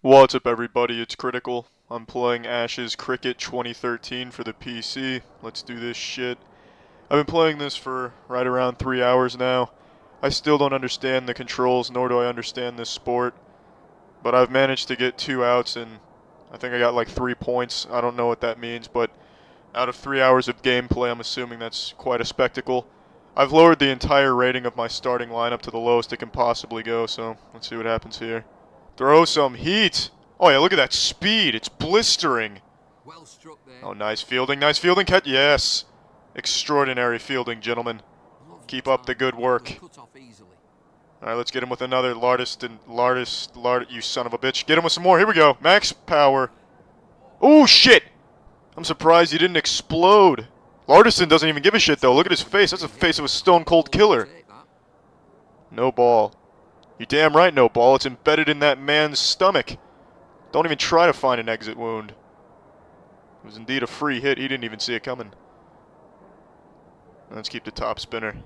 What's up, everybody? It's Critical. I'm playing Ash's Cricket 2013 for the PC. Let's do this shit. I've been playing this for right around 3 hours now. I still don't understand the controls, nor do I understand this sport. But I've managed to get 2 outs, and I think I got like 3 points. I don't know what that means, but out of 3 hours of gameplay, I'm assuming that's quite a spectacle. I've lowered the entire rating of my starting lineup to the lowest it can possibly go, so let's see what happens here. Throw some heat. Oh yeah, look at that speed. It's blistering. Well struck there. Oh, nice fielding. Nice fielding. Catch. Yes. Extraordinary fielding, gentlemen. Keep up the good work. Alright, let's get him with another Lardist. You son of a bitch. Get him with some more. Here we go. Max power. Oh, shit. I'm surprised he didn't explode. Lardiston doesn't even give a shit, though. Look at his face. That's the face of a stone-cold killer. No ball. You damn right, no ball. It's embedded in that man's stomach. Don't even try to find an exit wound. It was indeed a free hit. He didn't even see it coming. Let's keep the top spinner.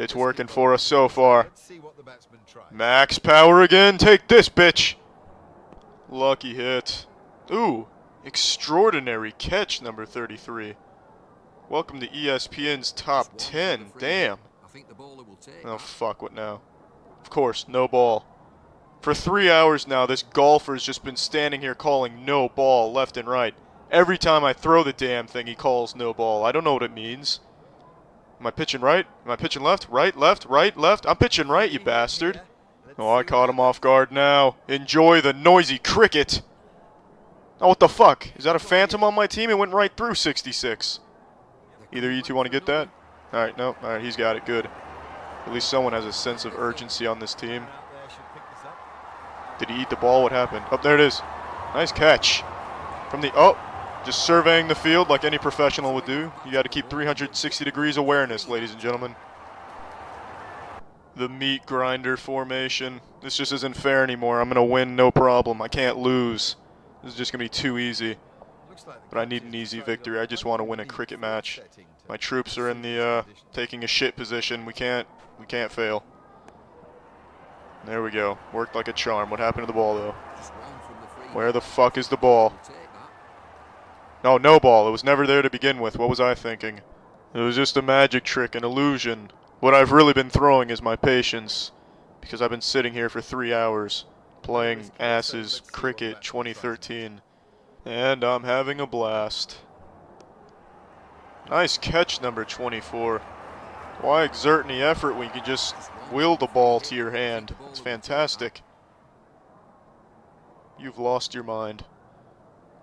It's working for us so far. Max power again. Take this, bitch. Lucky hit. Ooh, extraordinary catch, number 33. Welcome to ESPN's top 10. Damn. Oh, fuck, what now? Of course, no ball. For 3 hours now, this golfer's just been standing here calling no ball left and right. Every time I throw the damn thing, he calls no ball. I don't know what it means. Am I pitching right? Am I pitching left? Right, left, right, left? I'm pitching right, you bastard. Oh, I caught him off guard now. Enjoy the noisy cricket. Oh, what the fuck? Is that a phantom on my team? It went right through 66. Either you two want to get that? Alright, no. Alright, he's got it. Good. At least someone has a sense of urgency on this team. Did he eat the ball? What happened? Oh, there it is. Nice catch. From the... Oh! Just surveying the field like any professional would do. You got to keep 360 degrees awareness, ladies and gentlemen. The meat grinder formation. This just isn't fair anymore. I'm going to win, no problem. I can't lose. This is just going to be too easy. But I need an easy victory. I just want to win a cricket match. My troops are in the taking a shit position. We can't fail. There we go. Worked like a charm. What happened to the ball, though? Where the fuck is the ball? No, no ball. It was never there to begin with. What was I thinking? It was just a magic trick, an illusion. What I've really been throwing is my patience. Because I've been sitting here for 3 hours playing Ash's Cricket 2013. And I'm having a blast. Nice catch, number 24. Why exert any effort when you can just wheel the ball to your hand? It's fantastic. You've lost your mind.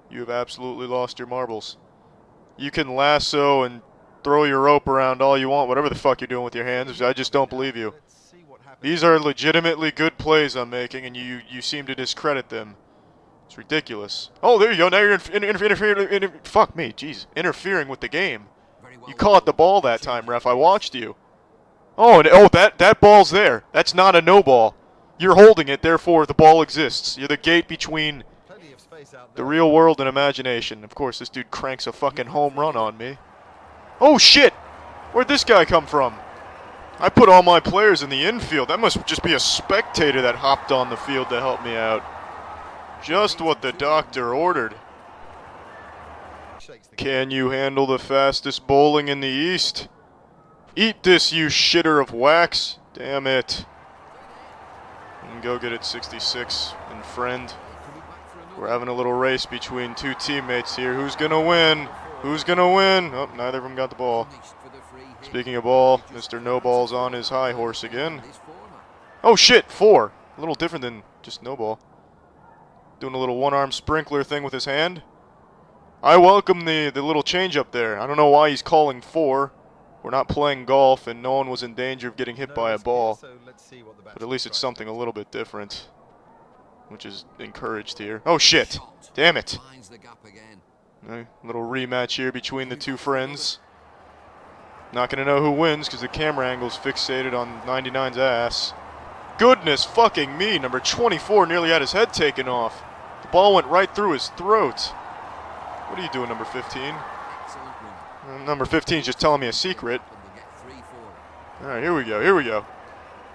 You have absolutely lost your marbles. You can lasso and throw your rope around all you want, whatever the fuck you're doing with your hands. I just don't believe you. These are legitimately good plays I'm making, and you seem to discredit them. It's ridiculous. Oh, there you go. Now you're interfering. Fuck me, jeez. Interfering with the game. You caught the ball that time, ref. I watched you. Oh, and that ball's there. That's not a no ball. You're holding it, therefore the ball exists. You're the gate between the real world and imagination. Of course, this dude cranks a fucking home run on me. Oh, shit! Where'd this guy come from? I put all my players in the infield. That must just be a spectator that hopped on the field to help me out. Just what the doctor ordered. Can you handle the fastest bowling in the East? Eat this, you shitter of wax. Damn it. And go get it, 66 and friend. We're having a little race between two teammates here. Who's gonna win? Who's gonna win? Oh, neither of them got the ball. Speaking of ball, Mr. No Ball's on his high horse again. Oh shit, 4. A little different than just no ball. Doing a little one-arm sprinkler thing with his hand. I welcome the little change up there. I don't know why he's calling 4. We're not playing golf, and no one was in danger of getting hit by a ball. But at least it's something a little bit different, which is encouraged here. Oh shit! Damn it! A little rematch here between the two friends. Not gonna know who wins because the camera angle's fixated on 99's ass. Goodness fucking me! Number 24 nearly had his head taken off. The ball went right through his throat. What are you doing, number 15? Number 15's just telling me a secret. Alright, here we go, here we go.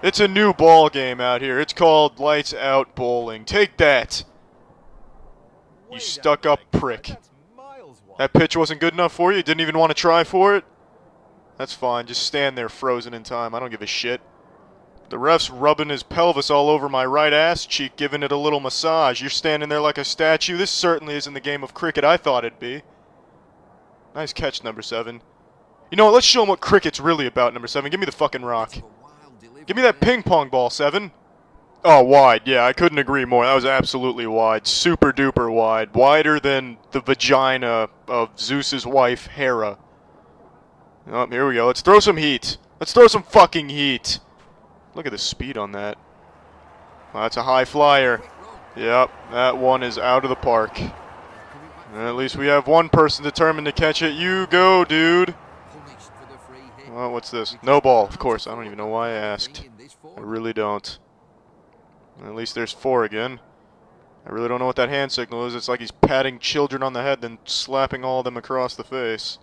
It's a new ball game out here. It's called Lights Out Bowling. Take that! You stuck-up prick. That pitch wasn't good enough for you? Didn't even want to try for it? That's fine. Just stand there frozen in time. I don't give a shit. The ref's rubbing his pelvis all over my right ass cheek, giving it a little massage. You're standing there like a statue. This certainly isn't the game of cricket I thought it'd be. Nice catch, number 7. You know what? Let's show him what cricket's really about, number 7. Give me the fucking rock. Give me that ping pong ball, 7. Oh, wide. Yeah, I couldn't agree more. That was absolutely wide. Super duper wide. Wider than the vagina of Zeus's wife, Hera. Oh, here we go. Let's throw some heat. Let's throw some fucking heat. Look at the speed on that. Well, that's a high flyer. Yep, that one is out of the park. At least we have one person determined to catch it. You go, dude. Well, what's this? No ball, of course. I don't even know why I asked. I really don't. At least there's 4 again. I really don't know what that hand signal is. It's like he's patting children on the head, then slapping all of them across the face.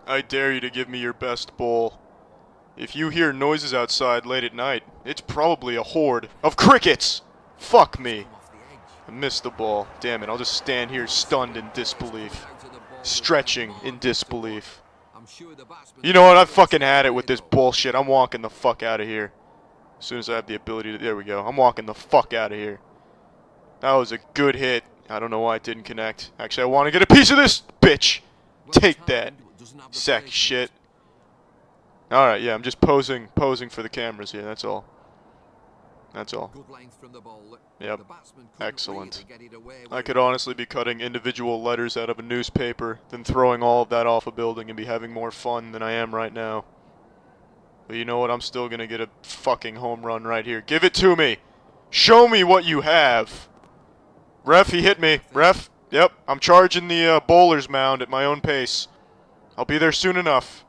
I dare you to give me your best bowl. If you hear noises outside late at night, it's probably a horde of crickets! Fuck me. I missed the ball. Damn it, I'll just stand here stunned in disbelief. Stretching in disbelief. You know what, I've fucking had it with this bullshit. I'm walking the fuck out of here. As soon as I have the ability to... There we go. I'm walking the fuck out of here. That was a good hit. I don't know why it didn't connect. Actually, I want to get a piece of this, bitch! Take that, sack of shit. Alright, yeah, I'm just posing for the cameras here, that's all. That's all. Yep, excellent. I could honestly be cutting individual letters out of a newspaper, then throwing all of that off a building and be having more fun than I am right now. But you know what, I'm still gonna get a fucking home run right here. Give it to me! Show me what you have! Ref, he hit me. Ref, yep, I'm charging the bowler's mound at my own pace. I'll be there soon enough.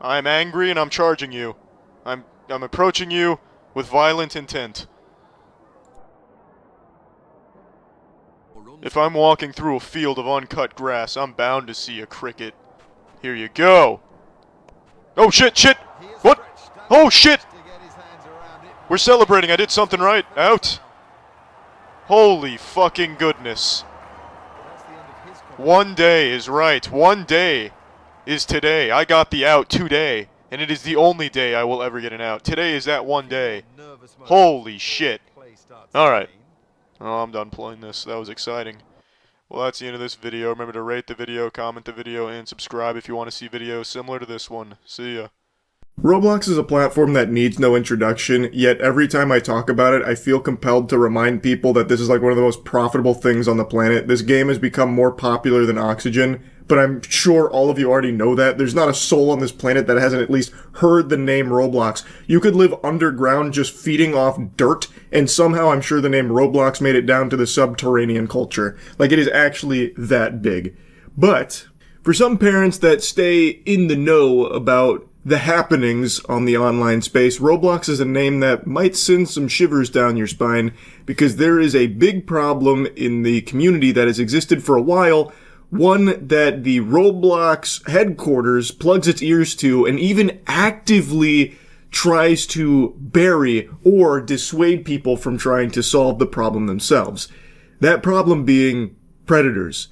I'm angry and I'm charging you. I'm approaching you with violent intent. If I'm walking through a field of uncut grass, I'm bound to see a cricket. Here you go. Oh shit, shit! What? Oh shit! We're celebrating, I did something right. Out. Holy fucking goodness. One day is right. One day is today. I got the out today, and it is the only day I will ever get an out. Today is that one day. Holy shit. Alright. Oh, I'm done playing this. That was exciting. Well, that's the end of this video. Remember to rate the video, comment the video, and subscribe if you want to see videos similar to this one. See ya. Roblox is a platform that needs no introduction, yet every time I talk about it, I feel compelled to remind people that this is like one of the most profitable things on the planet. This game has become more popular than oxygen, but I'm sure all of you already know that. There's not a soul on this planet that hasn't at least heard the name Roblox. You could live underground just feeding off dirt, and somehow I'm sure the name Roblox made it down to the subterranean culture. Like, it is actually that big. But for some parents that stay in the know about the happenings on the online space, Roblox is a name that might send some shivers down your spine, because there is a big problem in the community that has existed for a while, one that the Roblox headquarters plugs its ears to and even actively tries to bury or dissuade people from trying to solve the problem themselves. That problem being predators.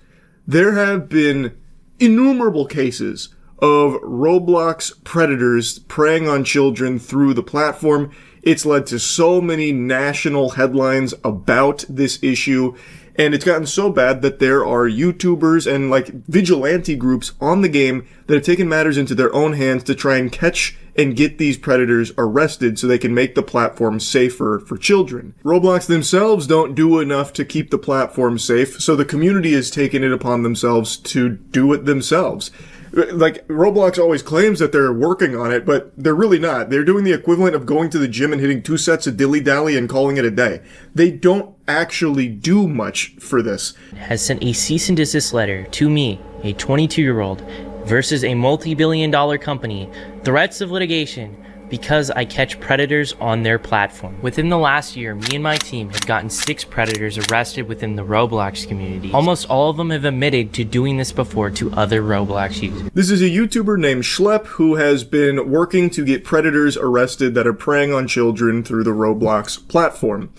There have been innumerable cases of Roblox predators preying on children through the platform. It's led to so many national headlines about this issue, and it's gotten so bad that there are YouTubers and like vigilante groups on the game that have taken matters into their own hands to try and catch and get these predators arrested so they can make the platform safer for children. Roblox themselves don't do enough to keep the platform safe, so the community has taken it upon themselves to do it themselves. Like, Roblox always claims that they're working on it, but they're really not. They're doing the equivalent of going to the gym and hitting 2 sets of dilly-dally and calling it a day. They don't actually do much for this. Has sent a cease and desist letter to me, a 22-year-old, versus a multi-billion-dollar company, threats of litigation, because I catch predators on their platform. Within the last year, me and my team have gotten 6 predators arrested within the Roblox community. Almost all of them have admitted to doing this before to other Roblox users. This is a YouTuber named Schlep who has been working to get predators arrested that are preying on children through the Roblox platform.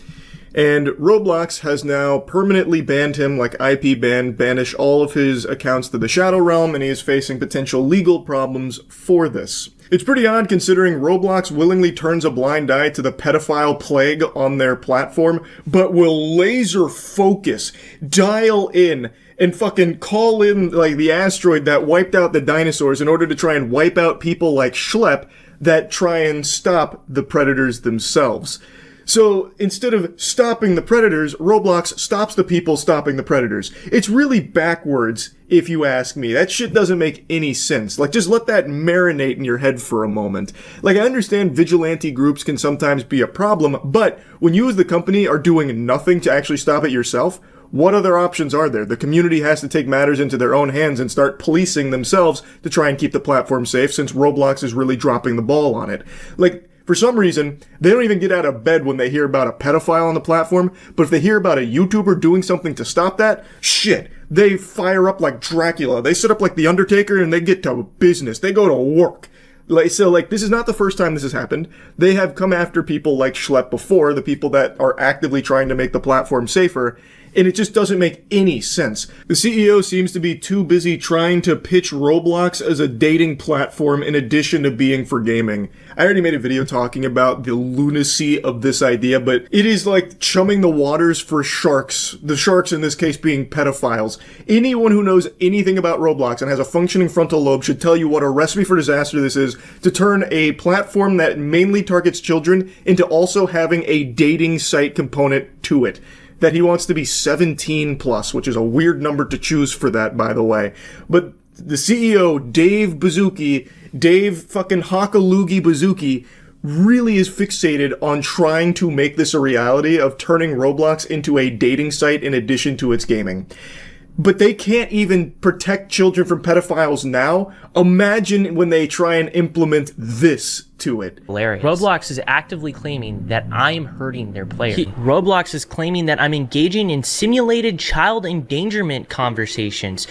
And Roblox has now permanently banned him, like IP ban, banish all of his accounts to the Shadow Realm, and he is facing potential legal problems for this. It's pretty odd considering Roblox willingly turns a blind eye to the pedophile plague on their platform, but will laser focus, dial in, and fucking call in, like, the asteroid that wiped out the dinosaurs in order to try and wipe out people like Schlepp that try and stop the predators themselves. So, instead of stopping the predators, Roblox stops the people stopping the predators. It's really backwards, if you ask me. That shit doesn't make any sense. Like, just let that marinate in your head for a moment. Like, I understand vigilante groups can sometimes be a problem, but when you as the company are doing nothing to actually stop it yourself, what other options are there? The community has to take matters into their own hands and start policing themselves to try and keep the platform safe, since Roblox is really dropping the ball on it. Like, for some reason, they don't even get out of bed when they hear about a pedophile on the platform, but if they hear about a YouTuber doing something to stop that, shit, they fire up like Dracula. They sit up like The Undertaker and they get to business. They go to work. This is not the first time this has happened. They have come after people like Schlepp before, the people that are actively trying to make the platform safer, and it just doesn't make any sense. The CEO seems to be too busy trying to pitch Roblox as a dating platform in addition to being for gaming. I already made a video talking about the lunacy of this idea, but it is like chumming the waters for sharks. The sharks in this case being pedophiles. Anyone who knows anything about Roblox and has a functioning frontal lobe should tell you what a recipe for disaster this is, to turn a platform that mainly targets children into also having a dating site component to it. That he wants to be 17 plus, which is a weird number to choose for that, by the way. But the CEO, Dave fucking Hakalugi Bazuki, really is fixated on trying to make this a reality of turning Roblox into a dating site in addition to its gaming. But they can't even protect children from pedophiles now. Imagine when they try and implement this to it. Hilarious. Roblox is actively claiming that I'm hurting their players. Roblox is claiming that I'm engaging in simulated child endangerment conversations.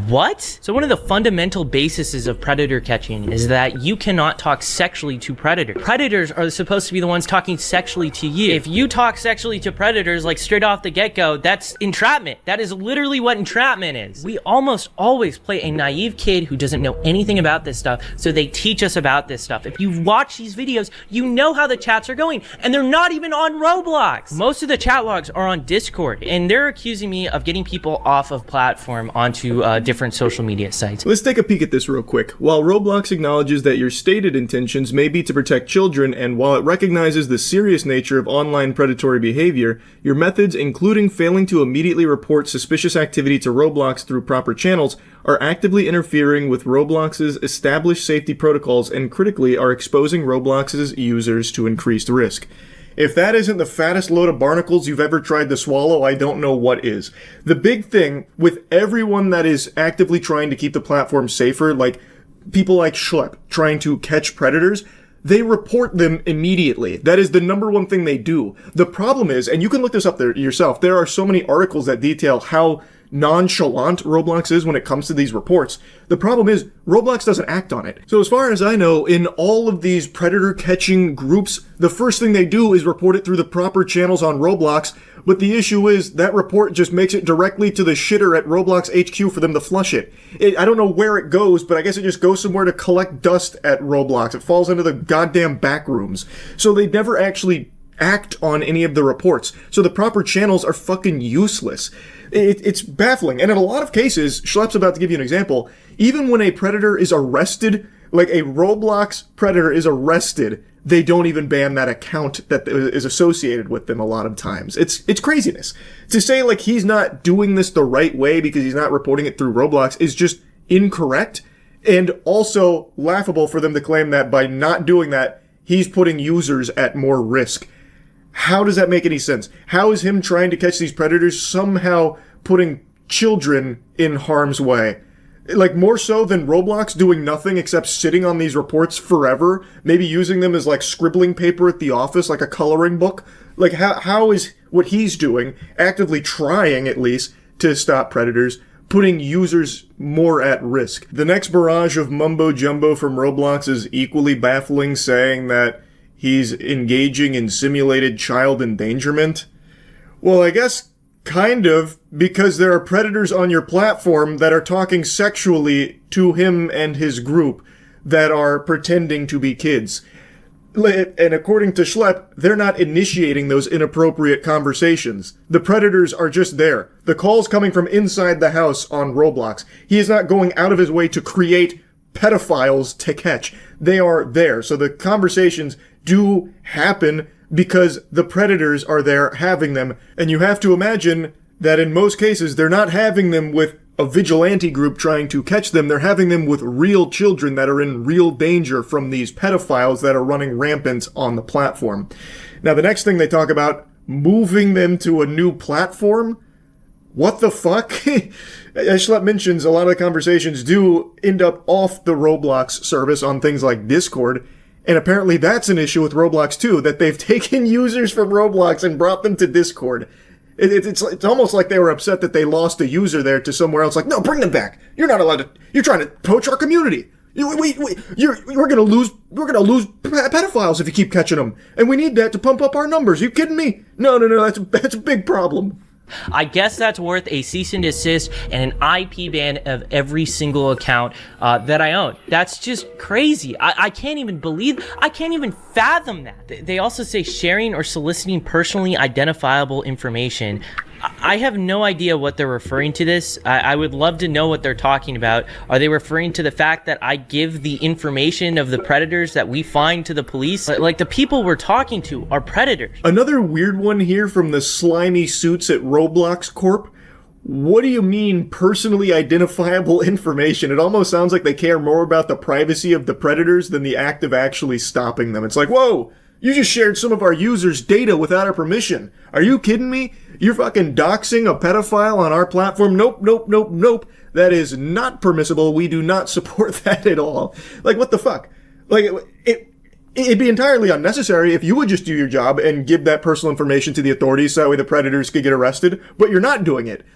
What? So one of the fundamental bases of predator catching is that you cannot talk sexually to predators. Predators are supposed to be the ones talking sexually to you. If you talk sexually to predators, like straight off the get-go, that's entrapment. That is literally what entrapment is. We almost always play a naive kid who doesn't know anything about this stuff, so they teach us about this stuff. If you watch these videos, you know how the chats are going, and they're not even on Roblox. Most of the chat logs are on Discord, and they're accusing me of getting people off of platform onto different social media sites. Let's take a peek at this real quick. While Roblox acknowledges that your stated intentions may be to protect children, and while it recognizes the serious nature of online predatory behavior, your methods, including failing to immediately report suspicious activity to Roblox through proper channels, are actively interfering with Roblox's established safety protocols and critically are exposing Roblox's users to increased risk. If that isn't the fattest load of barnacles you've ever tried to swallow, I don't know what is. The big thing with everyone that is actively trying to keep the platform safer, like people like Schlepp trying to catch predators, they report them immediately. That is the number one thing they do. The problem is, and you can look this up there yourself, there are so many articles that detail how nonchalant Roblox is when it comes to these reports. The problem is, Roblox doesn't act on it. So as far as I know, in all of these predator catching groups, the first thing they do is report it through the proper channels on Roblox, but the issue is that report just makes it directly to the shitter at Roblox HQ for them to flush it. I don't know where it goes, but I guess it just goes somewhere to collect dust at Roblox. It falls into the goddamn back rooms. So they never actually act on any of the reports. So the proper channels are fucking useless. It's baffling. And in a lot of cases, Schlepp's about to give you an example, even when a predator is arrested, like a Roblox predator is arrested, they don't even ban that account that is associated with them a lot of times. It's craziness. To say like he's not doing this the right way because he's not reporting it through Roblox is just incorrect, and also laughable for them to claim that by not doing that, he's putting users at more risk. How does that make any sense? How is him trying to catch these predators somehow putting children in harm's way? Like, more so than Roblox doing nothing except sitting on these reports forever, maybe using them as, like, scribbling paper at the office, like a coloring book? Like, how is what he's doing, actively trying, at least, to stop predators, putting users more at risk? The next barrage of mumbo-jumbo from Roblox is equally baffling, saying that he's engaging in simulated child endangerment. Well, I guess kind of, because there are predators on your platform that are talking sexually to him and his group that are pretending to be kids. And according to Schlepp, they're not initiating those inappropriate conversations. The predators are just there. The call's coming from inside the house on Roblox. He is not going out of his way to create pedophiles to catch. They are there. So the conversations do happen because the predators are there having them. And you have to imagine that in most cases, they're not having them with a vigilante group trying to catch them. They're having them with real children that are in real danger from these pedophiles that are running rampant on the platform. Now, the next thing they talk about, moving them to a new platform? What the fuck? As Schlepp mentions, a lot of the conversations do end up off the Roblox service on things like Discord. And apparently that's an issue with Roblox too, that they've taken users from Roblox and brought them to Discord. It's almost like they were upset that they lost a user there to somewhere else. Like, no, bring them back. You're not allowed to. You're trying to poach our community. We're gonna lose pedophiles if you keep catching them, and we need that to pump up our numbers. Are you kidding me? No. That's a big problem. I guess that's worth a cease and desist and an IP ban of every single account that I own. That's just crazy. I can't even fathom that. They also say sharing or soliciting personally identifiable information. I have no idea what they're referring to this. I would love to know what they're talking about. Are they referring to the fact that I give the information of the predators that we find to the police? Like, the people we're talking to are predators. Another weird one here from the slimy suits at Roblox Corp. What do you mean personally identifiable information? It almost sounds like they care more about the privacy of the predators than the act of actually stopping them. It's like, whoa, you just shared some of our users' data without our permission. Are you kidding me? You're fucking doxing a pedophile on our platform? Nope. That is not permissible. We do not support that at all. Like, what the fuck? Like, it'd be entirely unnecessary if you would just do your job and give that personal information to the authorities so that way the predators could get arrested, but you're not doing it.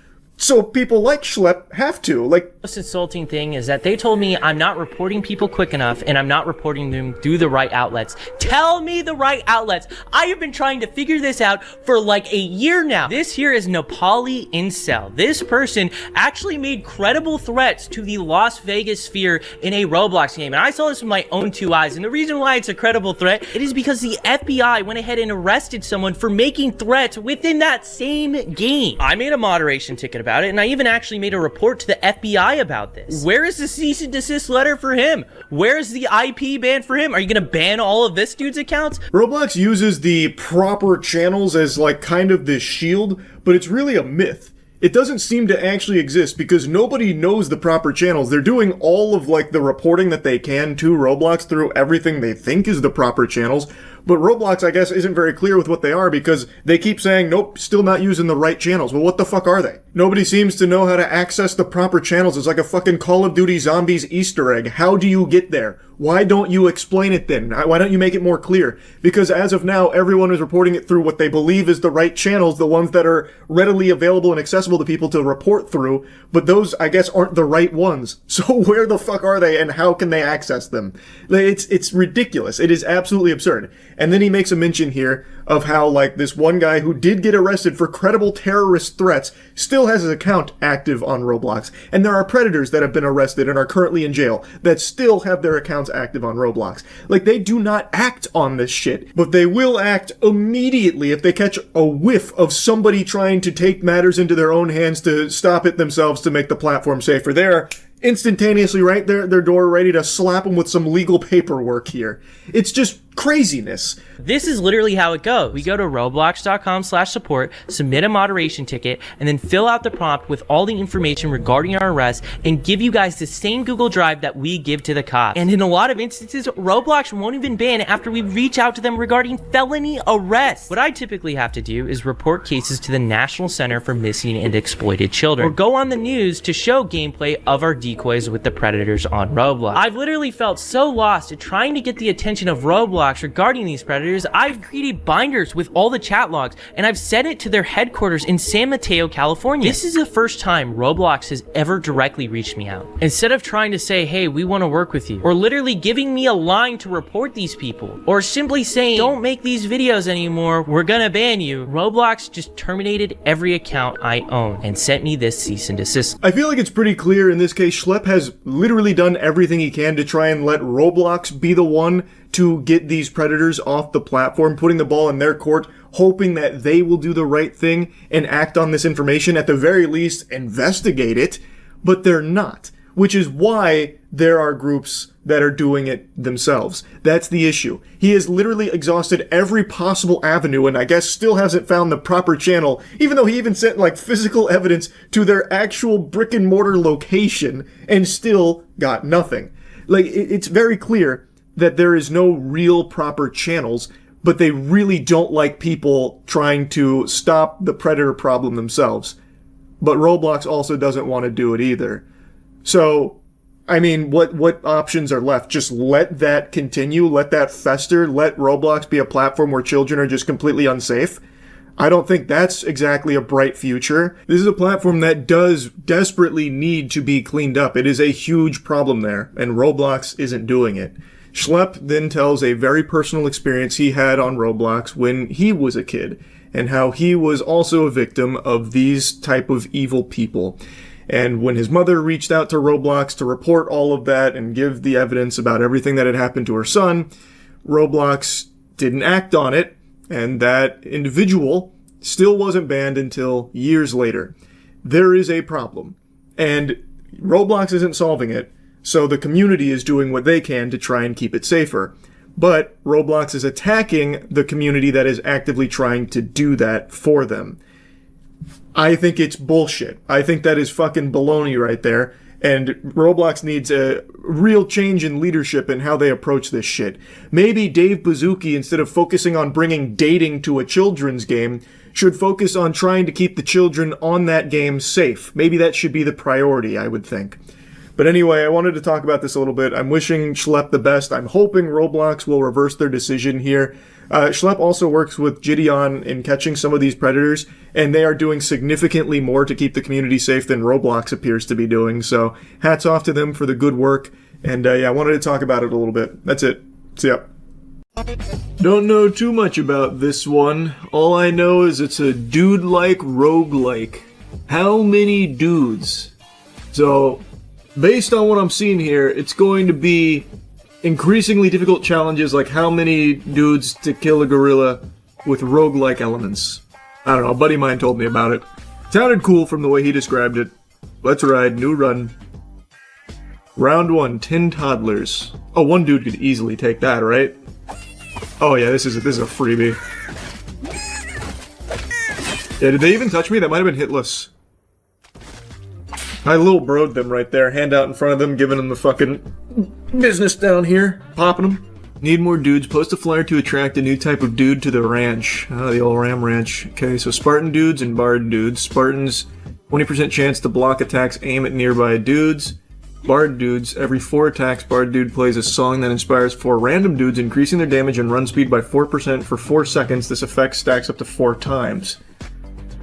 So people like Schlepp have to. Like, the most insulting thing is that they told me I'm not reporting people quick enough and I'm not reporting them through the right outlets. Tell me the right outlets. I have been trying to figure this out for like a year now. This here is Nepali Incel. This person actually made credible threats to the Las Vegas sphere in a Roblox game. And I saw this with my own two eyes. And the reason why it's a credible threat, it is because the FBI went ahead and arrested someone for making threats within that same game. I made a moderation ticket about it, and I even actually made a report to the FBI about this. Where is the cease and desist letter for him? Where is the IP ban for him? Are you gonna ban all of this dude's accounts? Roblox uses the proper channels as like kind of this shield, but it's really a myth. It doesn't seem to actually exist because nobody knows the proper channels. They're doing all of like the reporting that they can to Roblox through everything they think is the proper channels. But Roblox, I guess, isn't very clear with what they are because they keep saying, nope, still not using the right channels. Well, what the fuck are they? Nobody seems to know how to access the proper channels. It's like a fucking Call of Duty Zombies Easter egg. How do you get there? Why don't you explain it then? Why don't you make it more clear? Because as of now, everyone is reporting it through what they believe is the right channels, the ones that are readily available and accessible to people to report through, but those, I guess, aren't the right ones. So where the fuck are they and how can they access them? It's ridiculous. It is absolutely absurd. And then he makes a mention here of how, like, this one guy who did get arrested for credible terrorist threats still has his account active on Roblox. And there are predators that have been arrested and are currently in jail that still have their accounts active on Roblox. Like, they do not act on this shit, but they will act immediately if they catch a whiff of somebody trying to take matters into their own hands to stop it themselves to make the platform safer. They're instantaneously right there at their door ready to slap them with some legal paperwork here. It's just craziness. This is literally how it goes. We go to roblox.com/support, submit a moderation ticket, and then fill out the prompt with all the information regarding our arrest and give you guys the same Google Drive that we give to the cops. And in a lot of instances, Roblox won't even ban after we reach out to them regarding felony arrests. What I typically have to do is report cases to the National Center for Missing and Exploited Children, or go on the news to show gameplay of our decoys with the predators on Roblox. I've literally felt so lost at trying to get the attention of Roblox regarding these predators. I've created binders with all the chat logs, and I've sent it to their headquarters in San Mateo, California. This is the first time Roblox has ever directly reached me out. Instead of trying to say, hey, we want to work with you, or literally giving me a line to report these people, or simply saying, don't make these videos anymore, we're gonna ban you, Roblox just terminated every account I own and sent me this cease and desist. I feel like it's pretty clear in this case, Schlepp has literally done everything he can to try and let Roblox be the one to get these predators off the platform, putting the ball in their court, hoping that they will do the right thing and act on this information, at the very least investigate it, but they're not. Which is why there are groups that are doing it themselves. That's the issue. He has literally exhausted every possible avenue and I guess still hasn't found the proper channel, even though he even sent like physical evidence to their actual brick and mortar location and still got nothing. Like, it's very clear that there is no real proper channels, but they really don't like people trying to stop the predator problem themselves. But Roblox also doesn't want to do it either. So, I mean, what options are left? Just let that continue, let that fester, let Roblox be a platform where children are just completely unsafe? I don't think that's exactly a bright future. This is a platform that does desperately need to be cleaned up. It is a huge problem there, and Roblox isn't doing it. Schlepp then tells a very personal experience he had on Roblox when he was a kid, and how he was also a victim of these type of evil people. And when his mother reached out to Roblox to report all of that and give the evidence about everything that had happened to her son, Roblox didn't act on it, and that individual still wasn't banned until years later. There is a problem, and Roblox isn't solving it, so the community is doing what they can to try and keep it safer. But Roblox is attacking the community that is actively trying to do that for them. I think it's bullshit. I think that is fucking baloney right there. And Roblox needs a real change in leadership in how they approach this shit. Maybe Dave Bazooki, instead of focusing on bringing dating to a children's game, should focus on trying to keep the children on that game safe. Maybe that should be the priority, I would think. But anyway, I wanted to talk about this a little bit. I'm wishing Schlepp the best. I'm hoping Roblox will reverse their decision here. Schlepp also works with Gideon in catching some of these predators, and they are doing significantly more to keep the community safe than Roblox appears to be doing. So hats off to them for the good work. And yeah, I wanted to talk about it a little bit. That's it. See ya. Don't know too much about this one. All I know is it's a dude-like roguelike. How many dudes? So, based on what I'm seeing here, it's going to be increasingly difficult challenges like how many dudes to kill a gorilla with roguelike elements. I don't know, a buddy of mine told me about it. Sounded cool from the way he described it. Let's ride, new run. Round 1, 10 toddlers. Oh, one dude could easily take that, right? Oh yeah, this is a freebie. Yeah, did they even touch me? That might have been hitless. I little bro'd them right there, hand out in front of them, giving them the fucking business down here, popping them. Need more dudes. Post a flyer to attract a new type of dude to the ranch. The old Ram Ranch. Okay, so Spartan dudes and Bard dudes. Spartans, 20% chance to block attacks, aim at nearby dudes. Bard dudes, every 4 attacks, Bard dude plays a song that inspires 4 random dudes, increasing their damage and run speed by 4% for 4 seconds. This effect stacks up to 4 times.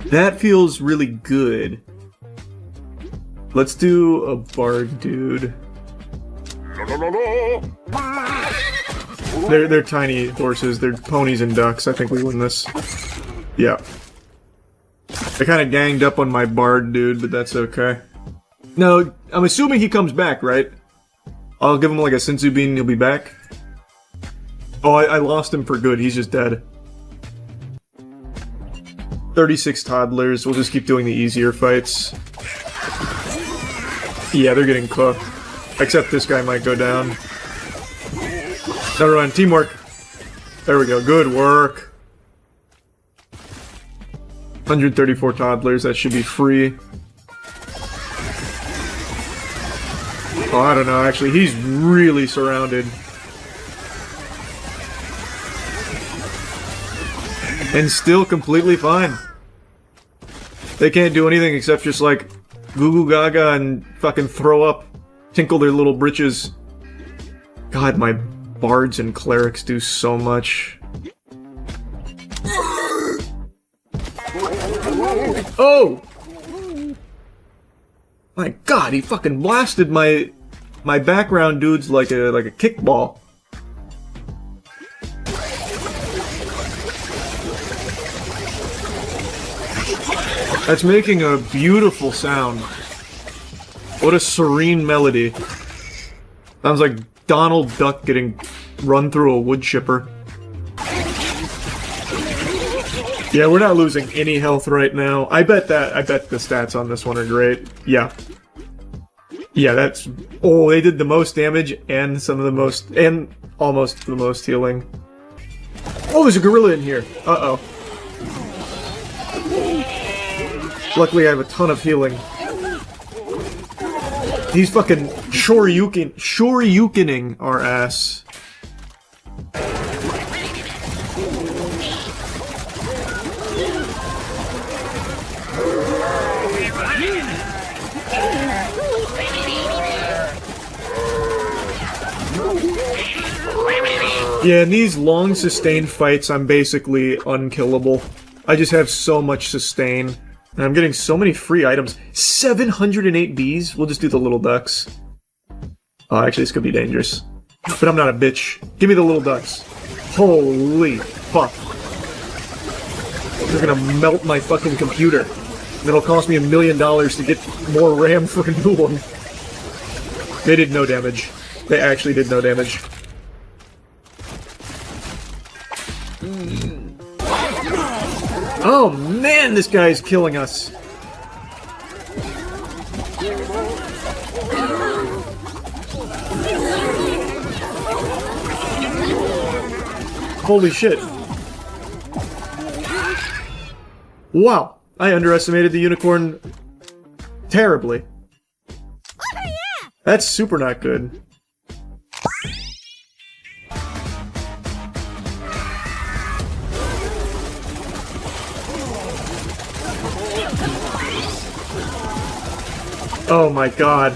That feels really good. Let's do a Bard dude. They're tiny horses. They're ponies and ducks. I think we win this. Yeah. I kind of ganged up on my Bard dude, but that's okay. No, I'm assuming he comes back, right? I'll give him like a Senzu bean and he'll be back. Oh, I lost him for good. He's just dead. 36 toddlers. We'll just keep doing the easier fights. Yeah, they're getting cooked. Except this guy might go down. Never mind, teamwork. There we go, good work. 134 toddlers, that should be free. Oh, I don't know, actually, he's really surrounded. And still completely fine. They can't do anything except just like goo goo gaga and fucking throw up tinkle their little britches. God, my bards and clerics do so much. Oh! My God, he fucking blasted my background dudes like a kickball. That's making a beautiful sound. What a serene melody. Sounds like Donald Duck getting run through a wood chipper. Yeah, we're not losing any health right now. I bet the stats on this one are great. Yeah. Yeah, that's... Oh, they did the most damage and some of the most... And almost the most healing. Oh, there's a gorilla in here. Uh-oh. Luckily, I have a ton of healing. He's fucking shoryukening our ass. Yeah, in these long sustained fights, I'm basically unkillable. I just have so much sustain. And I'm getting so many free items. 708 bees? We'll just do the little ducks. Oh, actually, this could be dangerous. But I'm not a bitch. Give me the little ducks. Holy fuck. They're gonna melt my fucking computer. And it'll cost me $1 million to get more RAM for a new one. They did no damage. They actually did no damage. Oh man, this guy's killing us. Holy shit. Wow, I underestimated the unicorn terribly. That's super not good. Oh my god.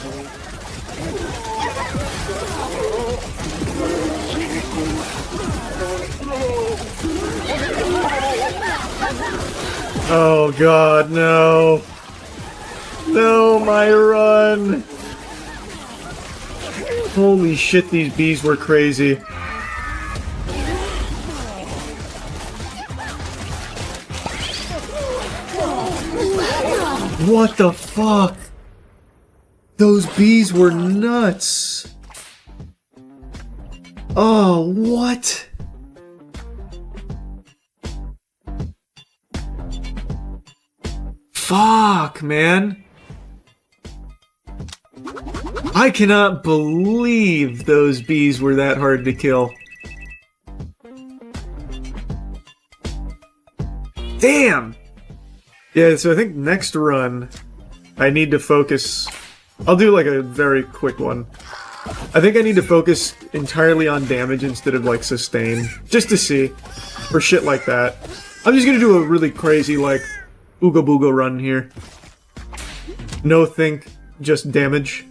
Oh god, no. No, my run. Holy shit, these bees were crazy. What the fuck? Those bees were nuts. Oh, what? Fuck, man. I cannot believe those bees were that hard to kill. Damn! Yeah, so I think next run, I need to focus... I'll do like a very quick one. I think I need to focus entirely on damage instead of like sustain. Just to see. Or shit like that. I'm just gonna do a really crazy like Ooga Booga run here. No think, just damage.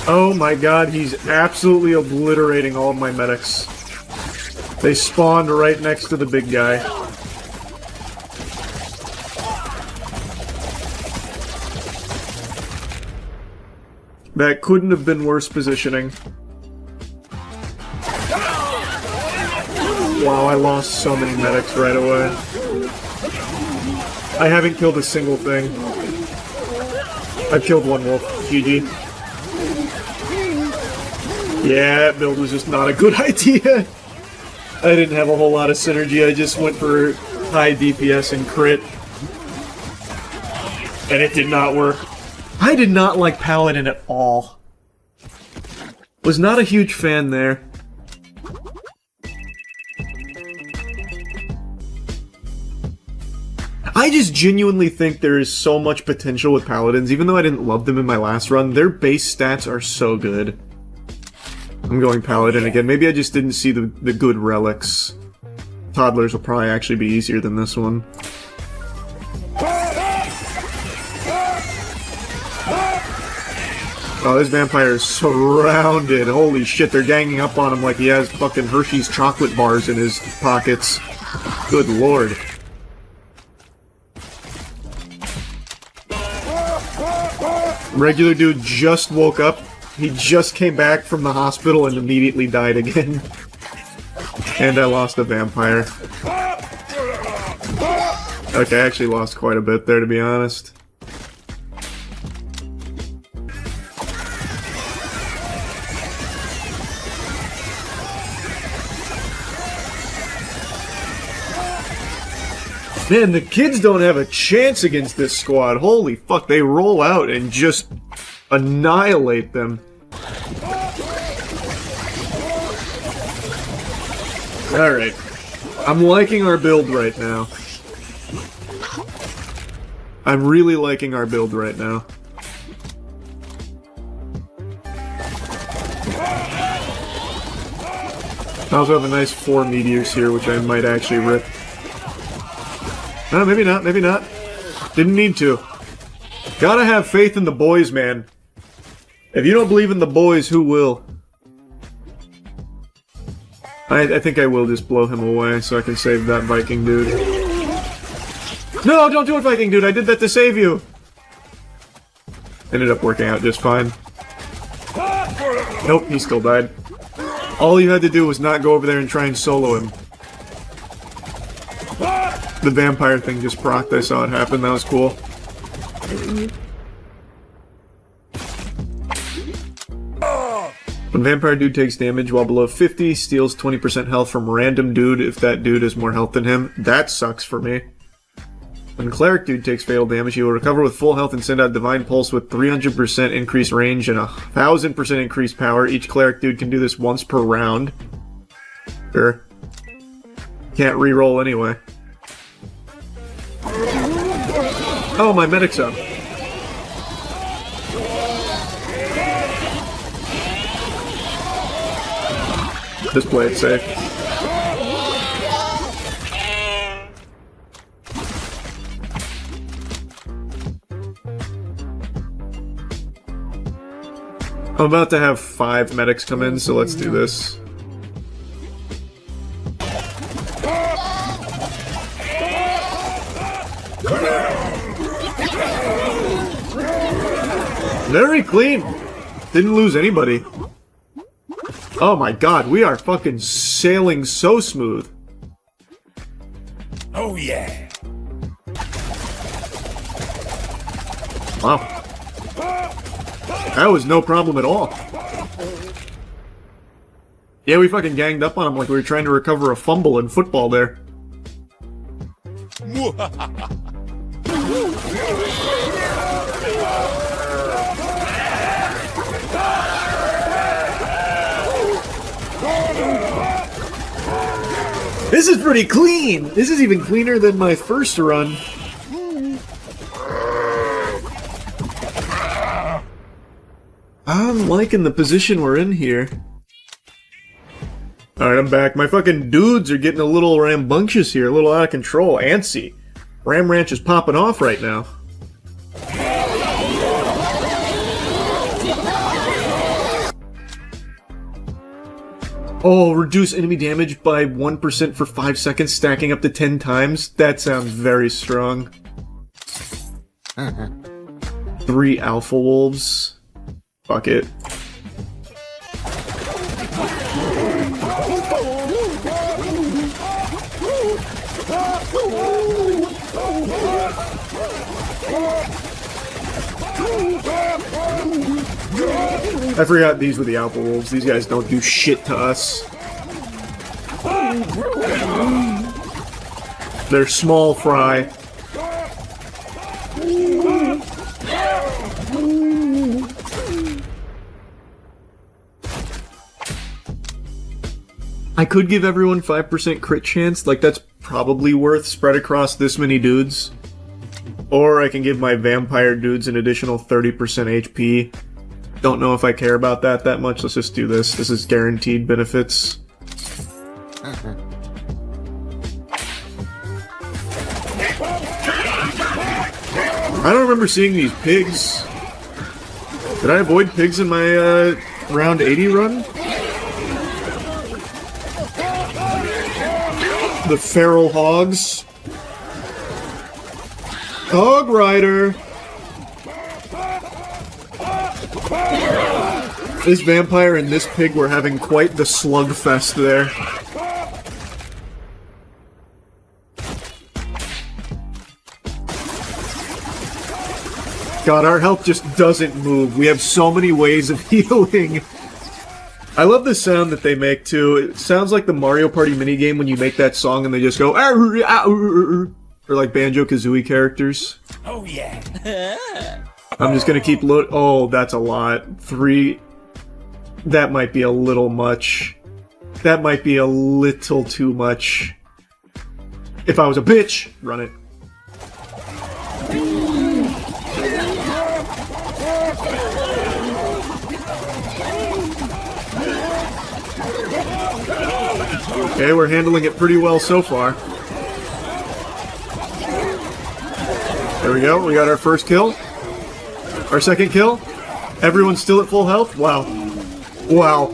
Oh my god, he's absolutely obliterating all of my medics. They spawned right next to the big guy. That couldn't have been worse positioning. Wow, I lost so many medics right away. I haven't killed a single thing. I've killed one wolf. GG. Yeah, that build was just not a good idea. I didn't have a whole lot of synergy, I just went for high DPS and crit. And it did not work. I did not like Paladin at all. Was not a huge fan there. I just genuinely think there is so much potential with Paladins, even though I didn't love them in my last run. Their base stats are so good. I'm going Paladin again. Maybe I just didn't see the good relics. Toddlers will probably actually be easier than this one. Oh, this vampire is surrounded. Holy shit, they're ganging up on him like he has fucking Hershey's chocolate bars in his pockets. Good lord. Regular dude just woke up. He just came back from the hospital and immediately died again. And I lost a vampire. Okay, I actually lost quite a bit there, to be honest. Man, the kids don't have a chance against this squad. Holy fuck, they roll out and just annihilate them. Alright. I'm liking our build right now. I'm really liking our build right now. I also have a nice 4 meteors here, which I might actually rip. No, maybe not, maybe not. Didn't need to. Gotta have faith in the boys, man. If you don't believe in the boys, who will? I think I will just blow him away so I can save that Viking dude. No, don't do it, Viking dude! I did that to save you! Ended up working out just fine. Nope, he still died. All you had to do was not go over there and try and solo him. The vampire thing just procced. I saw it happen. That was cool. When vampire dude takes damage while below 50, steals 20% health from random dude if that dude has more health than him. That sucks for me. When cleric dude takes fatal damage, he will recover with full health and send out divine pulse with 300% increased range and 1000% increased power. Each cleric dude can do this once per round. Sure. Can't reroll anyway. Oh, my medic's up. Just play it safe. I'm about to have 5 medics come in, so let's do this. Very clean. Didn't lose anybody. Oh my god, we are fucking sailing so smooth. Oh yeah. Wow. That was no problem at all. Yeah, we fucking ganged up on him like we were trying to recover a fumble in football there. This is pretty clean! This is even cleaner than my first run. I'm liking the position we're in here. Alright, I'm back. My fucking dudes are getting a little rambunctious here, a little out of control, antsy. Ram Ranch is popping off right now. Oh, reduce enemy damage by 1% for 5 seconds, stacking up to 10 times? That sounds very strong. 3 alpha wolves. Fuck it. I forgot these were the alpha wolves. These guys don't do shit to us. They're small fry. I could give everyone 5% crit chance, like that's probably worth spread across this many dudes. Or I can give my vampire dudes an additional 30% HP. Don't know if I care about that much, let's just do this. This is guaranteed benefits. I don't remember seeing these pigs. Did I avoid pigs in my round 80 run? The feral hogs. Hog Rider. This vampire and this pig were having quite the slugfest there. God, our health just doesn't move. We have so many ways of healing. I love the sound that they make, too. It sounds like the Mario Party minigame when you make that song and they just go... Or like Banjo-Kazooie characters. Oh, yeah. I'm just gonna keep load... Oh, that's a lot. 3... That might be a little much. That might be a little too much. If I was a bitch, run it. Okay, we're handling it pretty well so far. There we go, we got our first kill. Our second kill. Everyone's still at full health? Wow. Wow.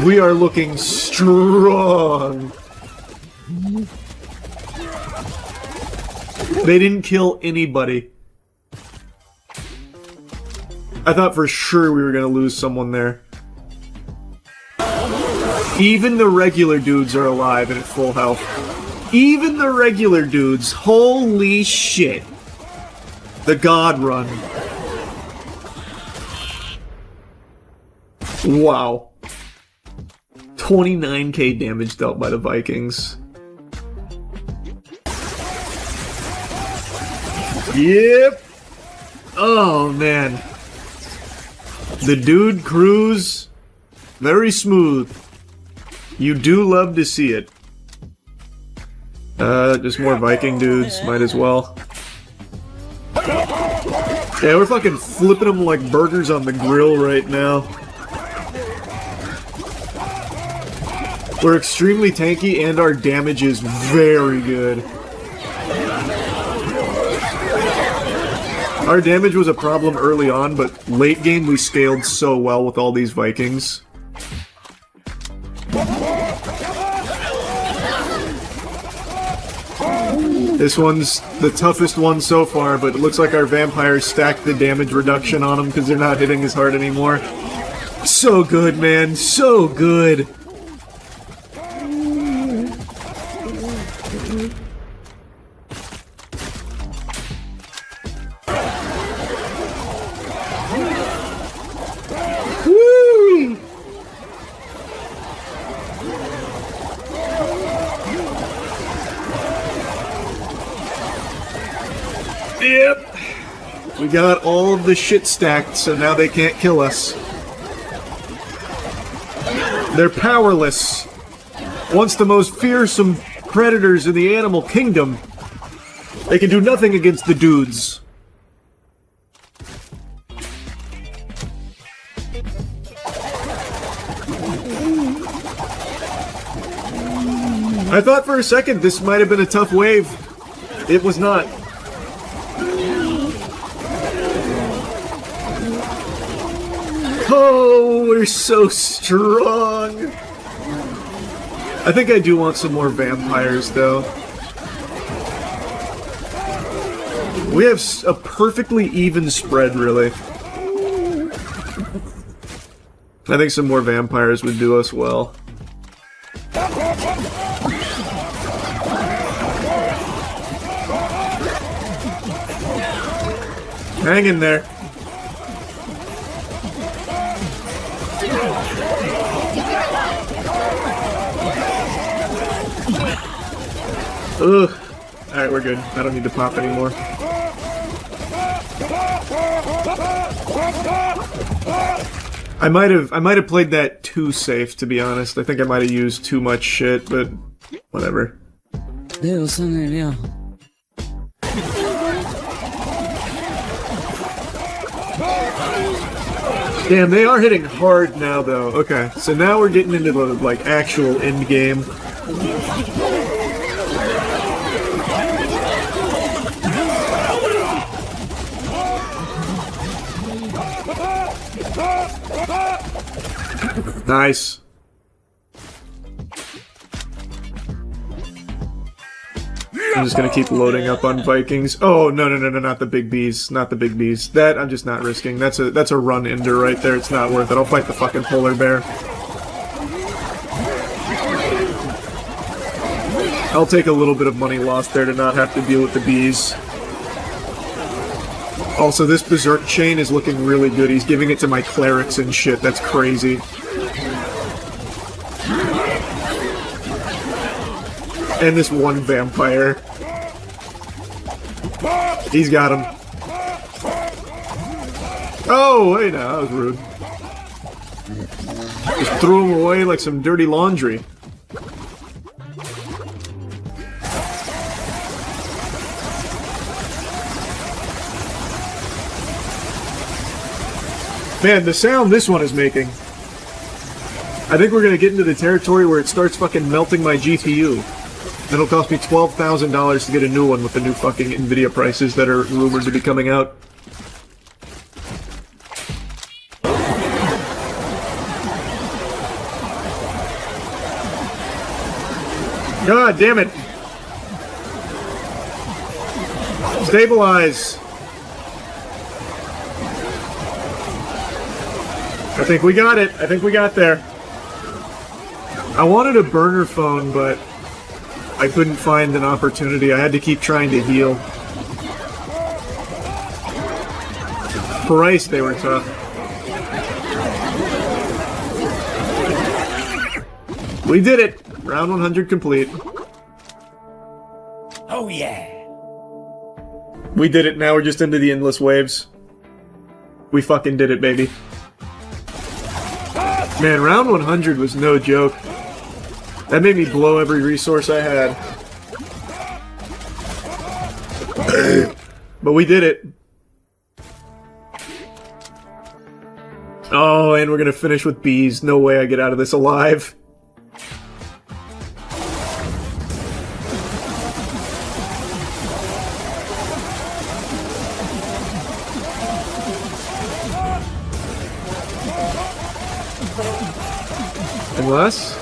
We are looking strong. They didn't kill anybody. I thought for sure we were gonna lose someone there. Even the regular dudes are alive and at full health. Even the regular dudes. Holy shit. The God Run. Wow. 29k damage dealt by the Vikings. Yep. Oh, man. The dude crews. Very smooth. You do love to see it. Just more Viking dudes. Might as well. Yeah, we're fucking flipping them like burgers on the grill right now. We're extremely tanky and our damage is very good. Our damage was a problem early on, but late game we scaled so well with all these Vikings. This one's the toughest one so far, but it looks like our vampires stacked the damage reduction on them because they're not hitting as hard anymore. So good, man. So good. Woo! Yep. We got all of the shit stacked, so now they can't kill us. They're powerless. Once the most fearsome predators in the animal kingdom, they can do nothing against the dudes. I thought for a second this might have been a tough wave. It was not. Oh, we're so strong. I think I do want some more vampires, though. We have a perfectly even spread, really. I think some more vampires would do us well. Hang in there. Ugh. Alright, we're good. I don't need to pop anymore. I might have played that too safe, to be honest. I think I might have used too much shit, but whatever. Damn, they are hitting hard now, though. Okay, so now we're getting into the, like, actual end game. Nice. I'm just gonna keep loading up on Vikings. Oh, no, not the big bees. Not the big bees. That I'm just not risking. That's a run ender right there. It's not worth it. I'll fight the fucking polar bear. I'll take a little bit of money lost there to not have to deal with the bees. Also, this Berserk chain is looking really good. He's giving it to my clerics and shit. That's crazy. And this one vampire. He's got him. Oh, wait, no, that was rude. Just threw him away like some dirty laundry. Man, the sound this one is making. I think we're gonna get into the territory where it starts fucking melting my GPU. It'll cost me $12,000 to get a new one with the new fucking Nvidia prices that are rumored to be coming out. God damn it! Stabilize! I think we got it. I think we got there. I wanted a burner phone, but I couldn't find an opportunity. I had to keep trying to heal. Christ, they were tough. We did it! Round 100 complete. Oh yeah! We did it, now we're just into the endless waves. We fucking did it, baby. Man, round 100 was no joke. That made me blow every resource I had. But we did it. Oh, and we're gonna finish with bees. No way I get out of this alive. Unless...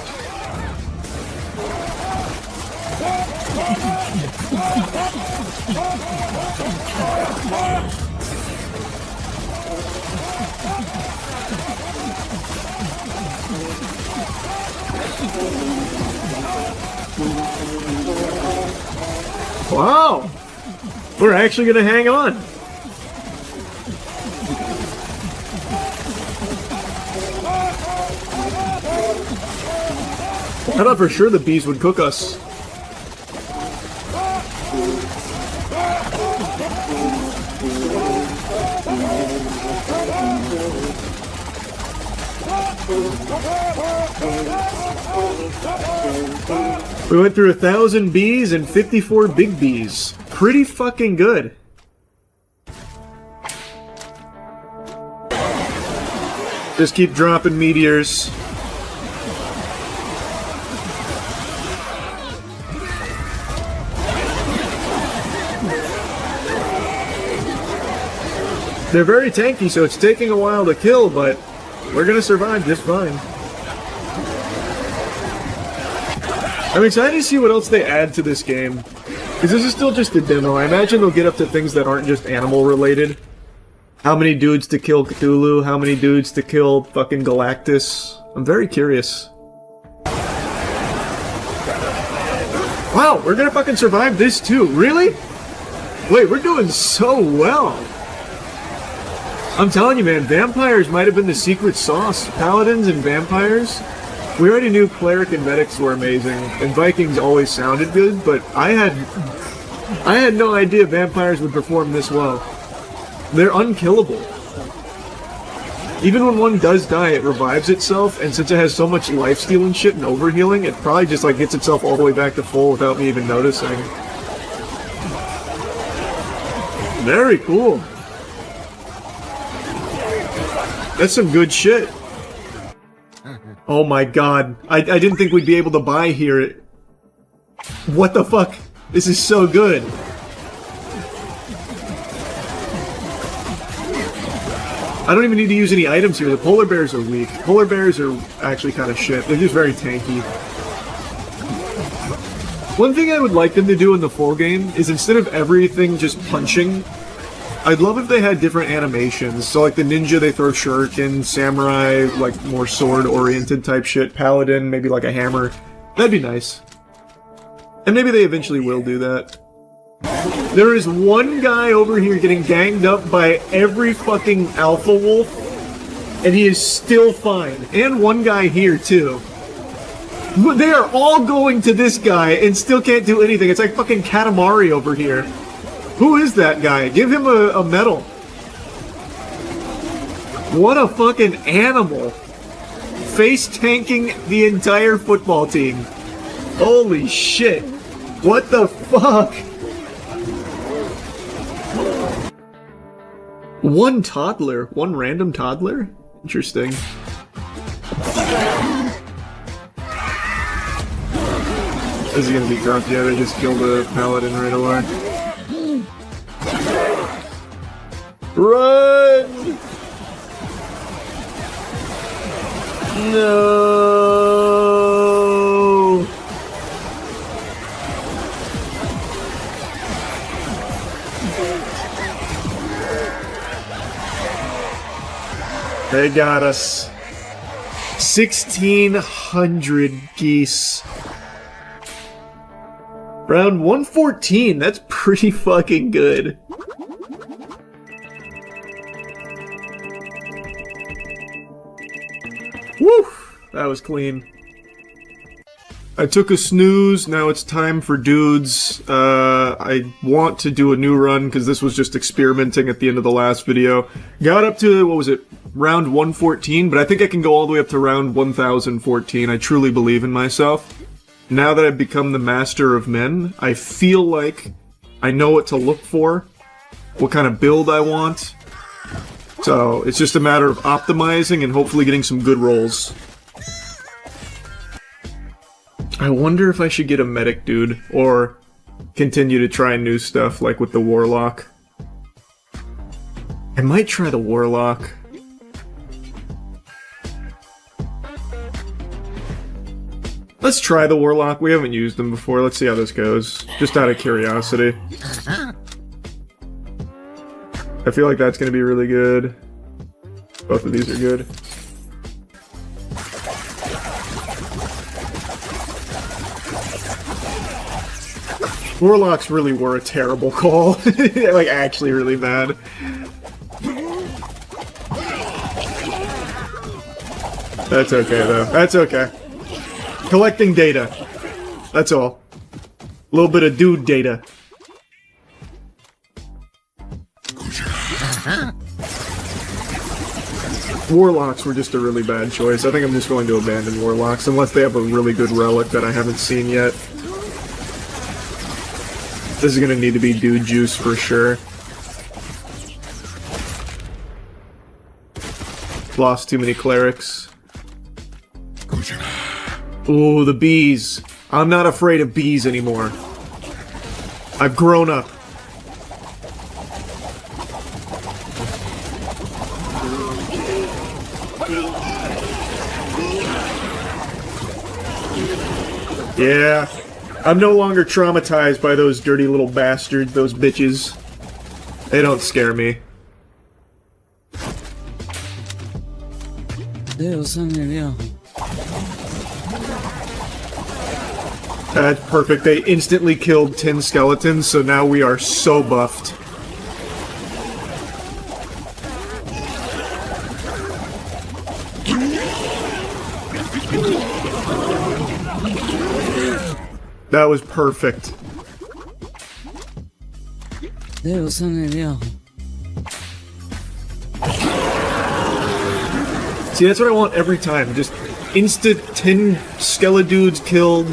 Wow! We're actually gonna hang on! I thought for sure the bees would cook us. We went through 1,000 bees and 54 big bees. Pretty fucking good. Just keep dropping meteors. They're very tanky, so it's taking a while to kill, but we're gonna survive just fine. I'm excited to see what else they add to this game. Because this is still just a demo. I imagine they'll get up to things that aren't just animal related. How many dudes to kill Cthulhu? How many dudes to kill fucking Galactus? I'm very curious. Wow, we're gonna fucking survive this too. Really? Wait, we're doing so well. I'm telling you, man, vampires might have been the secret sauce. Paladins and vampires. We already knew cleric and medics were amazing, and Vikings always sounded good, but I had no idea vampires would perform this well. They're unkillable. Even when one does die, it revives itself, and since it has so much lifesteal and shit and overhealing, it probably just like gets itself all the way back to full without me even noticing. Very cool. That's some good shit. Oh my god. I didn't think we'd be able to buy here. What the fuck? This is so good. I don't even need to use any items here. The polar bears are weak. Polar bears are actually kind of shit. They're just very tanky. One thing I would like them to do in the full game is instead of everything just punching, I'd love if they had different animations. So like the ninja, they throw shuriken, samurai, like more sword-oriented type shit, paladin, maybe like a hammer. That'd be nice. And maybe they eventually will do that. There is one guy over here getting ganged up by every fucking alpha wolf, and he is still fine. And one guy here, too. But they are all going to this guy and still can't do anything. It's like fucking Katamari over here. Who is that guy? Give him a medal. What a fucking animal. Face tanking the entire football team. Holy shit. What the fuck? One toddler. One random toddler? Interesting. Is he gonna be drunk? Yeah, they just killed a paladin right away. Run! No! They got us. 1,600 geese. Round 114, that's pretty fucking good. Woo! That was clean. I took a snooze, now it's time for dudes. I want to do a new run, because this was just experimenting at the end of the last video. Got up to, what was it, round 114, but I think I can go all the way up to round 1014. I truly believe in myself. Now that I've become the master of men, I feel like I know what to look for, what kind of build I want. So, it's just a matter of optimizing and hopefully getting some good rolls. I wonder if I should get a medic dude, or continue to try new stuff, like with the warlock. I might try the warlock. Let's try the warlock. We haven't used them before. Let's see how this goes. Just out of curiosity. I feel like that's going to be really good. Both of these are good. Warlocks really were a terrible call. Like, actually really bad. That's okay, though. That's okay. Collecting data. That's all. A little bit of dude data. Warlocks were just a really bad choice. I think I'm just going to abandon Warlocks, unless they have a really good relic that I haven't seen yet. This is gonna need to be dude juice for sure. Lost too many clerics. Ooh, the bees. I'm not afraid of bees anymore. I've grown up. Yeah. I'm no longer traumatized by those dirty little bastards, those bitches. They don't scare me. That's perfect. They instantly killed 10 skeletons, so now we are so buffed. That was perfect. See, that's what I want every time. Just instant 10 skeledudes killed.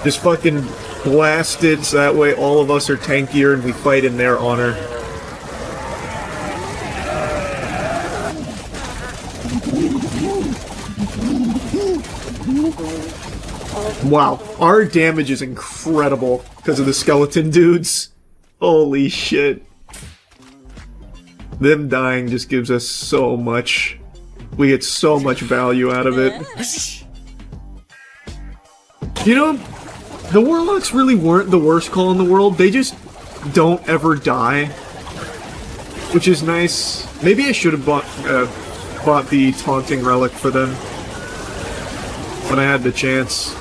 Just fucking blasted, so that way all of us are tankier and we fight in their honor. Wow, our damage is incredible because of the skeleton dudes. Holy shit. Them dying just gives us so much. We get so much value out of it. You know, the Warlocks really weren't the worst call in the world. They just don't ever die. Which is nice. Maybe I should have bought the Taunting Relic for them. When I had the chance.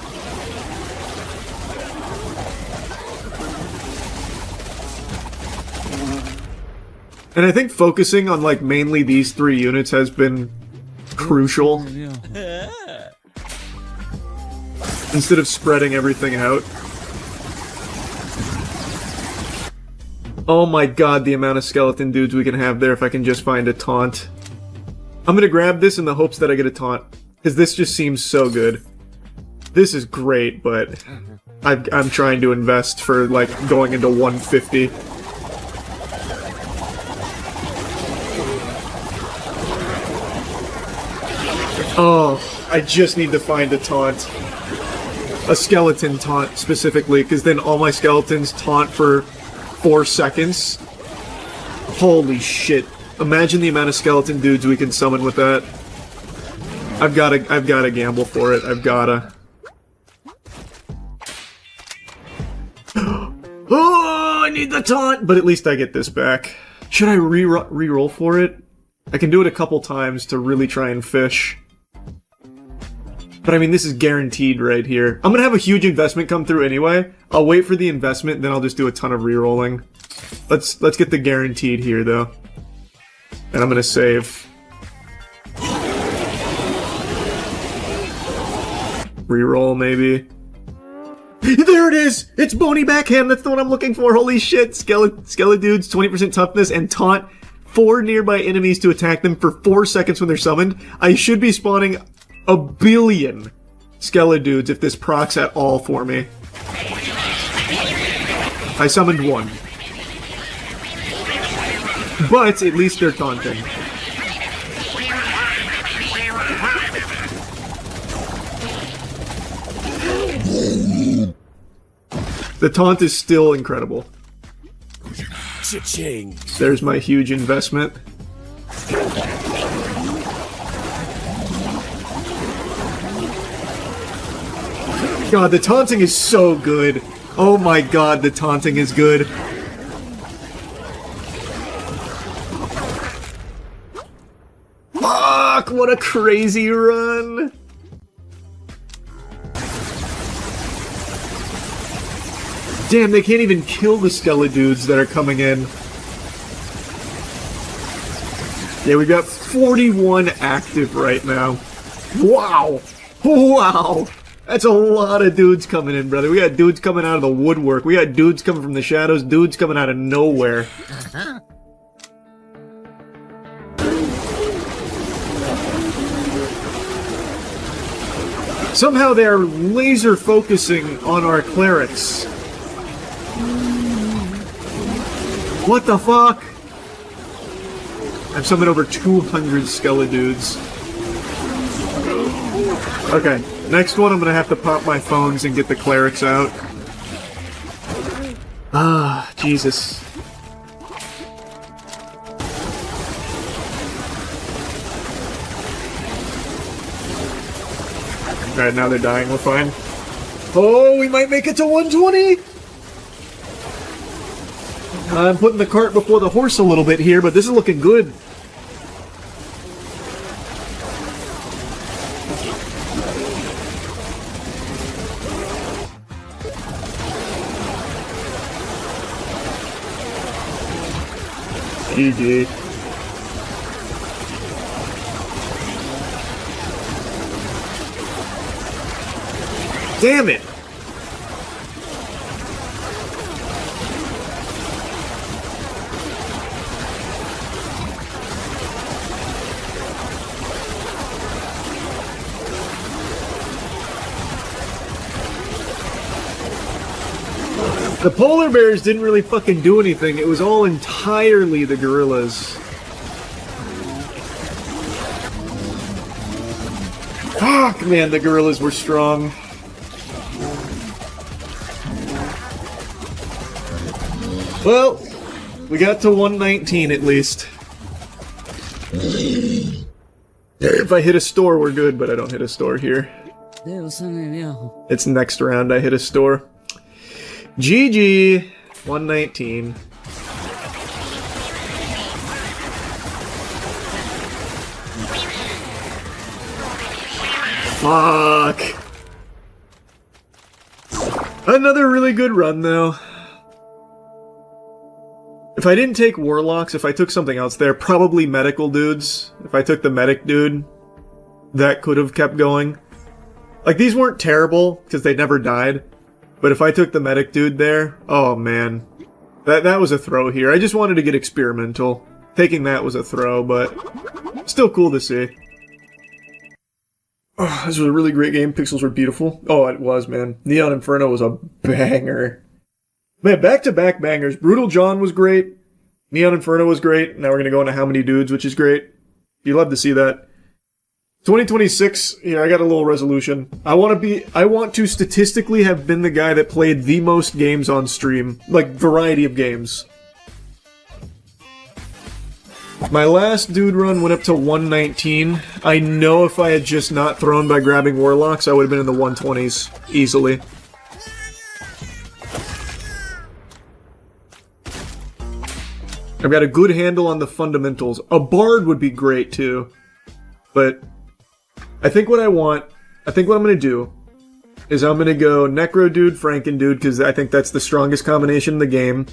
And I think focusing on, like, mainly these 3 units has been crucial. Instead of spreading everything out. Oh my god, the amount of skeleton dudes we can have there if I can just find a taunt. I'm gonna grab this in the hopes that I get a taunt. Because this just seems so good. This is great, but I'm trying to invest for, like, going into 150. Oh, I just need to find a taunt. A skeleton taunt, specifically, because then all my skeletons taunt for 4 seconds. Holy shit. Imagine the amount of skeleton dudes we can summon with that. I've gotta gamble for it. I've gotta. Oh, I need the taunt! But at least I get this back. Should I re-roll for it? I can do it a couple times to really try and fish. But I mean, this is guaranteed right here. I'm gonna have a huge investment come through anyway. I'll wait for the investment, then I'll just do a ton of re-rolling. Let's get the guaranteed here, though. And I'm gonna save. Reroll, maybe. There it is! It's Bony Backhand! That's the one I'm looking for! Holy shit! Skeledudes, 20% toughness, and taunt 4 nearby enemies to attack them for 4 seconds when they're summoned. I should be spawning a billion Skeledudes if this procs at all for me. I summoned 1. But at least they're taunting. The taunt is still incredible. There's my huge investment. God, the taunting is so good. Oh my god, the taunting is good. Fuck, what a crazy run. Damn, they can't even kill the Skeledudes that are coming in. Yeah, we've got 41 active right now. Wow! Wow! That's a lot of dudes coming in, brother. We got dudes coming out of the woodwork. We got dudes coming from the shadows. Dudes coming out of nowhere. Somehow they're laser focusing on our clerics. What the fuck? I've summoned over 200 Skeledudes. Okay, next one I'm gonna have to pop my phones and get the clerics out. Ah, Jesus. Alright, now they're dying, we're fine. Oh, we might make it to 120! I'm putting the cart before the horse a little bit here, but this is looking good. GG. Damn it! The polar bears didn't really fucking do anything. It was all entirely the gorillas. Fuck, man, the gorillas were strong. Well, we got to 119 at least. If I hit a store, we're good, but I don't hit a store here. It's next round I hit a store. GG! 119. Fuck! Another really good run, though. If I didn't take Warlocks, if I took something else there, probably medical dudes. If I took the medic dude, that could have kept going. Like, these weren't terrible, because they never died. But if I took the medic dude there, oh man. That was a throw here. I just wanted to get experimental. Taking that was a throw, but still cool to see. Oh, this was a really great game. Pixels were beautiful. Oh, it was, man. Neon Inferno was a banger. Man, back-to-back bangers. Brutal John was great. Neon Inferno was great. Now we're going to go into How Many Dudes, which is great. You love to see that. 2026, I got a little resolution. I want to statistically have been the guy that played the most games on stream. Like, variety of games. My last dude run went up to 119. I know if I had just not thrown by grabbing Warlocks, I would have been in the 120s. Easily. I've got a good handle on the fundamentals. A Bard would be great, too. But I think what I'm going to do is I'm going to go Necro Dude, Franken Dude, because I think that's the strongest combination in the game.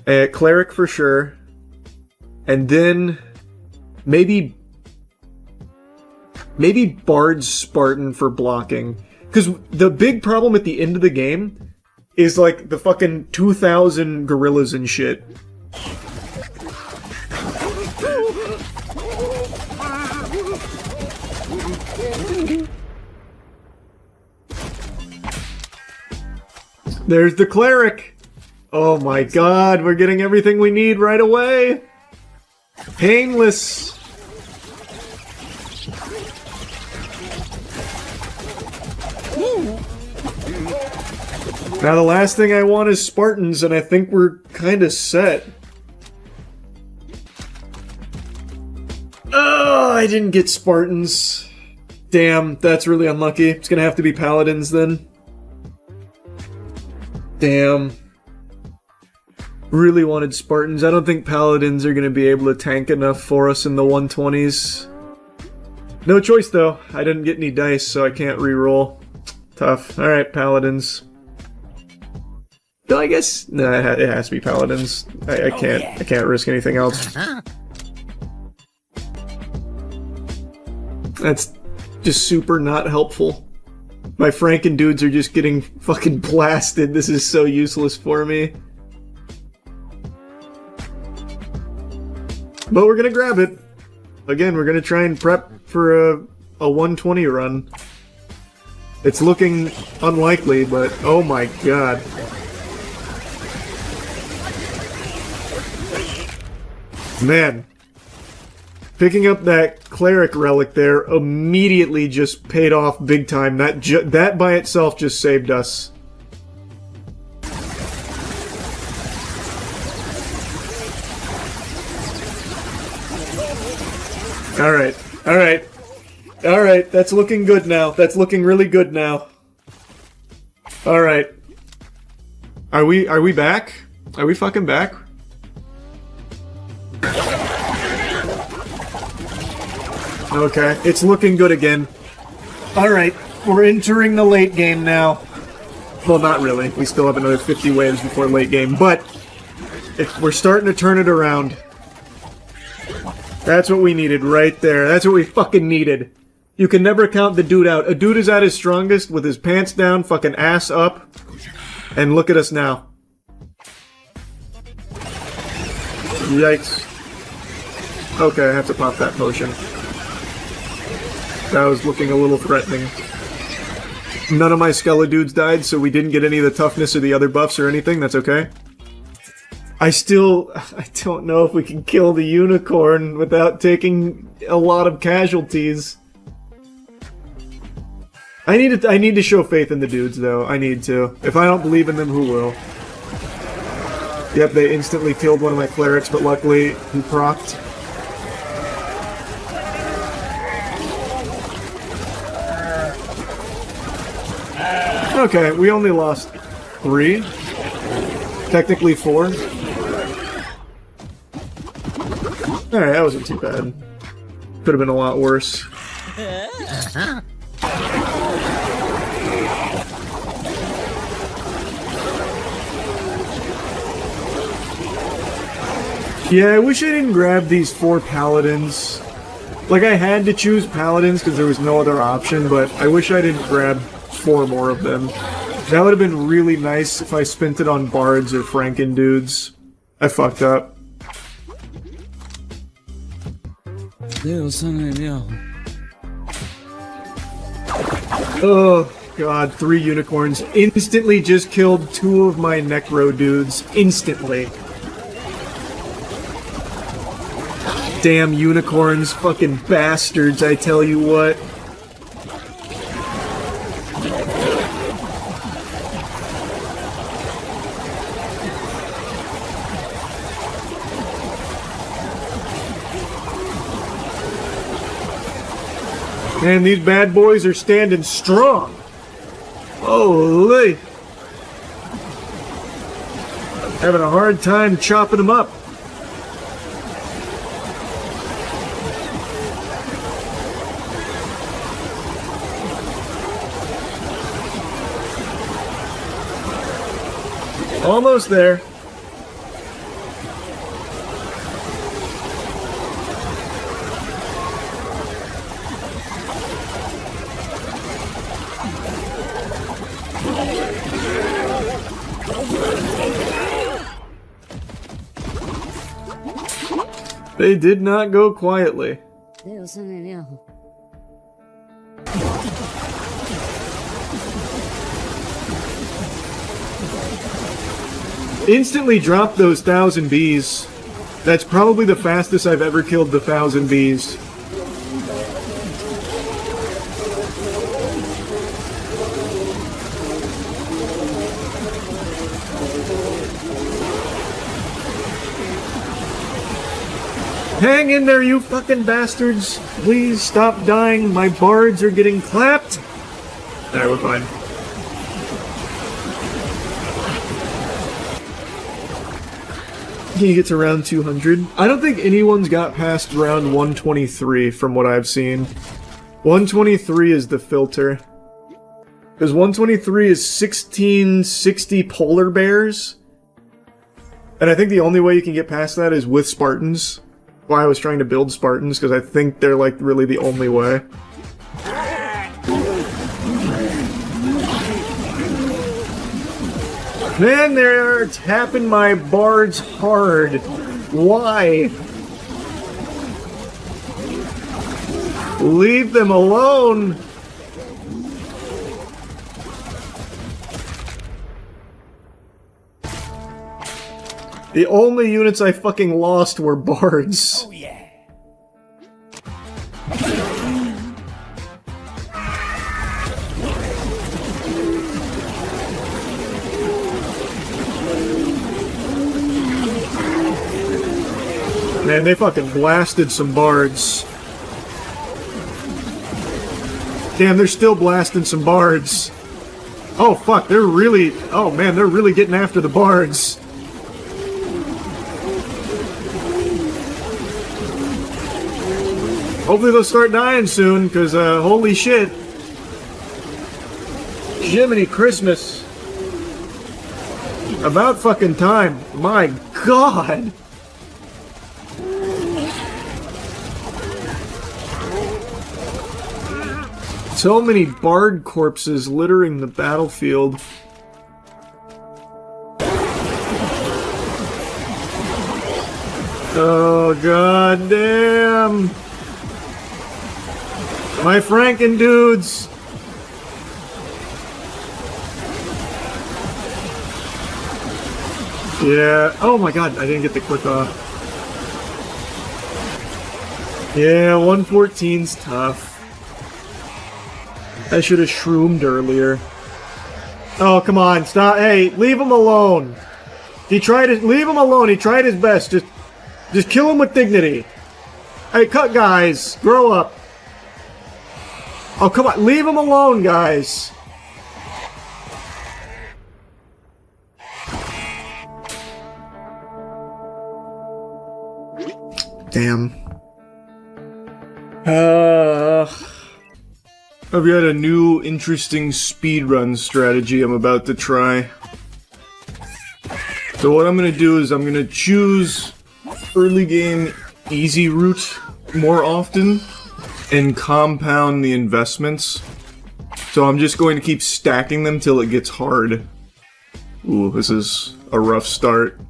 Cleric for sure. And then maybe Bard Spartan for blocking. Because the big problem at the end of the game is like the fucking 2,000 gorillas and shit. There's the cleric! Oh my god, we're getting everything we need right away! Painless! Now the last thing I want is Spartans, and I think we're kinda set. Oh, I didn't get Spartans. Damn, that's really unlucky. It's gonna have to be Paladins then. Damn. Really wanted Spartans. I don't think Paladins are going to be able to tank enough for us in the 120s. No choice, though. I didn't get any dice, so I can't reroll. Tough. Alright, Paladins. No, I guess... No, it has to be Paladins. I can't risk anything else. That's just super not helpful. My Franken dudes are just getting fucking blasted. This is so useless for me. But we're gonna grab it. Again, we're gonna try and prep for a 120 run. It's looking unlikely, but oh my god. Man. Picking up that cleric relic there immediately just paid off big time. That by itself just saved us. Alright, alright. Alright, that's looking good now. That's looking really good now. Alright. Are we back? Are we fucking back? Okay, it's looking good again. Alright, we're entering the late game now. Well, not really. We still have another 50 waves before late game, but we're starting to turn it around. That's what we needed right there. That's what we fucking needed. You can never count the dude out. A dude is at his strongest with his pants down, fucking ass up. And look at us now. Yikes. Okay, I have to pop that potion. That was looking a little threatening. None of my Skeledudes died, so we didn't get any of the toughness or the other buffs or anything. That's okay. I don't know if we can kill the unicorn without taking a lot of casualties. I need to show faith in the dudes, though. I need to. If I don't believe in them, who will? Yep, they instantly killed one of my clerics, but luckily he procced. Okay, we only lost 3. Technically 4. Alright, that wasn't too bad. Could have been a lot worse. Yeah, I wish I didn't grab these 4 paladins. Like, I had to choose paladins because there was no other option, but I wish I didn't grab 4 more of them. That would have been really nice if I spent it on bards or franken dudes. I fucked up. Oh god, 3 unicorns. Instantly just killed 2 of my necro dudes. Instantly. Damn unicorns, fucking bastards, I tell you what. Man, these bad boys are standing strong. Holy. Having a hard time chopping them up. Almost there. They did not go quietly. Instantly dropped those 1,000 bees. That's probably the fastest I've ever killed the 1,000 bees. Hang in there, you fucking bastards! Please stop dying. My bards are getting clapped. Alright, we're fine. Can you get to round 200? I don't think anyone's got past round 123 from what I've seen. 123 is the filter. Because 123 is 1660 polar bears. And I think the only way you can get past that is with Spartans. Why I was trying to build Spartans, because I think they're like really the only way. Man, they're tapping my bards hard. Why? Leave them alone. The only units I fucking lost were bards. Oh yeah. Man, they fucking blasted some bards. Damn, they're still blasting some bards. Oh fuck, they're really... Oh man, they're really getting after the bards. Hopefully they'll start dying soon, because, holy shit. Jiminy Christmas. About fucking time. My god. So many bard corpses littering the battlefield. Oh god damn. My Franken dudes! Yeah, oh my god, I didn't get the quick off. Yeah, 114's tough. I should have shroomed earlier. Oh, come on, stop. Hey, leave him alone. Leave him alone, he tried his best. Just kill him with dignity. Hey, cut guys, grow up. Oh, come on. Leave him alone, guys. Damn. I've got a new interesting speedrun strategy I'm about to try. So what I'm gonna do is I'm gonna choose early game easy route more often and compound the investments. So I'm just going to keep stacking them till it gets hard. Ooh, this is a rough start.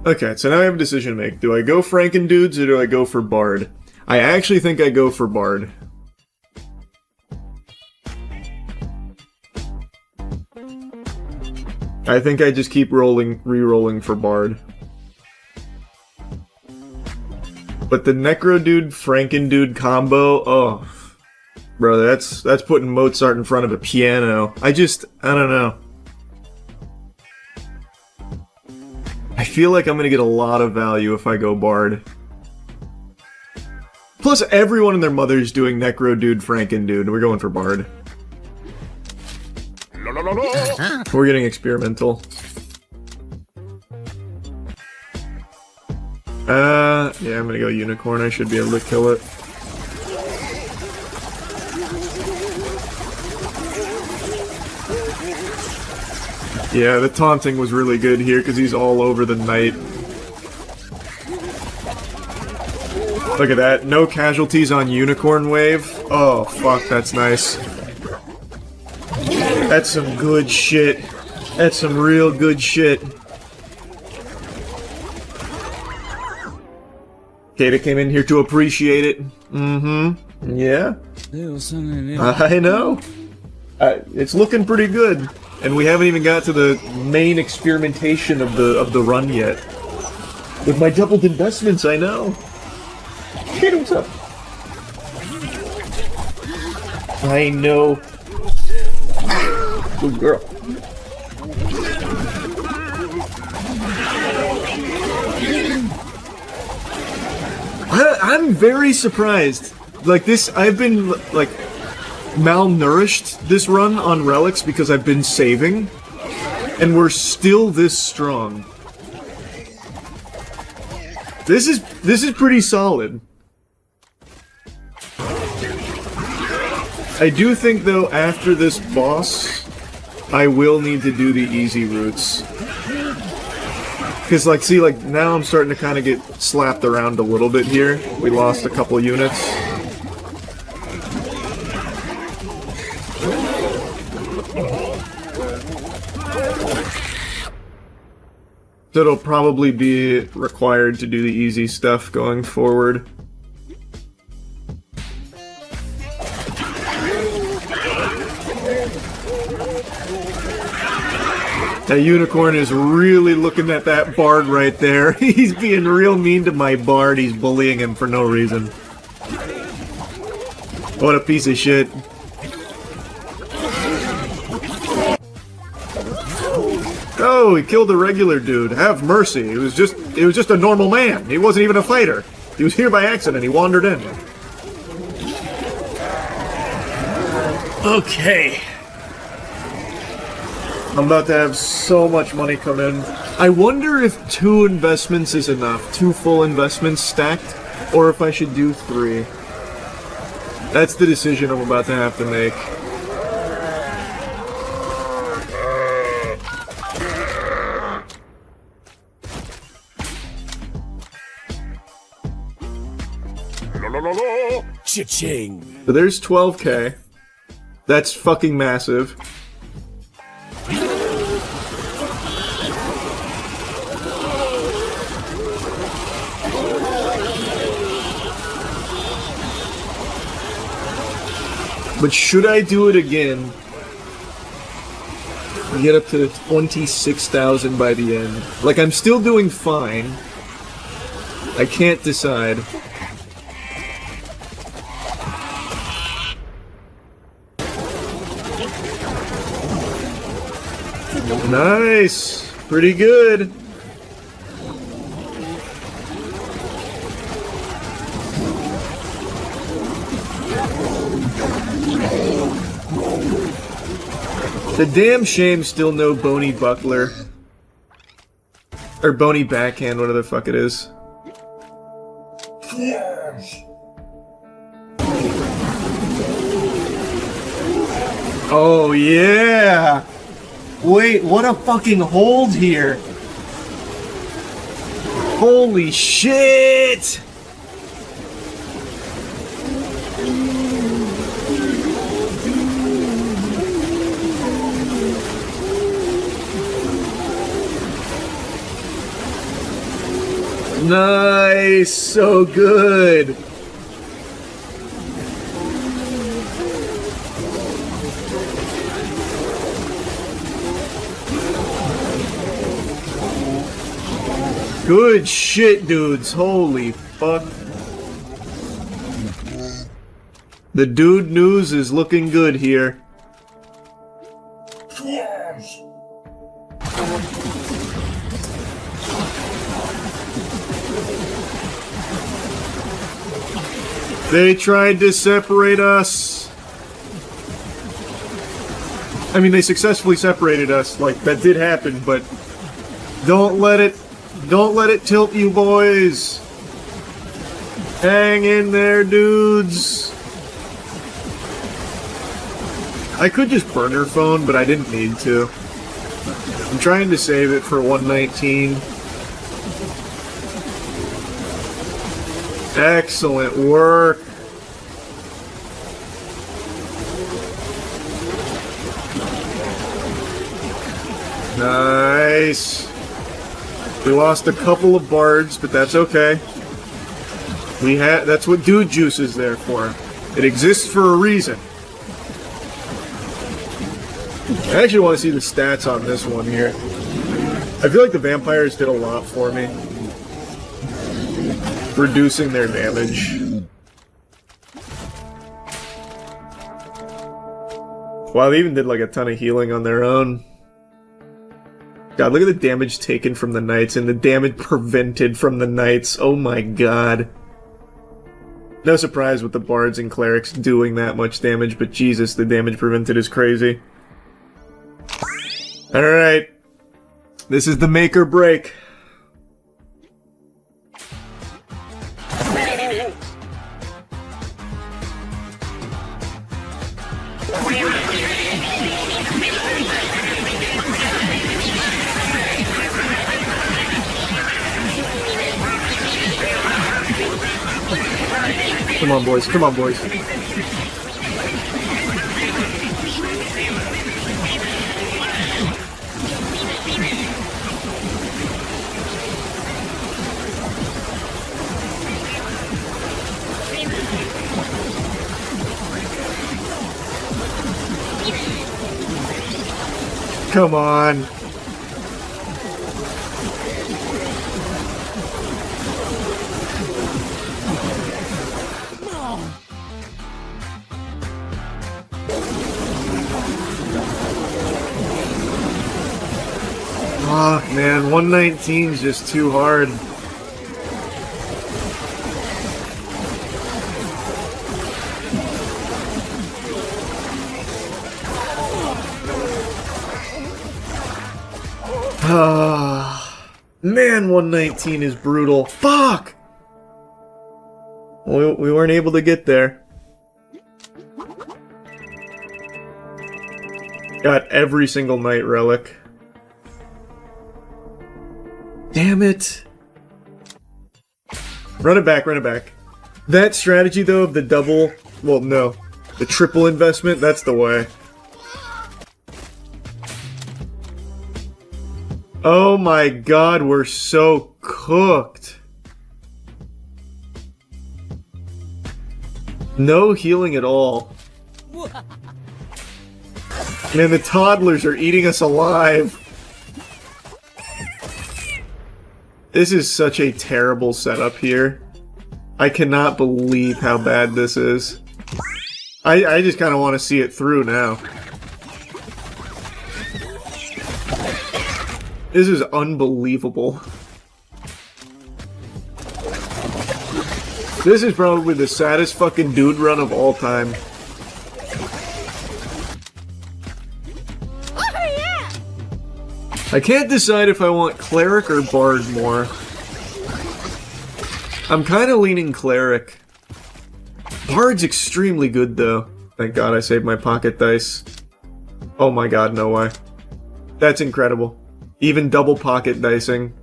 Okay, so now I have a decision to make. Do I go Frankendudes or do I go for Bard? I actually think I go for Bard. I think I just keep re-rolling for Bard. But the Necro-Dude, Franken-Dude combo, oh. Bro, that's putting Mozart in front of a piano. I don't know. I feel like I'm gonna get a lot of value if I go Bard. Plus, everyone and their mother's doing Necro-Dude, Franken-Dude. We're going for Bard. We're getting experimental. Yeah, I'm gonna go Unicorn. I should be able to kill it. Yeah, the taunting was really good here because he's all over the knight. Look at that. No casualties on Unicorn Wave. Oh, fuck, that's nice. That's some good shit. That's some real good shit. Kata came in here to appreciate it. Mm-hmm. Yeah. I know. It's looking pretty good. And we haven't even got to the main experimentation of the run yet. With my doubled investments, I know. Kata, what's up? I know. Good girl. I'm very surprised. Like this, I've been like malnourished this run on relics because I've been saving, and we're still this strong. This is pretty solid. I do think though after this boss, I will need to do the easy routes. Because, like, see, like, now I'm starting to kind of get slapped around a little bit here. We lost a couple units. So it'll probably be required to do the easy stuff going forward. That Unicorn is really looking at that Bard right there. He's being real mean to my Bard. He's bullying him for no reason. What a piece of shit. Oh, he killed a regular dude. Have mercy. It was just a normal man. He wasn't even a fighter. He was here by accident. He wandered in. Okay. I'm about to have so much money come in. I wonder if 2 investments is enough. 2 full investments stacked, or if I should do 3. That's the decision I'm about to have to make. Cha-ching! So there's 12k. That's fucking massive. But should I do it again? Get up to 26,000 by the end. Like, I'm still doing fine. I can't decide. Nice! Pretty good. The damn shame still no Bony Buckler. Or bony backhand, whatever the fuck it is. Oh, yeah! Wait, what a fucking hold here! Holy shit! Nice! So good! Good shit, dudes. Holy fuck. The dude news is looking good here. They tried to separate us. I mean, they successfully separated us. Like, that did happen, but don't let it tilt you, boys. Hang in there, dudes. I could just burn her phone, but I didn't need to. I'm trying to save it for 119. Excellent work. Nice. We lost a couple of bards, but that's okay. That's what dude juice is there for. It exists for a reason. I actually want to see the stats on this one here. I feel like the vampires did a lot for me. Reducing their damage. Wow, they even did like a ton of healing on their own. God, look at the damage taken from the knights and the damage prevented from the knights. Oh my god. No surprise with the bards and clerics doing that much damage, but Jesus, the damage prevented is crazy. Alright. This is the make or break. Come on, boys. Come on, boys. Come on. Fuck, man, 119 is just too hard. Man, 119 is brutal. Fuck! We weren't able to get there. Got every single knight relic. Damn it. Run it back, run it back. That strategy, though, of the double... Well, no. The triple investment, that's the way. Oh my god, we're so cooked. No healing at all. Man, the toddlers are eating us alive. This is such a terrible setup here. I cannot believe how bad this is. I just kind of want to see it through now. This is unbelievable. This is probably the saddest fucking dude run of all time. I can't decide if I want Cleric or Bard more. I'm kind of leaning Cleric. Bard's extremely good, though. Thank God I saved my pocket dice. Oh my god, no way. That's incredible. Even double pocket dicing.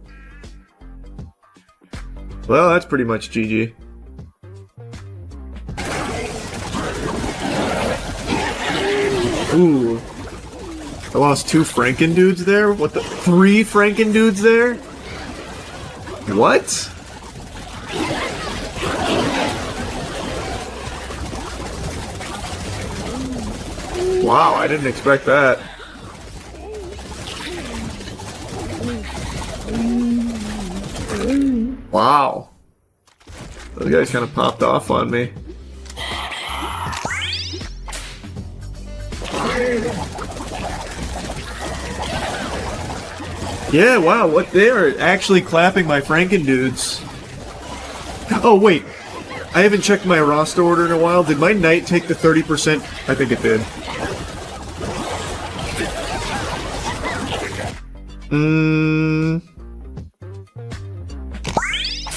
Well, that's pretty much GG. Ooh. I lost 2 Frankendudes there? What the? 3 Frankendudes there? What? Wow, I didn't expect that. Wow. Those guys kind of popped off on me. Yeah, wow, what they are actually clapping my Frankendudes. Oh, wait. I haven't checked my roster order in a while. Did my knight take the 30%? I think it did.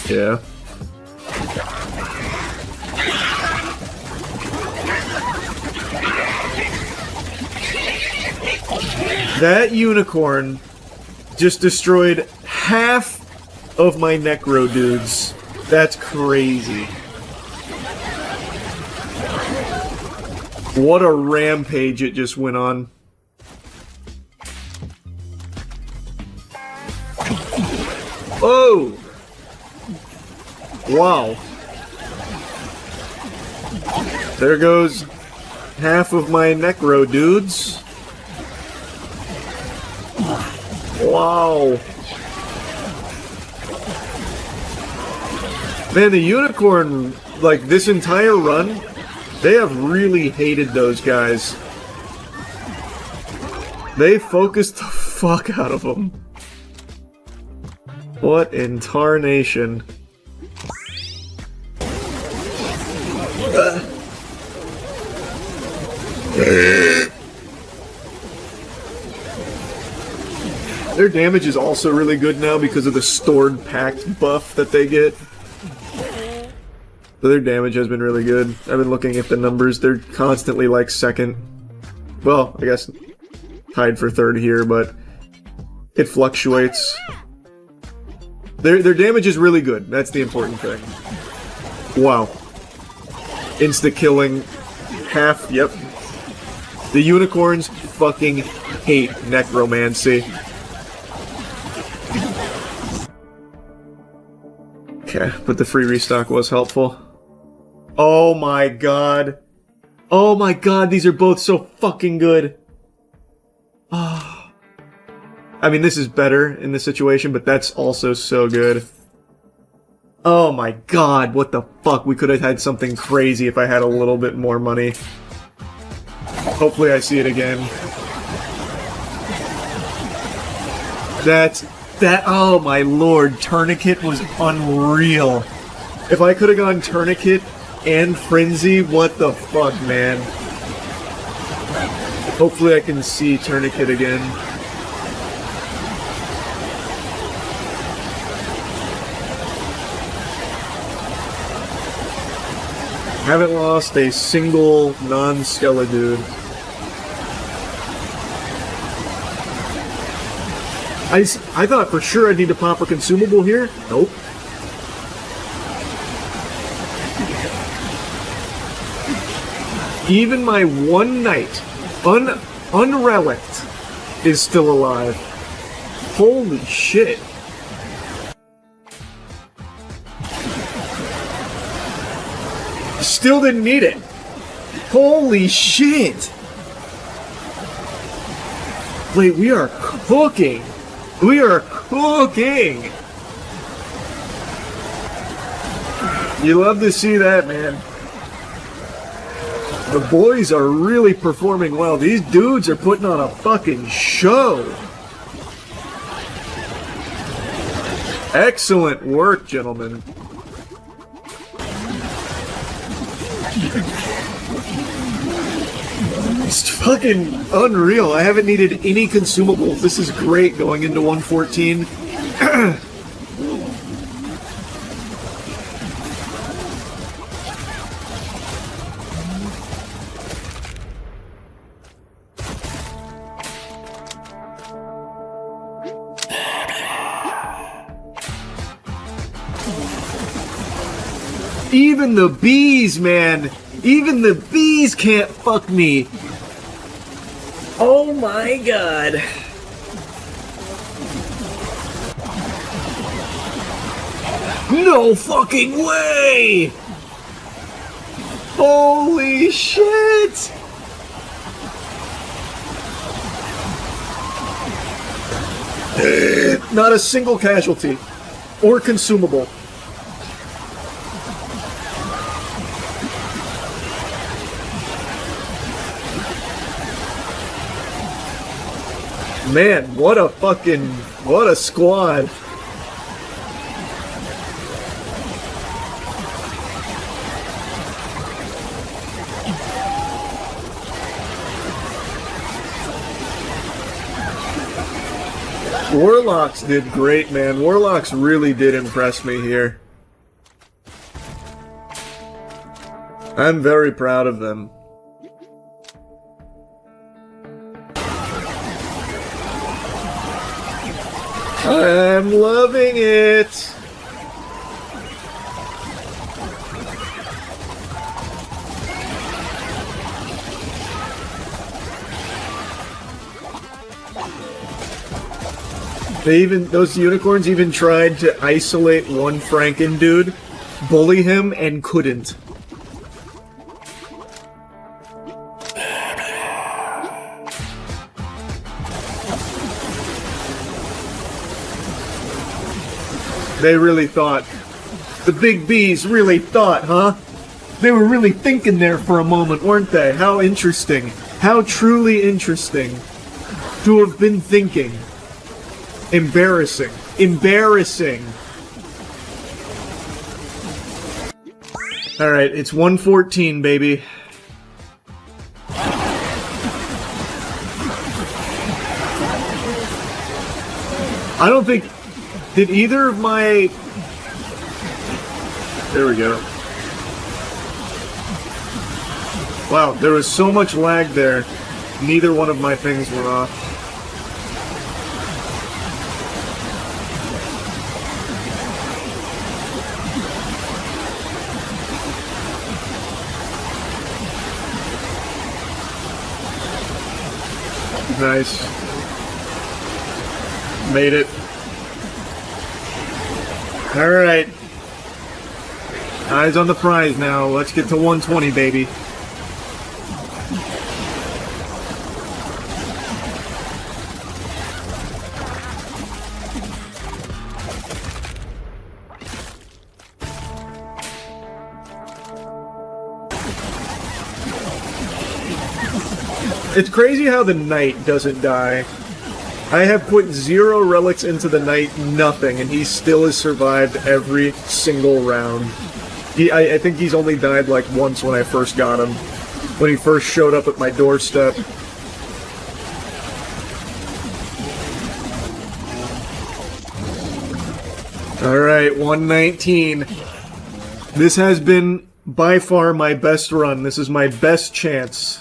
Yeah. That unicorn just destroyed half of my Necro dudes. That's crazy. What a rampage it just went on. Oh! Wow. There goes half of my Necro dudes. Wow. Man, the unicorn, like, this entire run, they have really hated those guys. They focused the fuck out of them. What in tarnation? Their damage is also really good now because of the stored pact buff that they get. So their damage has been really good. I've been looking at the numbers. They're constantly like second. Well, I guess tied for third here, but it fluctuates. Their damage is really good. That's the important thing. Wow. Insta-killing. Half, yep. The unicorns fucking hate necromancy. Okay, but the free restock was helpful. Oh my god. Oh my god, these are both so fucking good. Ah. I mean, this is better in this situation, but that's also so good. Oh my god, what the fuck? We could have had something crazy if I had a little bit more money. Hopefully I see it again. Oh my lord, Tourniquet was unreal. If I could have gone Tourniquet and Frenzy, what the fuck, man. Hopefully I can see Tourniquet again. Haven't lost a single non-Skella dude. I thought for sure I'd need to pop a consumable here. Nope. Even my one knight, unrelicked, is still alive. Holy shit. Still didn't need it. Holy shit. Wait, we are cooking. We are cooking! You love to see that, man. The boys are really performing well. These dudes are putting on a fucking show. Excellent work, gentlemen. It's fucking unreal. I haven't needed any consumables. This is great going into 114. Even the bees, man! Even the bees can't fuck me! Oh my god. No fucking way! Holy shit! Not a single casualty. Or consumable. Man, what a squad. Warlocks did great, man. Warlocks really did impress me here. I'm very proud of them. I'm loving it! Those unicorns even tried to isolate one Franken dude, bully him, and couldn't. They really thought. The big bees really thought, huh? They were really thinking there for a moment, weren't they? How interesting. How truly interesting to have been thinking. Embarrassing. Embarrassing. Alright, it's 114, baby. I don't think... Did either of my... There we go. Wow, there was so much lag there. Neither one of my things were off. Nice. Made it. Alright. Eyes on the prize now. Let's get to 120, baby. It's crazy how the knight doesn't die. I have put 0 relics into the knight, nothing, and he still has survived every single round. I think he's only died like once when I first got him. When he first showed up at my doorstep. Alright, 119. This has been by far my best run. This is my best chance.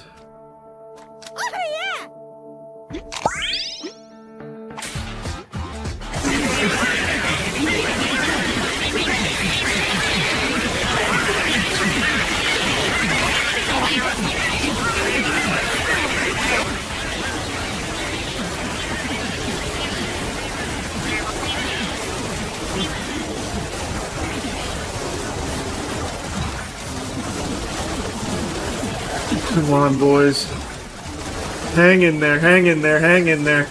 Come on, boys. Hang in there, hang in there, hang in there.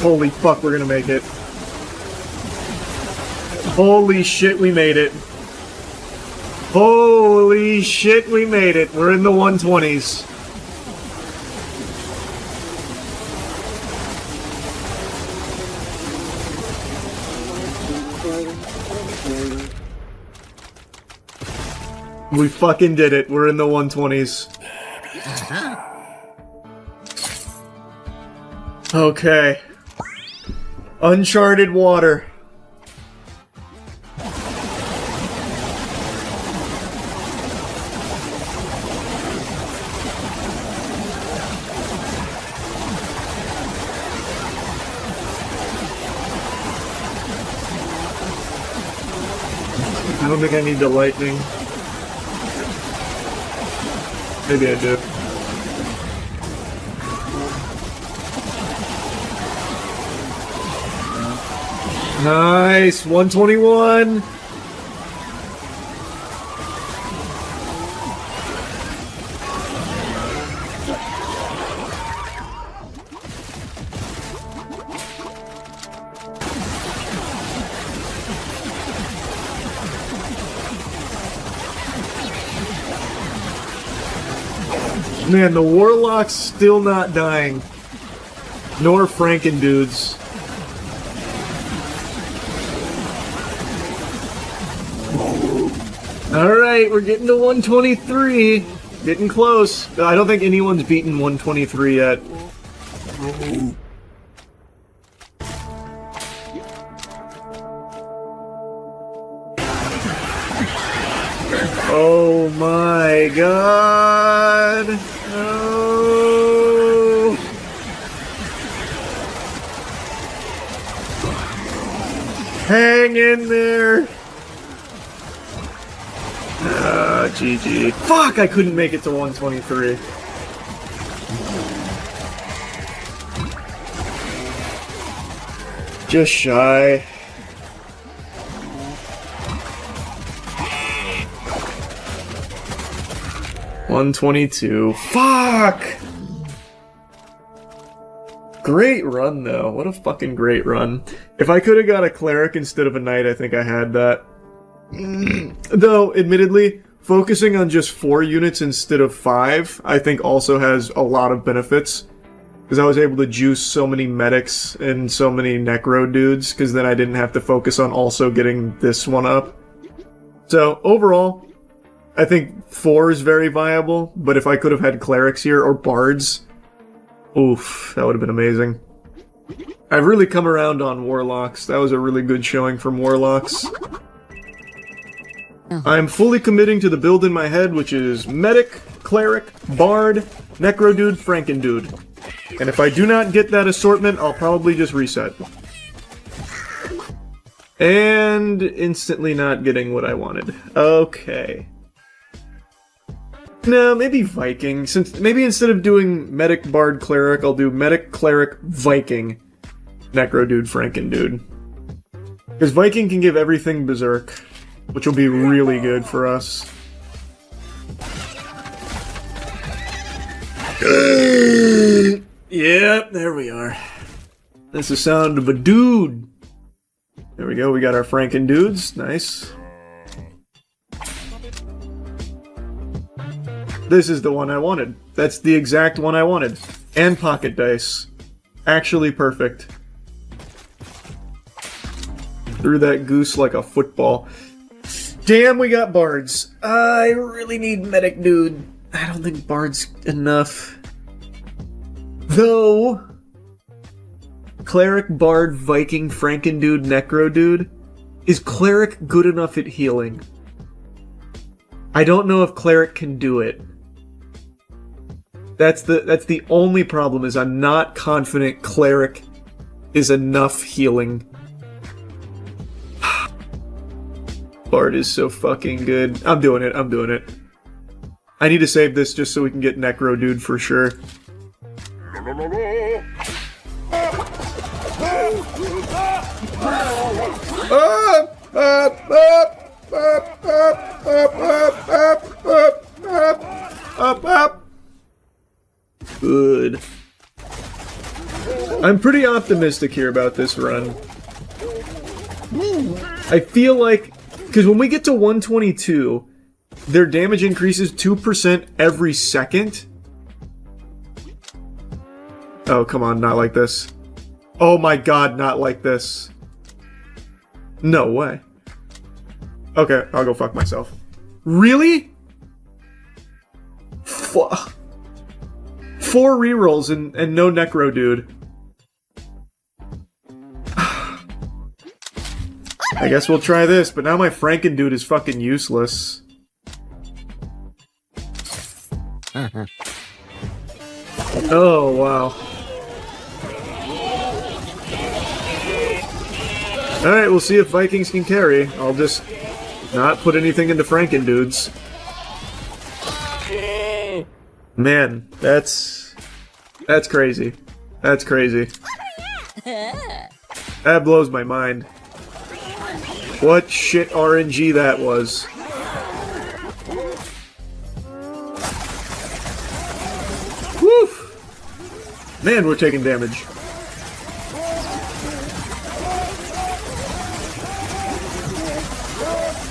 Holy fuck, we're gonna make it. Holy shit, we made it. Holy shit, we made it. We're in the 120s. We fucking did it. We're in the 120s. Okay. Uncharted water. I don't think I need the lightning. Maybe I do. Nice! 121! Man, the Warlock's still not dying. Nor Frankendudes. Alright, we're getting to 123. Getting close. I don't think anyone's beaten 123 yet. Oh my god! No! Hang in there! GG. Fuck, I couldn't make it to 123. Just shy. $122. Fuck! Great run, though. What a fucking great run. If I could have got a cleric instead of a knight, I think I had that. Though, admittedly, focusing on just 4 units instead of 5, I think also has a lot of benefits. Because I was able to juice so many medics and so many necro dudes, because then I didn't have to focus on also getting this one up. So, overall, I think 4 is very viable, but if I could have had clerics here, or bards, oof, that would have been amazing. I've really come around on warlocks. That was a really good showing from warlocks. I'm fully committing to the build in my head, which is medic, cleric, bard, necro dude, frankendude. And if I do not get that assortment, I'll probably just reset. And instantly not getting what I wanted. Okay. No, maybe Viking. Since maybe instead of doing medic, bard, cleric, I'll do medic, cleric, Viking, necro dude, frankendude. Because Viking can give everything berserk, which will be really good for us. Yep, there we are. That's the sound of a dude. There we go, we got our frankendudes. Nice. This is the one I wanted. That's the exact one I wanted. And pocket dice. Actually perfect. Threw that goose like a football. Damn, we got bards. I really need medic dude. I don't think bard's enough. Though... Cleric, bard, Viking, frankendude, necro dude. Is cleric good enough at healing? I don't know if cleric can do it. That's the only problem, is I'm not confident cleric is enough healing. Bard is so fucking good. I'm doing it, I'm doing it. I need to save this just so we can get necro dude for sure. Good. I'm pretty optimistic here about this run. I feel like... Because when we get to 122, their damage increases 2% every second. Oh, come on, not like this. Oh my god, not like this. No way. Okay, I'll go fuck myself. Really? 4 rerolls and no Necro dude. I guess we'll try this, but now my Franken dude is fucking useless. Oh, wow. Alright, we'll see if Vikings can carry. I'll just not put anything into Franken dudes. Man, that's crazy. That's crazy. That blows my mind. What shit RNG that was. Woo! Man, we're taking damage.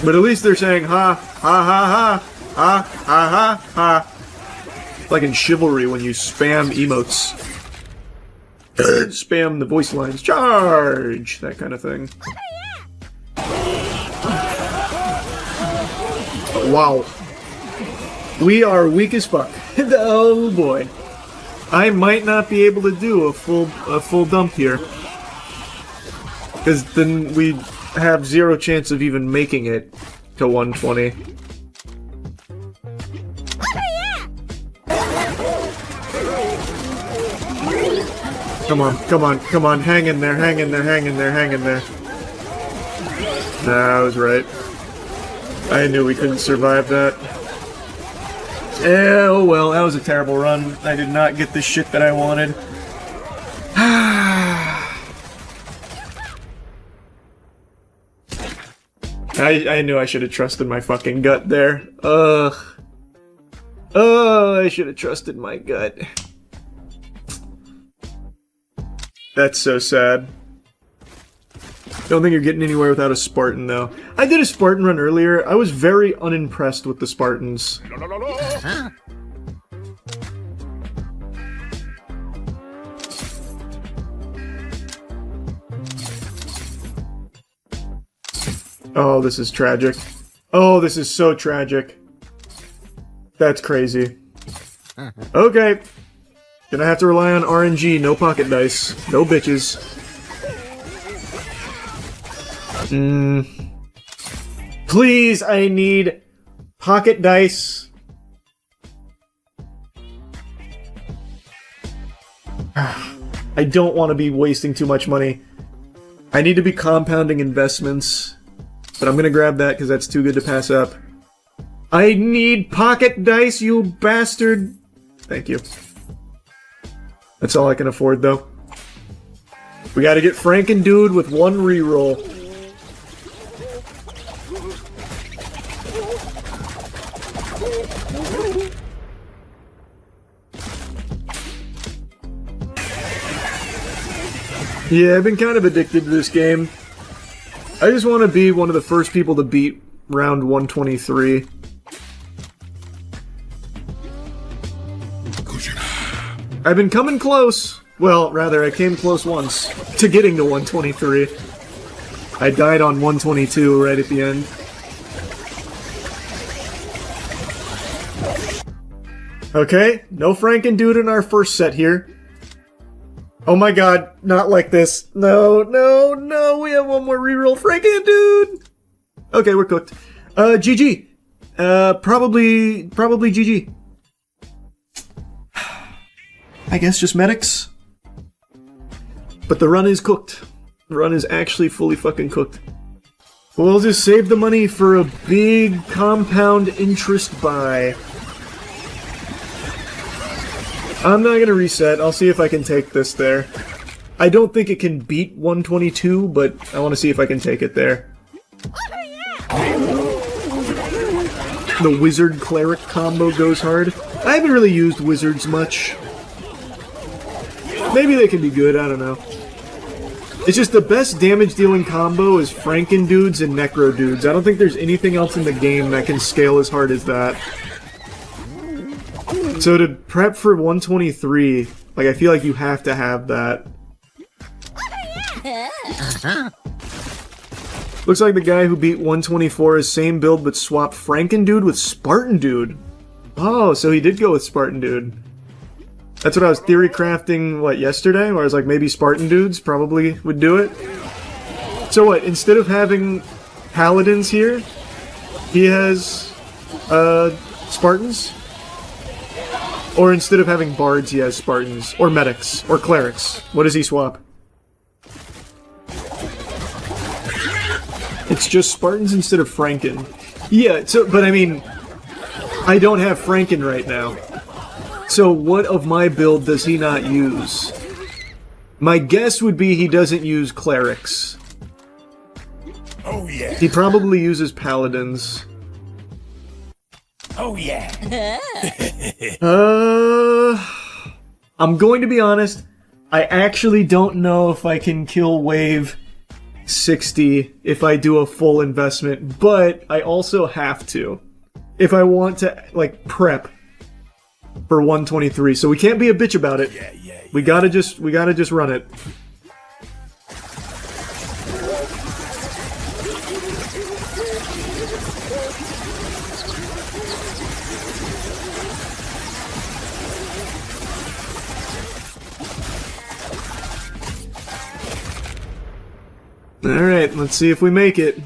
But at least they're saying ha, ha, ha, ha, ha, ha, ha, ha. Like in Chivalry when you spam emotes. Spam the voice lines. Charge! That kind of thing. Wow. We are weak as fuck. Oh boy. I might not be able to do a full dump here. Because then we have zero chance of even making it to 120. Come on, come on, come on, hang in there, hang in there, hang in there, hang in there. Nah, I was right. I knew we couldn't survive that. Oh well, that was a terrible run. I did not get the shit that I wanted. I knew I should have trusted my fucking gut there. Ugh. Oh, I should have trusted my gut. That's so sad. Don't think you're getting anywhere without a Spartan, though. I did a Spartan run earlier. I was very unimpressed with the Spartans. Oh, this is tragic. Oh, this is so tragic. That's crazy. Okay. Gonna have to rely on RNG, no pocket dice. No bitches. Please, I need pocket dice. I don't want to be wasting too much money. I need to be compounding investments. But I'm gonna grab that because that's too good to pass up. I need pocket dice, you bastard! Thank you. That's all I can afford, though. We gotta get Franken dude with one reroll. Yeah, I've been kind of addicted to this game. I just want to be one of the first people to beat round 123. I've been coming close. Well, rather, I came close once to getting to 123. I died on 122 right at the end. Okay, no Franken dude in our first set here. Oh my god, not like this. No, no, no, we have one more reroll. Franken dude! Okay, we're cooked. GG. Probably GG. I guess just medics. But the run is cooked. The run is actually fully fucking cooked. We'll just save the money for a big compound interest buy. I'm not gonna reset. I'll see if I can take this there. I don't think it can beat 122, but I want to see if I can take it there. The wizard cleric combo goes hard. I haven't really used wizards much. Maybe they can be good, I don't know. It's just the best damage dealing combo is Franken dudes and Necro dudes. I don't think there's anything else in the game that can scale as hard as that. So to prep for 123, like I feel like you have to have that. Looks like the guy who beat 124 is same build but swapped Franken dude with Spartan dude. Oh, so he did go with Spartan dude. That's what I was theory crafting, what, yesterday? Where I was like, maybe Spartan dudes probably would do it. So what, instead of having paladins here, he has, Spartans? Or instead of having bards, he has Spartans. Or medics. Or clerics. What does he swap? It's just Spartans instead of Franken. Yeah, so, but I mean, I don't have Franken right now. So what of my build does he not use? My guess would be he doesn't use clerics. Oh yeah. He probably uses paladins. Oh yeah. I'm going to be honest, I actually don't know if I can kill wave 60 if I do a full investment, but I also have to if I want to, like, prep for 123, so we can't be a bitch about it. Yeah. We gotta just run it. Alright, let's see if we make it.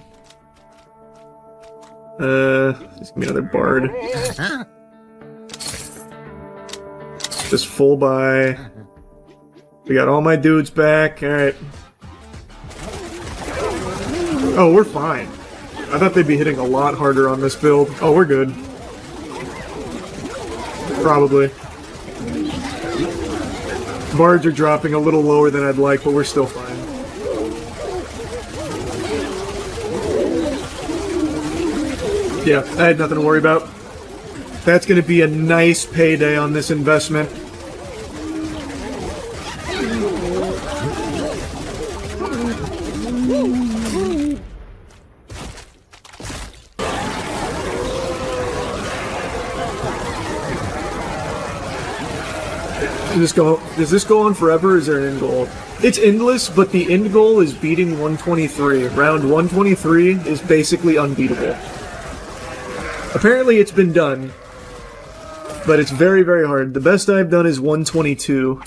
Just give me another bard. Just full buy. We got all my dudes back. Alright. Oh, we're fine. I thought they'd be hitting a lot harder on this build. Oh, we're good. Probably. Bards are dropping a little lower than I'd like, but we're still fine. Yeah, I had nothing to worry about. That's going to be a nice payday on this investment. Does this go on forever, or is there an end goal? It's endless, but the end goal is beating 123. Round 123 is basically unbeatable. Apparently it's been done, but it's very, very hard. The best I've done is 122.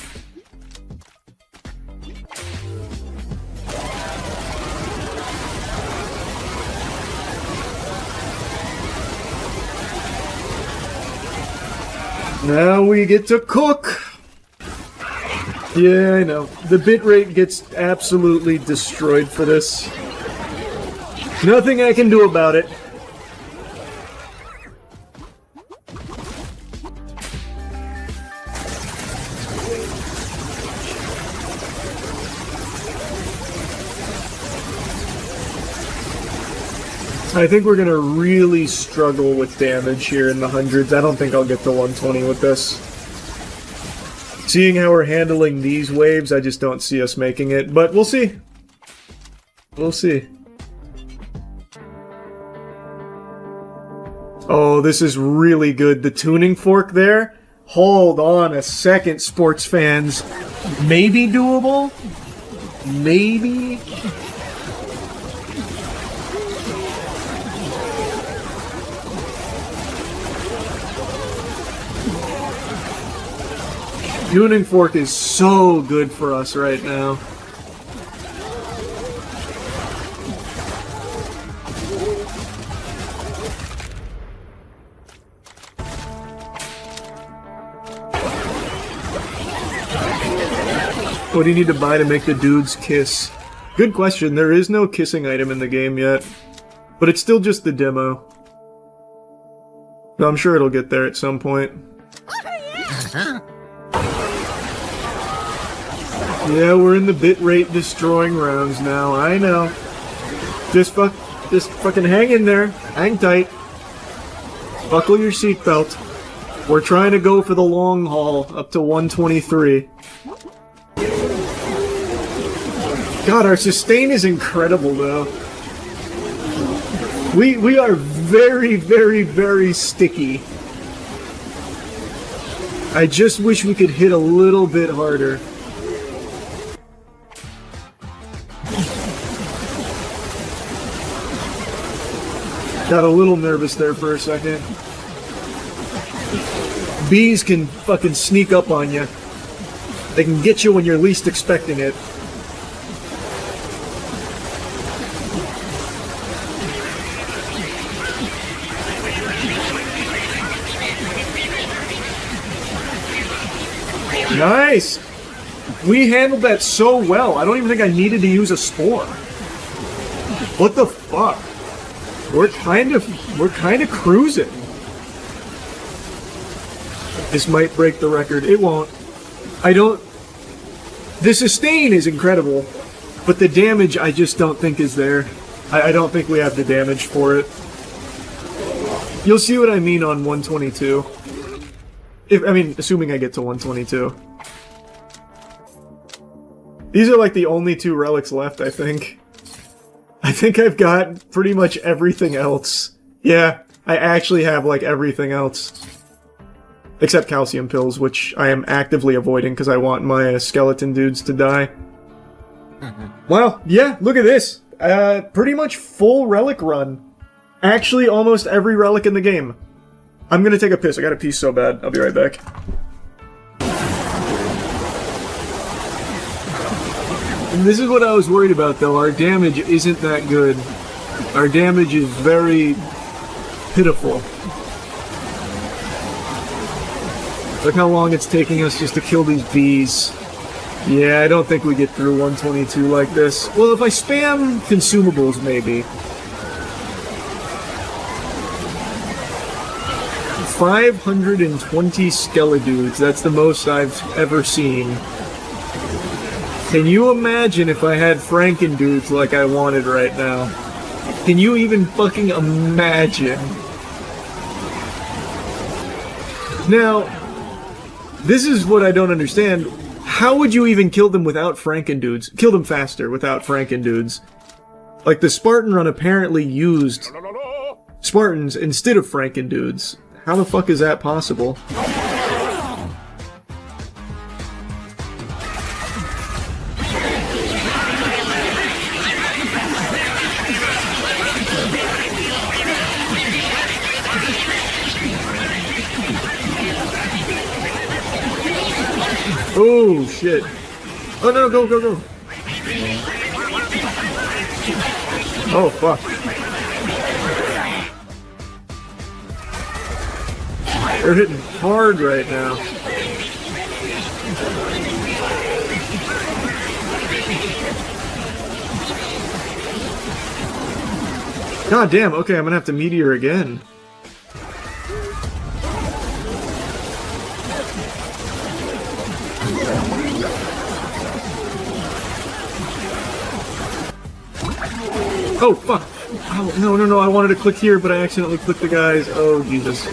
Now we get to cook! Yeah, I know. The bitrate gets absolutely destroyed for this. Nothing I can do about it. I think we're gonna really struggle with damage here in the hundreds. I don't think I'll get to 120 with this. Seeing how we're handling these waves, I just don't see us making it, but we'll see. We'll see. Oh, this is really good. The tuning fork there? Hold on a second, sports fans. Maybe doable? Maybe? Tuning fork is so good for us right now. What do you need to buy to make the dudes kiss? Good question. There is no kissing item in the game yet. But it's still just the demo. I'm sure it'll get there at some point. Yeah, we're in the bitrate destroying rounds now. I know. Just fucking hang in there. Hang tight. Buckle your seatbelt. We're trying to go for the long haul up to 123. God, our sustain is incredible, though. We are very, very, very sticky. I just wish we could hit a little bit harder. Got a little nervous there for a second. Bees can fucking sneak up on you. They can get you when you're least expecting it. Nice! We handled that so well. I don't even think I needed to use a spore. What the fuck? We're kind of cruising. This might break the record. It won't. The sustain is incredible, but the damage I just don't think is there. I don't think we have the damage for it. You'll see what I mean on 122. Assuming I get to 122. These are like the only 2 relics left, I think. I think I've got pretty much everything else. Yeah, I actually have like everything else. Except calcium pills, which I am actively avoiding because I want my skeleton dudes to die. Well, yeah, look at this. Pretty much full relic run. Actually, almost every relic in the game. I'm gonna take a piss. I gotta pee so bad. I'll be right back. And this is what I was worried about, though. Our damage isn't that good. Our damage is very pitiful. Look how long it's taking us just to kill these bees. Yeah, I don't think we get through 122 like this. Well, if I spam consumables, maybe. 520 skeledudes. That's the most I've ever seen. Can you imagine if I had Frankendudes like I wanted right now? Can you even fucking imagine? Now, this is what I don't understand. How would you even kill them without Frankendudes? Kill them faster without Frankendudes. Like, the Spartan run apparently used Spartans instead of Frankendudes. How the fuck is that possible? Oh, shit. Oh, no, go, go, go. Oh, fuck. They're hitting hard right now. God damn, okay, I'm gonna have to meteor again. Oh, fuck! Oh, no, no, no, I wanted to click here, but I accidentally clicked the guys. Oh, Jesus.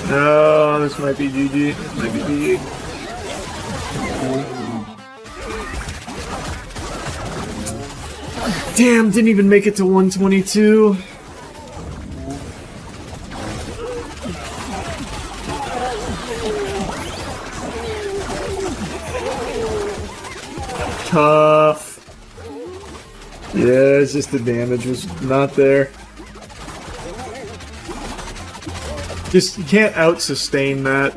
No, this might be GG. This might be GG. Damn, didn't even make it to 122. Tough. Yeah, it's just the damage was not there. Just, you can't out-sustain that.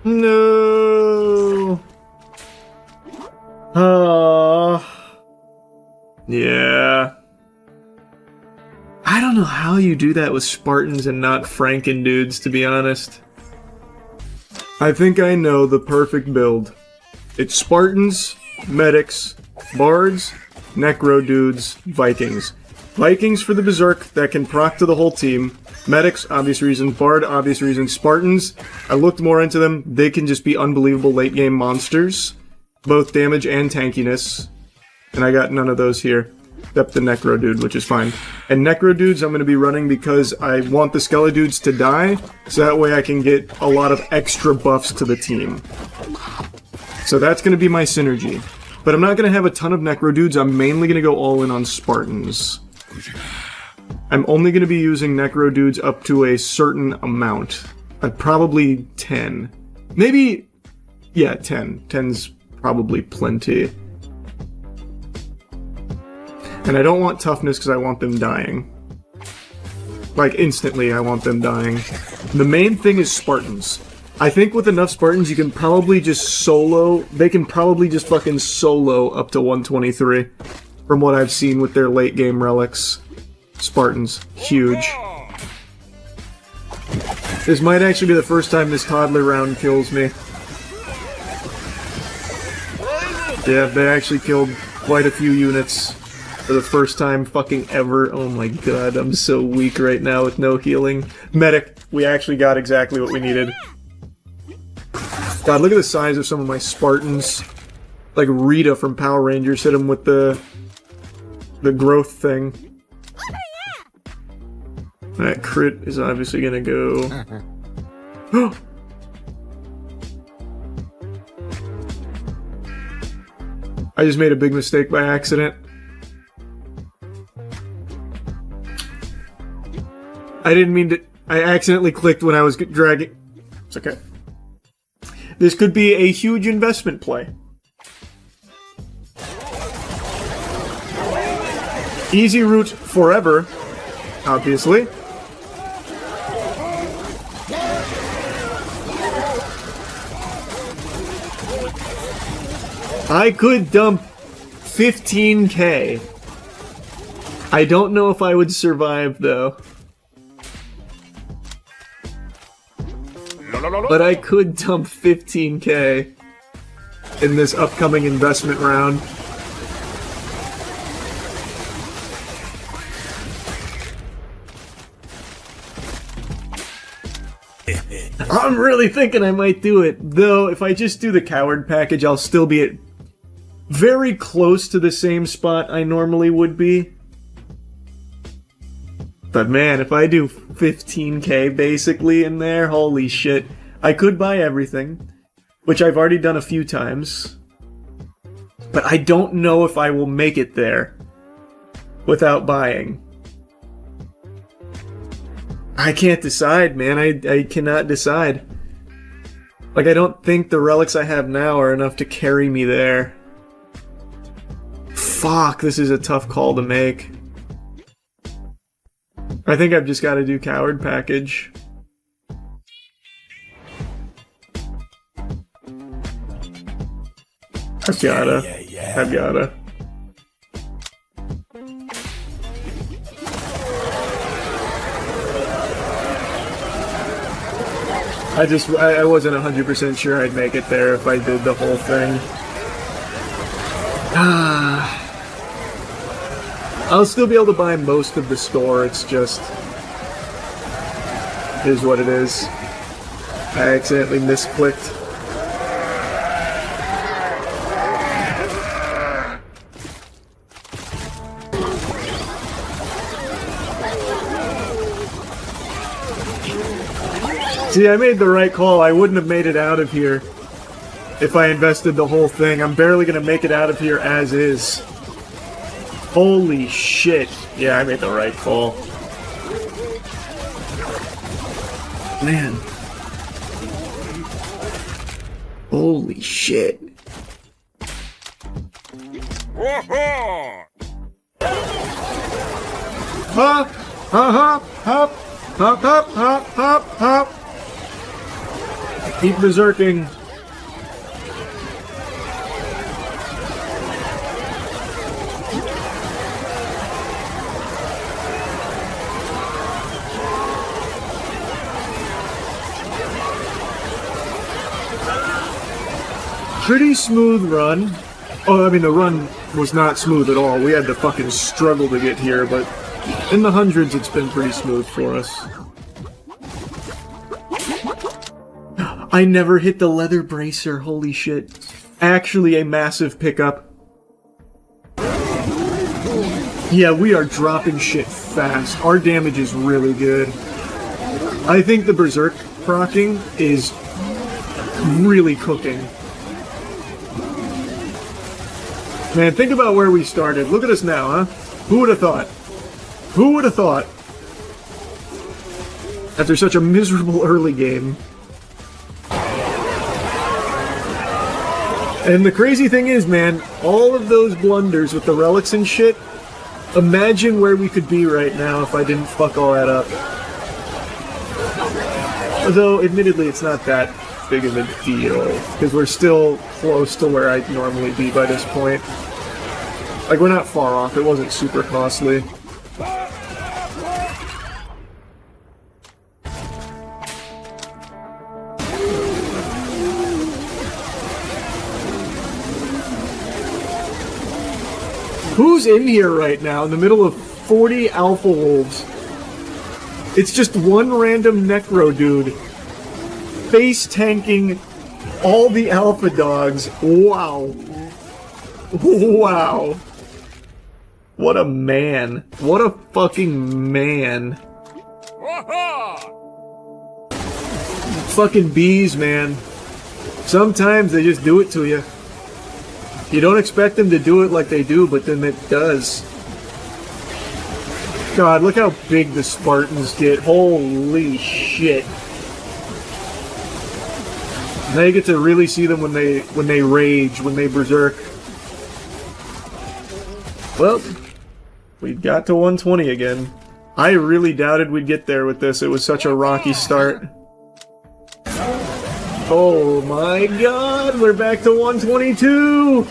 No. Yeah. I don't know how you do that with Spartans and not Frankendudes, to be honest. I think I know the perfect build. It's Spartans, medics, bards, necro dudes, Vikings. Vikings for the berserk that can proc to the whole team. Medics, obvious reason. Bard, obvious reason. Spartans, I looked more into them. They can just be unbelievable late-game monsters. Both damage and tankiness. And I got none of those here. Except the Necro Dude, which is fine. And Necro Dudes I'm going to be running because I want the Skelly Dudes to die, so that way I can get a lot of extra buffs to the team. So that's going to be my synergy. But I'm not going to have a ton of Necro Dudes, I'm mainly going to go all in on Spartans. I'm only going to be using Necro Dudes up to a certain amount. Probably 10. Maybe... yeah, 10. 10's probably plenty. And I don't want toughness because I want them dying. Like, instantly I want them dying. The main thing is Spartans. I think with enough Spartans you can probably just solo... they can probably just fucking solo up to 123. From what I've seen with their late game relics. Spartans. Huge. This might actually be the first time this toddler round kills me. Yeah, they actually killed quite a few units. For the first time fucking ever. Oh my god, I'm so weak right now with no healing. Medic, we actually got exactly what we needed. God, look at the size of some of my Spartans. Like Rita from Power Rangers hit him with the growth thing. That crit is obviously gonna go... I just made a big mistake by accident. I didn't mean to... I accidentally clicked when I was dragging... It's okay. This could be a huge investment play. Easy route forever, obviously. I could dump 15k. I don't know if I would survive, though. But I could dump 15k in this upcoming investment round. I'm really thinking I might do it. Though, if I just do the coward package, I'll still be at very close to the same spot I normally would be. But man, if I do 15k basically in there, holy shit. I could buy everything, which I've already done a few times. But I don't know if I will make it there without buying. I can't decide, man. I cannot decide. Like, I don't think the relics I have now are enough to carry me there. Fuck, this is a tough call to make. I think I've just got to do coward package. I've gotta. I wasn't 100% sure I'd make it there if I did the whole thing. I'll still be able to buy most of the store, it's just... is what it is. I accidentally misclicked. See, I made the right call. I wouldn't have made it out of here if I invested the whole thing. I'm barely gonna make it out of here as is. Holy shit. Yeah, I made the right call. Man. Holy shit. Hop, hop, hop, hop, hop, hop, hop, hop. Keep berserking. Pretty smooth run. Oh, I mean, the run was not smooth at all. We had to fucking struggle to get here, but in the hundreds, it's been pretty smooth for us. I never hit the leather bracer, holy shit. Actually a massive pickup. Yeah, we are dropping shit fast. Our damage is really good. I think the Berserk proccing is really cooking. Man, think about where we started. Look at us now, huh? Who would have thought? Who would have thought? After such a miserable early game. And the crazy thing is, man, all of those blunders with the relics and shit, imagine where we could be right now if I didn't fuck all that up. Although, admittedly, it's not that big of a deal, because we're still close to where I'd normally be by this point. Like, we're not far off, it wasn't super costly. Who's in here right now in the middle of 40 alpha wolves? It's just one random necro dude face tanking all the alpha dogs. Wow. Wow. What a man. What a fucking man. Fucking bees, man. Sometimes they just do it to you. You don't expect them to do it like they do, but then it does. God, look how big the Spartans get. Holy shit. Now you get to really see them when they rage, when they berserk. Well, we got to 120 again. I really doubted we'd get there with this. It was such a rocky start. Oh my god, we're back to 122!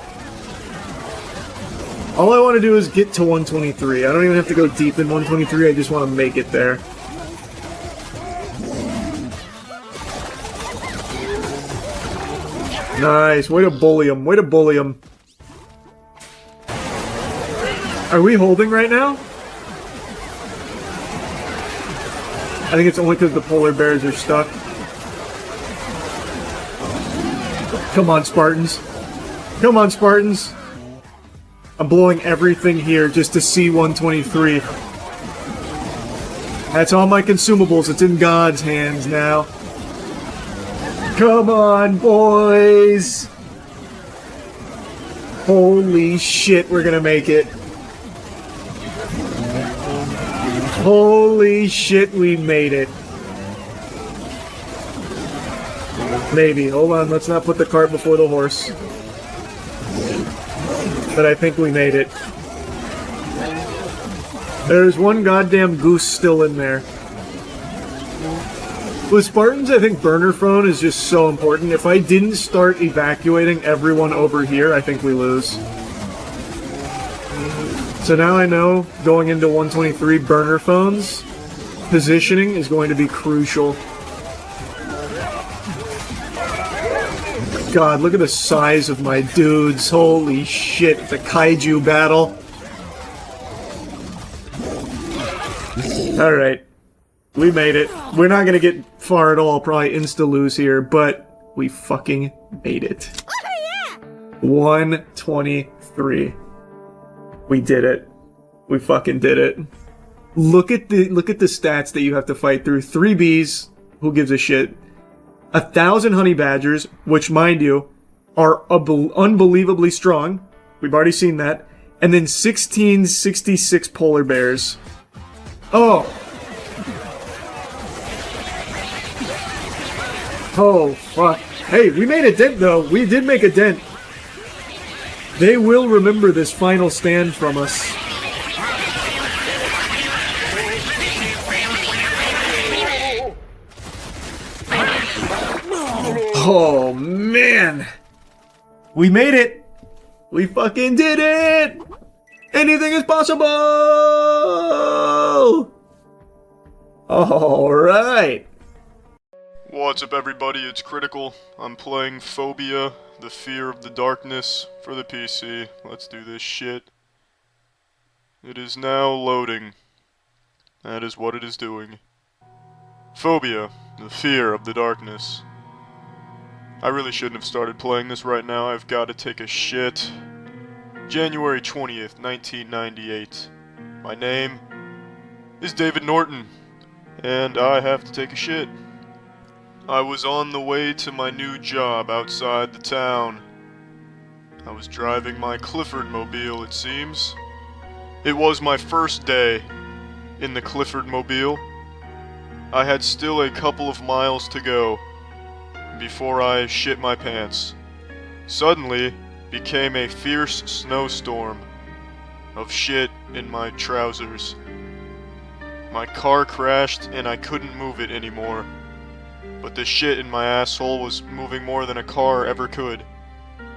All I want to do is get to 123. I don't even have to go deep in 123, I just want to make it there. Nice, way to bully him, way to bully him. Are we holding right now? I think it's only because the polar bears are stuck. Come on, Spartans. Come on, Spartans. I'm blowing everything here just to see 123. That's all my consumables. It's in God's hands now. Come on, boys. Holy shit, we're gonna make it. Holy shit, we made it. Maybe. Hold on, let's not put the cart before the horse. But I think we made it. There's one goddamn goose still in there. With Spartans, I think burner phone is just so important. If I didn't start evacuating everyone over here, I think we lose. So now I know, going into 123, burner phones, positioning is going to be crucial. God, look at the size of my dudes. Holy shit, it's a kaiju battle. Alright. We made it. We're not gonna get far at all, probably insta-lose here, but we fucking made it. 123. We did it. We fucking did it. Look at the stats that you have to fight through. 3 bees, who gives a shit? 1,000 honey badgers, which, mind you, are unbelievably strong. We've already seen that. And then 1666 polar bears. Oh! Oh, fuck. Hey, we made a dent, though. We did make a dent. They will remember this final stand from us. Oh, man. We made it. We fucking did it. Anything is possible. All right. What's up, everybody? It's Critical. I'm playing Phobia, the Fear of the Darkness, for the PC. Let's do this shit. It is now loading. That is what it is doing. Phobia, the Fear of the Darkness. I really shouldn't have started playing this right now. I've got to take a shit. January 20th, 1998. My name is David Norton, and I have to take a shit. I was on the way to my new job outside the town. I was driving my Clifford mobile, it seems. It was my first day in the Clifford mobile. I had still a couple of miles to go before I shit my pants. Suddenly became a fierce snowstorm of shit in my trousers. My car crashed and I couldn't move it anymore. But the shit in my asshole was moving more than a car ever could.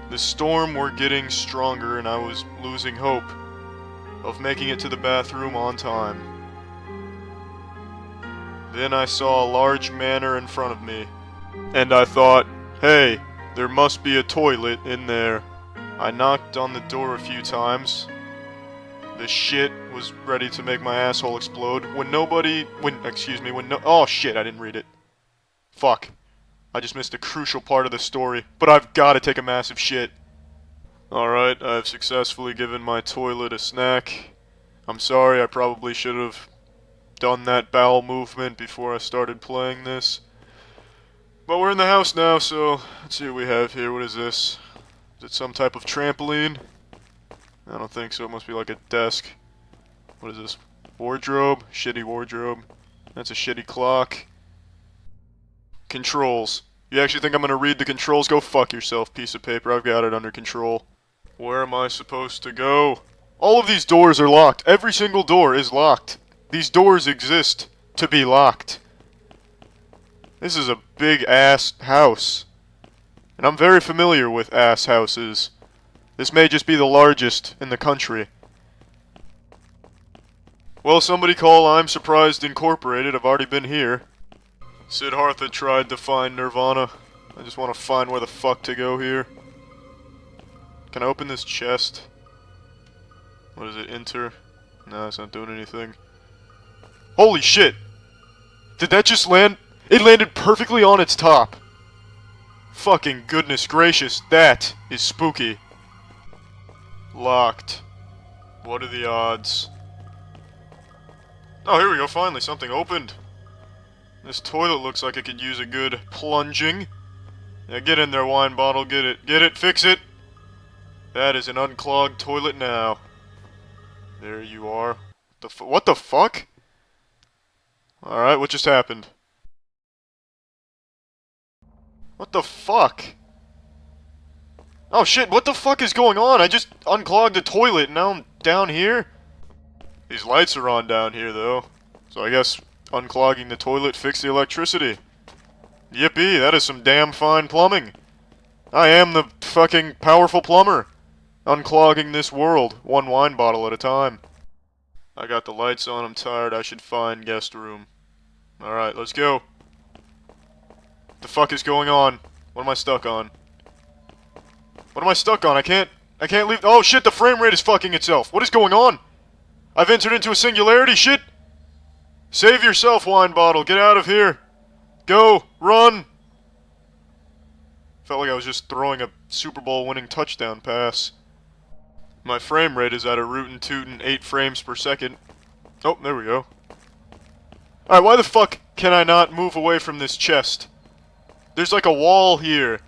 The storm were getting stronger and I was losing hope of making it to the bathroom on time. Then I saw a large manor in front of me, and I thought, hey, there must be a toilet in there. I knocked on the door a few times. The shit was ready to make my asshole explode oh shit, I didn't read it. Fuck. I just missed a crucial part of the story, but I've gotta take a massive shit. Alright, I've successfully given my toilet a snack. I'm sorry, I probably should have done that bowel movement before I started playing this. But we're in the house now, so let's see what we have here. What is this? Is it some type of trampoline? I don't think so, it must be like a desk. What is this? Wardrobe? Shitty wardrobe. That's a shitty clock. Controls. You actually think I'm gonna read the controls? Go fuck yourself, piece of paper. I've got it under control. Where am I supposed to go? All of these doors are locked. Every single door is locked. These doors exist to be locked. This is a big ass house. And I'm very familiar with ass houses. This may just be the largest in the country. Well, somebody call I'm Surprised Incorporated. I've already been here. Siddhartha tried to find Nirvana. I just want to find where the fuck to go here. Can I open this chest? What is it? Enter? No, it's not doing anything. Holy shit! Did that just land? It landed perfectly on its top. Fucking goodness gracious, that is spooky. Locked. What are the odds? Oh, here we go, finally, something opened. This toilet looks like it could use a good plunging. Yeah, get in there, wine bottle, get it. Get it, fix it! That is an unclogged toilet now. There you are. What the fuck? Alright, what just happened? What the fuck? Oh shit, what the fuck is going on? I just unclogged the toilet and now I'm down here? These lights are on down here though. So I guess unclogging the toilet fixed the electricity. Yippee, that is some damn fine plumbing. I am the fucking powerful plumber. Unclogging this world, one wine bottle at a time. I got the lights on, I'm tired, I should find guest room. Alright, let's go. What the fuck is going on? What am I stuck on? What am I stuck on? I can't leave. Oh shit, the frame rate is fucking itself. What is going on? I've entered into a singularity, shit! Save yourself, wine bottle, get out of here! Go, run! Felt like I was just throwing a Super Bowl winning touchdown pass. My frame rate is at a rootin' tootin' 8 frames per second. Oh, there we go. Alright, why the fuck can I not move away from this chest? There's like a wall here.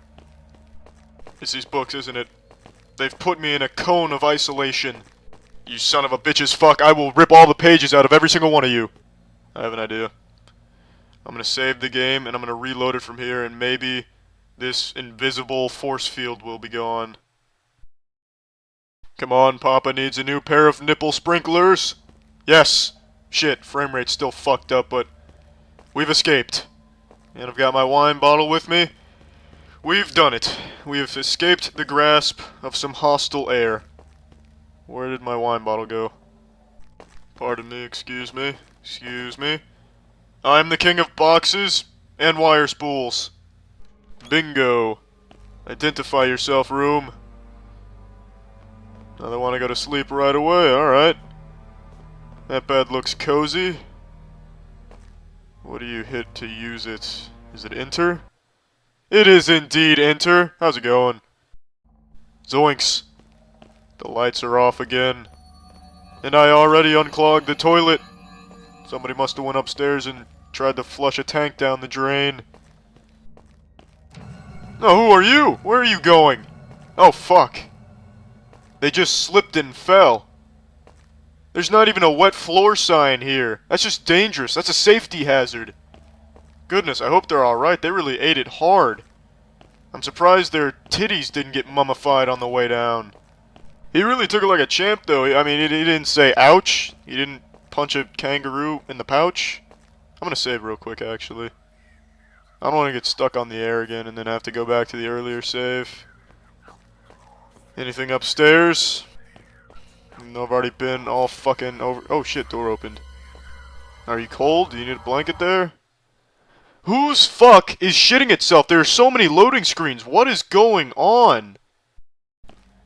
It's these books, isn't it? They've put me in a cone of isolation. You son of a bitch's fuck, I will rip all the pages out of every single one of you. I have an idea. I'm gonna save the game, and I'm gonna reload it from here, and maybe this invisible force field will be gone. Come on, Papa needs a new pair of nipple sprinklers. Yes! Shit, frame rate's still fucked up, but we've escaped. And I've got my wine bottle with me. We've done it. We have escaped the grasp of some hostile air. Where did my wine bottle go? Pardon me, excuse me. Excuse me. I'm the king of boxes and wire spools. Bingo. Identify yourself, room. Now they want to go to sleep right away, alright. That bed looks cozy. What do you hit to use it? Is it enter? It is indeed enter. How's it going? Zoinks. The lights are off again. And I already unclogged the toilet. Somebody must have went upstairs and tried to flush a tank down the drain. Oh, who are you? Where are you going? Oh, fuck. They just slipped and fell. There's not even a wet floor sign here. That's just dangerous. That's a safety hazard. Goodness, I hope they're alright. They really ate it hard. I'm surprised their titties didn't get mummified on the way down. He really took it like a champ, though. I mean, he didn't say ouch. He didn't punch a kangaroo in the pouch. I'm gonna save real quick, actually. I don't want to get stuck on the air again and then have to go back to the earlier save. Anything upstairs? No, I've already been all fucking over. Oh shit, door opened. Are you cold? Do you need a blanket there? Whose fuck is shitting itself? There are so many loading screens. What is going on?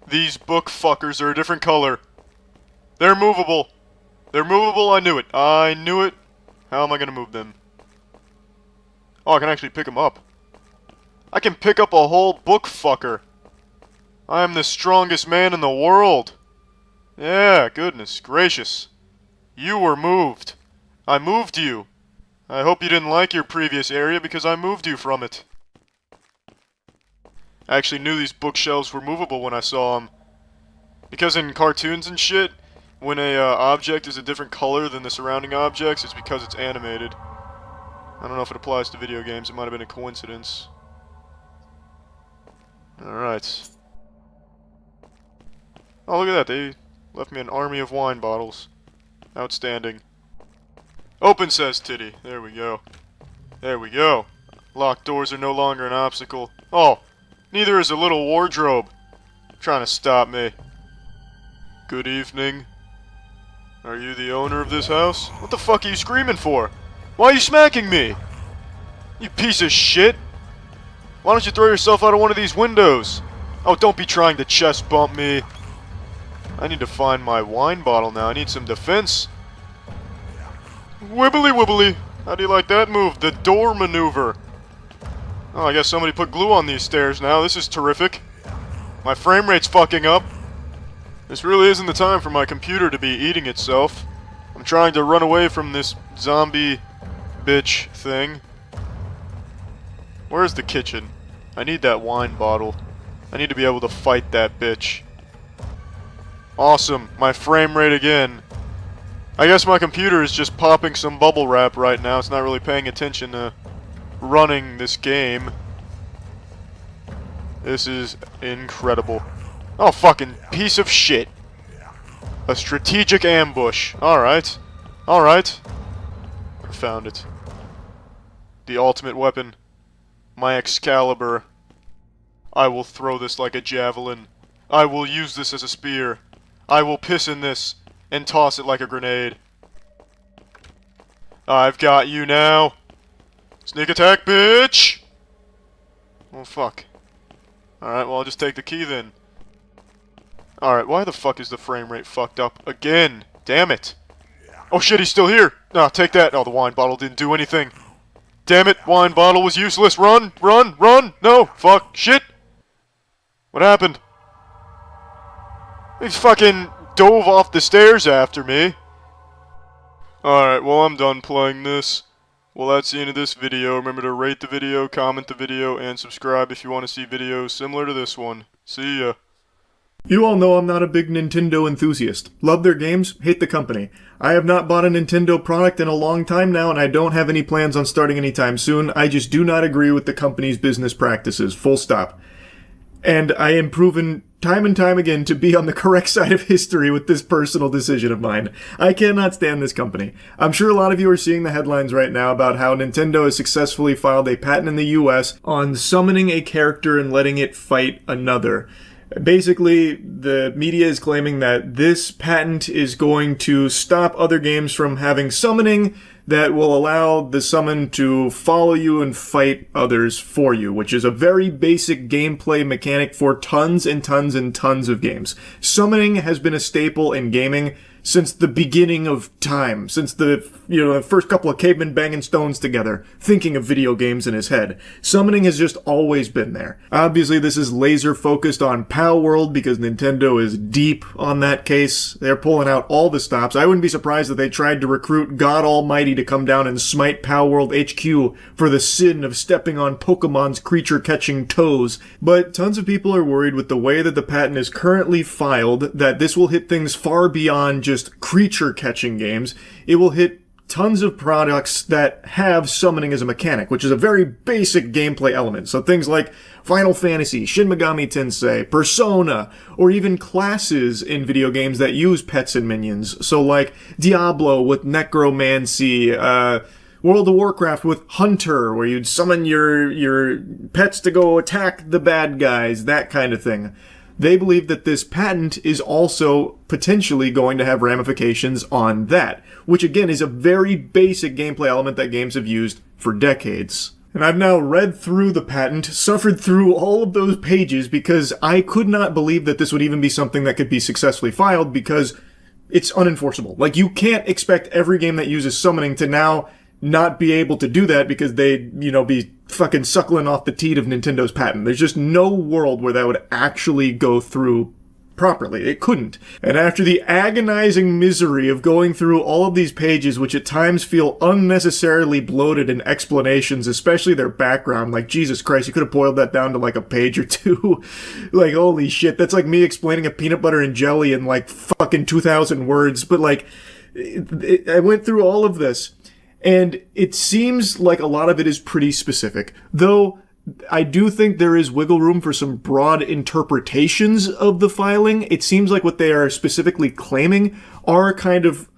These book fuckers are a different color. They're movable. They're movable, I knew it. I knew it. How am I gonna move them? Oh, I can actually pick them up. I can pick up a whole book fucker. I am the strongest man in the world. Yeah, goodness gracious. You were moved. I moved you. I hope you didn't like your previous area because I moved you from it. I actually knew these bookshelves were movable when I saw them. Because in cartoons and shit, when a object is a different color than the surrounding objects, it's because it's animated. I don't know if it applies to video games, it might have been a coincidence. Alright. Oh, look at that, they left me an army of wine bottles. Outstanding. Open, says Titty. There we go. There we go. Locked doors are no longer an obstacle. Oh, neither is a little wardrobe. Trying to stop me. Good evening. Are you the owner of this house? What the fuck are you screaming for? Why are you smacking me? You piece of shit. Why don't you throw yourself out of one of these windows? Oh, don't be trying to chest bump me. I need to find my wine bottle now. I need some defense. Wibbly wibbly. How do you like that move? The door maneuver. Oh, I guess somebody put glue on these stairs now. This is terrific. My frame rate's fucking up. This really isn't the time for my computer to be eating itself. I'm trying to run away from this zombie bitch thing. Where's the kitchen? I need that wine bottle. I need to be able to fight that bitch. Awesome. My frame rate again. I guess my computer is just popping some bubble wrap right now. It's not really paying attention to running this game. This is incredible. Oh, fucking piece of shit. A strategic ambush. Alright. Alright. I found it. The ultimate weapon. My Excalibur. I will throw this like a javelin. I will use this as a spear. I will piss in this and toss it like a grenade. I've got you now. Sneak attack, bitch! Oh, fuck. Alright, well, I'll just take the key then. Alright, why the fuck is the frame rate fucked up again? Damn it. Oh shit, he's still here! Ah, take that. Oh, the wine bottle didn't do anything. Damn it, wine bottle was useless. Run! Run! Run! No! Fuck! Shit! What happened? He fucking dove off the stairs after me. Alright, well, I'm done playing this. Well, that's the end of this video. Remember to rate the video, comment the video, and subscribe if you want to see videos similar to this one. See ya. You all know I'm not a big Nintendo enthusiast. Love their games, hate the company. I have not bought a Nintendo product in a long time now, and I don't have any plans on starting anytime soon. I just do not agree with the company's business practices. Full stop. And I am proven time and time again to be on the correct side of history with this personal decision of mine. I cannot stand this company. I'm sure a lot of you are seeing the headlines right now about how Nintendo has successfully filed a patent in the US on summoning a character and letting it fight another. Basically, the media is claiming that this patent is going to stop other games from having summoning that will allow the summon to follow you and fight others for you, which is a very basic gameplay mechanic for tons and tons and tons of games. Summoning has been a staple in gaming since the beginning of time, since the first couple of cavemen banging stones together, thinking of video games in his head. Summoning has just always been there. Obviously, this is laser focused on PAL World because Nintendo is deep on that case. They're pulling out all the stops. I wouldn't be surprised if they tried to recruit God Almighty to come down and smite PAL World HQ for the sin of stepping on Pokemon's creature-catching toes. But tons of people are worried with the way that the patent is currently filed that this will hit things far beyond just creature-catching games. It will hit tons of products that have summoning as a mechanic, which is a very basic gameplay element. So things like Final Fantasy, Shin Megami Tensei, Persona, or even classes in video games that use pets and minions. So like Diablo with Necromancy, World of Warcraft with Hunter, where you'd summon your pets to go attack the bad guys, that kind of thing. They believe that this patent is also potentially going to have ramifications on that, which again is a very basic gameplay element that games have used for decades. And I've now read through the patent, suffered through all of those pages, because I could not believe that this would even be something that could be successfully filed, because it's unenforceable. Like, you can't expect every game that uses summoning to now not be able to do that because they'd, be fucking suckling off the teat of Nintendo's patent. There's just no world where that would actually go through properly. It couldn't. And after the agonizing misery of going through all of these pages, which at times feel unnecessarily bloated in explanations, especially their background, like, Jesus Christ, you could have boiled that down to like a page or two. Like, holy shit, that's like me explaining a peanut butter and jelly in like fucking 2,000 words. But like, I went through all of this, and it seems like a lot of it is pretty specific, though I do think there is wiggle room for some broad interpretations of the filing. It seems like what they are specifically claiming are kind of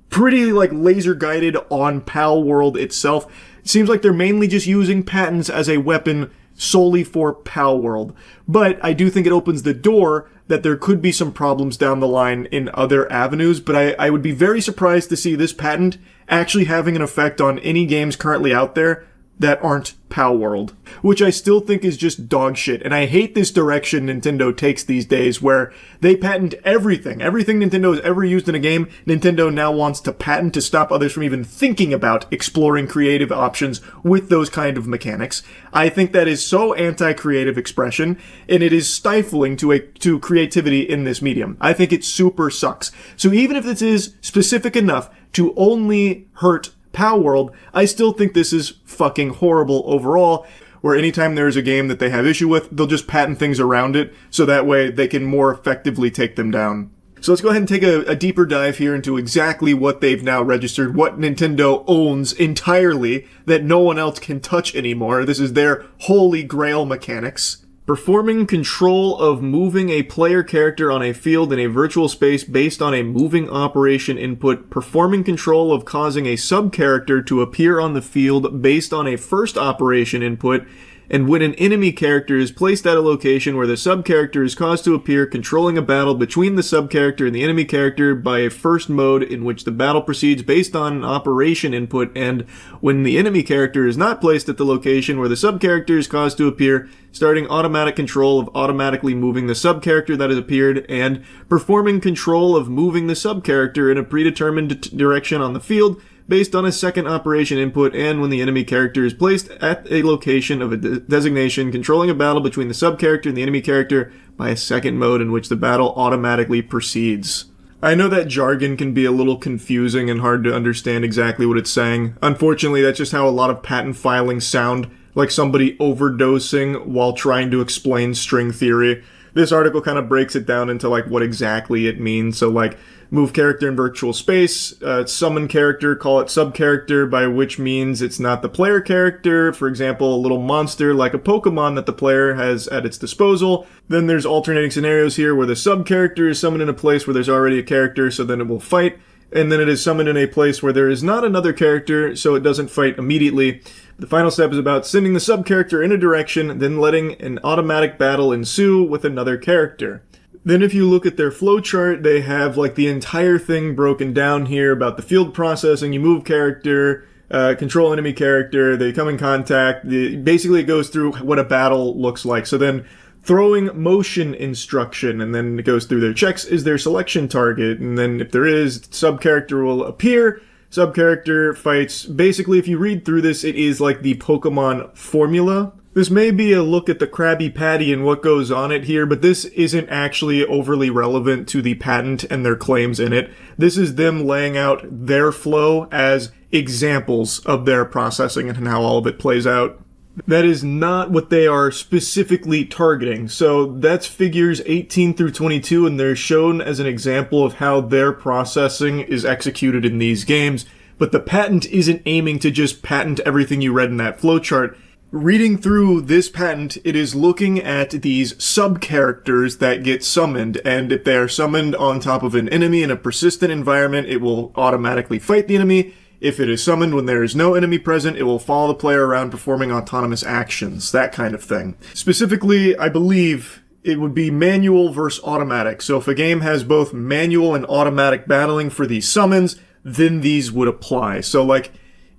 pretty like laser guided on PAL World itself. It seems like they're mainly just using patents as a weapon solely for PAL World. But I do think it opens the door that there could be some problems down the line in other avenues, but I would be very surprised to see this patent actually having an effect on any games currently out there that aren't PAL World, which I still think is just dog shit. And I hate this direction Nintendo takes these days, where they patent everything. Everything Nintendo has ever used in a game, Nintendo now wants to patent to stop others from even thinking about exploring creative options with those kind of mechanics. I think that is so anti-creative expression, and it is stifling to creativity in this medium. I think it super sucks. So even if this is specific enough to only hurt PAL World, I still think this is fucking horrible overall, where anytime there's a game that they have issue with, they'll just patent things around it, so that way they can more effectively take them down. So let's go ahead and take a deeper dive here into exactly what they've now registered, what Nintendo owns entirely that no one else can touch anymore. This is their holy grail mechanics. Performing control of moving a player character on a field in a virtual space based on a moving operation input. Performing control of causing a sub-character to appear on the field based on a first operation input. And when an enemy character is placed at a location where the sub-character is caused to appear, controlling a battle between the sub-character and the enemy character by a first mode in which the battle proceeds based on an operation input, and when the enemy character is not placed at the location where the sub-character is caused to appear, starting automatic control of automatically moving the sub-character that has appeared, and performing control of moving the sub-character in a predetermined direction on the field, based on a second operation input, and when the enemy character is placed at a location of a designation, controlling a battle between the sub-character and the enemy character by a second mode in which the battle automatically proceeds. I know that jargon can be a little confusing and hard to understand exactly what it's saying. Unfortunately, that's just how a lot of patent filings sound, like somebody overdosing while trying to explain string theory. This article kind of breaks it down into like what exactly it means. So like, move character in virtual space, summon character, call it sub-character, by which means it's not the player character, for example, a little monster like a Pokemon that the player has at its disposal. Then there's alternating scenarios here where the sub-character is summoned in a place where there's already a character, so then it will fight, and then it is summoned in a place where there is not another character, so it doesn't fight immediately. The final step is about sending the sub-character in a direction, then letting an automatic battle ensue with another character. Then if you look at their flowchart, they have like the entire thing broken down here about the field processing. You move character, control enemy character, they come in contact. Basically it goes through what a battle looks like. So then throwing motion instruction, and then it goes through their checks. Is there selection target? And then if there is, sub-character will appear. Sub-character fights. Basically, if you read through this, it is like the Pokemon formula. This may be a look at the Krabby Patty and what goes on it here, but this isn't actually overly relevant to the patent and their claims in it. This is them laying out their flow as examples of their processing and how all of it plays out. That is not what they are specifically targeting. So that's figures 18 through 22, and they're shown as an example of how their processing is executed in these games. But the patent isn't aiming to just patent everything you read in that flowchart. Reading through this patent, it is looking at these sub-characters that get summoned, and if they are summoned on top of an enemy in a persistent environment, it will automatically fight the enemy. If it is summoned when there is no enemy present, it will follow the player around performing autonomous actions, that kind of thing. Specifically, I believe it would be manual versus automatic. So if a game has both manual and automatic battling for these summons, then these would apply. So like,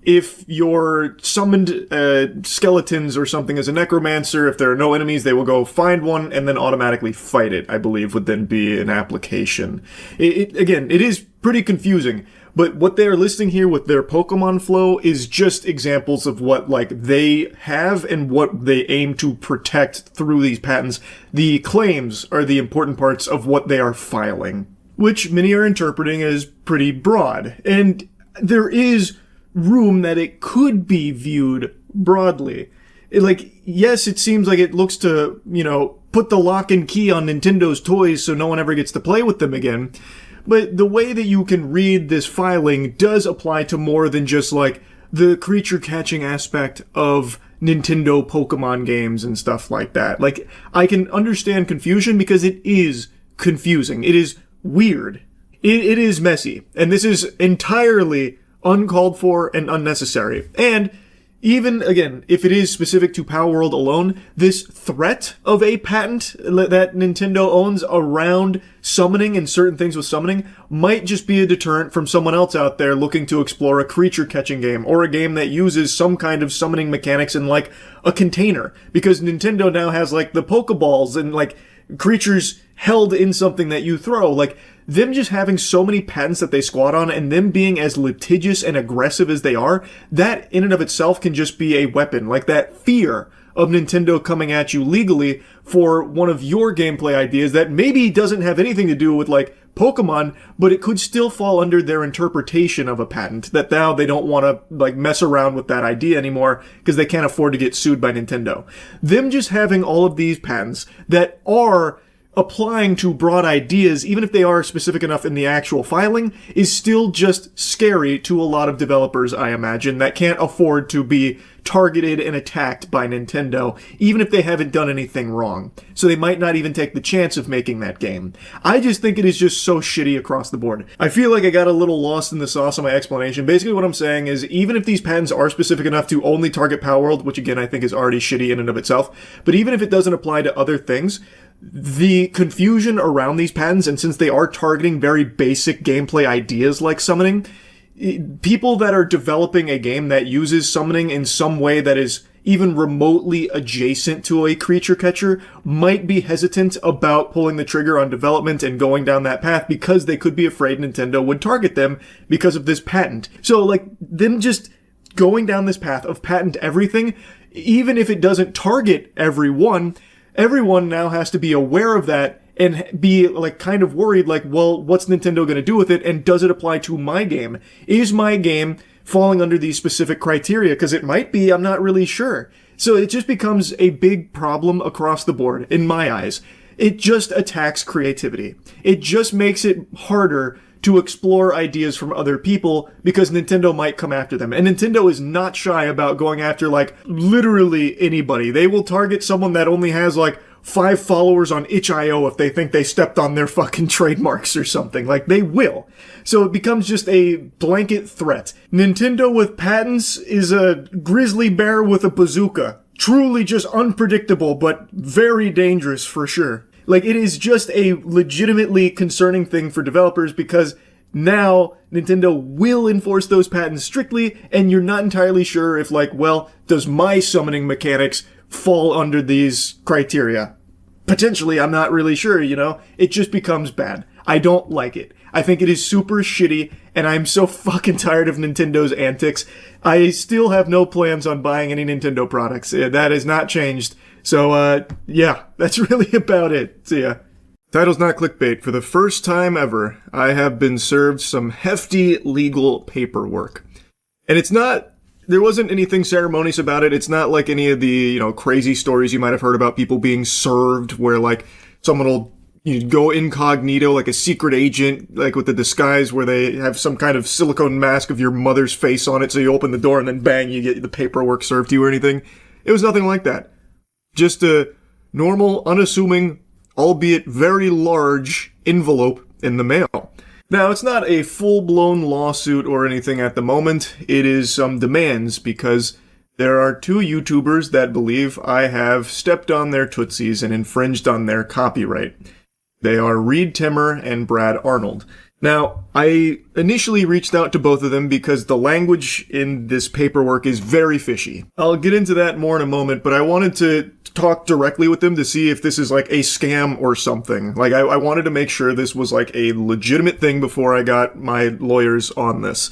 if you're summoned skeletons or something as a necromancer, if there are no enemies, they will go find one and then automatically fight it, I believe, would then be an application. Again, it is pretty confusing, but what they are listing here with their Pokemon flow is just examples of what, like, they have and what they aim to protect through these patents. The claims are the important parts of what they are filing, which many are interpreting as pretty broad. And there is room that it could be viewed broadly. Yes, it seems like it looks to, put the lock and key on Nintendo's toys so no one ever gets to play with them again. But the way that you can read this filing does apply to more than just, like, the creature catching aspect of Nintendo Pokemon games and stuff like that. Like, I can understand confusion because it is confusing. It is weird. It is messy. And this is entirely uncalled for and unnecessary. And even, again, if it is specific to Power World alone, this threat of a patent that Nintendo owns around summoning and certain things with summoning might just be a deterrent from someone else out there looking to explore a creature catching game or a game that uses some kind of summoning mechanics in, like, a container. Because Nintendo now has, like, the Pokeballs and, like, creatures held in something that you throw. Like, them just having so many patents that they squat on and them being as litigious and aggressive as they are, that in and of itself can just be a weapon. Like, that fear of Nintendo coming at you legally for one of your gameplay ideas that maybe doesn't have anything to do with, like, Pokemon, but it could still fall under their interpretation of a patent, that now they don't want to, like, mess around with that idea anymore because they can't afford to get sued by Nintendo. Them just having all of these patents that are applying to broad ideas, even if they are specific enough in the actual filing, is still just scary to a lot of developers, I imagine, that can't afford to be targeted and attacked by Nintendo, even if they haven't done anything wrong. So they might not even take the chance of making that game. I just think it is just so shitty across the board. I feel like I got a little lost in the sauce of my explanation. Basically what I'm saying is, even if these patents are specific enough to only target Power World, which again I think is already shitty in and of itself, but even if it doesn't apply to other things, the confusion around these patents, and since they are targeting very basic gameplay ideas like summoning, people that are developing a game that uses summoning in some way that is even remotely adjacent to a creature catcher might be hesitant about pulling the trigger on development and going down that path because they could be afraid Nintendo would target them because of this patent. So, like, them just going down this path of patent everything, even if it doesn't target everyone now has to be aware of that and be, like, kind of worried, like, well, what's Nintendo going to do with it, and does it apply to my game? Is my game falling under these specific criteria? Because it might be, I'm not really sure. So it just becomes a big problem across the board, in my eyes. It just attacks creativity. It just makes it harder to explore ideas from other people because Nintendo might come after them. And Nintendo is not shy about going after, like, literally anybody. They will target someone that only has, like, 5 followers on itch.io if they think they stepped on their fucking trademarks or something. Like, they will. So it becomes just a blanket threat. Nintendo with patents is a grizzly bear with a bazooka. Truly just unpredictable, but very dangerous for sure. Like, it is just a legitimately concerning thing for developers because now Nintendo will enforce those patents strictly, and you're not entirely sure if, like, well, does my summoning mechanics fall under these criteria? Potentially, I'm not really sure, it just becomes bad. I don't like it. I think it is super shitty, and I'm so fucking tired of Nintendo's antics. I still have no plans on buying any Nintendo products. That has not changed. So, yeah, that's really about it. See ya. Title's not clickbait. For the first time ever, I have been served some hefty legal paperwork. And there wasn't anything ceremonious about it. It's not like any of the, crazy stories you might have heard about people being served where, like, someone will go incognito like a secret agent, like with the disguise where they have some kind of silicone mask of your mother's face on it, so you open the door and then bang, you get the paperwork served to you or anything. It was nothing like that. Just a normal, unassuming, albeit very large envelope in the mail. Now, it's not a full-blown lawsuit or anything at the moment. It is some demands because there are 2 YouTubers that believe I have stepped on their tootsies and infringed on their copyright. They are Reed Timmer and Brad Arnold. Now, I initially reached out to both of them because the language in this paperwork is very fishy. I'll get into that more in a moment, but I wanted to talk directly with them to see if this is like a scam or something. Like, I wanted to make sure this was like a legitimate thing before I got my lawyers on this.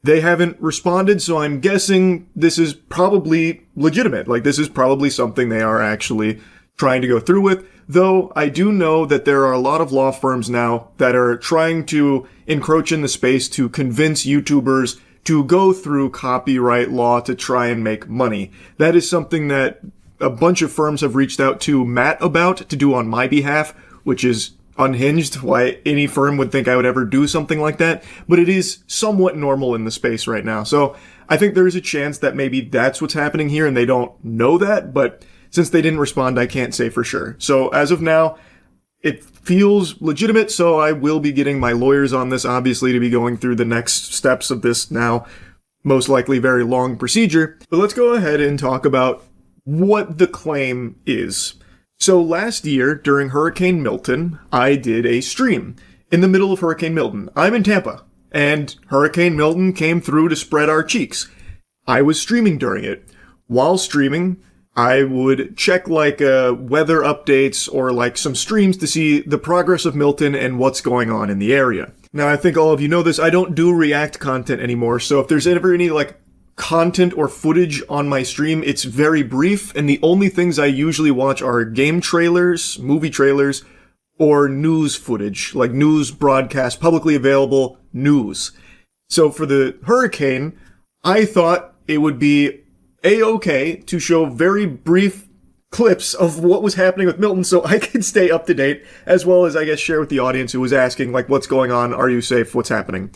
They haven't responded, so I'm guessing this is probably legitimate. Like, this is probably something they are actually trying to go through with. Though I do know that there are a lot of law firms now that are trying to encroach in the space to convince YouTubers to go through copyright law to try and make money. That is something that a bunch of firms have reached out to Matt about to do on my behalf, which is unhinged why any firm would think I would ever do something like that, but it is somewhat normal in the space right now. So I think there is a chance that maybe that's what's happening here and they don't know that, but since they didn't respond, I can't say for sure. So as of now, it feels legitimate, so I will be getting my lawyers on this, obviously, to be going through the next steps of this now most likely very long procedure. But let's go ahead and talk about what the claim is. So last year, during Hurricane Milton, I did a stream in the middle of Hurricane Milton. I'm in Tampa, and Hurricane Milton came through to spread our cheeks. I was streaming during it. While streaming, I would check like weather updates or like some streams to see the progress of Milton and what's going on in the area. Now, I think all of you know this. I don't do React content anymore, so if there's ever any like content or footage on my stream, it's very brief, and the only things I usually watch are game trailers, movie trailers, or news footage, like news broadcast, publicly available news. So for the hurricane, I thought it would be A-okay to show very brief clips of what was happening with Milton so I could stay up to date, as well as, I guess, share with the audience who was asking, like, what's going on? Are you safe? What's happening?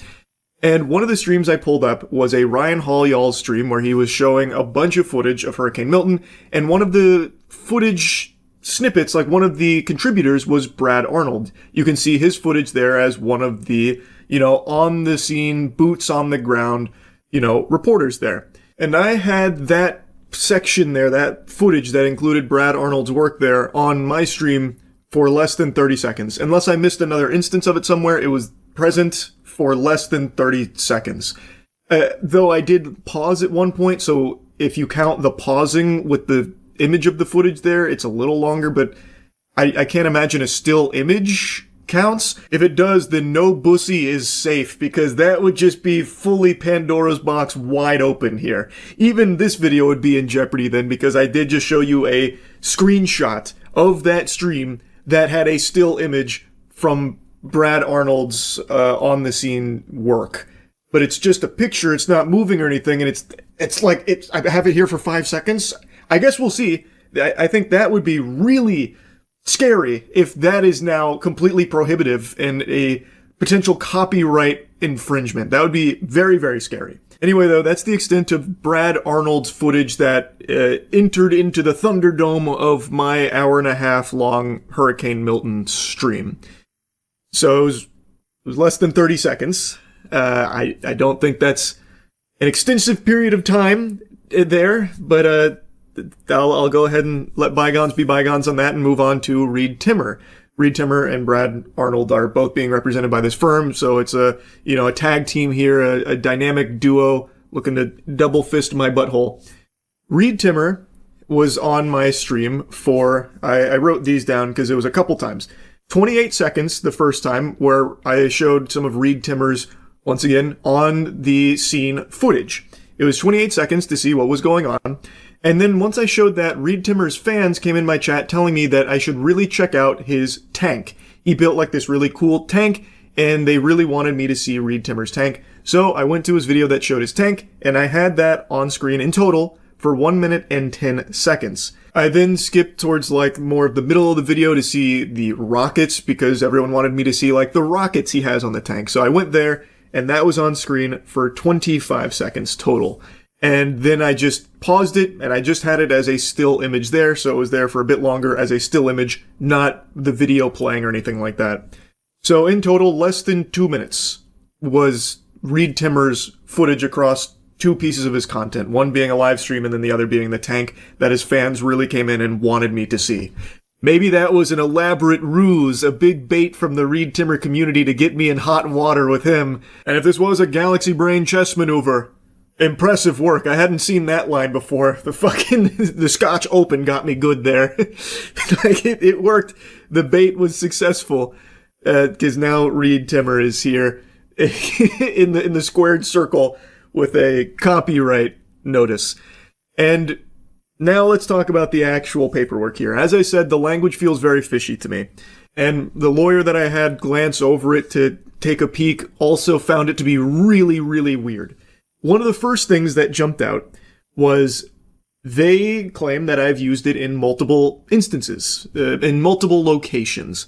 And one of the streams I pulled up was a Ryan Hall Y'all stream where he was showing a bunch of footage of Hurricane Milton, and one of the footage snippets, like one of the contributors, was Brad Arnold. You can see his footage there as one of the, on the scene, boots on the ground, reporters there. And I had that section there, that footage that included Brad Arnold's work there on my stream for less than 30 seconds. Unless I missed another instance of it somewhere, it was present for less than 30 seconds. Though I did pause at one point, so if you count the pausing with the image of the footage there, it's a little longer, but I can't imagine a still image counts. If it does, then no bussy is safe, because that would just be fully Pandora's box wide open here. Even this video would be in jeopardy then, because I did just show you a screenshot of that stream that had a still image from Brad Arnold's on the scene work. But it's just a picture, it's not moving or anything, and it's like, I have it here for 5 seconds. I guess we'll see. I think that would be really scary if that is now completely prohibitive and a potential copyright infringement. That would be very, very scary. Anyway, though, that's the extent of Brad Arnold's footage that entered into the Thunderdome of my hour-and-a-half long Hurricane Milton stream. So it was less than 30 seconds. I don't think that's an extensive period of time there, but I'll go ahead and let bygones be bygones on that and move on to Reed Timmer. Reed Timmer and Brad Arnold are both being represented by this firm, so it's a tag team here, a dynamic duo looking to double fist my butthole. Reed Timmer was on my stream for, I wrote these down because it was a couple times. 28 seconds the first time, where I showed some of Reed Timmer's, once again, on the scene footage. It was 28 seconds to see what was going on. And then once I showed that, Reed Timmer's fans came in my chat telling me that I should really check out his tank. He built like this really cool tank, and they really wanted me to see Reed Timmer's tank. So I went to his video that showed his tank, and I had that on screen in total for 1 minute and 10 seconds. I then skipped towards like more of the middle of the video to see the rockets, because everyone wanted me to see like the rockets he has on the tank. So I went there, and that was on screen for 25 seconds total. And then I just paused it, and I just had it as a still image there, so it was there for a bit longer as a still image, not the video playing or anything like that. So in total, less than 2 minutes was Reed Timmer's footage across 2 pieces of his content, one being a live stream and then the other being the tank that his fans really came in and wanted me to see. Maybe that was an elaborate ruse, a big bait from the Reed Timmer community to get me in hot water with him. And if this was a galaxy brain chess maneuver, impressive work. I hadn't seen that line before. The Scotch Open got me good there. Like it worked. The bait was successful. 'Cause now Reed Timmer is here in the squared circle with a copyright notice. And now let's talk about the actual paperwork here. As I said, the language feels very fishy to me. And the lawyer that I had glance over it to take a peek also found it to be really, really weird. One of the first things that jumped out was they claim that I've used it in multiple instances, in multiple locations.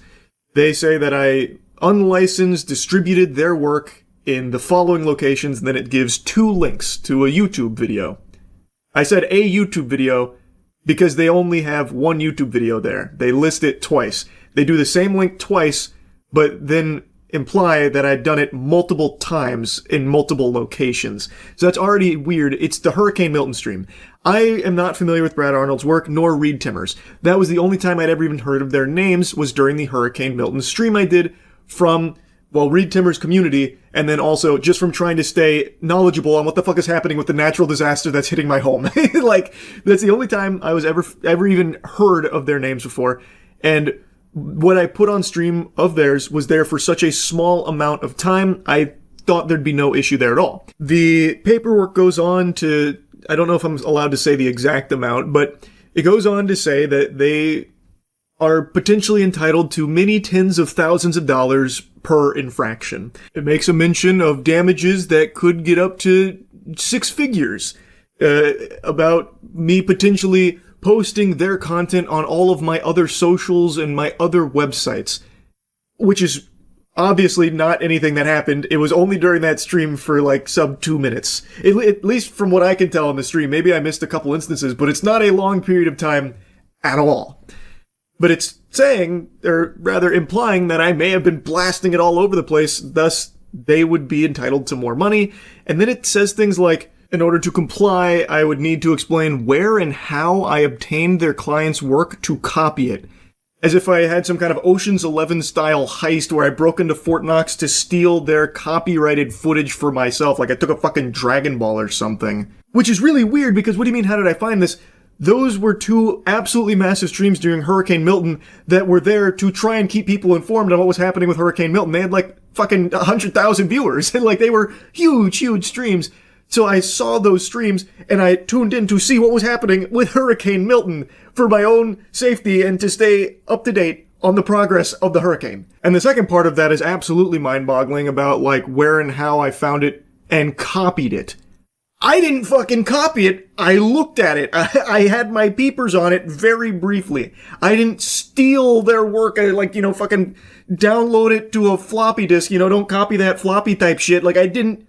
They say that I unlicensed distributed their work in the following locations, and then it gives 2 links to a YouTube video. I said a YouTube video because they only have 1 YouTube video there. They list it twice. They do the same link twice, but then imply that I'd done it multiple times in multiple locations. So that's already weird. It's the Hurricane Milton stream. I am not familiar with Brad Arnold's work, nor Reed Timmer's. That was the only time I'd ever even heard of their names, was during the Hurricane Milton stream I did from, well, Reed Timmer's community, and then also just from trying to stay knowledgeable on what the fuck is happening with the natural disaster that's hitting my home. Like, that's the only time I was ever even heard of their names before. And what I put on stream of theirs was there for such a small amount of time, I thought there'd be no issue there at all. The paperwork goes on to, I don't know if I'm allowed to say the exact amount, but it goes on to say that they are potentially entitled to many tens of thousands of dollars per infraction. It makes a mention of damages that could get up to 6 figures, about me potentially posting their content on all of my other socials and my other websites, which is obviously not anything that happened. It was only during that stream for like sub 2 minutes. At least from what I can tell on the stream. Maybe I missed a couple instances, but it's not a long period of time at all. But it's saying, or rather implying, that I may have been blasting it all over the place, thus they would be entitled to more money. And then it says things like, in order to comply, I would need to explain where and how I obtained their client's work to copy it. As if I had some kind of Ocean's 11 style heist where I broke into Fort Knox to steal their copyrighted footage for myself, like I took a fucking Dragon Ball or something. Which is really weird, because what do you mean, how did I find this? Those were 2 absolutely massive streams during Hurricane Milton that were there to try and keep people informed on what was happening with Hurricane Milton. They had like fucking 100,000 viewers, and like they were huge, huge streams. So I saw those streams, and I tuned in to see what was happening with Hurricane Milton for my own safety and to stay up to date on the progress of the hurricane. And the second part of that is absolutely mind-boggling about, like, where and how I found it and copied it. I didn't fucking copy it. I looked at it. I had my peepers on it very briefly. I didn't steal their work. I, like, fucking download it to a floppy disk. Don't copy that floppy type shit. Like, I didn't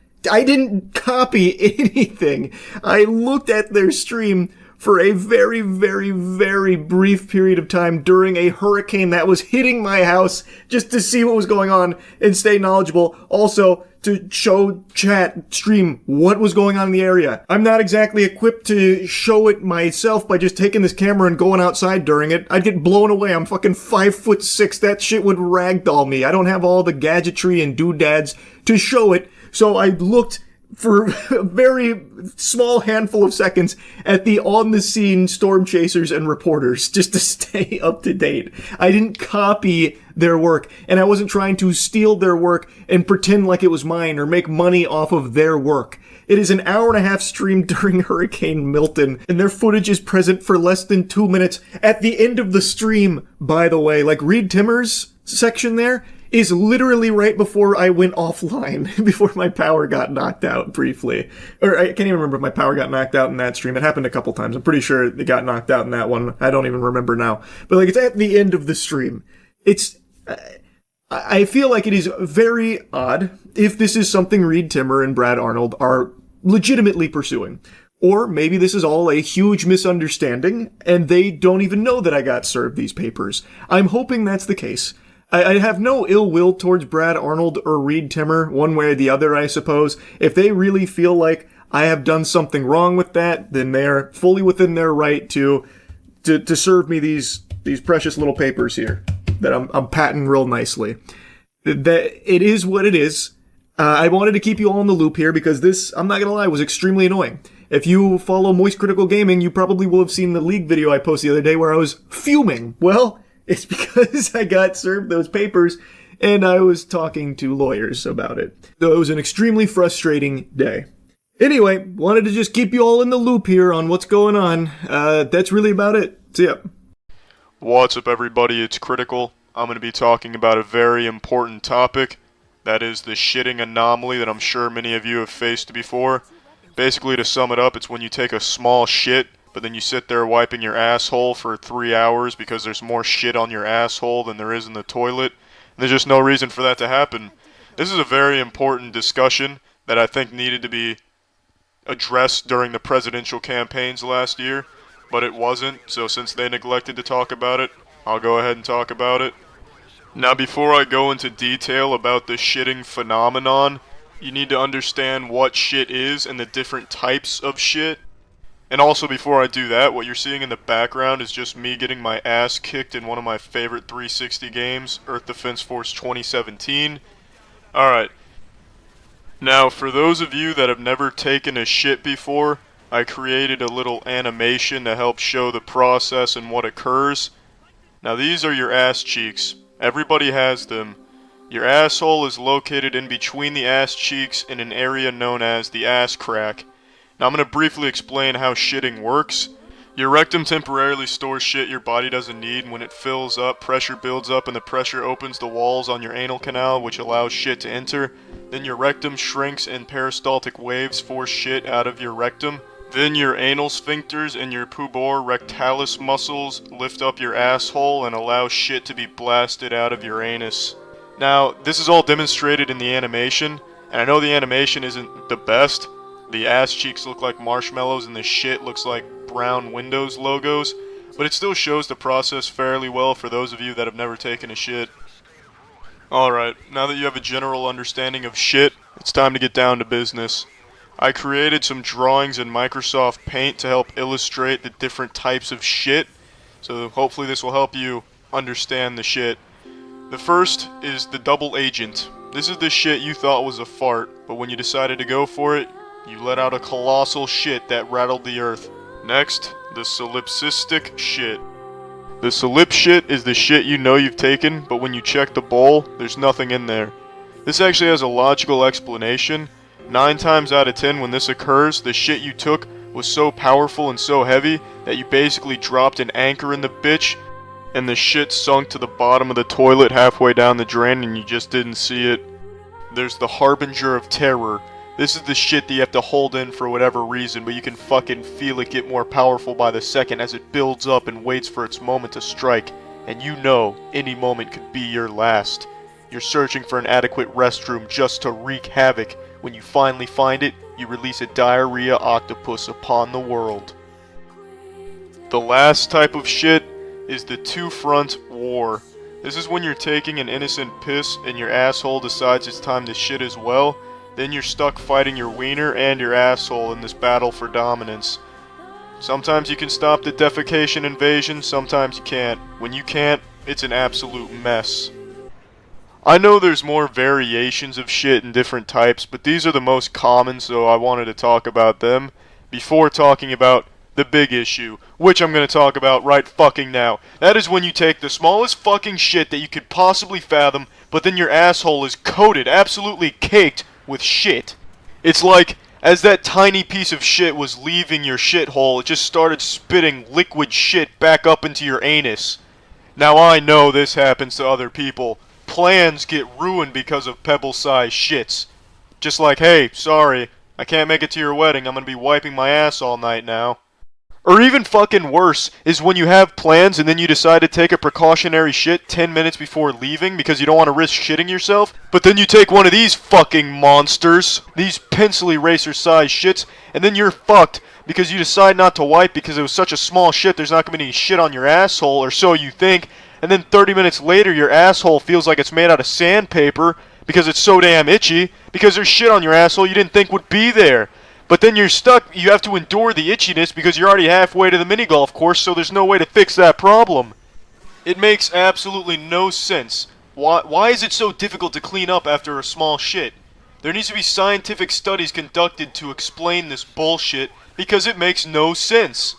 copy anything. I looked at their stream for a very, very, very brief period of time during a hurricane that was hitting my house just to see what was going on and stay knowledgeable. Also, to show chat, stream what was going on in the area. I'm not exactly equipped to show it myself by just taking this camera and going outside during it. I'd get blown away. I'm fucking 5'6". That shit would ragdoll me. I don't have all the gadgetry and doodads to show it. So I looked for a very small handful of seconds at the on-the-scene storm chasers and reporters just to stay up to date. I didn't copy their work, and I wasn't trying to steal their work and pretend like it was mine or make money off of their work. It is an hour-and-a-half stream during Hurricane Milton, and their footage is present for less than 2 minutes at the end of the stream, by the way. Like, Reed Timmer's section there is literally right before I went offline, before my power got knocked out briefly. Or I can't even remember if my power got knocked out in that stream. It happened a couple times. I'm pretty sure it got knocked out in that one. I don't even remember now. But, like, it's at the end of the stream. It's... I feel like it is very odd if this is something Reed Timmer and Brad Arnold are legitimately pursuing. Or maybe this is all a huge misunderstanding, and they don't even know that I got served these papers. I'm hoping that's the case. I have no ill will towards Brad Arnold or Reed Timmer, one way or the other, I suppose. If they really feel like I have done something wrong with that, then they are fully within their right to serve me these precious little papers here that I'm patting real nicely. That it is what it is. I wanted to keep you all in the loop here because this, I'm not gonna lie, was extremely annoying. If you follow Moist Critical Gaming, you probably will have seen the League video I posted the other day where I was fuming. Well, it's because I got served those papers and I was talking to lawyers about it. So it was an extremely frustrating day. Anyway, wanted to just keep you all in the loop here on what's going on. That's really about it. See ya. What's up, everybody? It's Critical. I'm going to be talking about a very important topic. That is the shitting anomaly that I'm sure many of you have faced before. Basically, to sum it up, it's when you take a small shit, but then you sit there wiping your asshole for 3 hours because there's more shit on your asshole than there is in the toilet. And there's just no reason for that to happen. This is a very important discussion that I think needed to be addressed during the presidential campaigns last year, but it wasn't, so since they neglected to talk about it, I'll go ahead and talk about it. Now, before I go into detail about the shitting phenomenon, you need to understand what shit is and the different types of shit. And also, before I do that, what you're seeing in the background is just me getting my ass kicked in one of my favorite 360 games, Earth Defense Force 2017. Alright. Now, for those of you that have never taken a shit before, I created a little animation to help show the process and what occurs. Now, these are your ass cheeks. Everybody has them. Your asshole is located in between the ass cheeks in an area known as the ass crack. Now, I'm going to briefly explain how shitting works. Your rectum temporarily stores shit your body doesn't need, and when it fills up, pressure builds up and the pressure opens the walls on your anal canal, which allows shit to enter. Then your rectum shrinks and peristaltic waves force shit out of your rectum. Then your anal sphincters and your pubor rectalis muscles lift up your asshole and allow shit to be blasted out of your anus. Now, this is all demonstrated in the animation, and I know the animation isn't the best. The ass cheeks look like marshmallows and the shit looks like brown Windows logos, but it still shows the process fairly well for those of you that have never taken a shit. Alright, now that you have a general understanding of shit, it's time to get down to business. I created some drawings in Microsoft Paint to help illustrate the different types of shit, so hopefully this will help you understand the shit. The first is the double agent. This is the shit you thought was a fart, but when you decided to go for it, you let out a colossal shit that rattled the earth. Next, the solipsistic shit. The solip shit is the shit you know you've taken, but when you check the bowl, there's nothing in there. This actually has a logical explanation. 9 times out of 10 when this occurs, the shit you took was so powerful and so heavy that you basically dropped an anchor in the bitch and the shit sunk to the bottom of the toilet halfway down the drain and you just didn't see it. There's the harbinger of terror. This is the shit that you have to hold in for whatever reason, but you can fucking feel it get more powerful by the second as it builds up and waits for its moment to strike, and you know any moment could be your last. You're searching for an adequate restroom just to wreak havoc. When you finally find it, you release a diarrhea octopus upon the world. The last type of shit is the two-front war. This is when you're taking an innocent piss and your asshole decides it's time to shit as well. Then you're stuck fighting your wiener and your asshole in this battle for dominance. Sometimes you can stop the defecation invasion, sometimes you can't. When you can't, it's an absolute mess. I know there's more variations of shit in different types, but these are the most common, so I wanted to talk about them before talking about the big issue, which I'm going to talk about right fucking now. That is when you take the smallest fucking shit that you could possibly fathom, but then your asshole is coated, absolutely caked with shit. It's like, as that tiny piece of shit was leaving your shithole, it just started spitting liquid shit back up into your anus. Now I know this happens to other people. Plans get ruined because of pebble-sized shits. Just like, hey, sorry, I can't make it to your wedding, I'm gonna be wiping my ass all night now. Or even fucking worse is when you have plans and then you decide to take a precautionary shit 10 minutes before leaving because you don't want to risk shitting yourself, but then you take one of these fucking monsters, these pencil eraser-sized shits, and then you're fucked because you decide not to wipe because it was such a small shit there's not going to be any shit on your asshole, or so you think, and then 30 minutes later your asshole feels like it's made out of sandpaper because it's so damn itchy because there's shit on your asshole you didn't think would be there. But then you're stuck, you have to endure the itchiness because you're already halfway to the mini golf course, so there's no way to fix that problem. It makes absolutely no sense. Why is it so difficult to clean up after a small shit? There needs to be scientific studies conducted to explain this bullshit because it makes no sense.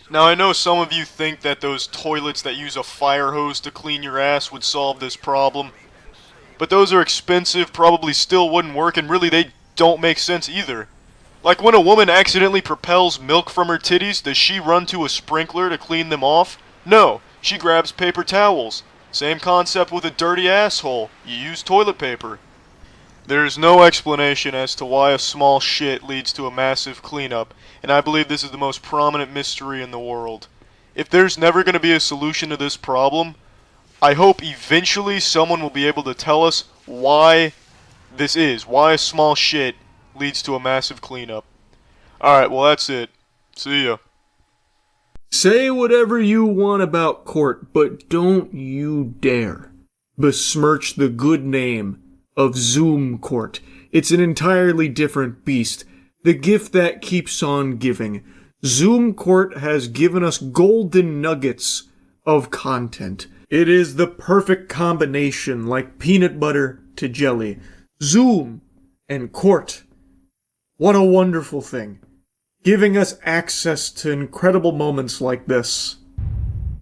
Now I know some of you think that those toilets that use a fire hose to clean your ass would solve this problem. But those are expensive, probably still wouldn't work, and really they don't make sense either. Like when a woman accidentally propels milk from her titties, does she run to a sprinkler to clean them off? No, she grabs paper towels. Same concept with a dirty asshole. You use toilet paper. There is no explanation as to why a small shit leads to a massive cleanup, and I believe this is the most prominent mystery in the world. If there's never going to be a solution to this problem, I hope eventually someone will be able to tell us why this is, why a small shit leads to a massive cleanup. Alright, well that's it. See ya. Say whatever you want about Court, but don't you dare besmirch the good name of Zoom Court. It's an entirely different beast. The gift that keeps on giving. Zoom Court has given us golden nuggets of content. It is the perfect combination, like peanut butter to jelly. Zoom and Court. What a wonderful thing. Giving us access to incredible moments like this.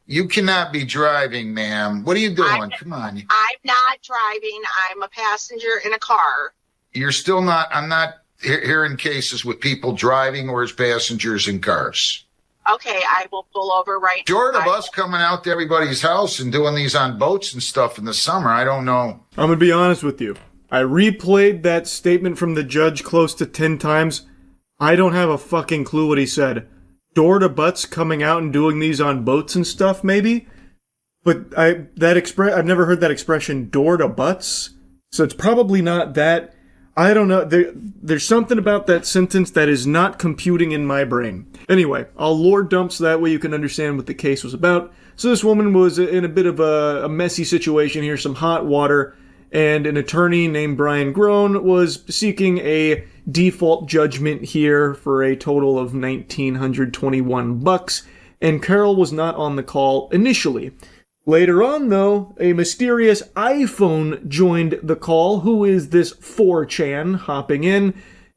You cannot be driving, ma'am. What are you doing? Come on. I'm not driving. I'm a passenger in a car. You're still not, I'm not hearing cases with people driving or as passengers in cars. Okay, I will pull over right now. Short of us coming out to everybody's house and doing these on boats and stuff in the summer, I don't know. I'm gonna be honest with you. I replayed that statement from the judge close to 10 times. I don't have a fucking clue what he said. Door to butts coming out and doing these on boats and stuff, maybe? But I've never heard that expression, door to butts. So it's probably not that. I don't know. There's something about that sentence that is not computing in my brain. Anyway, I'll lore dump so that way you can understand what the case was about. So this woman was in a bit of a messy situation here, some hot water, and an attorney named Brian Groan was seeking a default judgment here for a total of $1,921, and Carol was not on the call initially. Later on, though, a mysterious iPhone joined the call. Who is this 4chan hopping in?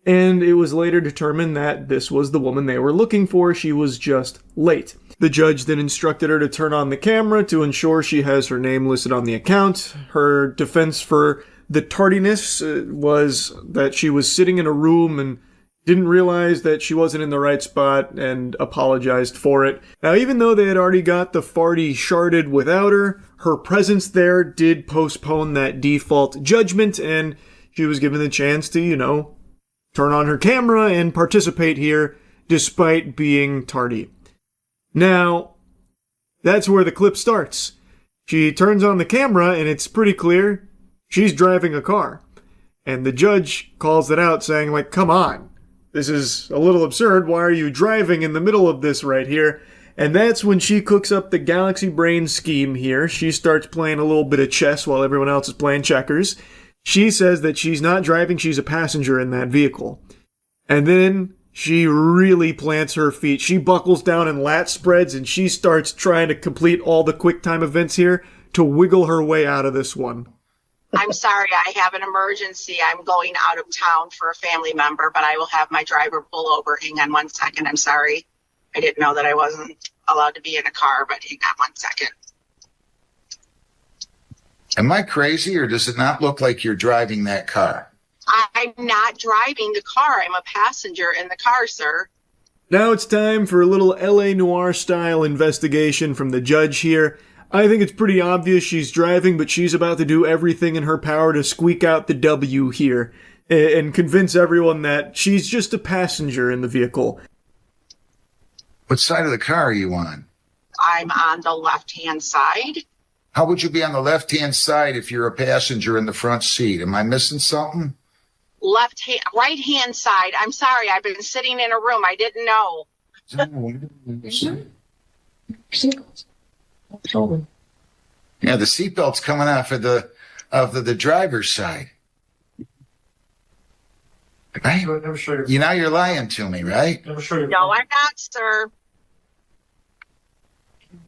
And it was later determined that this was the woman they were looking for. She was just late. The judge then instructed her to turn on the camera to ensure she has her name listed on the account. Her defense for the tardiness was that she was sitting in a room and didn't realize that she wasn't in the right spot and apologized for it. Now, even though they had already got the farty sharded without her, her presence there did postpone that default judgment, and she was given the chance to, turn on her camera and participate here despite being tardy. Now, that's where the clip starts. She turns on the camera and it's pretty clear she's driving a car. And the judge calls it out saying, come on. This is a little absurd. Why are you driving in the middle of this right here? And that's when she cooks up the Galaxy Brain scheme here. She starts playing a little bit of chess while everyone else is playing checkers. She says that she's not driving, she's a passenger in that vehicle. And then she really plants her feet. She buckles down in lat spreads and she starts trying to complete all the quick time events here to wiggle her way out of this one. I'm sorry, I have an emergency. I'm going out of town for a family member, but I will have my driver pull over. Hang on 1 second. I'm sorry. I didn't know that I wasn't allowed to be in a car, but hang on 1 second. Am I crazy, or does it not look like you're driving that car? I'm not driving the car. I'm a passenger in the car, sir. Now it's time for a little LA Noire style investigation from the judge here. I think it's pretty obvious she's driving, but she's about to do everything in her power to squeak out the W here and convince everyone that she's just a passenger in the vehicle. What side of the car are you on? I'm on the left-hand side. How would you be on the left-hand side if you're a passenger in the front seat? Am I missing something? Right-hand side. I'm sorry. I've been sitting in a room. I didn't know. Yeah, the seatbelt's coming off of the driver's side. Right? Now you're lying to me, right? No, I'm not, sir.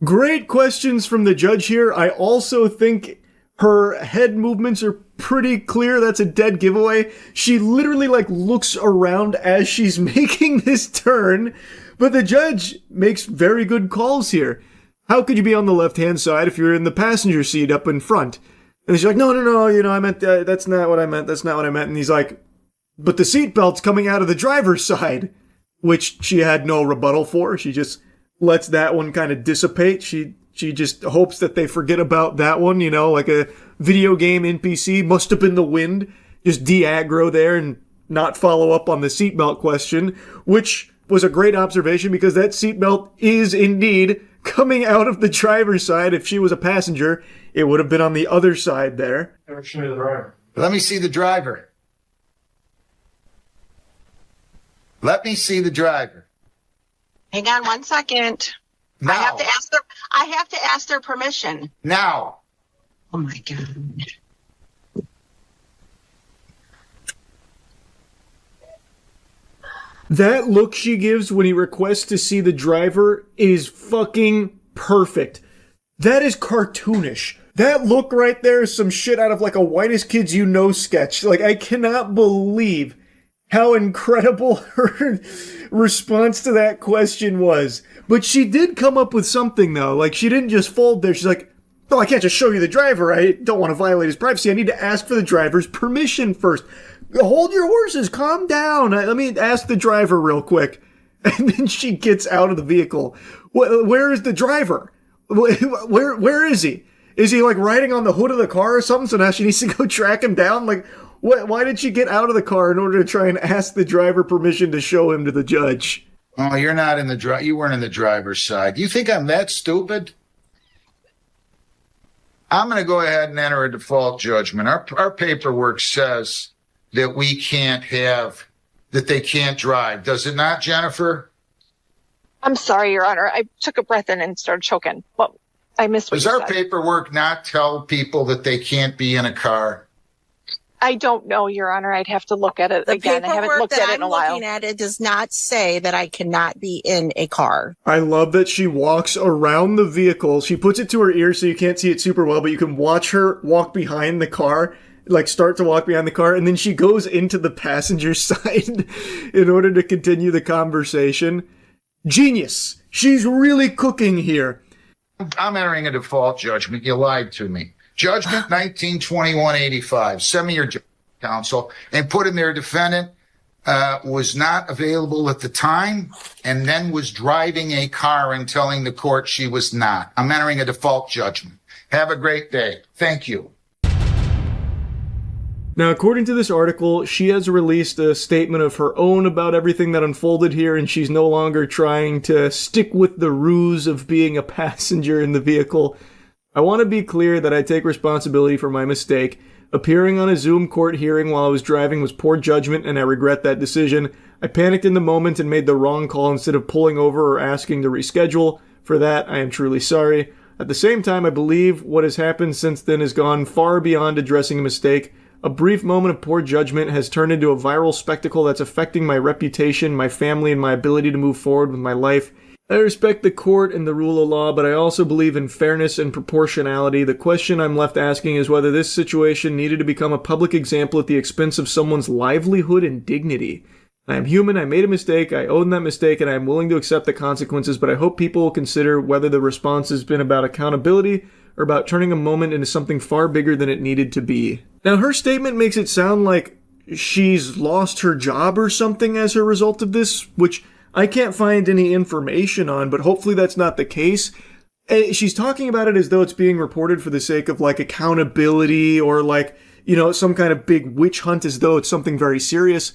Great questions from the judge here. I also think her head movements are pretty clear. That's a dead giveaway. She literally looks around as she's making this turn, but the judge makes very good calls here. How could you be on the left-hand side if you're in the passenger seat up in front? And she's like, no, I meant, that's not what I meant. And he's like, but the seatbelt's coming out of the driver's side, which she had no rebuttal for. She just lets that one kind of dissipate. She just hopes that they forget about that one, like a video game NPC. Must have been the wind. Just de-aggro there and not follow up on the seatbelt question, which was a great observation because that seatbelt is indeed coming out of the driver's side. If she was a passenger, it would have been on the other side there. Let me see the driver. Let me see the driver. Hang on 1 second. Now. I have to ask their permission. Now. Oh my God. That look she gives when he requests to see the driver is fucking perfect. That is cartoonish. That look right there is some shit out of a Whitest Kids You Know sketch. I cannot believe how incredible her response to that question was. But she did come up with something, though. She didn't just fold there. She's like, no, I can't just show you the driver. I don't want to violate his privacy. I need to ask for the driver's permission first. Hold your horses. Calm down. Let me ask the driver real quick. And then she gets out of the vehicle. Where is the driver? Where is he? Is he riding on the hood of the car or something? So now she needs to go track him down? Why did she get out of the car in order to try and ask the driver permission to show him to the judge? Oh, you're not in the you weren't in the driver's side. You think I'm that stupid? I'm going to go ahead and enter a default judgment. Our paperwork says that they can't drive. Does it not, Jennifer? I'm sorry, Your Honor. I took a breath in and started choking. Well, I missed what Does you our said. paperwork not tell people that they can't be in a car? I don't know, Your Honor. I'd have to look at it again. I haven't looked at it in a while. Looking at it does not say that I cannot be in a car. I love that she walks around the vehicle. She puts it to her ear so you can't see it super well, but you can watch her walk behind the car, start to walk behind the car, and then she goes into the passenger side in order to continue the conversation. Genius. She's really cooking here. I'm entering a default judgment. You lied to me. Judgment 1921-85. Send me your counsel and put in there defendant was not available at the time and then was driving a car and telling the court she was not. I'm entering a default judgment. Have a great day. Thank you. Now, according to this article, she has released a statement of her own about everything that unfolded here, and she's no longer trying to stick with the ruse of being a passenger in the vehicle. I want to be clear that I take responsibility for my mistake. Appearing on a Zoom court hearing while I was driving was poor judgment, and I regret that decision. I panicked in the moment and made the wrong call instead of pulling over or asking to reschedule. For that, I am truly sorry. At the same time, I believe what has happened since then has gone far beyond addressing a mistake. A brief moment of poor judgment has turned into a viral spectacle that's affecting my reputation, my family, and my ability to move forward with my life. I respect the court and the rule of law, but I also believe in fairness and proportionality. The question I'm left asking is whether this situation needed to become a public example at the expense of someone's livelihood and dignity. I am human, I made a mistake, I own that mistake, and I am willing to accept the consequences, but I hope people will consider whether the response has been about accountability or about turning a moment into something far bigger than it needed to be. Now, her statement makes it sound like she's lost her job or something as a result of this, which I can't find any information on, but hopefully that's not the case. She's talking about it as though it's being reported for the sake of, like, accountability or, like, you know, some kind of big witch hunt, as though it's something very serious.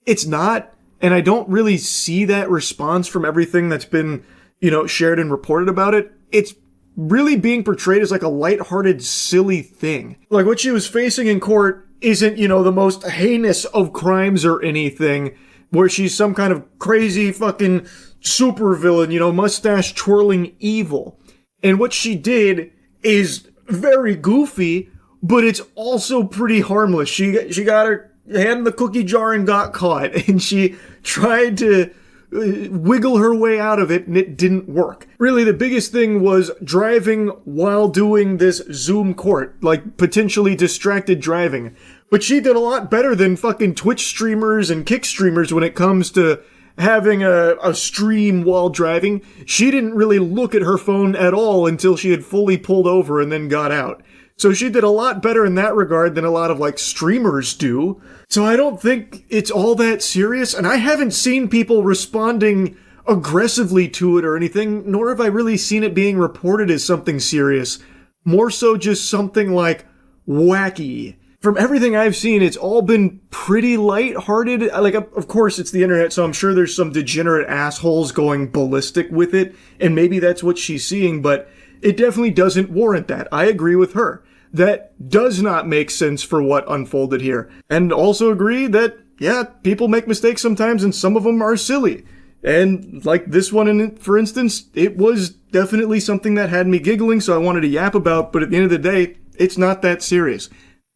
It's not, and I don't really see that response from everything that's been, you know, shared and reported about it. It's really being portrayed as like a lighthearted, silly thing. Like, what she was facing in court isn't, you know, the most heinous of crimes or anything, where she's some kind of crazy fucking supervillain, you know, mustache twirling evil. And what she did is very goofy, but it's also pretty harmless. She got her hand in the cookie jar and got caught, and she tried to wiggle her way out of it, and it didn't work. Really, the biggest thing was driving while doing this Zoom court, like potentially distracted driving. But she did a lot better than fucking Twitch streamers and Kick streamers when it comes to having a stream while driving. She didn't really look at her phone at all until she had fully pulled over and then got out. So she did a lot better in that regard than a lot of, like, streamers do. So I don't think it's all that serious, and I haven't seen people responding aggressively to it or anything, nor have I really seen it being reported as something serious. More so just something, like, wacky. From everything I've seen, it's all been pretty lighthearted. Like, of course, it's the internet, so I'm sure there's some degenerate assholes going ballistic with it, and maybe that's what she's seeing, but it definitely doesn't warrant that. I agree with her. That does not make sense for what unfolded here. And also agree that, yeah, people make mistakes sometimes and some of them are silly. And like this one, for instance, it was definitely something that had me giggling, so I wanted to yap about, but at the end of the day, it's not that serious.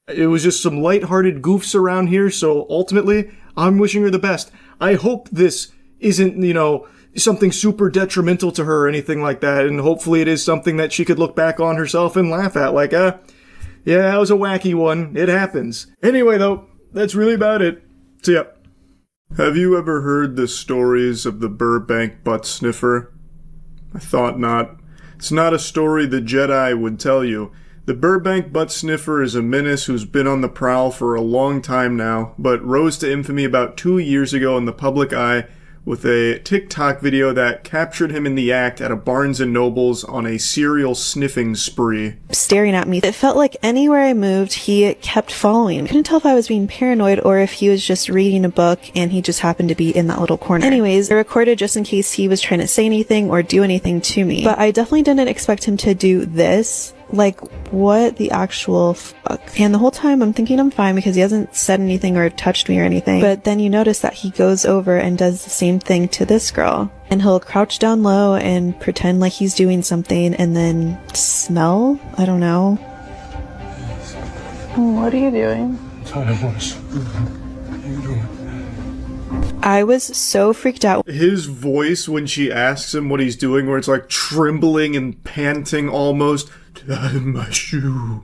It was just some lighthearted goofs around here, so ultimately, I'm wishing her the best. I hope this isn't, you know, something super detrimental to her or anything like that, and hopefully it is something that she could look back on herself and laugh at, like, yeah, that was a wacky one. It happens. Anyway, though, that's really about it. So, yeah. Have you ever heard the stories of the Burbank butt sniffer? I thought not. It's not a story the Jedi would tell you. The Burbank butt sniffer is a menace who's been on the prowl for a long time now, but rose to infamy about 2 years ago in the public eye with a TikTok video that captured him in the act at a Barnes & Noble's on a serial sniffing spree. Staring at me. It felt like anywhere I moved, he kept following. I couldn't tell if I was being paranoid or if he was just reading a book and he just happened to be in that little corner. Anyways, I recorded just in case he was trying to say anything or do anything to me. But I definitely didn't expect him to do this. Like, what the actual fuck? And the whole time I'm thinking I'm fine because he hasn't said anything or touched me or anything. But then you notice that he goes over and does the same thing to this girl. And he'll crouch down low and pretend like he's doing something and then smell? I don't know. What are you doing? I was so freaked out. His voice when she asks him what he's doing, where it's like trembling and panting almost. My shoe.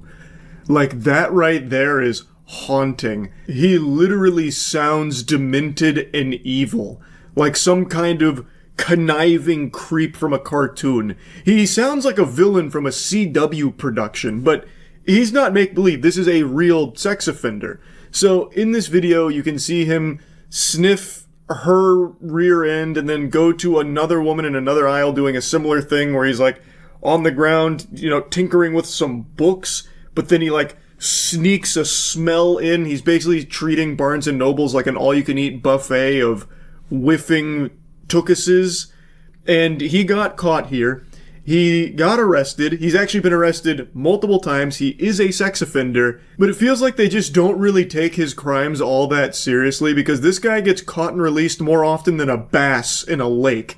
Like, that right there is haunting. He literally sounds demented and evil. Like some kind of conniving creep from a cartoon. He sounds like a villain from a CW production, but he's not make-believe. This is a real sex offender. So in this video, you can see him sniff her rear end and then go to another woman in another aisle doing a similar thing where he's like on the ground, you know, tinkering with some books, but then he like sneaks a smell in. He's basically treating Barnes & Noble's like an all-you-can-eat buffet of whiffing tookuses, and he got caught here. He got arrested. He's actually been arrested multiple times. He is a sex offender, but it feels like they just don't really take his crimes all that seriously because this guy gets caught and released more often than a bass in a lake.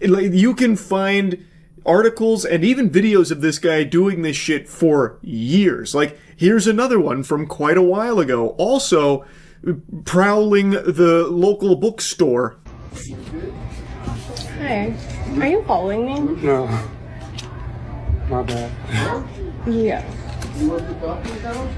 You can find articles and even videos of this guy doing this shit for years. Like, here's another one from quite a while ago. Also, prowling the local bookstore. Hi. Are you following me? No. My bad. Yeah.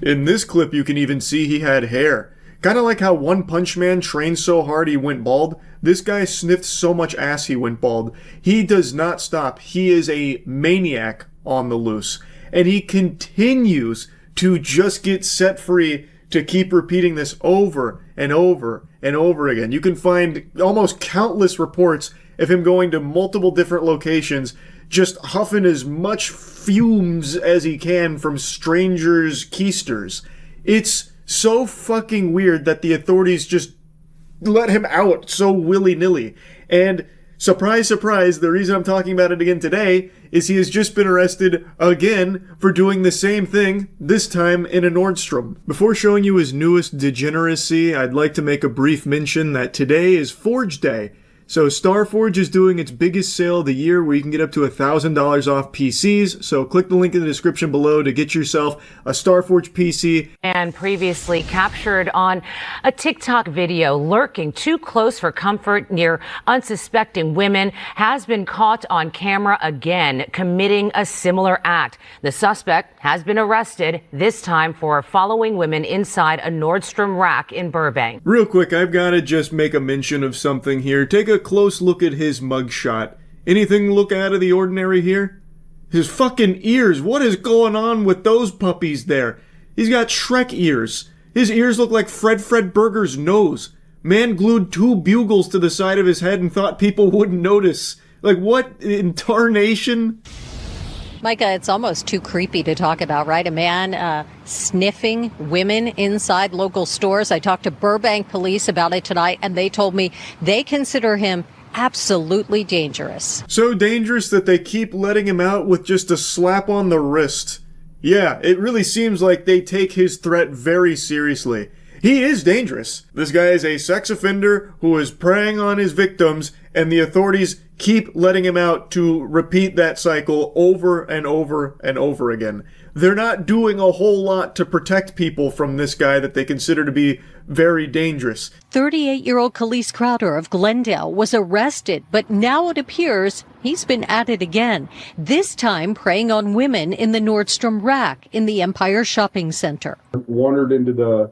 In this clip, you can even see he had hair. Kinda like how One Punch Man trained so hard he went bald. This guy sniffed so much ass he went bald. He does not stop. He is a maniac on the loose. And he continues to just get set free to keep repeating this over and over and over again. You can find almost countless reports of him going to multiple different locations, just huffing as much fumes as he can from strangers' keisters. It's so fucking weird that the authorities just let him out so willy-nilly. And surprise, surprise, the reason I'm talking about it again today is he has just been arrested again for doing the same thing, this time in a Nordstrom. Before showing you his newest degeneracy, I'd like to make a brief mention that today is Forge Day. So Starforge is doing its biggest sale of the year where you can get up to $1,000 off PCs. So click the link in the description below to get yourself a Starforge PC. And previously captured on a TikTok video lurking too close for comfort near unsuspecting women has been caught on camera again committing a similar act. The suspect has been arrested, this time for following women inside a Nordstrom rack in Burbank. Real quick, I've got to just make a mention of something here. Take a close look at his mugshot. Anything look out of the ordinary here? His fucking ears. What is going on with those puppies there? He's got Shrek ears. His ears look like Fred Burger's nose. Man glued 2 bugles to the side of his head and thought people wouldn't notice. Like, what in tarnation? Micah, it's almost too creepy to talk about, right? A man sniffing women inside local stores. I talked to Burbank police about it tonight, and they told me they consider him absolutely dangerous. So dangerous that they keep letting him out with just a slap on the wrist. Yeah, it really seems like they take his threat very seriously. He is dangerous. This guy is a sex offender who is preying on his victims, and the authorities keep letting him out to repeat that cycle over and over and over again. They're not doing a whole lot to protect people from this guy that they consider to be very dangerous. 38-year-old Khalees Crowder of Glendale was arrested, but now it appears he's been at it again, this time preying on women in the Nordstrom rack in the Empire Shopping Center. Wandered into the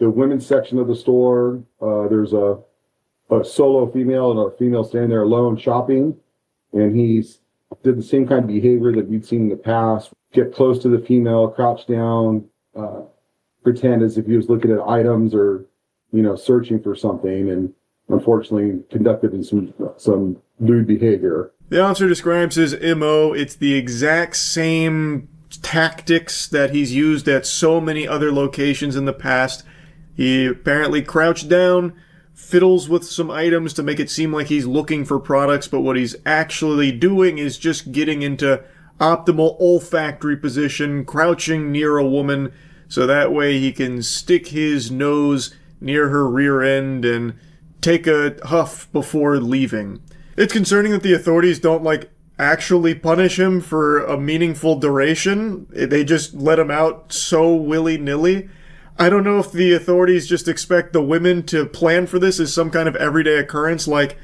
women's section of the store. There's a solo female and a female standing there alone shopping, and he's did the same kind of behavior that you'd seen in the past. Get close to the female, crouch down, pretend as if he was looking at items or, searching for something, and unfortunately conducted in some lewd behavior. The officer describes his MO. It's the exact same tactics that he's used at so many other locations in the past. He apparently crouched down, fiddles with some items to make it seem like he's looking for products, but what he's actually doing is just getting into optimal olfactory position, crouching near a woman, so that way he can stick his nose near her rear end and take a huff before leaving. It's concerning that the authorities don't, actually punish him for a meaningful duration. They just let him out so willy-nilly. I don't know if the authorities just expect the women to plan for this as some kind of everyday occurrence, like,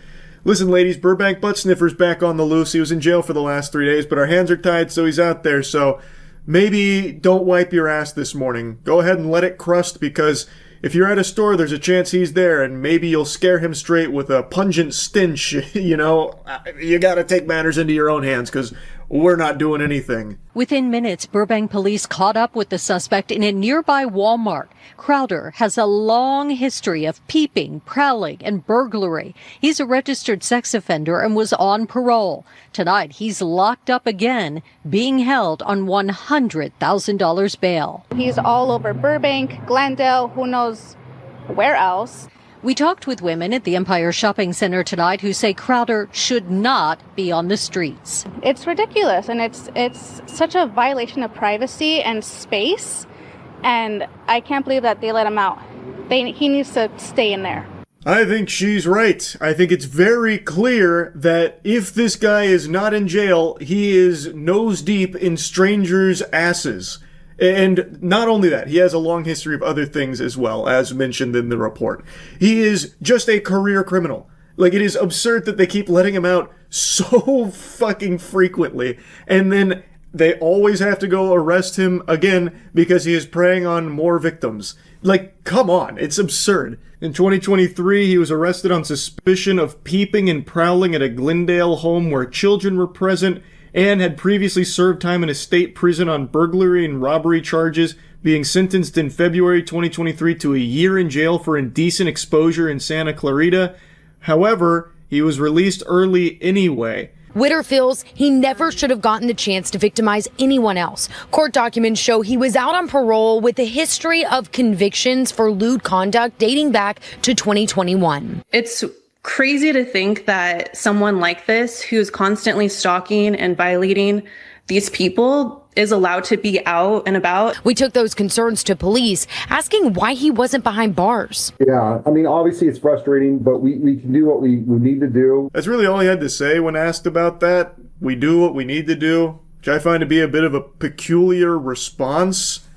listen ladies, Burbank butt sniffer's back on the loose. He was in jail for the last 3 days, but our hands are tied, so he's out there, so maybe don't wipe your ass this morning. Go ahead and let it crust, because if you're at a store, there's a chance he's there, and maybe you'll scare him straight with a pungent stench, You gotta take matters into your own hands, because we're not doing anything. Within minutes, Burbank police caught up with the suspect in a nearby Walmart. Crowder has a long history of peeping, prowling, and burglary. He's a registered sex offender and was on parole. Tonight, he's locked up again, being held on $100,000 bail. He's all over Burbank, Glendale, who knows where else. We talked with women at the Empire Shopping Center tonight who say Crowder should not be on the streets. It's ridiculous, and it's such a violation of privacy and space, and I can't believe that they let him out. He needs to stay in there. I think she's right. I think it's very clear that if this guy is not in jail, he is nose deep in strangers' asses. And not only that, he has a long history of other things as well, as mentioned in the report. He is just a career criminal. Like, it is absurd that they keep letting him out so fucking frequently, and then they always have to go arrest him again because he is preying on more victims. Like, come on, it's absurd. In 2023, he was arrested on suspicion of peeping and prowling at a Glendale home where children were present, and had previously served time in a state prison on burglary and robbery charges, being sentenced in February 2023 to a year in jail for indecent exposure in Santa Clarita. However, he was released early anyway. Witter feels he never should have gotten the chance to victimize anyone else. Court documents show he was out on parole with a history of convictions for lewd conduct dating back to 2021. It's crazy to think that someone like this, who's constantly stalking and violating these people, is allowed to be out and about. We took those concerns to police, asking why he wasn't behind bars. Yeah, I mean, obviously it's frustrating, but we can do what we need to do. That's really all he had to say when asked about that. We do what we need to do, which I find to be a bit of a peculiar response.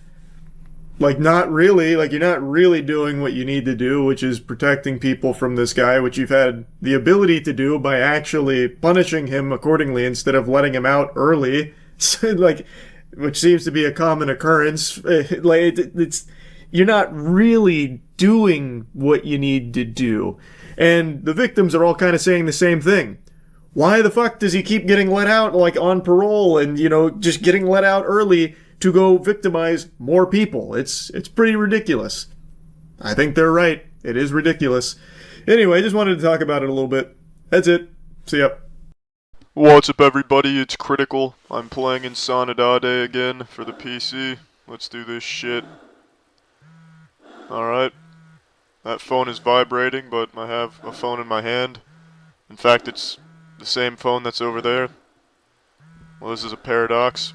Like, not really. Like, you're not really doing what you need to do, which is protecting people from this guy, which you've had the ability to do by actually punishing him accordingly instead of letting him out early. Like, which seems to be a common occurrence. Like, you're not really doing what you need to do. And the victims are all kind of saying the same thing. Why the fuck does he keep getting let out, like, on parole and, you know, just getting let out early to go victimize more people? It's pretty ridiculous. I think they're right. It is ridiculous. Anyway, just wanted to talk about it a little bit. That's it. See ya. What's up, everybody? It's Critical. I'm playing Insanidade again for the PC. Let's do this shit. Alright. That phone is vibrating, but I have a phone in my hand. In fact, it's the same phone that's over there. Well, this is a paradox.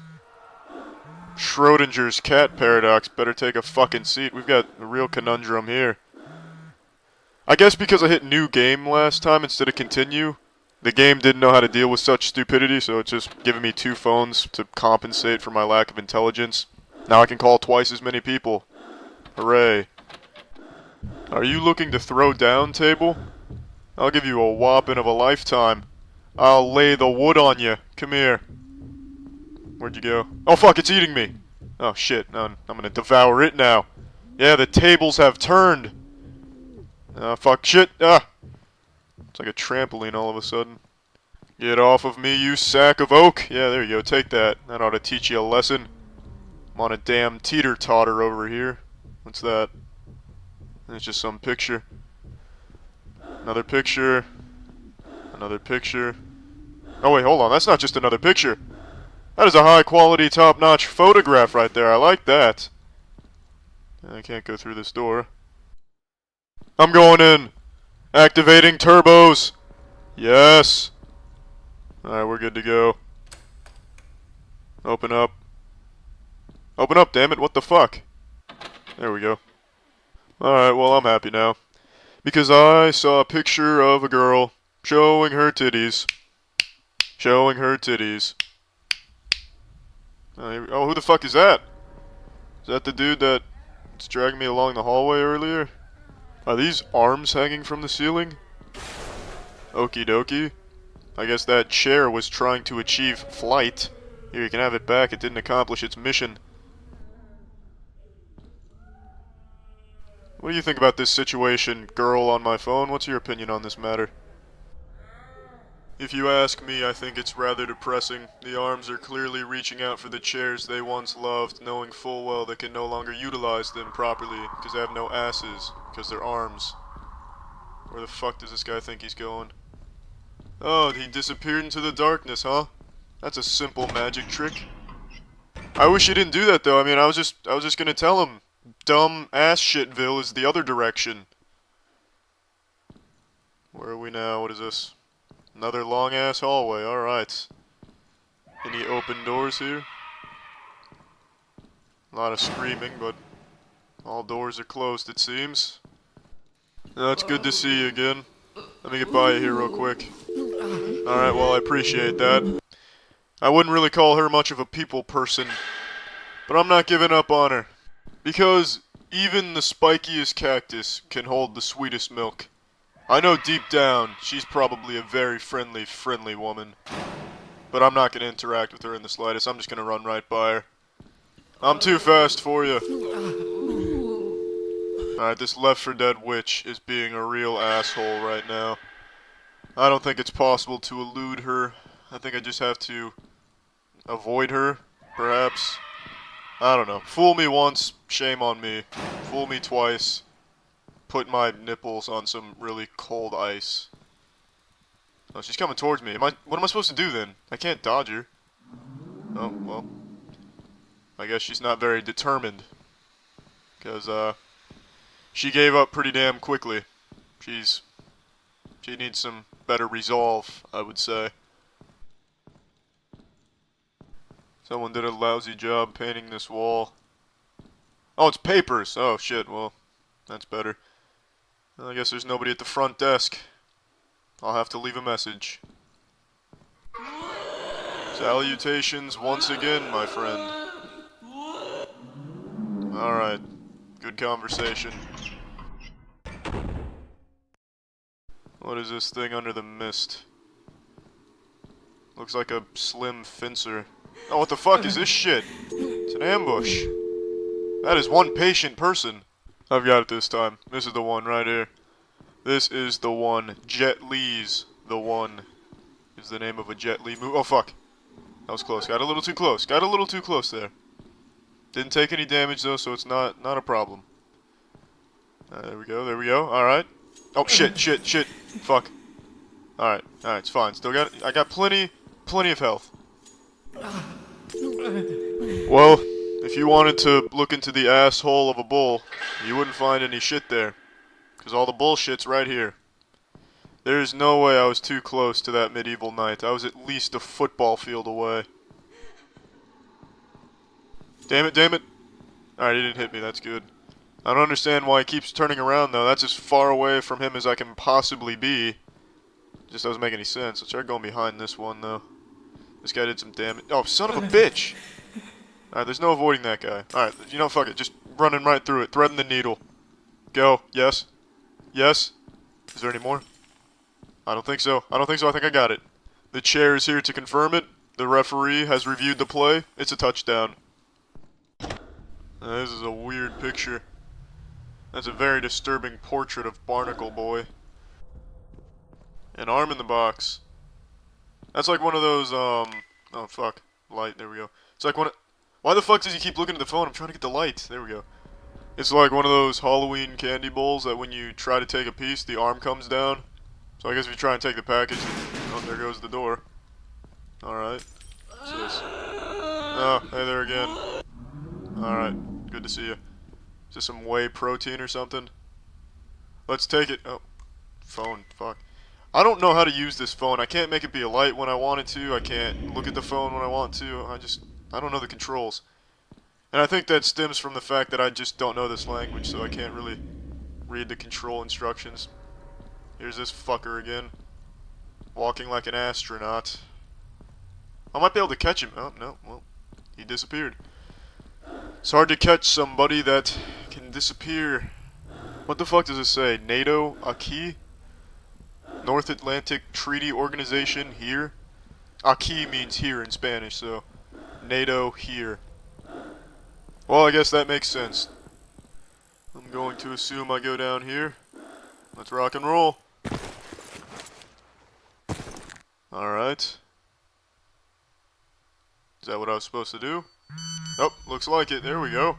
Schrodinger's cat paradox. Better take a fucking seat. We've got a real conundrum here. I guess because I hit new game last time instead of continue, the game didn't know how to deal with such stupidity, so it's just giving me 2 phones to compensate for my lack of intelligence. Now I can call twice as many people. Hooray. Are you looking to throw down, table? I'll give you a whopping of a lifetime. I'll lay the wood on you. Come here. Where'd you go? Oh fuck, it's eating me! Oh shit, no, I'm gonna devour it now. Yeah, the tables have turned! Fuck, shit, It's like a trampoline all of a sudden. Get off of me, you sack of oak! Yeah, there you go, take that. That ought to teach you a lesson. I'm on a damn teeter-totter over here. What's that? It's just some picture. Another picture. Another picture. Oh wait, hold on, that's not just another picture. That is a high-quality, top-notch photograph right there. I like that. I can't go through this door. I'm going in. Activating turbos. Yes. Alright, we're good to go. Open up. Open up, damn it. What the fuck? There we go. Alright, well, I'm happy now. Because I saw a picture of a girl showing her titties. Showing her titties. Oh, who the fuck is that? Is that the dude that was dragging me along the hallway earlier? Are these arms hanging from the ceiling? Okie dokie. I guess that chair was trying to achieve flight. Here, you can have it back. It didn't accomplish its mission. What do you think about this situation, girl on my phone? What's your opinion on this matter? If you ask me, I think it's rather depressing. The arms are clearly reaching out for the chairs they once loved, knowing full well they can no longer utilize them properly, because they have no asses, because they're arms. Where the fuck does this guy think he's going? Oh, he disappeared into the darkness, huh? That's a simple magic trick. I wish he didn't do that, though. I mean, I was just gonna tell him, dumb ass shitville is the other direction. Where are we now? What is this? Another long-ass hallway, alright. Any open doors here? A lot of screaming, but all doors are closed, it seems. That's good to see you again. Let me get by you here real quick. Alright, well, I appreciate that. I wouldn't really call her much of a people person, but I'm not giving up on her. Because even the spikiest cactus can hold the sweetest milk. I know deep down she's probably a very friendly woman. But I'm not going to interact with her in the slightest. I'm just going to run right by her. I'm too fast for you. Alright, this Left 4 Dead witch is being a real asshole right now. I don't think it's possible to elude her. I think I just have to avoid her, perhaps. I don't know. Fool me once, shame on me. Fool me twice, put my nipples on some really cold ice. Oh, she's coming towards me. What am I supposed to do then? I can't dodge her. Oh, well. I guess she's not very determined. Because, she gave up pretty damn quickly. She needs some better resolve, I would say. Someone did a lousy job painting this wall. Oh, it's papers! Oh, shit, well, that's better. I guess there's nobody at the front desk. I'll have to leave a message. Salutations once again, my friend. Alright. Good conversation. What is this thing under the mist? Looks like a slim fencer. Oh, what the fuck is this shit? It's an ambush. That is one patient person. I've got it this time. This is the one right here. This is the one. Jet Li's the one. Is the name of a Jet Li movie. Oh, fuck. That was close. Got a little too close. Got a little too close there. Didn't take any damage, though, so it's not a problem. There we go. There we go. Alright. Oh, shit. Fuck. Alright. Alright, it's fine. Still got it. I got plenty of health. Well, if you wanted to look into the asshole of a bull, you wouldn't find any shit there. Because all the bullshit's right here. There's no way I was too close to that medieval knight. I was at least a football field away. Damn it. Alright, he didn't hit me. That's good. I don't understand why he keeps turning around, though. That's as far away from him as I can possibly be. Just doesn't make any sense. Let's try going behind this one, though. This guy did some damage. Oh, son of a bitch! Alright, there's no avoiding that guy. Alright, you know, fuck it. Just running right through it. Threading the needle. Go. Yes. Yes. Is there any more? I don't think so. I think I got it. The chair is here to confirm it. The referee has reviewed the play. It's a touchdown. This is a weird picture. That's a very disturbing portrait of Barnacle Boy. An arm in the box. That's like one of those, oh fuck. Light, there we go. It's like why the fuck does he keep looking at the phone? I'm trying to get the light. There we go. It's like one of those Halloween candy bowls that when you try to take a piece, the arm comes down. So I guess if you try and take the package, oh, there goes the door. Alright. What's this? Oh, hey there again. Alright, good to see you. Is this some whey protein or something? Let's take it. Oh, phone, fuck. I don't know how to use this phone. I can't make it be a light when I want it to. I can't look at the phone when I want to. I don't know the controls. And I think that stems from the fact that I just don't know this language, so I can't really read the control instructions. Here's this fucker again. Walking like an astronaut. I might be able to catch him. Oh, no. Well, he disappeared. It's hard to catch somebody that can disappear. What the fuck does it say? NATO Aki? North Atlantic Treaty Organization here? Aquí means here in Spanish, so NATO here. Well, I guess that makes sense. I'm going to assume I go down here. Let's rock and roll. Alright. Is that what I was supposed to do? Oh, looks like it. There we go.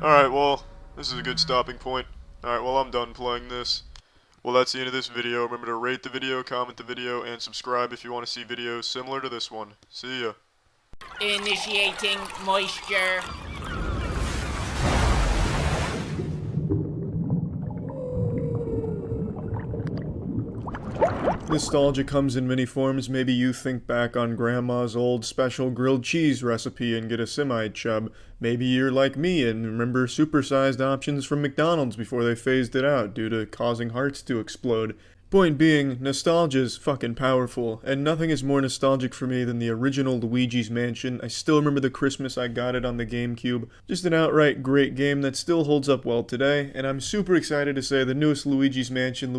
Alright, well, this is a good stopping point. Alright, well, I'm done playing this. Well, that's the end of this video. Remember to rate the video, comment the video, and subscribe if you want to see videos similar to this one. See ya. Initiating moisture. Nostalgia comes in many forms. Maybe you think back on Grandma's old special grilled cheese recipe and get a semi-chub. Maybe you're like me and remember supersized options from McDonald's before they phased it out due to causing hearts to explode. Point being, nostalgia's fucking powerful, and nothing is more nostalgic for me than the original Luigi's Mansion. I still remember the Christmas I got it on the GameCube. Just an outright great game that still holds up well today, and I'm super excited to say the newest Luigi's Mansion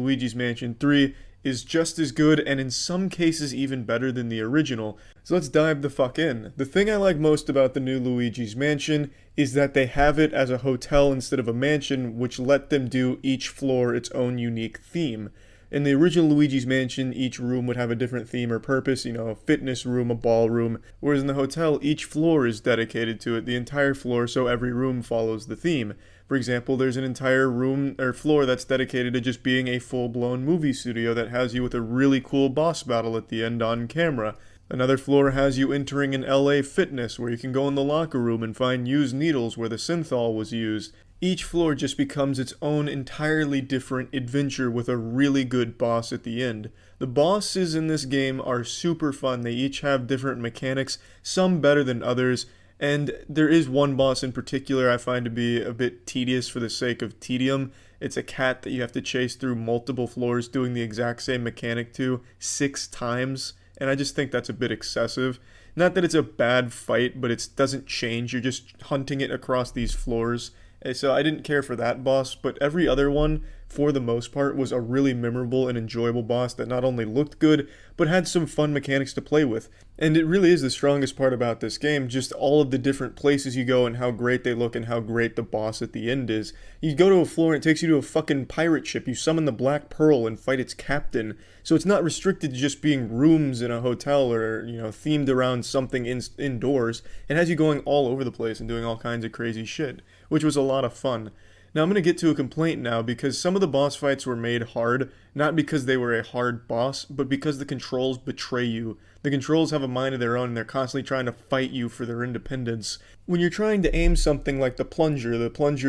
3, is just as good and in some cases even better than the original. So let's dive the fuck in. The thing I like most about the new Luigi's Mansion is that they have it as a hotel instead of a mansion, which let them do each floor its own unique theme. In the original Luigi's Mansion, each room would have a different theme or purpose, you know, a fitness room, a ballroom, whereas in the hotel, each floor is dedicated to it, the entire floor, so every room follows the theme. For example, there's an entire room or floor that's dedicated to just being a full-blown movie studio that has you with a really cool boss battle at the end on camera. Another floor has you entering an LA Fitness, where you can go in the locker room and find used needles where the synthol was used. Each floor just becomes its own entirely different adventure with a really good boss at the end. The bosses in this game are super fun. They each have different mechanics, some better than others, and there is one boss in particular I find to be a bit tedious for the sake of tedium. It's a cat that you have to chase through multiple floors doing the exact same mechanic to 6 times, and I just think that's a bit excessive. Not that it's a bad fight, but it doesn't change. You're just hunting it across these floors. So I didn't care for that boss, but every other one, for the most part, was a really memorable and enjoyable boss that not only looked good, but had some fun mechanics to play with. And it really is the strongest part about this game, just all of the different places you go and how great they look and how great the boss at the end is. You go to a floor and it takes you to a fucking pirate ship, you summon the Black Pearl and fight its captain. So it's not restricted to just being rooms in a hotel or, you know, themed around something indoors. It has you going all over the place and doing all kinds of crazy shit, which was a lot of fun. Now I'm going to get to a complaint now, because some of the boss fights were made hard, not because they were a hard boss, but because the controls betray you. The controls have a mind of their own and they're constantly trying to fight you for their independence. When you're trying to aim something like the plunger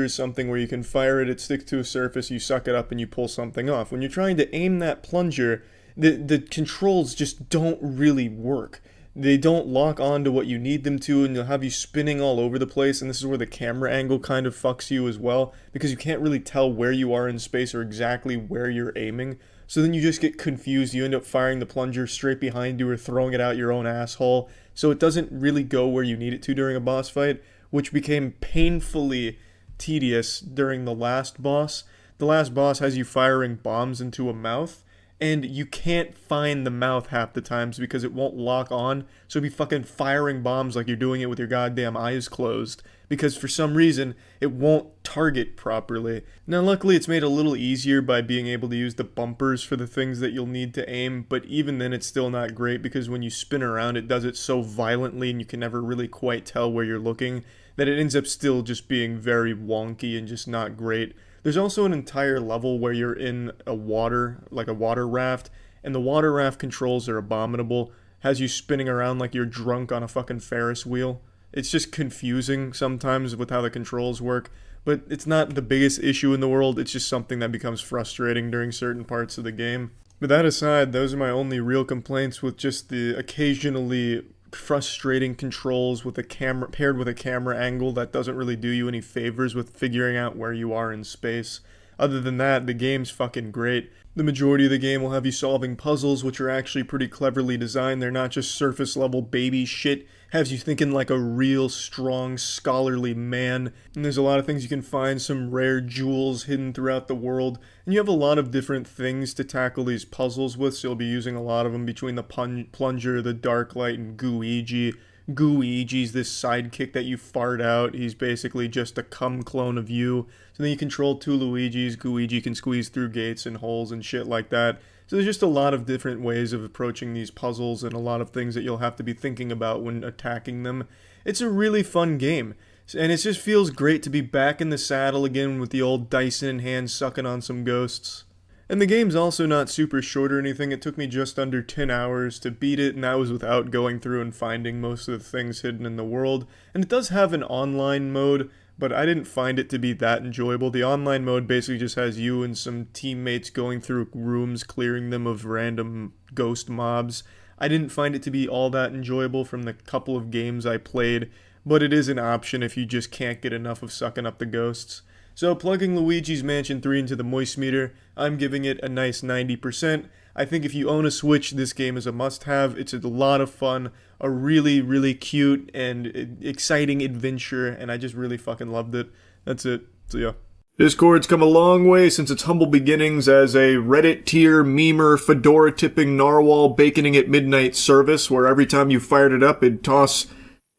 is something where you can fire it sticks to a surface, you suck it up and you pull something off. When you're trying to aim that plunger, the controls just don't really work. They don't lock on to what you need them to, and they'll have you spinning all over the place, and this is where the camera angle kind of fucks you as well, because you can't really tell where you are in space or exactly where you're aiming. So then you just get confused, you end up firing the plunger straight behind you or throwing it out your own asshole, so it doesn't really go where you need it to during a boss fight, which became painfully tedious during the last boss. The last boss has you firing bombs into a mouth, and you can't find the mouth half the times because it won't lock on, so be fucking firing bombs like you're doing it with your goddamn eyes closed, because for some reason, it won't target properly. Now luckily it's made a little easier by being able to use the bumpers for the things that you'll need to aim, but even then it's still not great, because when you spin around it does it so violently and you can never really quite tell where you're looking, that it ends up still just being very wonky and just not great. There's also an entire level where you're in a water raft, and the water raft controls are abominable. Has you spinning around like you're drunk on a fucking Ferris wheel. It's just confusing sometimes with how the controls work, but it's not the biggest issue in the world, it's just something that becomes frustrating during certain parts of the game. But that aside, those are my only real complaints with just the occasionally frustrating controls with a camera paired with a camera angle that doesn't really do you any favors with figuring out where you are in space. Other than that, the game's fucking great. The majority of the game will have you solving puzzles, which are actually pretty cleverly designed. They're not just surface level baby shit. Has you thinking like a real strong scholarly man. And there's a lot of things you can find, some rare jewels hidden throughout the world. And you have a lot of different things to tackle these puzzles with, so you'll be using a lot of them between the plunger, the dark light, and Gooigi. Gooigi's this sidekick that you fart out. He's basically just a cum clone of you. So then you control 2 Luigis. Gooigi can squeeze through gates and holes and shit like that. So there's just a lot of different ways of approaching these puzzles and a lot of things that you'll have to be thinking about when attacking them. It's a really fun game. And it just feels great to be back in the saddle again with the old Dyson in hand sucking on some ghosts. And the game's also not super short or anything. It took me just under 10 hours to beat it, and that was without going through and finding most of the things hidden in the world. And it does have an online mode, but I didn't find it to be that enjoyable. The online mode basically just has you and some teammates going through rooms, clearing them of random ghost mobs. I didn't find it to be all that enjoyable from the couple of games I played, but it is an option if you just can't get enough of sucking up the ghosts. So plugging Luigi's Mansion 3 into the moist meter, I'm giving it a nice 90%. I think if you own a Switch, this game is a must-have. It's a lot of fun, a really, really cute and exciting adventure, and I just really fucking loved it. That's it. So yeah. Discord's come a long way since its humble beginnings as a Reddit tier, memer, fedora-tipping narwhal baconing at midnight service, where every time you fired it up, it'd toss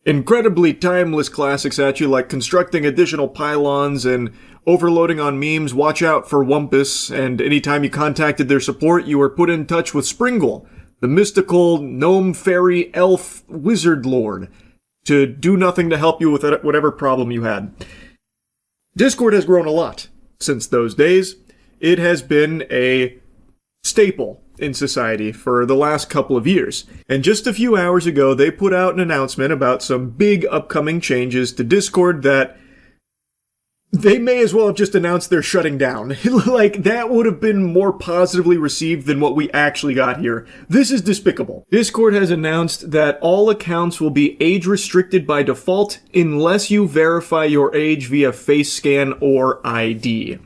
incredibly timeless classics at you, like constructing additional pylons and overloading on memes, watch out for Wumpus, and anytime you contacted their support, you were put in touch with Springle, the mystical gnome fairy elf wizard lord, to do nothing to help you with whatever problem you had. Discord has grown a lot since those days. It has been a staple in society for the last couple of years. And just a few hours ago, they put out an announcement about some big upcoming changes to Discord that they may as well have just announced they're shutting down. Like, that would have been more positively received than what we actually got here. This is despicable. Discord has announced that all accounts will be age restricted by default unless you verify your age via face scan or ID.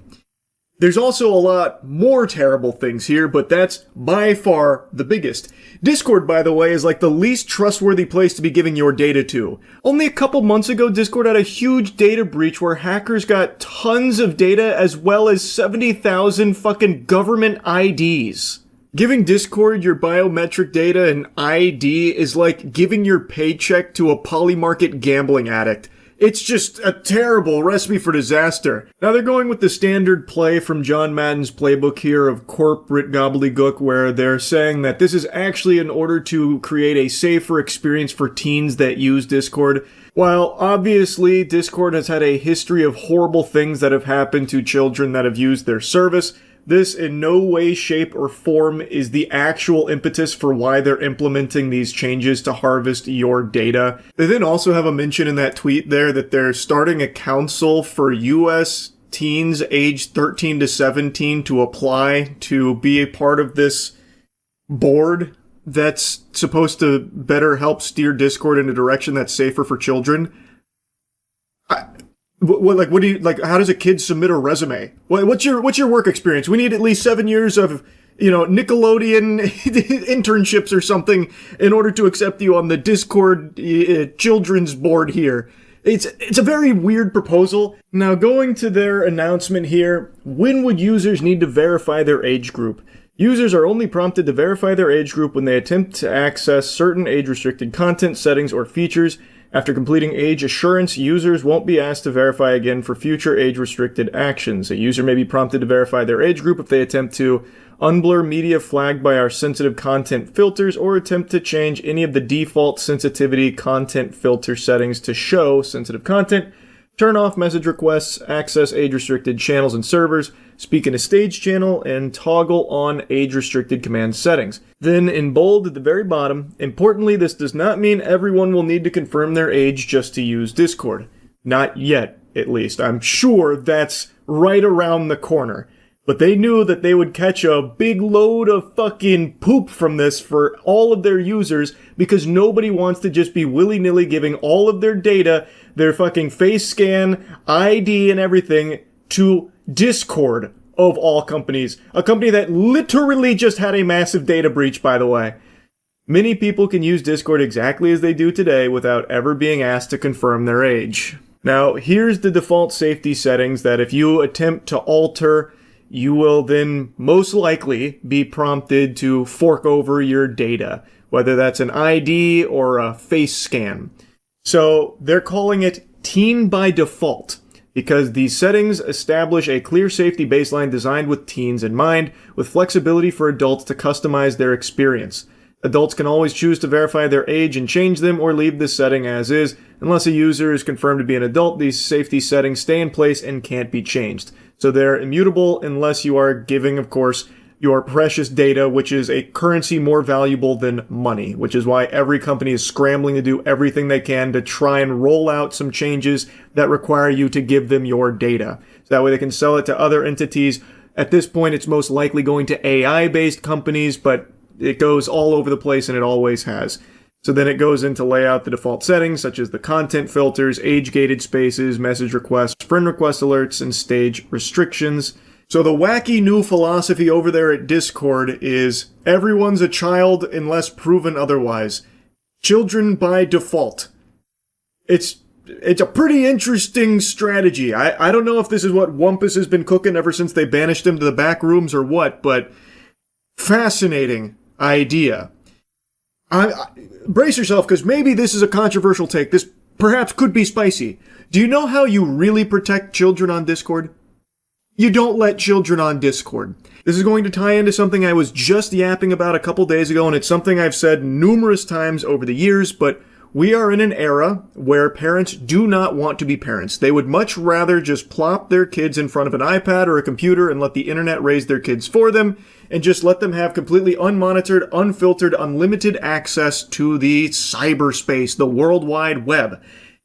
There's also a lot more terrible things here, but that's by far the biggest. Discord, by the way, is like the least trustworthy place to be giving your data to. Only a couple months ago, Discord had a huge data breach where hackers got tons of data as well as 70,000 fucking government IDs. Giving Discord your biometric data and ID is like giving your paycheck to a polymarket gambling addict. It's just a terrible recipe for disaster. Now they're going with the standard play from John Madden's playbook here of corporate gobbledygook, where they're saying that this is actually in order to create a safer experience for teens that use Discord. While obviously Discord has had a history of horrible things that have happened to children that have used their service, this in no way, shape, or form is the actual impetus for why they're implementing these changes to harvest your data. They then also have a mention in that tweet there that they're starting a council for US teens aged 13 to 17 to apply to be a part of this board that's supposed to better help steer Discord in a direction that's safer for children. What do you, like, how does a kid submit a resume? What's your work experience? We need at least 7 years of, Nickelodeon internships or something in order to accept you on the Discord children's board here. It's a very weird proposal. Now, going to their announcement here, when would users need to verify their age group? Users are only prompted to verify their age group when they attempt to access certain age-restricted content, settings, or features. After completing age assurance, users won't be asked to verify again for future age-restricted actions. A user may be prompted to verify their age group if they attempt to unblur media flagged by our sensitive content filters or attempt to change any of the default sensitivity content filter settings to show sensitive content, turn off message requests, access age-restricted channels and servers, speak in a stage channel, and toggle on age-restricted command settings. Then, in bold at the very bottom, importantly, this does not mean everyone will need to confirm their age just to use Discord. Not yet, at least. I'm sure that's right around the corner. But they knew that they would catch a big load of fucking poop from this for all of their users because nobody wants to just be willy-nilly giving all of their data, their fucking face scan, ID, and everything to Discord, of all companies. A company that literally just had a massive data breach, by the way. Many people can use Discord exactly as they do today without ever being asked to confirm their age. Now, here's the default safety settings that if you attempt to alter, you will then most likely be prompted to fork over your data, whether that's an ID or a face scan. So they're calling it Teen by Default, because these settings establish a clear safety baseline designed with teens in mind, with flexibility for adults to customize their experience. Adults can always choose to verify their age and change them or leave this setting as is. Unless a user is confirmed to be an adult, these safety settings stay in place and can't be changed. So they're immutable unless you are giving, of course, your precious data, which is a currency more valuable than money, which is why every company is scrambling to do everything they can to try and roll out some changes that require you to give them your data. So that way they can sell it to other entities. At this point, it's most likely going to AI-based companies, but it goes all over the place and it always has. So then it goes into lay out the default settings, such as the content filters, age-gated spaces, message requests, friend request alerts, and stage restrictions. So the wacky new philosophy over there at Discord is everyone's a child unless proven otherwise. Children by default. It's a pretty interesting strategy. I don't know if this is what Wumpus has been cooking ever since they banished him to the back rooms or what, but fascinating idea. Brace yourself, because maybe this is a controversial take. This perhaps could be spicy. Do you know how you really protect children on Discord? You don't let children on Discord. This is going to tie into something I was just yapping about a couple days ago, and it's something I've said numerous times over the years, but we are in an era where parents do not want to be parents. They would much rather just plop their kids in front of an iPad or a computer and let the internet raise their kids for them, and just let them have completely unmonitored, unfiltered, unlimited access to the cyberspace, the World Wide Web.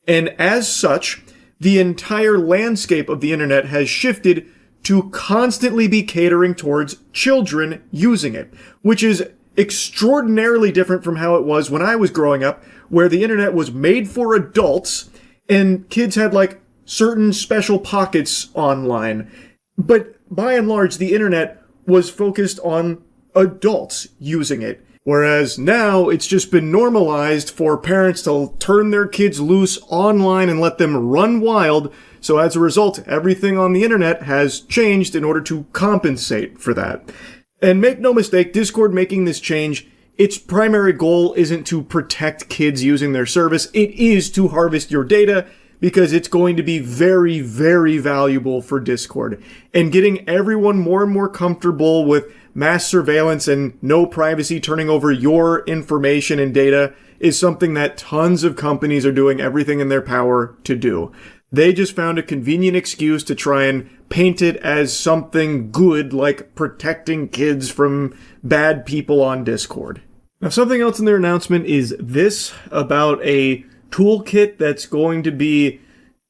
And as such, the entire landscape of the internet has shifted to constantly be catering towards children using it, which is extraordinarily different from how it was when I was growing up, where the internet was made for adults and kids had like certain special pockets online. But by and large, the internet was focused on adults using it. Whereas now it's just been normalized for parents to turn their kids loose online and let them run wild. So as a result, everything on the internet has changed in order to compensate for that. And make no mistake, Discord making this change, its primary goal isn't to protect kids using their service. It is to harvest your data, because it's going to be very, very valuable for Discord. And getting everyone more and more comfortable with mass surveillance and no privacy turning over your information and data is something that tons of companies are doing everything in their power to do. They just found a convenient excuse to try and paint it as something good, like protecting kids from bad people on Discord. Now, something else in their announcement is this about a toolkit that's going to be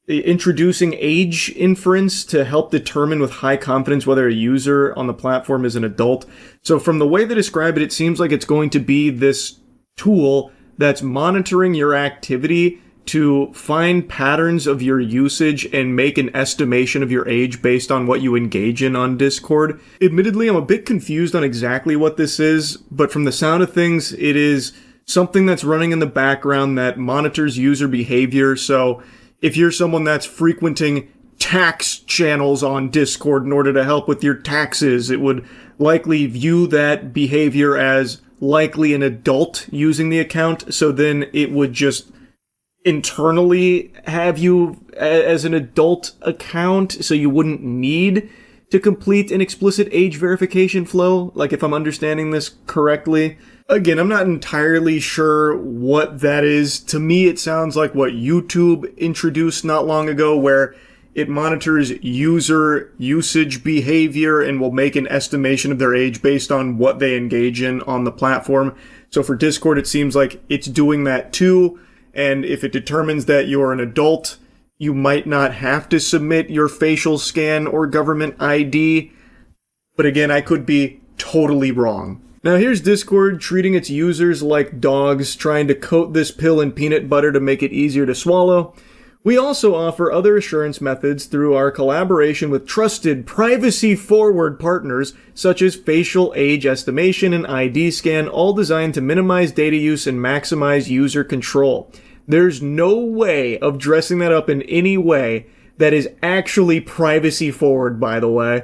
introducing age inference to help determine with high confidence whether a user on the platform is an adult. So from the way they describe it, it seems like it's going to be this tool that's monitoring your activity to find patterns of your usage and make an estimation of your age based on what you engage in on Discord. Admittedly, I'm a bit confused on exactly what this is, but from the sound of things, it is something that's running in the background that monitors user behavior. So if you're someone that's frequenting tax channels on Discord in order to help with your taxes, it would likely view that behavior as likely an adult using the account. So then it would just internally have you as an adult account, so you wouldn't need to complete an explicit age verification flow, like if I'm understanding this correctly. Again, I'm not entirely sure what that is. To me, it sounds like what YouTube introduced not long ago, where it monitors user usage behavior and will make an estimation of their age based on what they engage in on the platform. So for Discord, it seems like it's doing that too. And if it determines that you're an adult, you might not have to submit your facial scan or government ID. But again, I could be totally wrong. Now here's Discord treating its users like dogs, trying to coat this pill in peanut butter to make it easier to swallow. We also offer other assurance methods through our collaboration with trusted, privacy-forward partners such as facial age estimation and ID scan, all designed to minimize data use and maximize user control. There's no way of dressing that up in any way that is actually privacy-forward, by the way.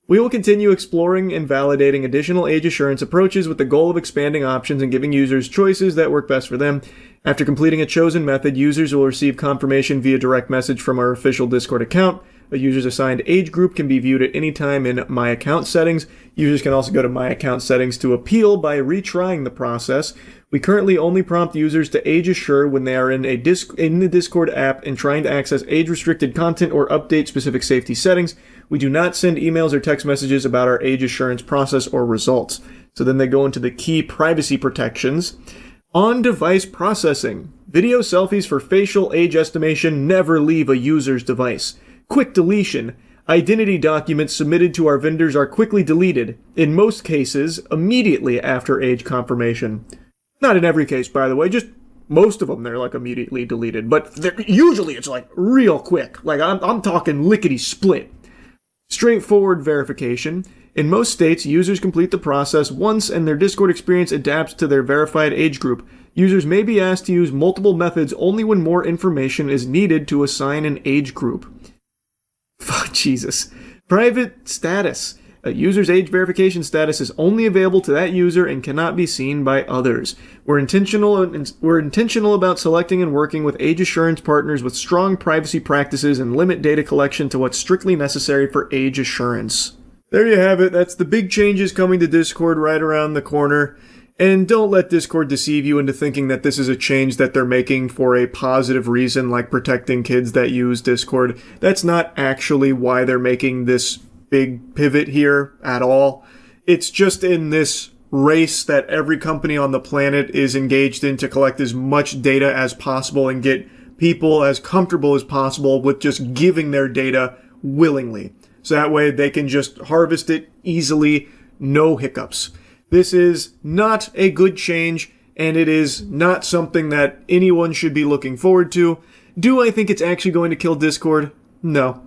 We will continue exploring and validating additional age assurance approaches with the goal of expanding options and giving users choices that work best for them. After completing a chosen method, users will receive confirmation via direct message from our official Discord account. A user's assigned age group can be viewed at any time in My Account settings. Users can also go to My Account settings to appeal by retrying the process. We currently only prompt users to age assure when they are in the Discord app and trying to access age-restricted content or update specific safety settings. We do not send emails or text messages about our age assurance process or results. So then they go into the key privacy protections. On-device processing. Video selfies for facial age estimation never leave a user's device. Quick deletion. Identity documents submitted to our vendors are quickly deleted, in most cases, immediately after age confirmation. Not in every case, by the way, just most of them they're like immediately deleted, but usually it's like real quick. Like I'm talking lickety split. Straightforward verification. In most states, users complete the process once and their Discord experience adapts to their verified age group. Users may be asked to use multiple methods only when more information is needed to assign an age group. Fuck, Jesus. Private status. A user's age verification status is only available to that user and cannot be seen by others. We're intentional about selecting and working with age assurance partners with strong privacy practices and limit data collection to what's strictly necessary for age assurance. There you have it. That's the big changes coming to Discord right around the corner. And don't let Discord deceive you into thinking that this is a change that they're making for a positive reason, like protecting kids that use Discord. That's not actually why they're making this big pivot here at all. It's just in this race that every company on the planet is engaged in to collect as much data as possible and get people as comfortable as possible with just giving their data willingly. So that way they can just harvest it easily, no hiccups. This is not a good change, and it is not something that anyone should be looking forward to. Do I think it's actually going to kill Discord? No.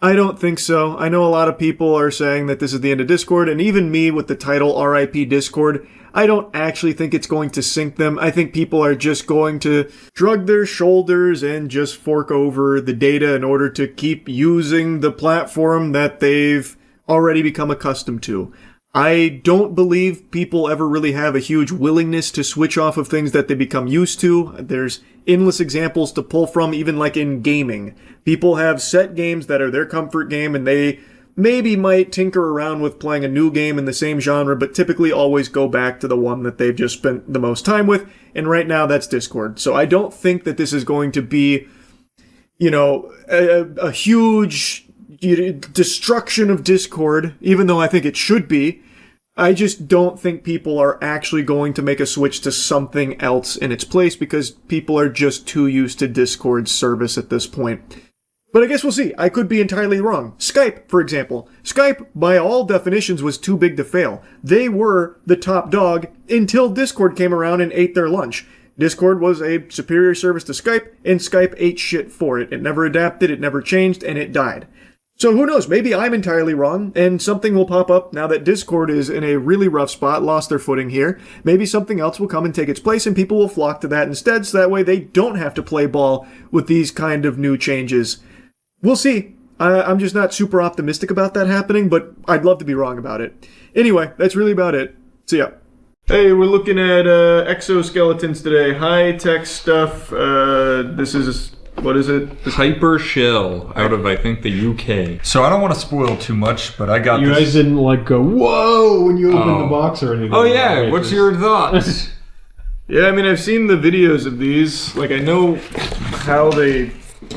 I don't think so. I know a lot of people are saying that this is the end of Discord, and even me with the title RIP Discord, I don't actually think it's going to sink them. I think people are just going to shrug their shoulders and just fork over the data in order to keep using the platform that they've already become accustomed to. I don't believe people ever really have a huge willingness to switch off of things that they become used to. There's endless examples to pull from, even like in gaming. People have set games that are their comfort game, and they maybe might tinker around with playing a new game in the same genre, but typically always go back to the one that they've just spent the most time with, and right now that's Discord. So I don't think that this is going to be, a huge destruction of Discord, even though I think it should be. I just don't think people are actually going to make a switch to something else in its place because people are just too used to Discord's service at this point. But I guess we'll see. I could be entirely wrong. Skype, for example. Skype, by all definitions, was too big to fail. They were the top dog until Discord came around and ate their lunch. Discord was a superior service to Skype, and Skype ate shit for it. It never adapted, it never changed, and it died. So who knows, maybe I'm entirely wrong, and something will pop up now that Discord is in a really rough spot, lost their footing here. Maybe something else will come and take its place, and people will flock to that instead, so that way they don't have to play ball with these kind of new changes. We'll see. I'm just not super optimistic about that happening, but I'd love to be wrong about it. Anyway, that's really about it. See ya. Hey, we're looking at exoskeletons today. High-tech stuff. This is... What is it? Hyper Shell out of, I think, the UK. So I don't want to spoil too much, but I got You guys didn't like go, whoa, when you opened the box or anything. Oh yeah, right? What's your thoughts? Yeah, I mean, I've seen the videos of these. Like, I know how they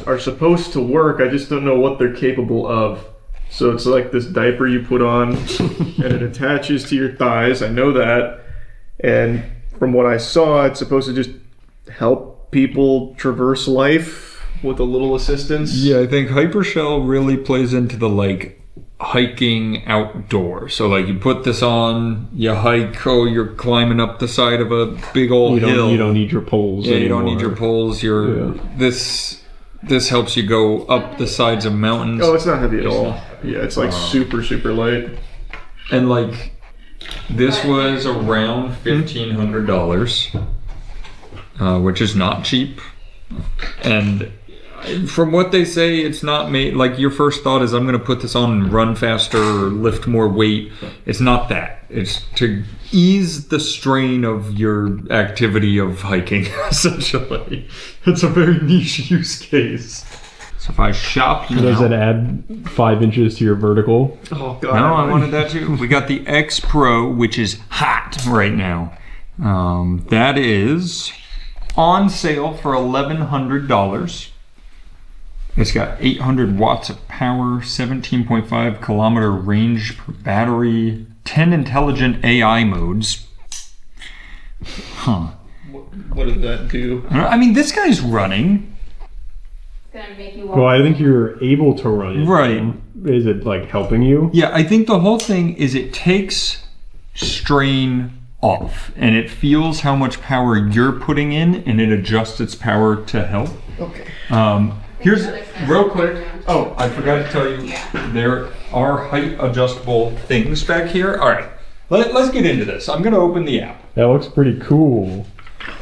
are supposed to work. I just don't know what they're capable of. So it's like this diaper you put on, and it attaches to your thighs. I know that. And from what I saw, it's supposed to just help people traverse life with a little assistance. Yeah, I think Hypershell really plays into the hiking outdoor. So you put this on, you hike, you're climbing up the side of a big old hill. You don't need your poles Yeah, anymore. you don't need your poles. This helps you go up the sides of mountains. Oh, it's not heavy at all. Yeah, it's super, super light. And this was around $1,500, which is not cheap. And from what they say, it's not made your first thought is I'm going to put this on and run faster or lift more weight. It's not that. It's to ease the strain of your activity of hiking, essentially. It's a very niche use case. So if I shop now... Does it add 5 inches to your vertical? Oh, God. No, I wanted that too. We got the X Pro, which is hot right now. That is on sale for $1,100. It's got 800 watts of power, 17.5 kilometer range per battery, 10 intelligent AI modes. Huh. What does that do? I mean, this guy's running. Well, I think you're able to run it. Right. Is it helping you? Yeah, I think the whole thing is it takes strain off, and it feels how much power you're putting in, and it adjusts its power to help. Okay. Here's real quick. Oh, I forgot to tell you, there are height adjustable things back here. All right, let's get into this. I'm gonna open the app. That looks pretty cool.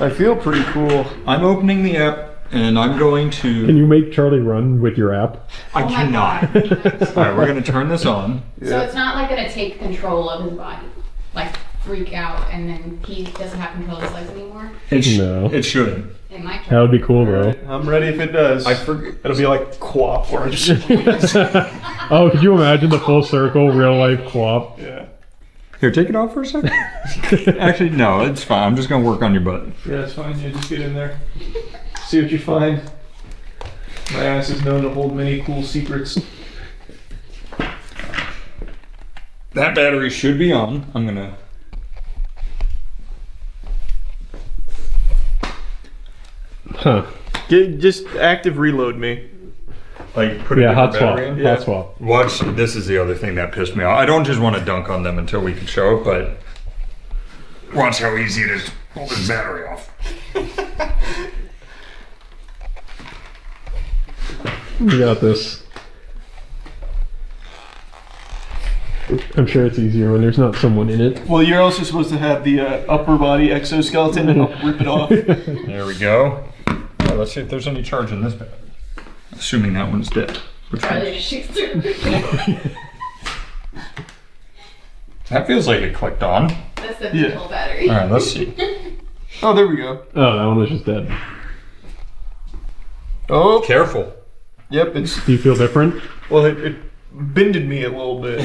I feel pretty cool. I'm opening the app, and I'm going to... Can you make Charlie run with your app? I cannot. All right, we're gonna turn this on. So it's not like gonna take control of his body, like freak out, and then he doesn't have control of his legs anymore? It shouldn't. It might try. That would be cool, though. I'm ready if it does. It'll be like QWOP where I just... Oh, could you imagine the full circle, real life QWOP? Yeah. Here, take it off for a second. Actually, no, it's fine. I'm just gonna work on your butt. Yeah, it's fine. Yeah, just get in there. See what you find. My ass is known to hold many cool secrets. That battery should be on. I'm gonna... Huh. Just active reload me. Like put a hot different swap. battery in? Hot swap. Watch, this is the other thing that pissed me off. I don't just want to dunk on them until we can show it, but watch how easy it is to pull this battery off. You got this. I'm sure it's easier when there's not someone in it. Well, you're also supposed to have the upper body exoskeleton and I'll rip it off. There we go. All right, let's see if there's any charge in this battery. Assuming that one's dead. Charlie shoots through. That feels like it clicked on. That's the control battery. All right, let's see. Oh, there we go. Oh, that one was just dead. Oh. Careful. Yep, it's... Do you feel different? Well, it bended me a little bit.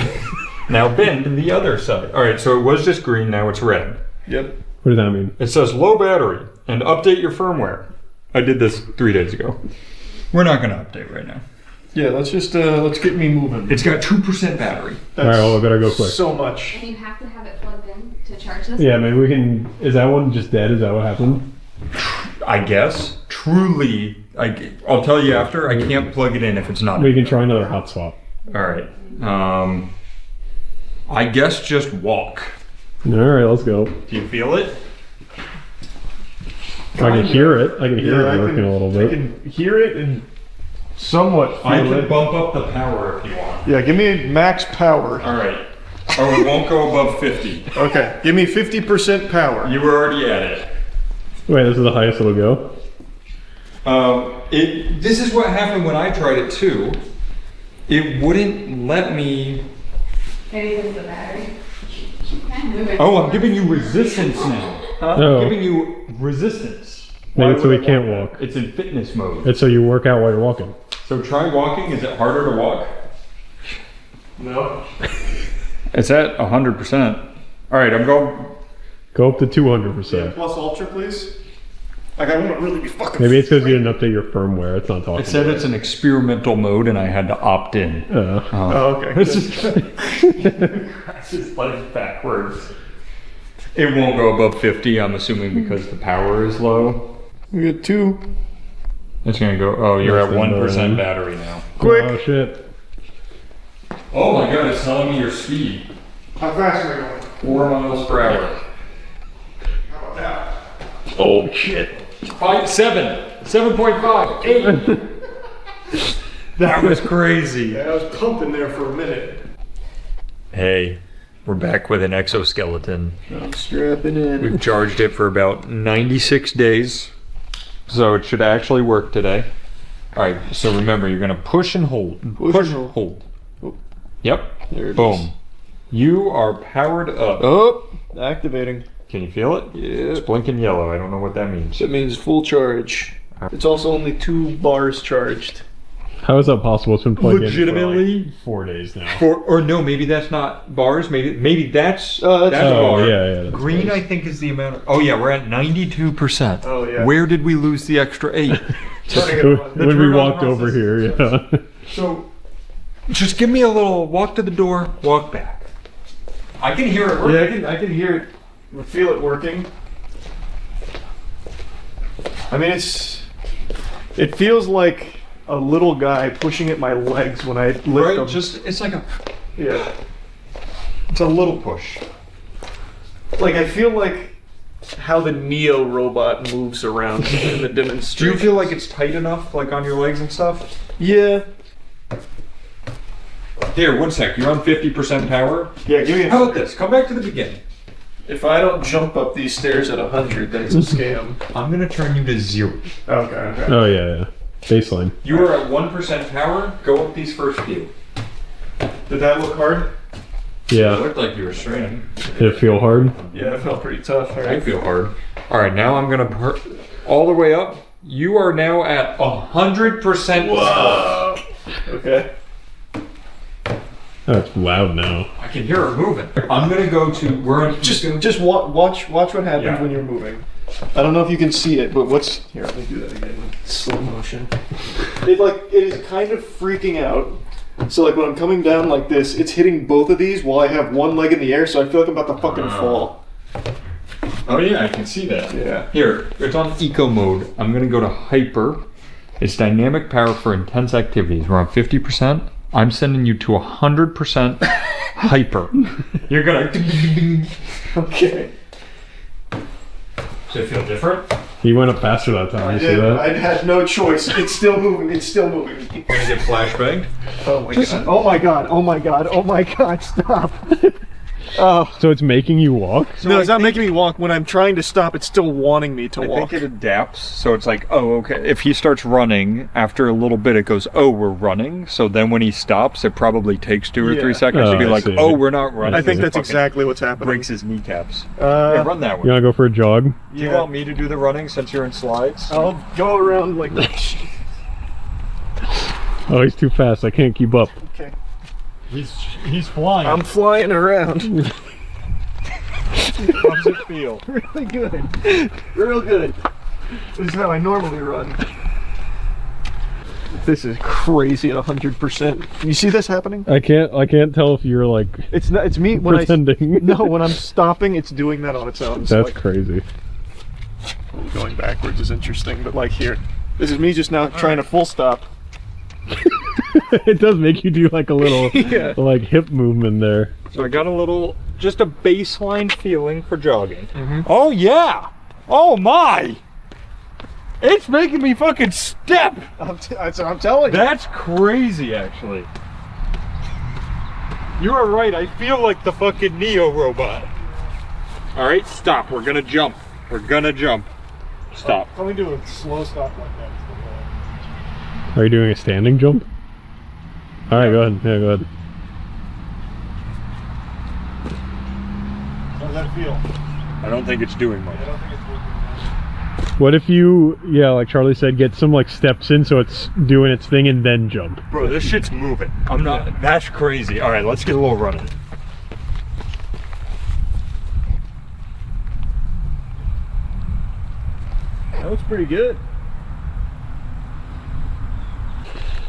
Now bend the other side. All right, so it was just green, now it's red. Yep. What does that mean? It says low battery and update your firmware. I did this 3 days ago. We're not gonna update right now. Yeah, let's get me moving. It's got 2% battery. All right, well, I better go quick. So much. And you have to have it plugged in to charge this? Yeah, maybe we can... Is that one just dead? Is that what happened? I guess. Truly, I'll tell you after, I can't plug it in if it's not. We can try another hot swap. All right. I guess just walk. All right, let's go. Do you feel it? I can hear it. I can hear it working a little bit. I can hear it and somewhat feel I can it. bump up the power if you want. Yeah, give me max power. All right. Oh, it won't go above 50. Okay, give me 50% power. You were already at it. Wait, this is the highest it'll go? This is what happened when I tried it too. It wouldn't let me... Maybe it's the battery. Oh, I'm giving you resistance now. Oh. I'm giving you resistance. Maybe it's so we can't walk. It's in fitness mode. It's so you work out while you're walking. So try walking. Is it harder to walk? No. It's at 100%. All right, I'm going... Go up to 200%. Yeah, plus ultra, please. Like, I won't really be fucking... Maybe it's because you didn't update your firmware. It's not talking. It said it's an experimental mode and I had to opt in. Oh, okay. This is like backwards. It won't go above 50, I'm assuming, because the power is low. We got 2. It's gonna go, oh, you're at Less than 1% burn. battery now. Quick. Oh, shit. Oh my god, it's telling me your speed. How fast am I going? 4 miles per hour. How about that? Oh, shit. 7.5, 8. That was crazy. Yeah, I was pumping there for a minute. Hey, we're back with an exoskeleton. I'm strapping in. We've charged it for about 96 days. So it should actually work today. Alright, so remember, you're gonna push and hold. Push and hold. Oh. Yep. There it Boom. is. You are powered up. Oh, activating. Can you feel it? Yeah. It's blinking yellow. I don't know what that means. That means full charge. It's also only 2 bars charged. How is that possible? It's been plugged Legitimately? in for like 4 days now. Or no, maybe that's not bars. Maybe that's that's oh, bar. yeah, that's Green, bars. I think, is the amount of... Oh yeah, we're at 92%. Oh yeah. Where did we lose the extra 8? When we walked over here, yeah. So, just give me a little walk to the door, walk back. I can hear it working. Yeah, I can hear it. I feel it working. I mean, it feels like a little guy pushing at my legs when I lift Right, them. just, it's like a... Yeah. It's a little push. Like, I feel like how the Neo robot moves around in the demonstration. Do you feel like it's tight enough, like on your legs and stuff? Yeah. Here, 1 sec. You're on 50% power. Yeah, give me a... How about this? Come back to the beginning. If I don't jump up these stairs at 100, then it's a scam. I'm gonna turn you to 0. Okay. Oh yeah. Baseline. You are at 1% power. Go up these first few. Did that look hard? Yeah. It looked like you were straining. Did it feel hard? Yeah, it felt pretty tough. I feel hard. All right, now I'm gonna all the way up. You are now at 100%. Whoa. Okay. Oh, it's loud now. I can hear it moving. I'm gonna go to. Just watch what happens Yeah. when you're moving. I don't know if you can see it, but what's here? Let me do that again. Slow motion. It is kind of freaking out. So like when I'm coming down like this, it's hitting both of these while I have one leg in the air, so I feel like I'm about to fucking fall. Oh yeah, I can see that. Yeah. Here, it's on eco mode. I'm gonna go to hyper. It's dynamic power for intense activities. We're on 50%. I'm sending you to 100% hyper. You're gonna. Okay. Does it feel different? He went up faster that time. I You see did. that? I had no choice. It's still moving. It's still moving. Gonna get flashbanged? Oh my god. Oh my god. Oh my god. Oh my god. Stop. Oh. So it's making you walk? No, it's not making me walk. When I'm trying to stop, it's still wanting me to I walk. think it adapts, so it's like, oh, okay. If he starts running, after a little bit, it goes, oh, we're running. So then when he stops, it probably takes 2 or 3 seconds to be like, oh, we're not running. I think that's exactly what's happening. Breaks his kneecaps. Yeah, run that way. You wanna go for a jog? Do you want me to do the running since you're in slides? I'll go around like this. Oh, he's too fast. I can't keep up. Okay. He's flying. I'm flying around. How does it feel? Really good. Real good. This is how I normally run. This is crazy at 100%. You see this happening? I can't tell if you're like It's me when pretending. No, when I'm stopping, it's doing that on its own. So That's crazy. going backwards is interesting, but like here, this is me just now trying to full stop. It does make you do like a little Yeah. like hip movement there. So I got just a baseline feeling for jogging. Oh yeah! Oh my! It's making me fucking step! That's what I'm telling you. That's crazy, actually. You are right, I feel like the fucking Neo robot. Alright, stop. We're gonna jump. We're gonna jump. Stop. Let me do a slow stop like that. Are you doing a standing jump? All right, go ahead. Yeah, go ahead. How does that feel? I don't think it's doing much. I don't think it's working. What if you, like Charlie said, get some like steps in so it's doing its thing and then jump? Bro, this shit's moving. I'm not. That's crazy. All right, let's get a little running. That looks pretty good.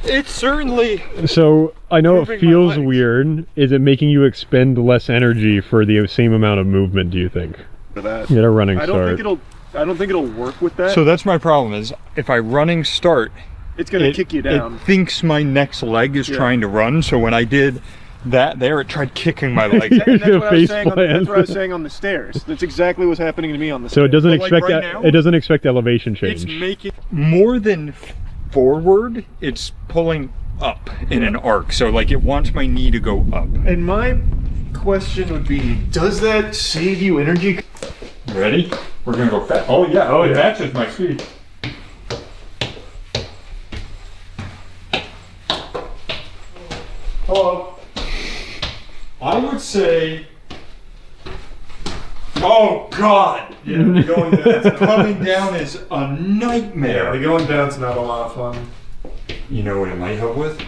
It's certainly. So I know it moving my feels legs. weird. Is it making you expend less energy for the same amount of movement? Do you think? For that. Get a running I start. don't think it'll work with that. So that's my problem is if I running start, it's gonna kick you down. It thinks my next leg is trying to run. So when I did that there, it tried kicking my leg. And that's what I was saying on the stairs. That's exactly what's happening to me on the So stairs. it doesn't But, like, expect right that. now, It doesn't expect elevation change. It's making more than forward. It's pulling up in an arc. So like it wants my knee to go up. And my question would be, does that save you energy? Ready? We're gonna go fast. Oh yeah. Oh, it matches my speed. Hello. I would say. Oh God! Yeah, the going down. Coming down is a nightmare. Yeah, the going down's not a lot of fun. You know what it might help with?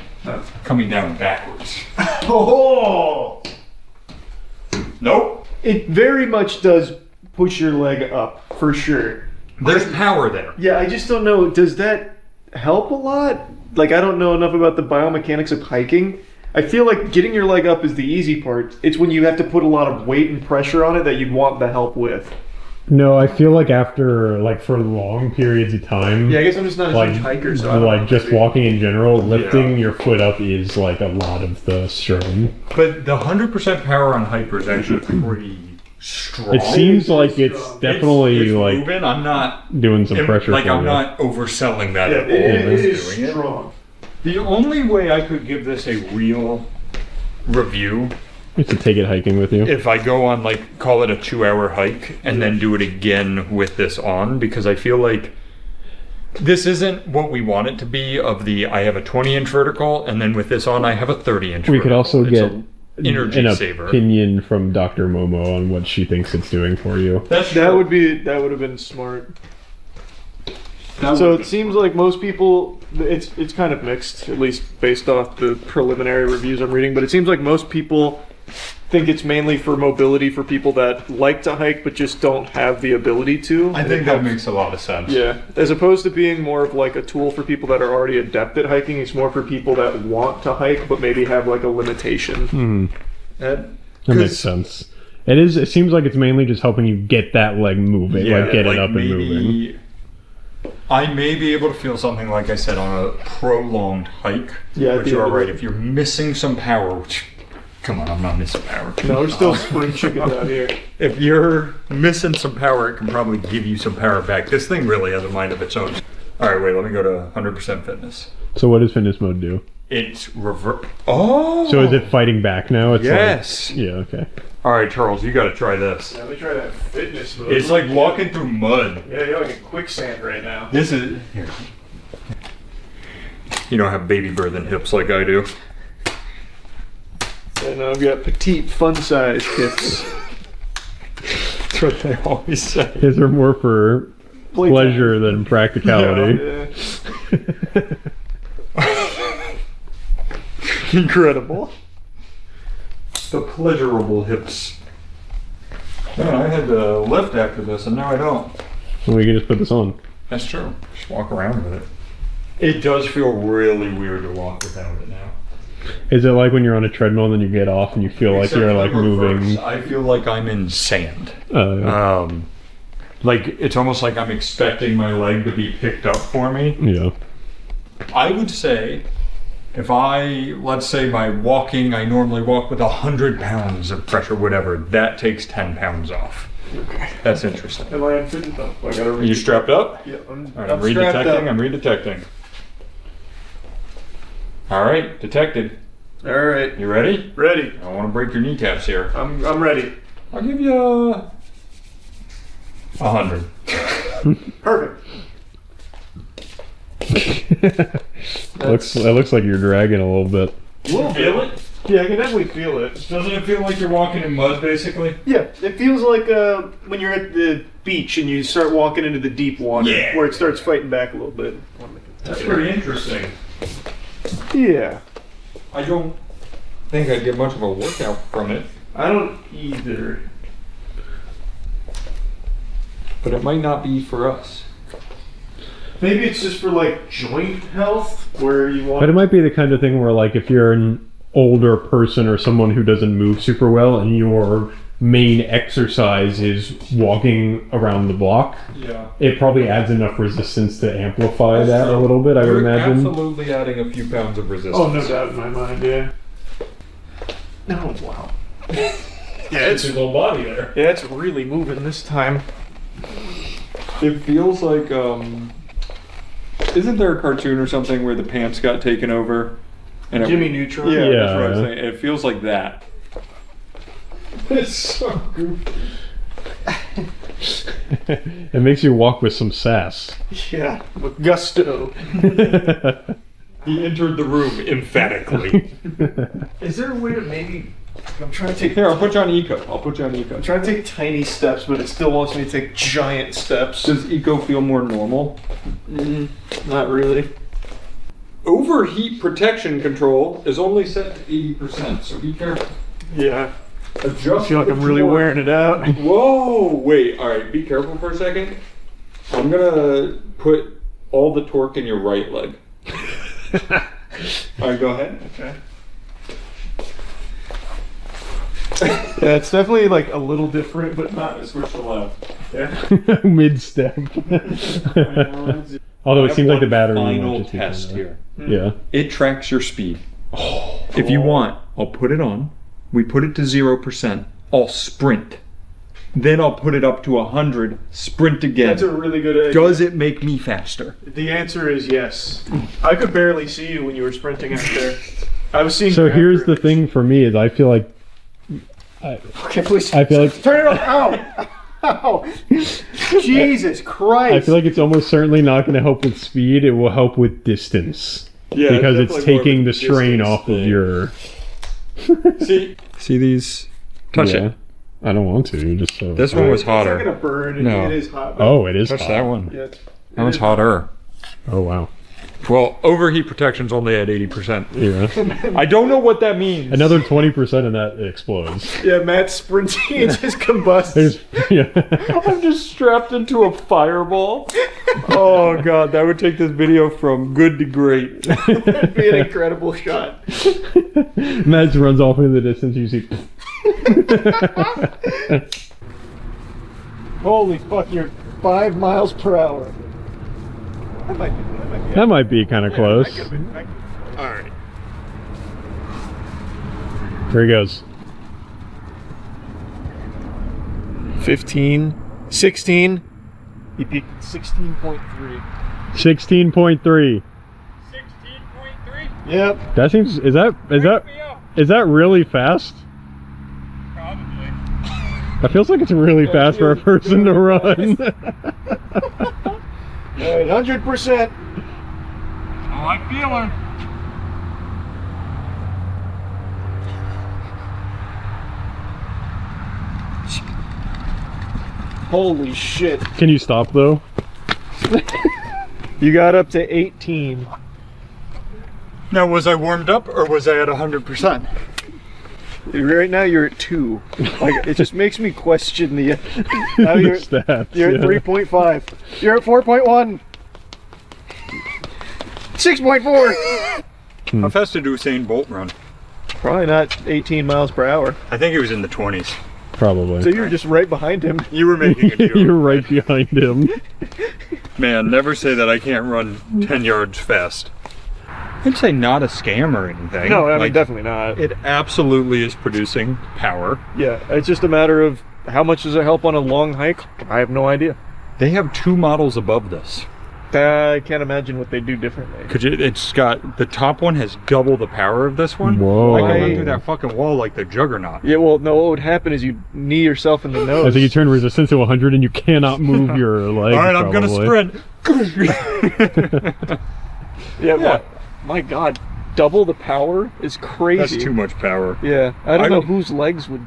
Coming down backwards. Oh! Nope. It very much does push your leg up, for sure. There's power there. Yeah, I just don't know. Does that help a lot? Like, I don't know enough about the biomechanics of hiking. I feel like getting your leg up is the easy part. It's when you have to put a lot of weight and pressure on it that you'd want the help with. No, I feel like after for long periods of time. Yeah, I guess I'm just not a huge hiker, so I don't know, just maybe. walking in general, lifting your foot up is like a lot of the strain. But the 100% power on hyper is actually pretty strong. It seems like it's definitely it's like moving. I'm not doing some pressure. Like for I'm you. not overselling that at all. It is doing strong. The only way I could give this a real review It's to take it hiking with you. if I go on like call it a 2-hour hike and then do it again with this on, because I feel like this isn't what we want it to be. Of the I have a 20-inch vertical and then with this on I have a 30-inch. We could also get energy an saver. opinion from Dr. Momo on what she thinks it's doing for you. That would have been smart. So it seems like most people, it's kind of mixed, at least based off the preliminary reviews I'm reading, but it seems like most people think it's mainly for mobility for people that like to hike but just don't have the ability to. I think that makes a lot of sense. Yeah, as opposed to being more of like a tool for people that are already adept at hiking, it's more for people that want to hike but maybe have like a limitation. That makes sense. It seems like it's mainly just helping you get that leg moving, like get it up and moving. I may be able to feel something, like I said, on a prolonged hike. Yeah, but you're right. If you're missing some power, which, come on, I'm not missing power. No, we're still spring chicken down here. If you're missing some power, it can probably give you some power back. This thing really has a mind of its own. All right, wait, let me go to 100% fitness. So what does fitness mode do? It's revert. Oh! So is it fighting back now? It's Yes. Like, yeah, okay. All right, Charles, you got to try this. Yeah, let me try that fitness mode. It's like walking through mud. Yeah, you're like a quicksand right now. This is... Here. You don't have baby birthing hips like I do. And I've got petite, fun-sized hips. That's what they always say. His are more for pleasure than practicality. Yeah. Incredible. The pleasurable hips. Man, I had to lift after this, and now I don't. Well, we can just put this on. That's true. Just walk around with it. It does feel really weird to walk without it now. Is it like when you're on a treadmill and then you get off and you feel like you're like moving? I feel like I'm in sand. Yeah. Like it's almost like I'm expecting my leg to be picked up for me. Yeah. I would say, if let's say my walking, I normally walk with 100 pounds of pressure, whatever, that takes 10 pounds off. Okay. That's interesting. Am I unfitted though? I gotta Are you strapped up? Yeah, All right, I'm redetecting. I'm redetecting. All right, detected. All right. You ready? Ready. I don't want to break your kneecaps here. I'm ready. I'll give you 100. Perfect. It looks like you're dragging a little bit. You feel it? Yeah, I can definitely feel it. Doesn't it feel like you're walking in mud, basically? Yeah, it feels like when you're at the beach and you start walking into the deep water, where it starts fighting back a little bit. That's pretty interesting. Yeah. I don't think I'd get much of a workout from it. I don't either. But it might not be for us. Maybe it's just for like joint health, where you want. But it might be the kind of thing where, like, if you're an older person or someone who doesn't move super well and your main exercise is walking around the block, it probably adds enough resistance to amplify that a little bit, I would imagine. Absolutely adding a few pounds of resistance. Oh, no doubt in my mind, yeah. Oh, wow. Yeah, it's your little body there. Yeah, it's really moving this time. It feels like, isn't there a cartoon or something where the pants got taken over? And Jimmy Neutron? Yeah, Yeah. that's what I'm saying. It feels like that. It's so goofy. It makes you walk with some sass. Yeah, with gusto. He entered the room emphatically. Is there a way to maybe... I'm trying to take... Here, I'll put you on eco. I'm trying to take tiny steps, but it still wants me to take giant steps. Does eco feel more normal? Not really. Overheat protection control is only set to 80%, so be careful. Yeah. Adjust I feel like I'm really wearing it out. Whoa! Wait, alright, be careful for a second. I'm gonna put all the torque in your right leg. Alright, go ahead. Okay. Yeah, it's definitely like a little different, but not. Switch to left. Yeah. Mid-step. Although it seems like the battery Final might just be test kinda- here. Yeah. It tracks your speed. If you want, I'll put it on. We put it to 0%. I'll sprint. then I'll put it up to 100, sprint again. That's a really good idea. Does it make me faster? The answer is yes. I could barely see you when you were sprinting out there. I was seeing. So here's the thing for me is I feel like. Okay, please. I feel like. Turn it off. Ow! Ow! Jesus Christ! I feel like it's almost certainly not going to help with speed. It will help with distance. Yeah, because it's definitely more of taking a the strain distance off of thing. your. See these? Touch it. I don't want to. Just so. This one was hotter. It's not gonna burn. No. It is hot. Oh, it is. Touch hot. that one. Yeah, That one's hotter. Oh wow. Well, overheat protection's only at 80%. Yeah. I don't know what that means. Another 20% and that explodes. Yeah, Matt's sprinting and just combusts. I'm just strapped into a fireball. Oh god, that would take this video from good to great. That'd be an incredible shot. Matt just runs off into the distance. You see. Holy fuck! You're 5 miles per hour. That might be kind of close. Alright. Here he goes. 15, 16. He peaked at 16.3. 16.3. Yep. That seems. Is that really fast? Probably. That feels like it's really fast for a person to run. Alright, 100%. How I feeling? Holy shit. Can you stop though? You got up to 18. Now, was I warmed up or was I at 100%? Right now you're at 2. Like, it just makes me question the. Now you're, stats, you're at 3.5. You're at 4.1. 6.4. How fast did Usain Bolt run? Probably not 18 miles per hour. I think he was in the 20s. Probably. So you're just right behind him. You were making a deal. You're right behind him. Man, never say that I can't run 10 yards fast. I'd say not a scam or anything. No, I mean, definitely not. It absolutely is producing power. Yeah, it's just a matter of how much does it help on a long hike? I have no idea. They have 2 models above this. I can't imagine what they do differently. It's got, the top one has double the power of this one. Whoa. I can run through that fucking wall like the Juggernaut. Yeah, well, no, what would happen is you'd knee yourself in the nose. I think you turn resistance to 100 and you cannot move your legs. Alright, I'm gonna sprint. Yeah, what? My god, double the power is crazy. That's too much power. Yeah, I don't know whose legs would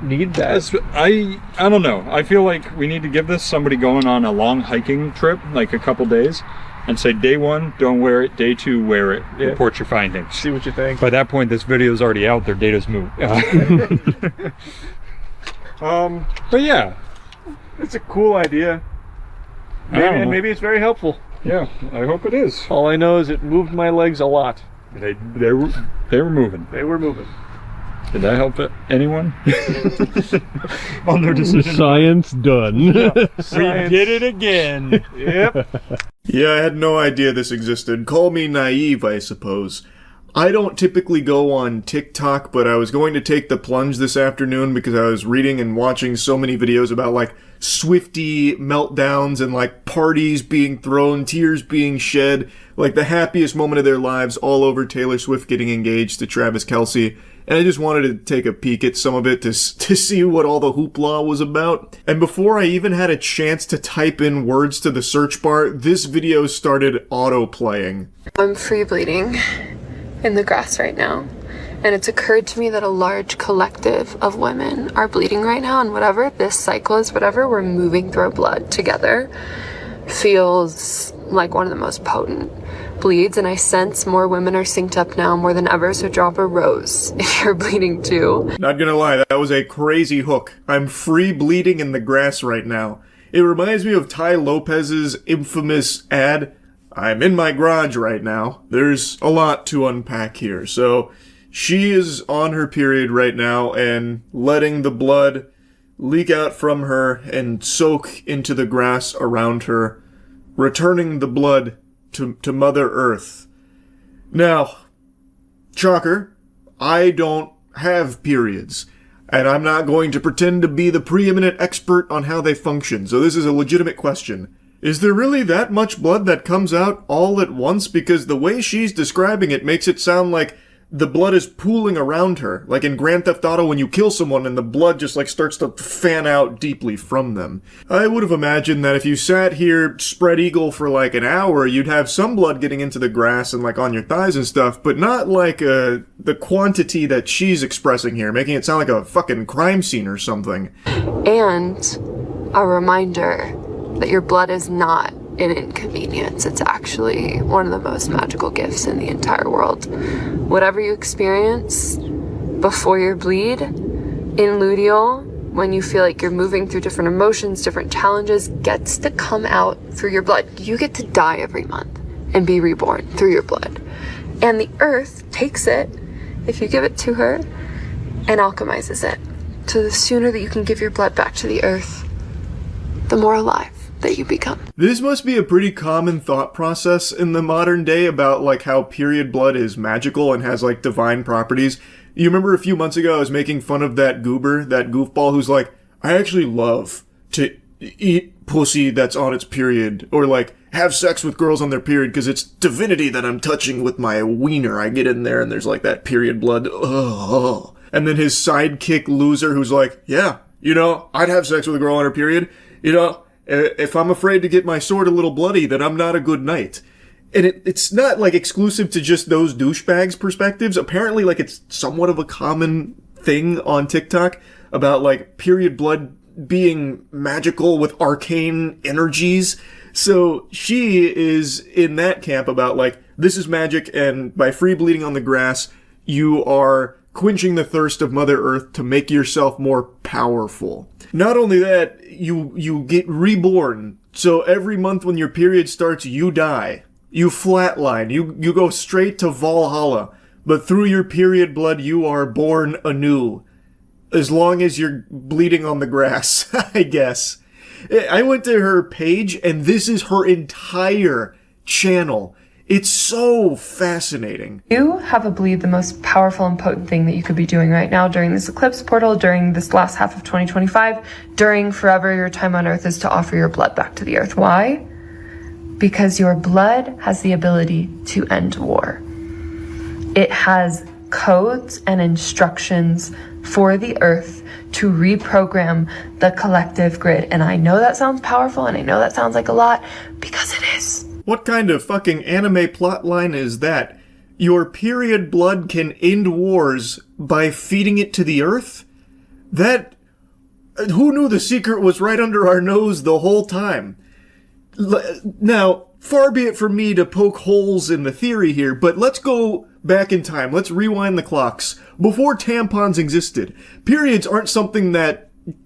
need that. I don't know. I feel like we need to give this somebody going on a long hiking trip, like a couple days, and say day 1, don't wear it. Day 2, wear it. Yeah. Report your findings. See what you think. By that point, this video is already out. Their data's moved. But yeah, it's a cool idea. Maybe it's very helpful. Yeah, I hope it is. All I know is it moved my legs a lot. They were moving. They were moving. Did that help anyone? On their decision. Science done. Yeah. We did it again. Yep. Yeah, I had no idea this existed. Call me naive, I suppose. I don't typically go on TikTok, but I was going to take the plunge this afternoon because I was reading and watching so many videos about, like, Swiftie meltdowns and, like, parties being thrown, tears being shed, like, the happiest moment of their lives all over Taylor Swift getting engaged to Travis Kelce. And I just wanted to take a peek at some of it to see what all the hoopla was about. And before I even had a chance to type in words to the search bar, this video started auto-playing. I'm free bleeding in the grass right now. And it's occurred to me that a large collective of women are bleeding right now, and whatever this cycle is, whatever we're moving through our blood together feels like one of the most potent bleeds, and I sense more women are synced up now more than ever, so drop a rose if you're bleeding too. Not gonna lie, that was a crazy hook. I'm free bleeding in the grass right now. It reminds me of Ty Lopez's infamous ad, I'm in my garage right now. There's a lot to unpack here, so she is on her period right now and letting the blood leak out from her and soak into the grass around her, returning the blood to Mother Earth. Now, shocker, I don't have periods. And I'm not going to pretend to be the preeminent expert on how they function, so this is a legitimate question. Is there really that much blood that comes out all at once? Because the way she's describing it makes it sound like the blood is pooling around her. Like in Grand Theft Auto when you kill someone and the blood just like starts to fan out deeply from them. I would have imagined that if you sat here spread eagle for like an hour, you'd have some blood getting into the grass and like on your thighs and stuff, but not like the quantity that she's expressing here, making it sound like a fucking crime scene or something. And a reminder that your blood is not an inconvenience. It's actually one of the most magical gifts in the entire world. Whatever you experience before your bleed, in luteal, when you feel like you're moving through different emotions, different challenges, gets to come out through your blood. You get to die every month and be reborn through your blood. And the earth takes it, if you give it to her, and alchemizes it. So the sooner that you can give your blood back to the earth, the more alive that you become. This must be a pretty common thought process in the modern day about like how period blood is magical and has like divine properties. You remember a few months ago I was making fun of that goober, that goofball who's like, I actually love to eat pussy that's on its period, or like have sex with girls on their period because it's divinity that I'm touching with my wiener. I get in there and there's like that period blood. Ugh. And then his sidekick loser who's like, yeah, you know, I'd have sex with a girl on her period, you know. If I'm afraid to get my sword a little bloody, then I'm not a good knight. And it's not like exclusive to just those douchebags' perspectives. Apparently, like, it's somewhat of a common thing on TikTok about like period blood being magical with arcane energies. So she is in that camp about like, this is magic, and by free bleeding on the grass, you are quenching the thirst of Mother Earth to make yourself more powerful. Not only that, you get reborn. So every month when your period starts, you die. You flatline. You go straight to Valhalla. But through your period blood, you are born anew. As long as you're bleeding on the grass, I guess. I went to her page, and this is her entire channel. It's so fascinating. You have a bleed the most powerful and potent thing that you could be doing right now during this eclipse portal, during this last half of 2025, during forever your time on Earth, is to offer your blood back to the Earth. Why? Because your blood has the ability to end war. It has codes and instructions for the Earth to reprogram the collective grid. And I know that sounds powerful, and I know that sounds like a lot, because it is. What kind of fucking anime plotline is that? Your period blood can end wars by feeding it to the Earth? That... who knew the secret was right under our nose the whole time? Now, far be it from me to poke holes in the theory here, but let's go back in time. Let's rewind the clocks. Before tampons existed, periods aren't something that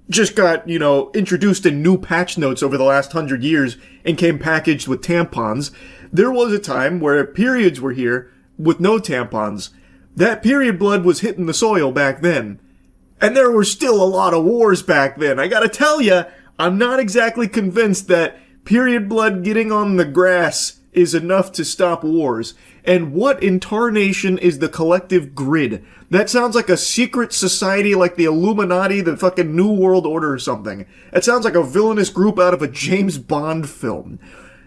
just got, you know, introduced in new patch notes over the last 100 years and came packaged with tampons. There was a time where periods were here with no tampons. That period blood was hitting the soil back then. And there were still a lot of wars back then. I gotta tell ya, I'm not exactly convinced that period blood getting on the grass is enough to stop wars. And what in tarnation is the collective grid? That sounds like a secret society like the Illuminati, the fucking New World Order or something. It sounds like a villainous group out of a James Bond film.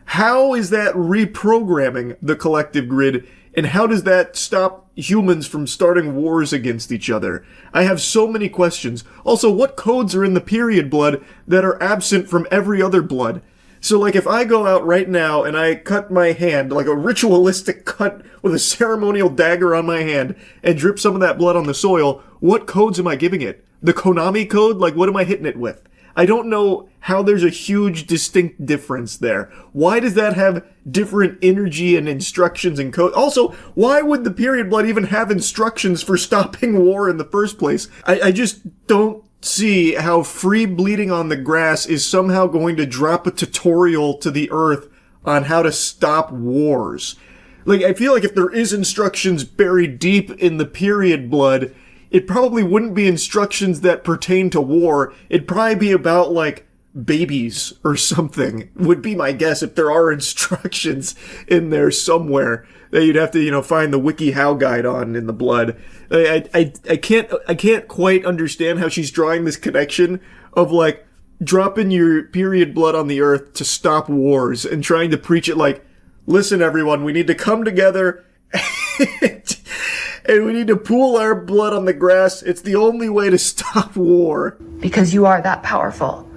How is that reprogramming the collective grid, and how does that stop humans from starting wars against each other? I have so many questions. Also, what codes are in the period blood that are absent from every other blood? So, like, if I go out right now and I cut my hand, like a ritualistic cut with a ceremonial dagger on my hand, and drip some of that blood on the soil, what codes am I giving it? The Konami code? Like, what am I hitting it with? I don't know how there's a huge distinct difference there. Why does that have different energy and instructions and code? Also, why would the period blood even have instructions for stopping war in the first place? I just don't see how free bleeding on the grass is somehow going to drop a tutorial to the Earth on how to stop wars. Like, I feel like if there is instructions buried deep in the period blood, it probably wouldn't be instructions that pertain to war. It'd probably be about, like, babies or something, would be my guess, if there are instructions in there somewhere that you'd have to, find the WikiHow guide on in the blood. I can't quite understand how she's drawing this connection of, like, dropping your period blood on the earth to stop wars and trying to preach it like, listen, everyone, we need to come together and we need to pool our blood on the grass. It's the only way to stop war. Because you are that powerful.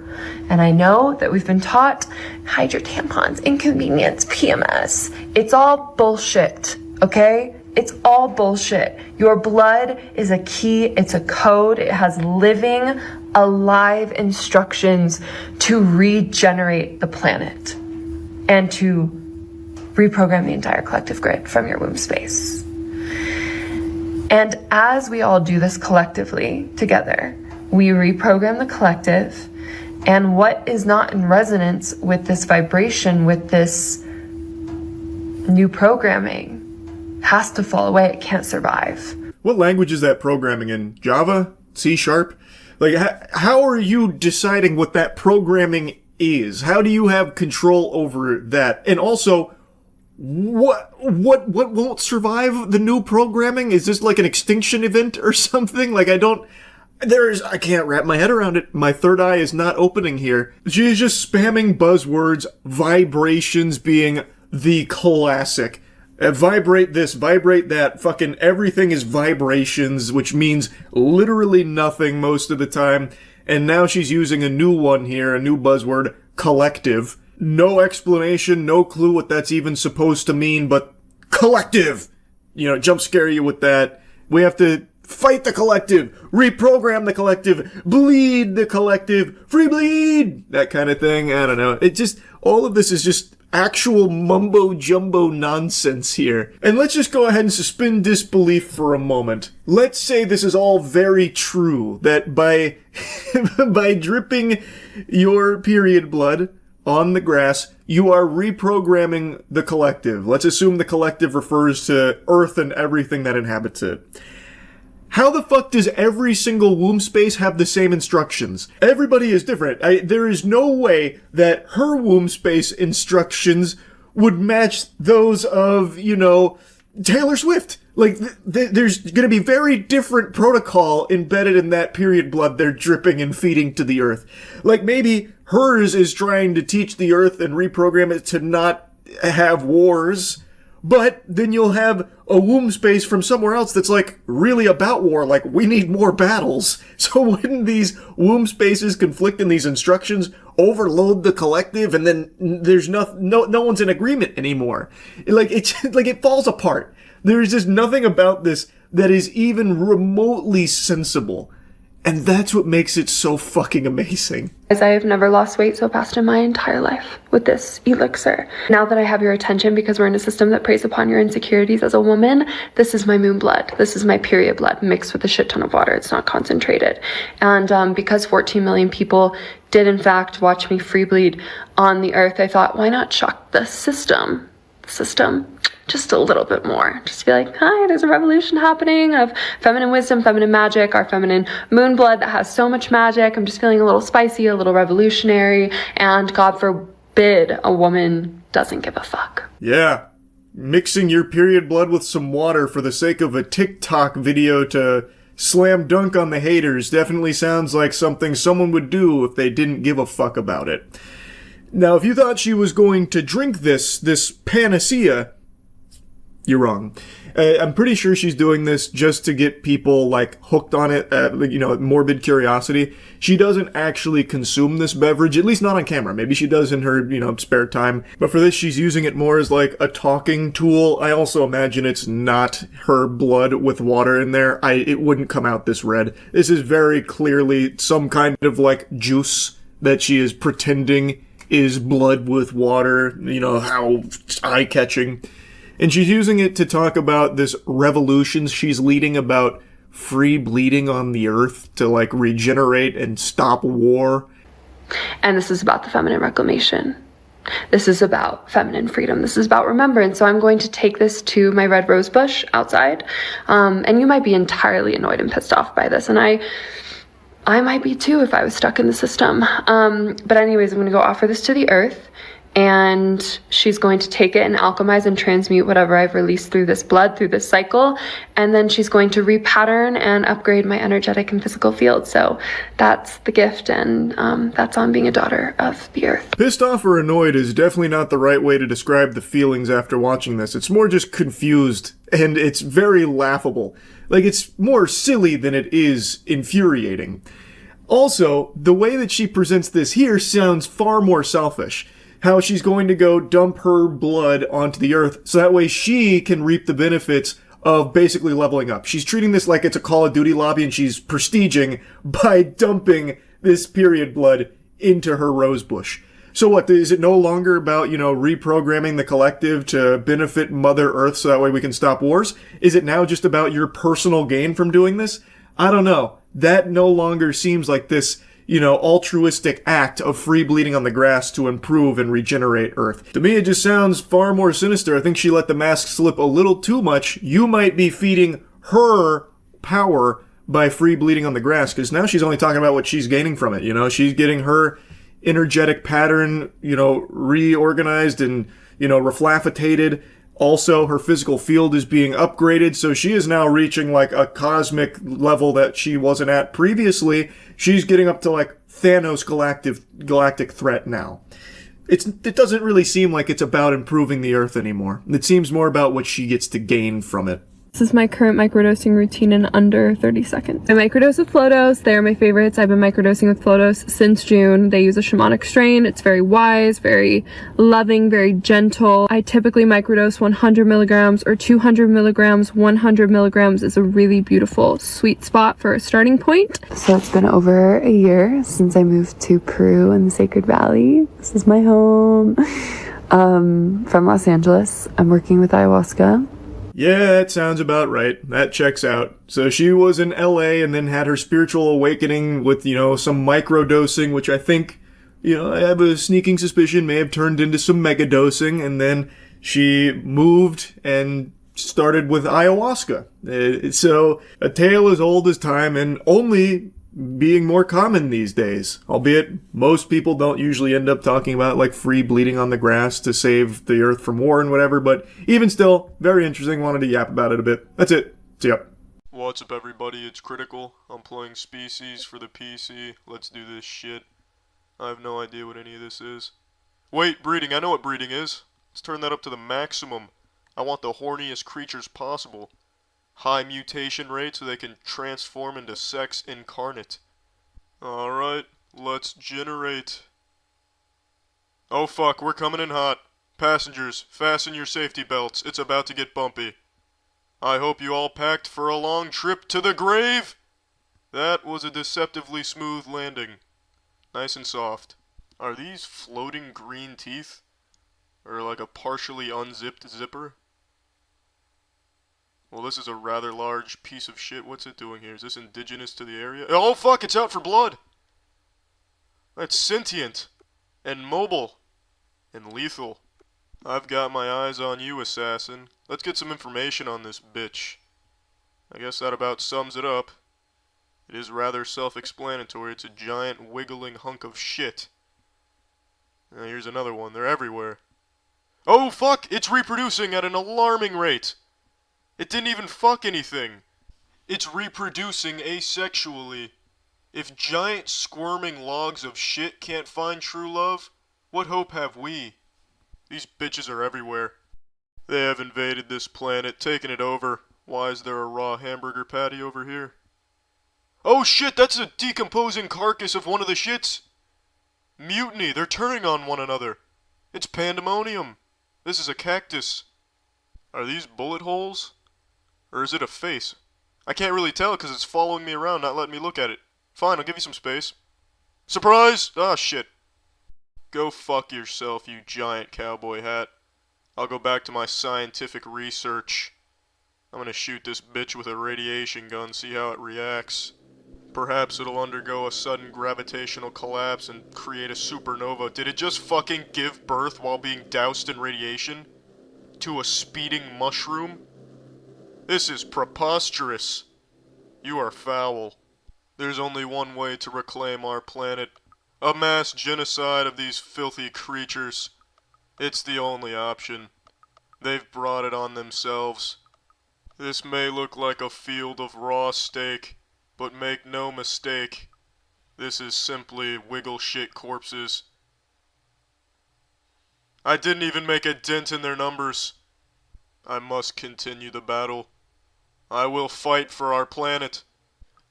And I know that we've been taught, hide your tampons, inconvenience, PMS. It's all bullshit, okay? It's all bullshit. Your blood is a key, it's a code, it has living, alive instructions to regenerate the planet and to reprogram the entire collective grid from your womb space. And as we all do this collectively together, we reprogram the collective, and what is not in resonance with this vibration, with this new programming, has to fall away. It can't survive. What language is that programming in? Java? C#? Like, how are you deciding what that programming is? How do you have control over that? And also, what won't survive the new programming? Is this like an extinction event or something? Like, I can't wrap my head around it. My third eye is not opening here. She is just spamming buzzwords, vibrations being the classic. Vibrate this, vibrate that, fucking everything is vibrations, which means literally nothing most of the time. And now she's using a new one here, a new buzzword, collective. No explanation, no clue what that's even supposed to mean, but collective! Jump scare you with that. We have to fight the collective, reprogram the collective, bleed the collective, free bleed! That kind of thing, I don't know. All of this is just actual mumbo-jumbo nonsense here. And let's just go ahead and suspend disbelief for a moment. Let's say this is all very true, that by dripping your period blood on the grass, you are reprogramming the collective. Let's assume the collective refers to Earth and everything that inhabits it. How the fuck does every single womb space have the same instructions? Everybody is different. There is no way that her womb space instructions would match those of, Taylor Swift. Like, there's gonna be very different protocol embedded in that period blood they're dripping and feeding to the earth. Like, maybe hers is trying to teach the earth and reprogram it to not have wars, but then you'll have a womb space from somewhere else that's, like, really about war, like, we need more battles. So wouldn't these womb spaces conflict in these instructions, overload the collective, and then there's no one's in agreement anymore? It falls apart. There's just nothing about this that is even remotely sensible. And that's what makes it so fucking amazing. As I have never lost weight so fast in my entire life with this elixir. Now that I have your attention, because we're in a system that preys upon your insecurities as a woman, this is my moon blood. This is my period blood mixed with a shit ton of water. It's not concentrated. And because 14 million people did in fact watch me free bleed on the earth, I thought, why not shock the system just a little bit more. Just be like, hi, there's a revolution happening of feminine wisdom, feminine magic, our feminine moon blood that has so much magic. I'm just feeling a little spicy, a little revolutionary, and God forbid a woman doesn't give a fuck. Yeah. Mixing your period blood with some water for the sake of a TikTok video to slam dunk on the haters definitely sounds like something someone would do if they didn't give a fuck about it. Now, if you thought she was going to drink this panacea, you're wrong. I'm pretty sure she's doing this just to get people, like, hooked on it, morbid curiosity. She doesn't actually consume this beverage, at least not on camera. Maybe she does in her, spare time. But for this, she's using it more as, like, a talking tool. I also imagine it's not her blood with water in there. It wouldn't come out this red. This is very clearly some kind of, like, juice that she is pretending is blood with water. How eye-catching. And she's using it to talk about this revolution she's leading about free bleeding on the earth to, like, regenerate and stop war. And this is about the feminine reclamation. This is about feminine freedom. This is about remembrance. So I'm going to take this to my red rose bush outside. And you might be entirely annoyed and pissed off by this. And I might be too if I was stuck in the system. But anyways, I'm gonna go offer this to the earth, and she's going to take it and alchemize and transmute whatever I've released through this blood, through this cycle, and then she's going to repattern and upgrade my energetic and physical field. So that's the gift, and that's on being a daughter of the earth. Pissed off or annoyed is definitely not the right way to describe the feelings after watching this. It's more just confused, and it's very laughable. Like, it's more silly than it is infuriating. Also, the way that she presents this here sounds far more selfish. How she's going to go dump her blood onto the earth so that way she can reap the benefits of basically leveling up. She's treating this like it's a Call of Duty lobby, and she's prestiging by dumping this period blood into her rose bush. So what, is it no longer about, reprogramming the collective to benefit Mother Earth so that way we can stop wars? Is it now just about your personal gain from doing this? I don't know. That no longer seems like this altruistic act of free bleeding on the grass to improve and regenerate Earth. To me, it just sounds far more sinister. I think she let the mask slip a little too much. You might be feeding her power by free bleeding on the grass, because now she's only talking about what she's gaining from it. She's getting her energetic pattern, reorganized and, reflaffitated. Also, her physical field is being upgraded, so she is now reaching like a cosmic level that she wasn't at previously. She's getting up to like Thanos galactic threat now. It doesn't really seem like it's about improving the Earth anymore. It seems more about what she gets to gain from it. This is my current microdosing routine in under 30 seconds. I microdose with Flodos. They're my favorites. I've been microdosing with Flodos since June. They use a shamanic strain. It's very wise, very loving, very gentle. I typically microdose 100 milligrams or 200 milligrams. 100 milligrams is a really beautiful sweet spot for a starting point. So it's been over a year since I moved to Peru in the Sacred Valley. This is my home. From Los Angeles. I'm working with ayahuasca. Yeah, that sounds about right. That checks out. So she was in LA and then had her spiritual awakening with, some microdosing, which I think, I have a sneaking suspicion may have turned into some megadosing, and then she moved and started with ayahuasca. So a tale as old as time and only being more common these days. Albeit most people don't usually end up talking about like free bleeding on the grass to save the earth from war and whatever, but even still, very interesting. Wanted to yap about it a bit. That's it. See ya. What's up, everybody? It's Critical. I'm playing Species for the PC. Let's do this shit. I have no idea what any of this is. Wait, breeding. I know what breeding is. Let's turn that up to the maximum. I want the horniest creatures possible. High mutation rate so they can transform into sex incarnate. Alright, let's generate. Oh fuck, we're coming in hot. Passengers, fasten your safety belts. It's about to get bumpy. I hope you all packed for a long trip to the grave! That was a deceptively smooth landing. Nice and soft. Are these floating green teeth? Or like a partially unzipped zipper? Well, this is a rather large piece of shit. What's it doing here? Is this indigenous to the area? Oh, fuck! It's out for blood! That's sentient. And mobile. And lethal. I've got my eyes on you, assassin. Let's get some information on this bitch. I guess that about sums it up. It is rather self-explanatory. It's a giant wiggling hunk of shit. Now, here's another one. They're everywhere. Oh, fuck! It's reproducing at an alarming rate! It didn't even fuck anything. It's reproducing asexually. If giant squirming logs of shit can't find true love, what hope have we? These bitches are everywhere. They have invaded this planet, taken it over. Why is there a raw hamburger patty over here? Oh shit, that's a decomposing carcass of one of the shits! Mutiny, they're turning on one another. It's pandemonium. This is a cactus. Are these bullet holes? Or is it a face? I can't really tell because it's following me around, not letting me look at it. Fine, I'll give you some space. Surprise! Ah, shit. Go fuck yourself, you giant cowboy hat. I'll go back to my scientific research. I'm gonna shoot this bitch with a radiation gun, see how it reacts. Perhaps it'll undergo a sudden gravitational collapse and create a supernova. Did it just fucking give birth while being doused in radiation? To a speeding mushroom? This is preposterous. You are foul. There's only one way to reclaim our planet. A mass genocide of these filthy creatures. It's the only option. They've brought it on themselves. This may look like a field of raw steak, but make no mistake, this is simply wiggle shit corpses. I didn't even make a dent in their numbers. I must continue the battle. I will fight for our planet.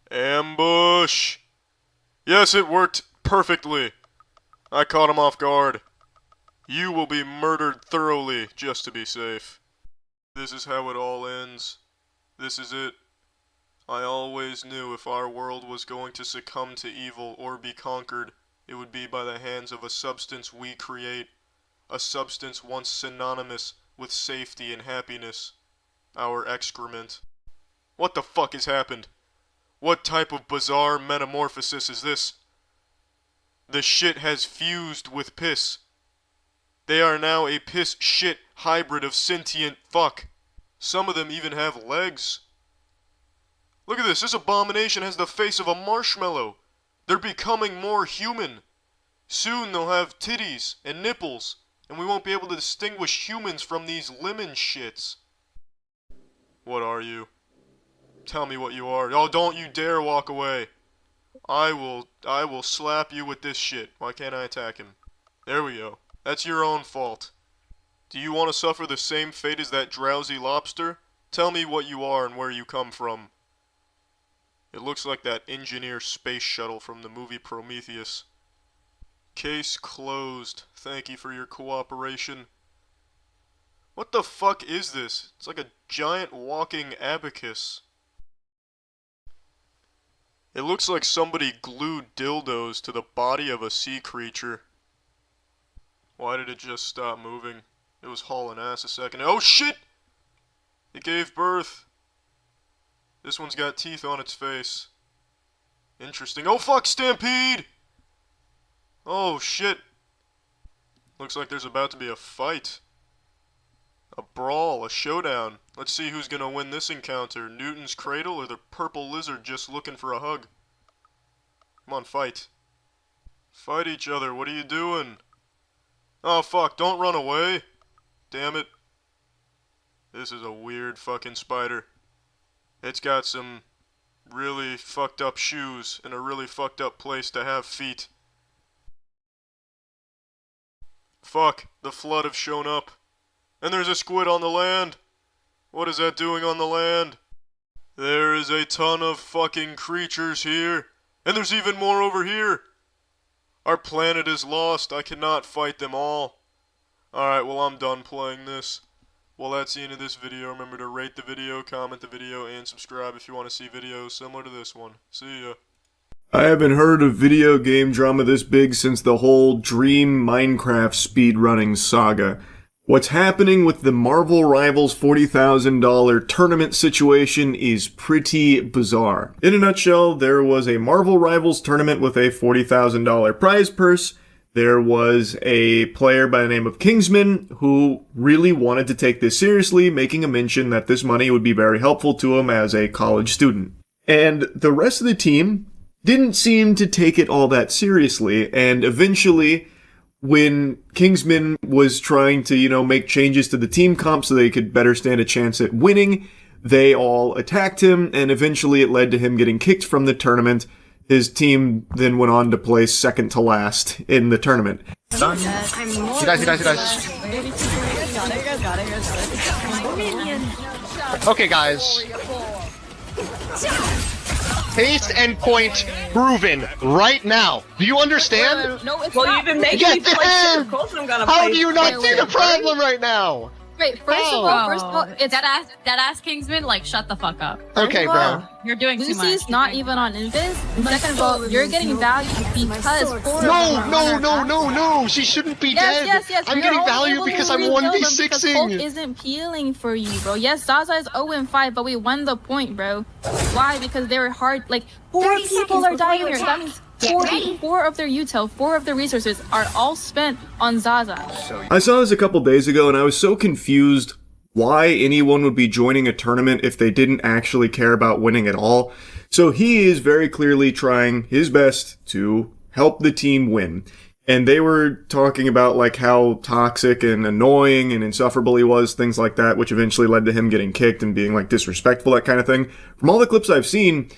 Ambush! Yes, it worked perfectly. I caught him off guard. You will be murdered thoroughly, just to be safe. This is how it all ends. This is it. I always knew if our world was going to succumb to evil or be conquered, it would be by the hands of a substance we create. A substance once synonymous with safety and happiness. Our excrement. What the fuck has happened? What type of bizarre metamorphosis is this? The shit has fused with piss. They are now a piss-shit hybrid of sentient fuck. Some of them even have legs. Look at this. This abomination has the face of a marshmallow. They're becoming more human. Soon they'll have titties and nipples, and we won't be able to distinguish humans from these lemon shits. What are you? Tell me what you are. Oh, don't you dare walk away. I will slap you with this shit. Why can't I attack him? There we go. That's your own fault. Do you want to suffer the same fate as that drowsy lobster? Tell me what you are and where you come from. It looks like that engineer space shuttle from the movie Prometheus. Case closed. Thank you for your cooperation. What the fuck is this? It's like a giant walking abacus. It looks like somebody glued dildos to the body of a sea creature. Why did it just stop moving? It was hauling ass a second. Oh shit! It gave birth. This one's got teeth on its face. Interesting. Oh fuck, Stampede! Oh shit. Looks like there's about to be a fight. A brawl, a showdown. Let's see who's gonna win this encounter. Newton's Cradle or the purple lizard just looking for a hug? Come on, fight. Fight each other, what are you doing? Oh fuck, don't run away. Damn it. This is a weird fucking spider. It's got some really fucked up shoes and a really fucked up place to have feet. Fuck, the flood have shown up. And there's a squid on the land. What is that doing on the land? There is a ton of fucking creatures here. And there's even more over here. Our planet is lost. I cannot fight them all. Alright, well I'm done playing this. Well, that's the end of this video. Remember to rate the video, comment the video, and subscribe if you want to see videos similar to this one. See ya. I haven't heard of video game drama this big since the whole Dream Minecraft speedrunning saga. What's happening with the Marvel Rivals $40,000 tournament situation is pretty bizarre. In a nutshell, there was a Marvel Rivals tournament with a $40,000 prize purse. There was a player by the name of Kingsman who really wanted to take this seriously, making a mention that this money would be very helpful to him as a college student. And the rest of the team didn't seem to take it all that seriously, and eventually, when Kingsman was trying to, make changes to the team comp so they could better stand a chance at winning, they all attacked him, and eventually it led to him getting kicked from the tournament. His team then went on to place second to last in the tournament. You guys. Okay, guys. Pace and point proven right now. Do you understand? No, it's not. You've been making me play circles. I'm gonna How do you not see the problem right now? Wait, first of all, it's that ass Kingsman, shut the fuck up. Okay, bro. You're doing too much. Lucy's not even on Invis. Second of all, you're getting value because No, she shouldn't be dead. Yes. I'm getting value because I'm 1v6ing. Hulk isn't peeling for you, bro. Yes, Zaza is 0-5, but we won the point, bro. Why? Because they were hard. 4 people are dying here. That means 4 of their util, 4 of their resources are all spent on Zaza. I saw this a couple days ago and I was so confused why anyone would be joining a tournament if they didn't actually care about winning at all. So he is very clearly trying his best to help the team win. And they were talking about like how toxic and annoying and insufferable he was, things like that, which eventually led to him getting kicked and being like disrespectful, that kind of thing. From all the clips I've seen,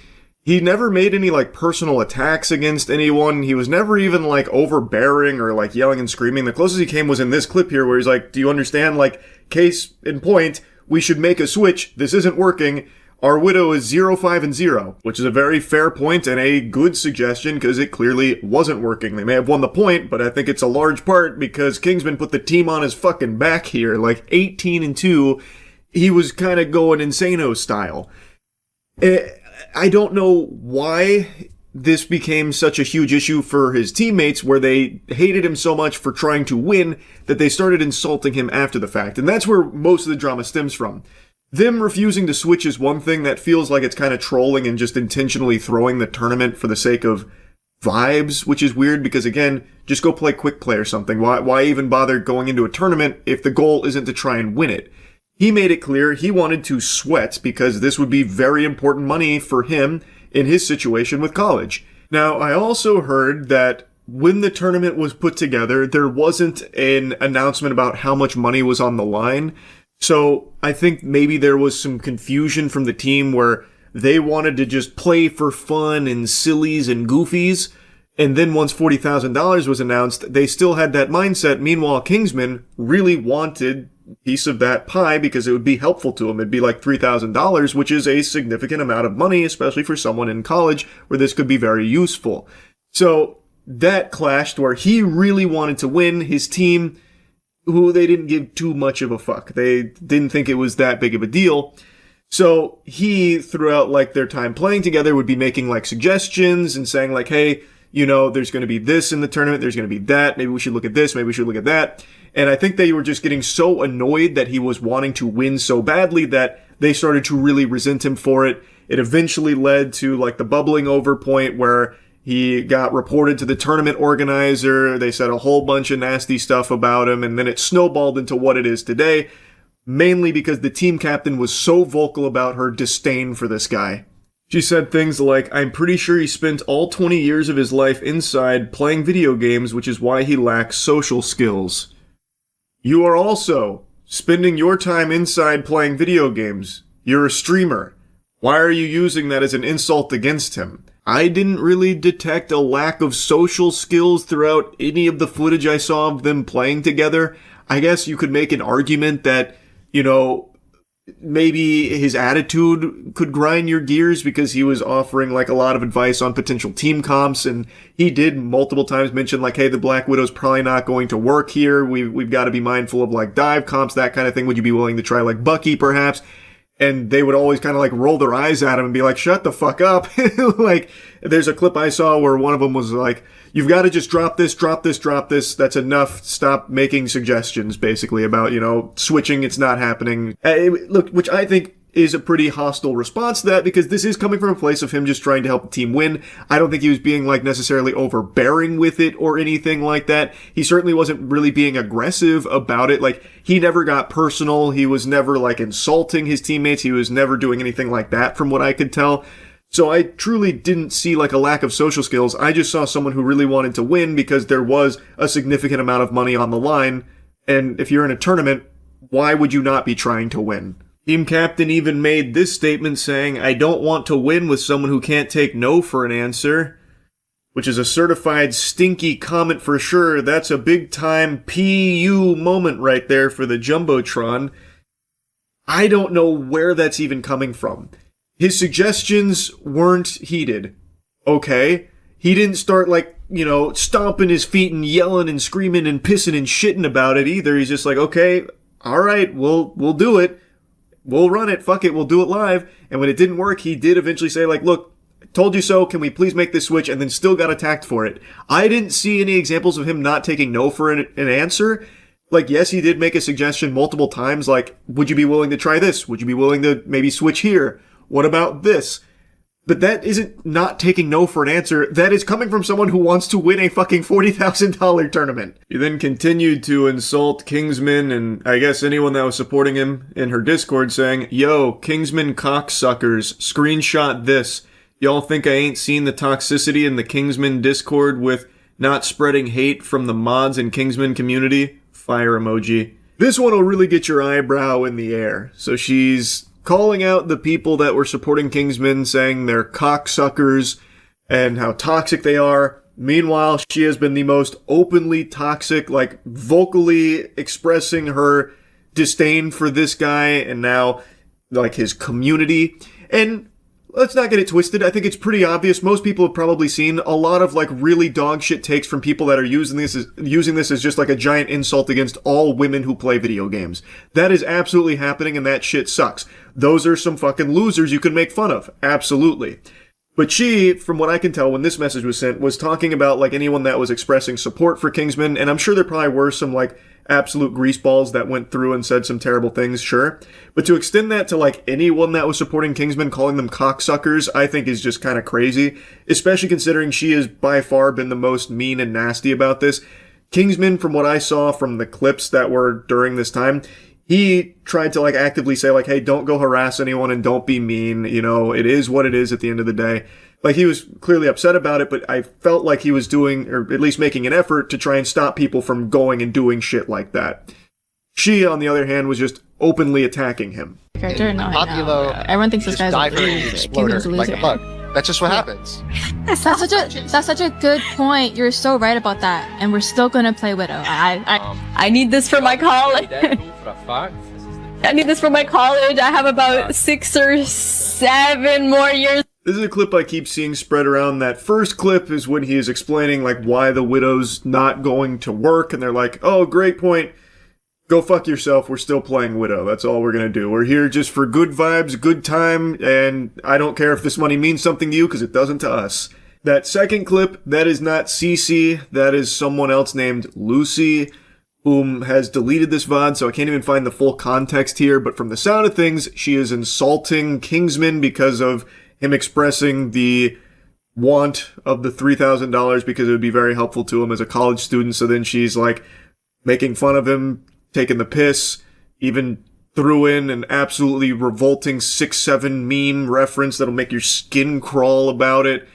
he never made any like personal attacks against anyone. He was never even like overbearing or like yelling and screaming. The closest he came was in this clip here where he's like, do you understand? Like, case in point, we should make a switch. This isn't working. Our widow is 0, 5, and 0, which is a very fair point and a good suggestion because it clearly wasn't working. They may have won the point, but I think it's a large part because Kingsman put the team on his fucking back here. Like 18-2, he was kind of going Insano style. I don't know why this became such a huge issue for his teammates where they hated him so much for trying to win that they started insulting him after the fact. And that's where most of the drama stems from. Them refusing to switch is one thing that feels like it's kind of trolling and just intentionally throwing the tournament for the sake of vibes, which is weird because, again, just go play quick play or something. Why even bother going into a tournament if the goal isn't to try and win it? He made it clear he wanted to sweat because this would be very important money for him in his situation with college. Now, I also heard that when the tournament was put together, there wasn't an announcement about how much money was on the line. So I think maybe there was some confusion from the team where they wanted to just play for fun and sillies and goofies. And then once $40,000 was announced, they still had that mindset. Meanwhile, Kingsman really wanted a piece of that pie because it would be helpful to him. It'd be like $3,000, which is a significant amount of money, especially for someone in college where this could be very useful. So that clashed where he really wanted to win. His team, who they didn't give too much of a fuck. They didn't think it was that big of a deal. So he, throughout like their time playing together, would be making like suggestions and saying like, hey, you know, there's going to be this in the tournament. There's going to be that. Maybe we should look at this. Maybe we should look at that. And I think they were just getting so annoyed that he was wanting to win so badly that they started to really resent him for it. It eventually led to like the bubbling over point where he got reported to the tournament organizer. They said a whole bunch of nasty stuff about him, and then it snowballed into what it is today, mainly because the team captain was so vocal about her disdain for this guy. She said things like, I'm pretty sure he spent all 20 years of his life inside playing video games, which is why he lacks social skills. You are also spending your time inside playing video games. You're a streamer. Why are you using that as an insult against him? I didn't really detect a lack of social skills throughout any of the footage I saw of them playing together. I guess you could make an argument that, you know, maybe his attitude could grind your gears because he was offering like a lot of advice on potential team comps, and he did multiple times mention like, hey, the Black Widow's probably not going to work here. We've got to be mindful of like dive comps, that kind of thing. Would you be willing to try like Bucky perhaps? And they would always kind of like roll their eyes at him and be like, shut the fuck up. Like, there's a clip I saw where one of them was like, you've got to just drop this. That's enough. Stop making suggestions, basically, about, you know, switching. It's not happening. Look, which I think is a pretty hostile response to that because this is coming from a place of him just trying to help the team win. I don't think he was being like necessarily overbearing with it or anything like that. He certainly wasn't really being aggressive about it. Like, he never got personal. He was never like insulting his teammates. He was never doing anything like that from what I could tell. So I truly didn't see like a lack of social skills. I just saw someone who really wanted to win because there was a significant amount of money on the line. And if you're in a tournament, why would you not be trying to win? Team captain even made this statement saying, I don't want to win with someone who can't take no for an answer, which is a certified stinky comment for sure. That's a big time PU moment right there for the Jumbotron. I don't know where that's even coming from. His suggestions weren't heeded. Okay. He didn't start like, you know, stomping his feet and yelling and screaming and pissing and shitting about it either. He's just like, okay, all right, we'll do it. We'll run it. Fuck it. We'll do it live. And when it didn't work, he did eventually say like, look, told you so. Can we please make this switch? And then still got attacked for it. I didn't see any examples of him not taking no for an answer. Like, yes, he did make a suggestion multiple times. Like, would you be willing to try this? Would you be willing to maybe switch here? What about this? But that isn't not taking no for an answer. That is coming from someone who wants to win a fucking $40,000 tournament. He then continued to insult Kingsman and I guess anyone that was supporting him in her Discord saying, yo, Kingsman cocksuckers, screenshot this. Y'all think I ain't seen the toxicity in the Kingsman Discord with not spreading hate from the mods and Kingsman community? Fire emoji. This one will really get your eyebrow in the air. So she's calling out the people that were supporting Kingsman, saying they're cocksuckers and how toxic they are. Meanwhile, she has been the most openly toxic, like vocally expressing her disdain for this guy and now like his community. And let's not get it twisted. I think it's pretty obvious. Most people have probably seen a lot of like really dog shit takes from people that are using this as just like a giant insult against all women who play video games. That is absolutely happening, and that shit sucks. Those are some fucking losers you can make fun of. Absolutely. But she, from what I can tell when this message was sent, was talking about like anyone that was expressing support for Kingsman, and I'm sure there probably were some like absolute greaseballs that went through and said some terrible things, sure. But to extend that to like anyone that was supporting Kingsman, calling them cocksuckers, I think is just kind of crazy, especially considering she has by far been the most mean and nasty about this. Kingsman, from what I saw from the clips that were during this time, he tried to like actively say like, hey, don't go harass anyone and don't be mean. You know, it is what it is at the end of the day. Like, he was clearly upset about it, but I felt like he was doing, or at least making an effort to try and stop people from going and doing shit like that. She, on the other hand, was just openly attacking him. Character? No, I everyone thinks this guy's a loser. Kingsman's a loser. Like a bug. That's just what happens. That's such a good point. You're so right about that. And we're still gonna play Widow. I need this for my college. I need this for my college. I have about 6 or 7 more years. This is a clip I keep seeing spread around. That first clip is when he is explaining like why the Widow's not going to work, and they're like, oh, great point. Go fuck yourself. We're still playing Widow. That's all we're gonna do. We're here just for good vibes, good time, and I don't care if this money means something to you, because it doesn't to us. That second clip, that is not Cece. That is someone else named Lucy, whom has deleted this VOD, so I can't even find the full context here, but from the sound of things, she is insulting Kingsman because of him expressing the want of the $3,000 because it would be very helpful to him as a college student. So then she's like making fun of him, taking the piss, even threw in an absolutely revolting 6'7" meme reference that'll make your skin crawl about it.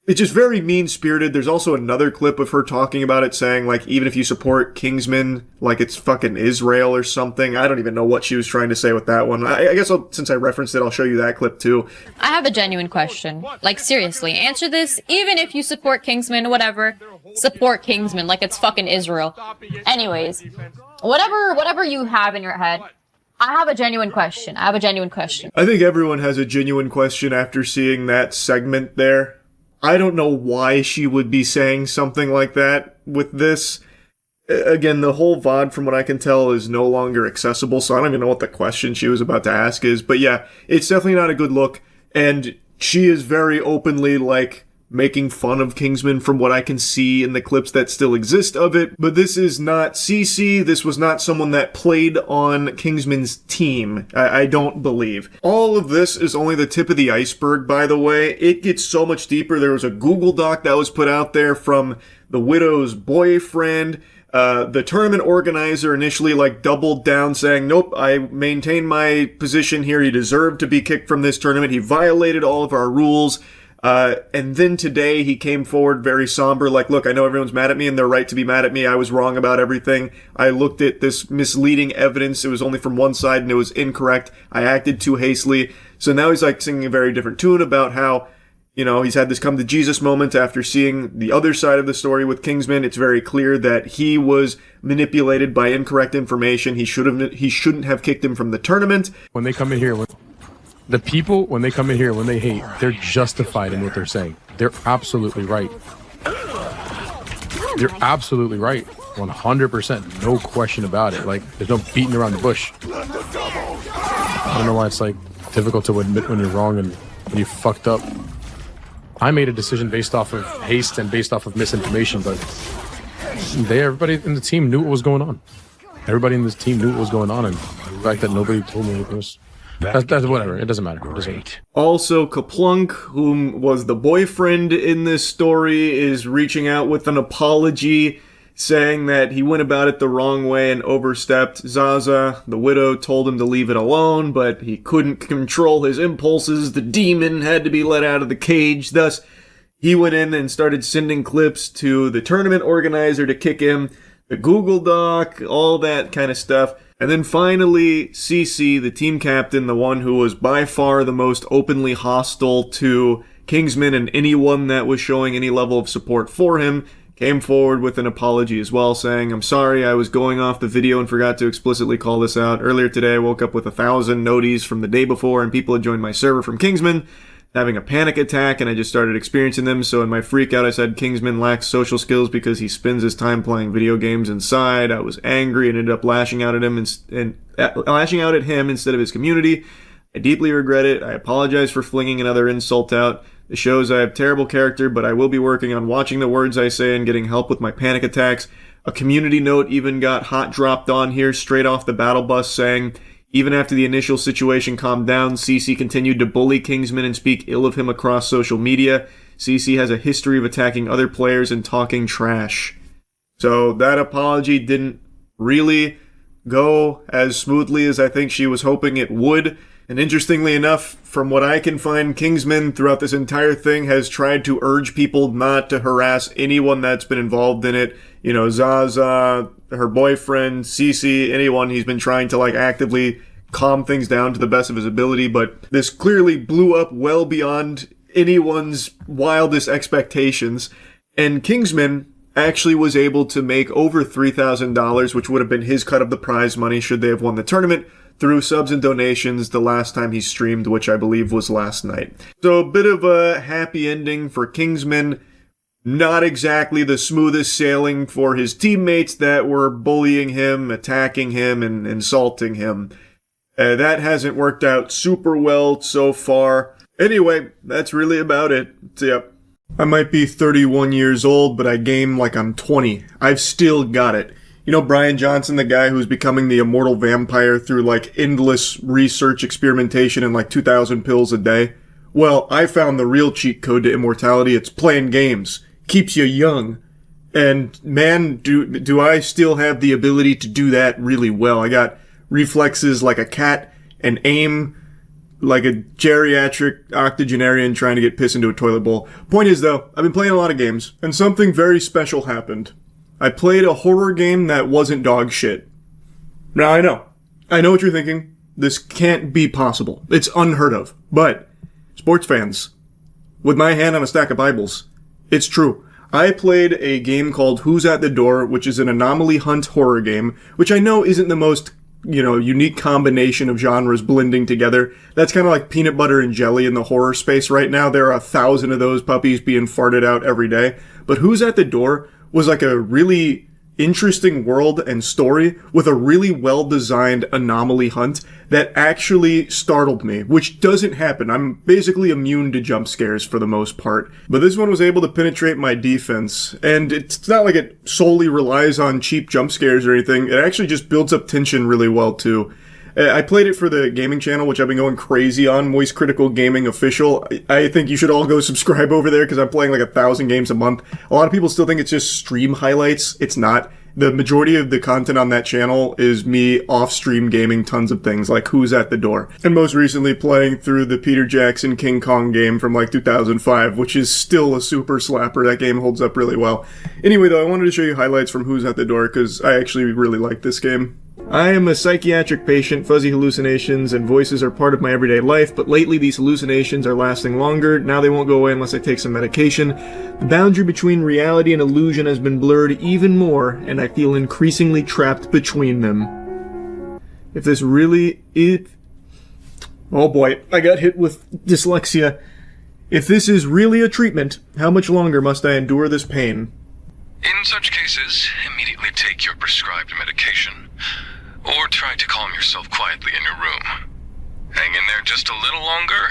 It's just very mean-spirited. There's also another clip of her talking about it, saying, like, even if you support Kingsman, like it's fucking Israel or something. I don't even know what she was trying to say with that one. I guess since I referenced it, I'll show you that clip too. I have a genuine question. Like, seriously, answer this. Even if you support Kingsman, whatever, support Kingsman like it's fucking Israel. Anyways, whatever you have in your head, I have a genuine question. I think everyone has a genuine question after seeing that segment there. I don't know why she would be saying something like that with this. Again, the whole VOD, from what I can tell, is no longer accessible, so I don't even know what the question she was about to ask is. But yeah, it's definitely not a good look, and she is very openly, like, making fun of Kingsman from what I can see in the clips that still exist of it. But this is not Cece. This was not someone that played on Kingsman's team. I don't believe. All of this is only the tip of the iceberg, by the way. It gets so much deeper. There was a Google Doc that was put out there from the Widow's boyfriend. The tournament organizer initially like doubled down, saying, nope, I maintain my position here. He deserved to be kicked from this tournament. He violated all of our rules. And then today he came forward very somber, like, look, I know everyone's mad at me and they're right to be mad at me. I was wrong about everything. I looked at this misleading evidence. It was only from one side and it was incorrect. I acted too hastily. So now he's like singing a very different tune about how, you know, he's had this come to Jesus moment after seeing the other side of the story with Kingsman. It's very clear that he was manipulated by incorrect information. He shouldn't have kicked him from the tournament. When they come in here, the people, when they come in here, when they hate, they're justified in what they're saying. They're absolutely right. They're absolutely right. 100%. No question about it. Like, there's no beating around the bush. I don't know why it's, like, difficult to admit when you're wrong and when you fucked up. I made a decision based off of haste and based off of misinformation, but everybody in the team knew what was going on. Everybody in this team knew what was going on, and the fact that nobody told me it was... That's whatever. It doesn't matter. Also, Kaplunk, whom was the boyfriend in this story, is reaching out with an apology. saying that he went about it the wrong way and overstepped. Zaza, the widow, told him to leave it alone, but he couldn't control his impulses. The demon had to be let out of the cage. Thus, he went in and started sending clips to the tournament organizer to kick him, the Google Doc, all that kind of stuff. And then finally, CC, the team captain, the one who was by far the most openly hostile to Kingsman and anyone that was showing any level of support for him, came forward with an apology as well, saying, "I'm sorry, I was going off the video and forgot to explicitly call this out. Earlier today, I woke up with 1,000 noties from the day before, and people had joined my server from Kingsman, having a panic attack, and I just started experiencing them. So in my freak out, I said Kingsman lacks social skills because he spends his time playing video games inside. I was angry and ended up lashing out at him lashing out at him instead of his community. I deeply regret it. I apologize for flinging another insult out. It shows I have terrible character, but I will be working on watching the words I say and getting help with my panic attacks." A community note even got hot dropped on here straight off the battle bus saying, "Even after the initial situation calmed down, CC continued to bully Kingsman and speak ill of him across social media. CC has a history of attacking other players and talking trash." So that apology didn't really go as smoothly as I think she was hoping it would. And interestingly enough, from what I can find, Kingsman throughout this entire thing has tried to urge people not to harass anyone that's been involved in it. You know, Zaza, her boyfriend, Cece, anyone. He's been trying to actively calm things down to the best of his ability, but this clearly blew up well beyond anyone's wildest expectations. And Kingsman actually was able to make over $3,000, which would have been his cut of the prize money should they have won the tournament, through subs and donations the last time he streamed, which I believe was last night. So a bit of a happy ending for Kingsman. Not exactly the smoothest sailing for his teammates that were bullying him, attacking him, and insulting him. That hasn't worked out super well so far. Anyway, that's really about it. So, yep. I might be 31 years old, but I game like I'm 20. I've still got it. You know Brian Johnson, the guy who's becoming the immortal vampire through endless research experimentation and 2,000 pills a day? Well, I found the real cheat code to immortality. It's playing games. Keeps you young. And man, do I still have the ability to do that really well. I got reflexes like a cat and aim like a geriatric octogenarian trying to get piss into a toilet bowl. Point is though, I've been playing a lot of games and something very special happened. I played a horror game that wasn't dog shit. Now I know what you're thinking. This can't be possible. It's unheard of. But, sports fans, with my hand on a stack of Bibles, it's true. I played a game called Who's at the Door, which is an anomaly hunt horror game, which I know isn't the most, unique combination of genres blending together. That's kind of like peanut butter and jelly in the horror space right now. There are 1,000 of those puppies being farted out every day. But Who's at the Door was a really interesting world and story with a really well-designed anomaly hunt that actually startled me, which doesn't happen. I'm basically immune to jump scares for the most part. But this one was able to penetrate my defense, and it's not like it solely relies on cheap jump scares or anything. It actually just builds up tension really well too. I played it for the gaming channel, which I've been going crazy on, Moist Critical Gaming Official. I think you should all go subscribe over there because I'm playing 1,000 games a month. A lot of people still think it's just stream highlights. It's not. The majority of the content on that channel is me off-stream gaming tons of things, like Who's at the Door. And most recently playing through the Peter Jackson King Kong game from 2005, which is still a super slapper. That game holds up really well. Anyway though, I wanted to show you highlights from Who's at the Door because I actually really like this game. I am a psychiatric patient. Fuzzy hallucinations and voices are part of my everyday life, but lately these hallucinations are lasting longer. Now they won't go away unless I take some medication. The boundary between reality and illusion has been blurred even more, and I feel increasingly trapped between them. If this really is... Oh boy, I got hit with dyslexia. If this is really a treatment, how much longer must I endure this pain? In such cases, immediately take your prescribed medication. Or try to calm yourself quietly in your room. Hang in there just a little longer,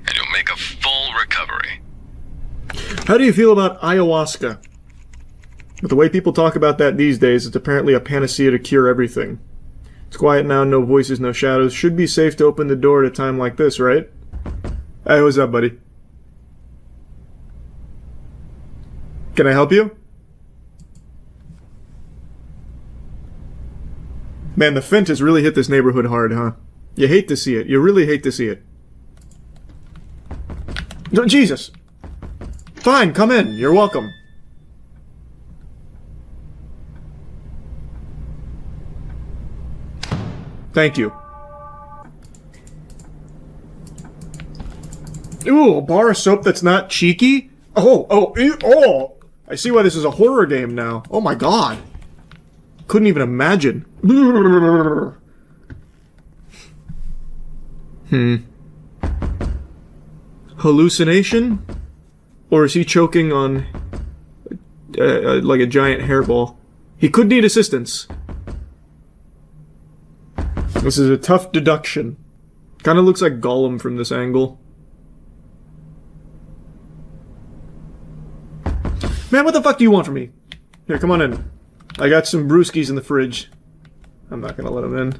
and you'll make a full recovery. How do you feel about ayahuasca? With the way people talk about that these days, it's apparently a panacea to cure everything. It's quiet now, no voices, no shadows. Should be safe to open the door at a time like this, right? Hey, what's up, buddy? Can I help you? Man, the Fint has really hit this neighborhood hard, huh? You hate to see it. You really hate to see it. No, Jesus! Fine, come in. You're welcome. Thank you. Ooh, a bar of soap that's not cheeky? Oh! I see why this is a horror game now. Oh my god. Couldn't even imagine. Hallucination? Or is he choking on... like a giant hairball? He could need assistance. This is a tough deduction. Kinda looks like Gollum from this angle. Man, what the fuck do you want from me? Here, come on in. I got some brewskis in the fridge. I'm not gonna let him in.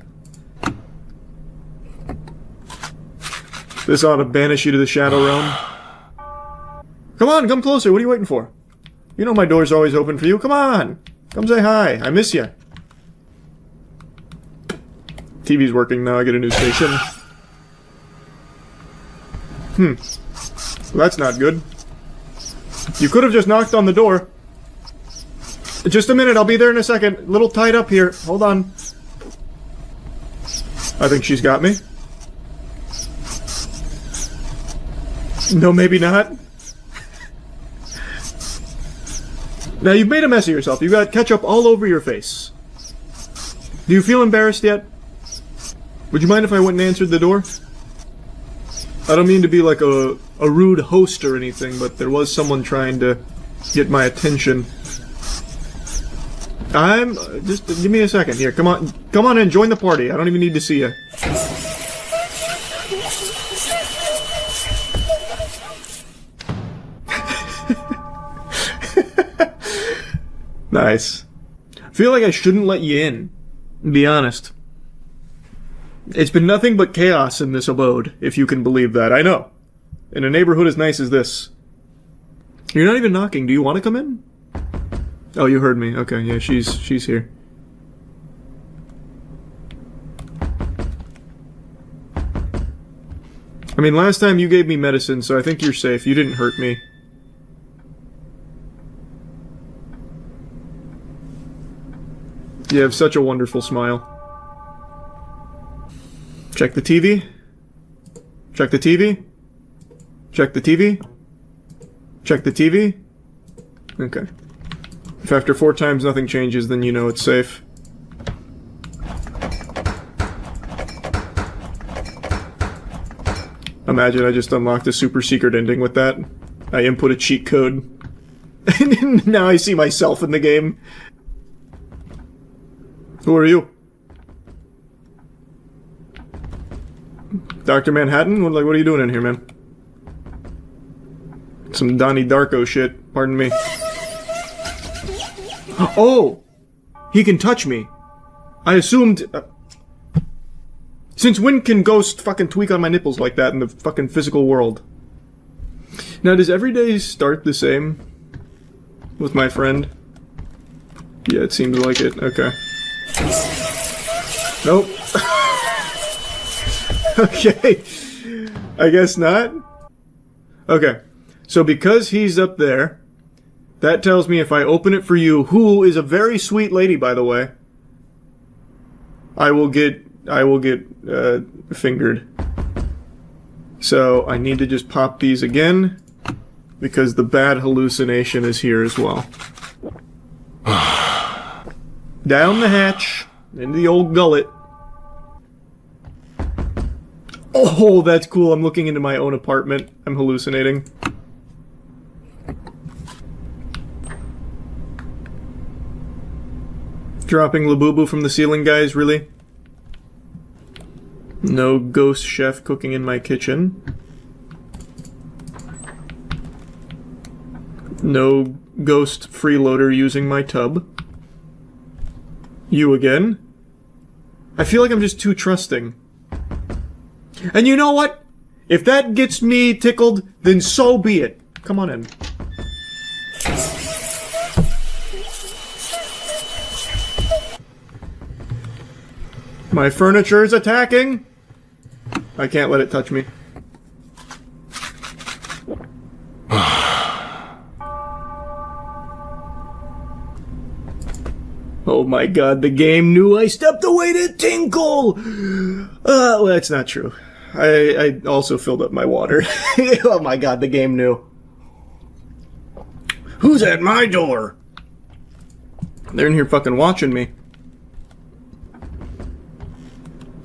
This ought to banish you to the Shadow Realm. Come on, come closer. What are you waiting for? You know my door's always open for you. Come on. Come say hi. I miss you. TV's working now. I get a new station. Well, that's not good. You could have just knocked on the door. Just a minute, I'll be there in a second. A little tied up here. Hold on. I think she's got me. No, maybe not. Now, you've made a mess of yourself. You've got ketchup all over your face. Do you feel embarrassed yet? Would you mind if I went and answered the door? I don't mean to be like a rude host or anything, but there was someone trying to get my attention. Just give me a second here. Come on in, join the party. I don't even need to see you. Nice. I feel like I shouldn't let you in, to be honest. It's been nothing but chaos in this abode, if you can believe that. I know. In a neighborhood as nice as this. You're not even knocking. Do you want to come in? Oh, you heard me. Okay, yeah, she's here. I mean, last time you gave me medicine, so I think you're safe. You didn't hurt me. You have such a wonderful smile. Check the TV. Check the TV. Check the TV. Check the TV. Okay. If after 4 times nothing changes, then you know it's safe. Imagine I just unlocked a super secret ending with that. I input a cheat code. And now I see myself in the game. Who are you? Dr. Manhattan? What are you doing in here, man? Some Donnie Darko shit. Pardon me. Oh! He can touch me. I assumed... since when can Ghost fucking tweak on my nipples like that in the fucking physical world? Now, does every day start the same? With my friend? Yeah, it seems like it. Okay. Nope. Okay. I guess not. Okay. So because he's up there, that tells me if I open it for you, who is a very sweet lady, by the way, I will get fingered. So I need to just pop these again, because the bad hallucination is here as well. Down the hatch, into the old gullet. Oh, that's cool. I'm looking into my own apartment. I'm hallucinating. Dropping Labubu from the ceiling, guys, really? No ghost chef cooking in my kitchen. No ghost freeloader using my tub. You again? I feel like I'm just too trusting. And you know what? If that gets me tickled, then so be it. Come on in. My furniture is attacking! I can't let it touch me. Oh my god, the game knew I stepped away to tinkle! Well, that's not true. I also filled up my water. Oh my god, the game knew. Who's at my door? They're in here fucking watching me.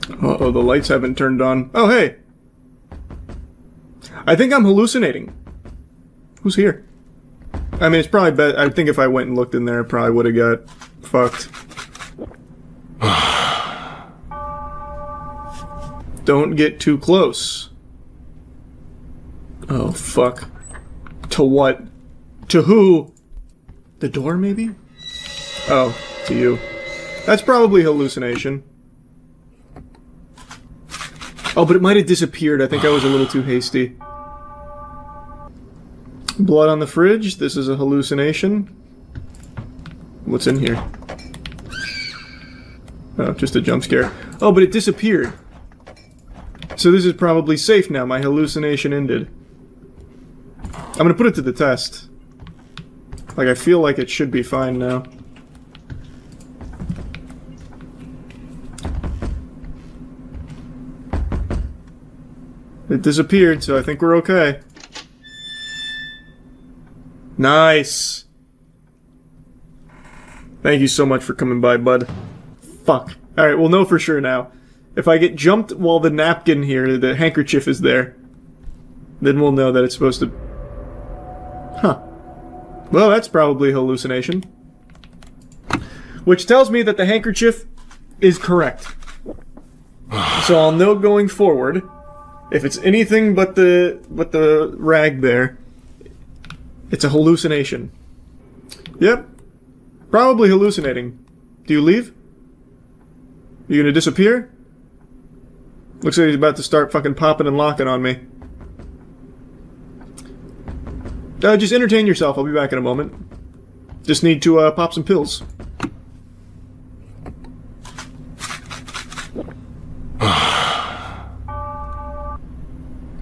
Uh-oh, the lights haven't turned on. Oh, hey! I think I'm hallucinating. Who's here? I mean, it's probably better. I think if I went and looked in there, I probably would have got fucked. Don't get too close. Oh, fuck. To what? To who? The door, maybe? Oh, to you. That's probably hallucination. Oh, but it might have disappeared. I think I was a little too hasty. Blood on the fridge. This is a hallucination. What's in here? Oh, just a jump scare. Oh, but it disappeared. So this is probably safe now. My hallucination ended. I'm gonna put it to the test. Like, I feel like it should be fine now. It disappeared, so I think we're okay. Nice! Thank you so much for coming by, bud. Fuck. Alright, we'll know for sure now. If I get jumped while the napkin here, the handkerchief is there, then we'll know that it's supposed to... Huh. Well, that's probably hallucination. Which tells me that the handkerchief is correct. So I'll know going forward, if it's anything but the rag there, it's a hallucination. Yep. Probably hallucinating. Do you leave? You gonna disappear? Looks like he's about to start fucking popping and locking on me. Just entertain yourself. I'll be back in a moment. Just need to pop some pills.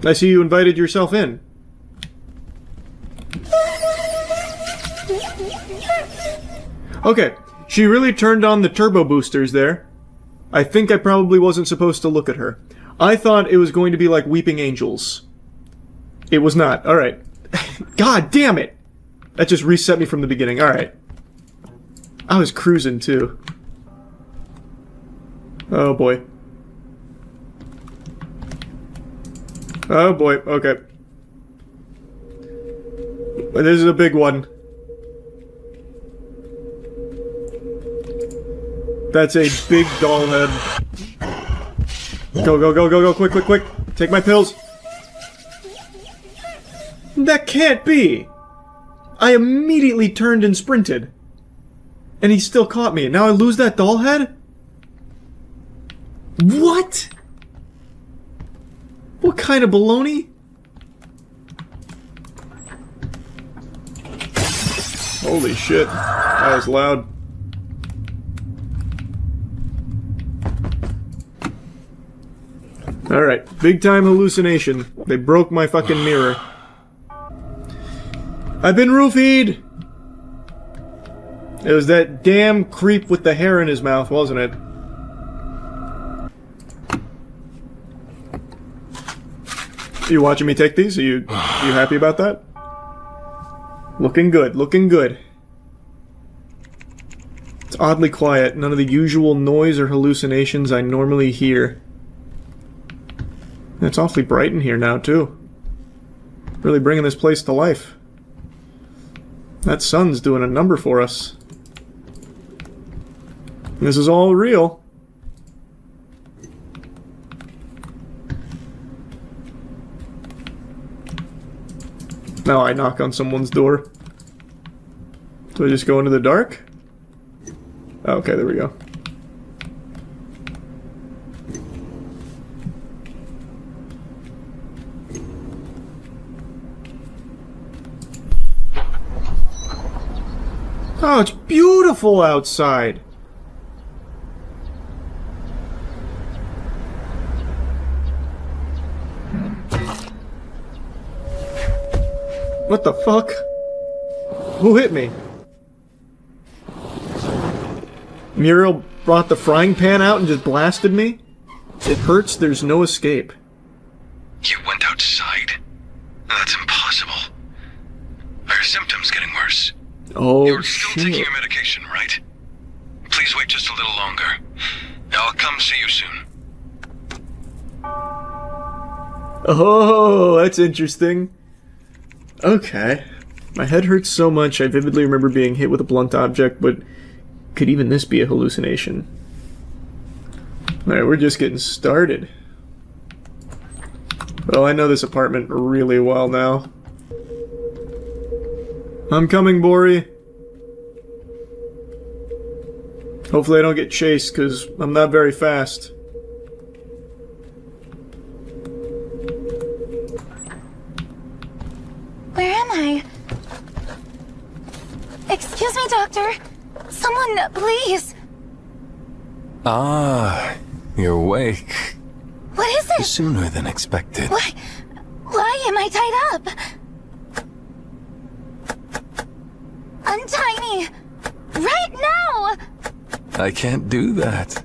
I see you invited yourself in. Okay, she really turned on the turbo boosters there. I think I probably wasn't supposed to look at her. I thought it was going to be like Weeping Angels. It was not. Alright. God damn it! That just reset me from the beginning. Alright. I was cruising too. Oh boy. Oh boy, okay. This is a big one. That's a big doll head. Go, go, go, go, go, quick, quick, quick. Take my pills. That can't be! I immediately turned and sprinted. And he still caught me. Now I lose that doll head? What? What kind of baloney? Holy shit. That was loud. Alright, big time hallucination. They broke my fucking mirror. I've been roofied! It was that damn creep with the hair in his mouth, wasn't it? You watching me take these? Are you happy about that? Looking good, looking good. It's oddly quiet. None of the usual noise or hallucinations I normally hear. It's awfully bright in here now, too. Really bringing this place to life. That sun's doing a number for us. This is all real. Now I knock on someone's door. Do I just go into the dark? Okay, there we go. Oh, it's beautiful outside. What the fuck? Who hit me? Muriel brought the frying pan out and just blasted me? It hurts, there's no escape. You went outside? That's impossible. Are your symptoms getting worse? Oh, You're still taking your medication, right? Please wait just a little longer. I'll come see you soon. Oh, that's interesting. Okay. My head hurts so much, I vividly remember being hit with a blunt object, but could even this be a hallucination? Alright, we're just getting started. Well, I know this apartment really well now. I'm coming, Bori. Hopefully I don't get chased, because I'm not very fast. Where am I? Excuse me, Doctor. Someone, please. Ah, you're awake. What is it? Sooner than expected. Why am I tied up? Untie me! Right now! I can't do that.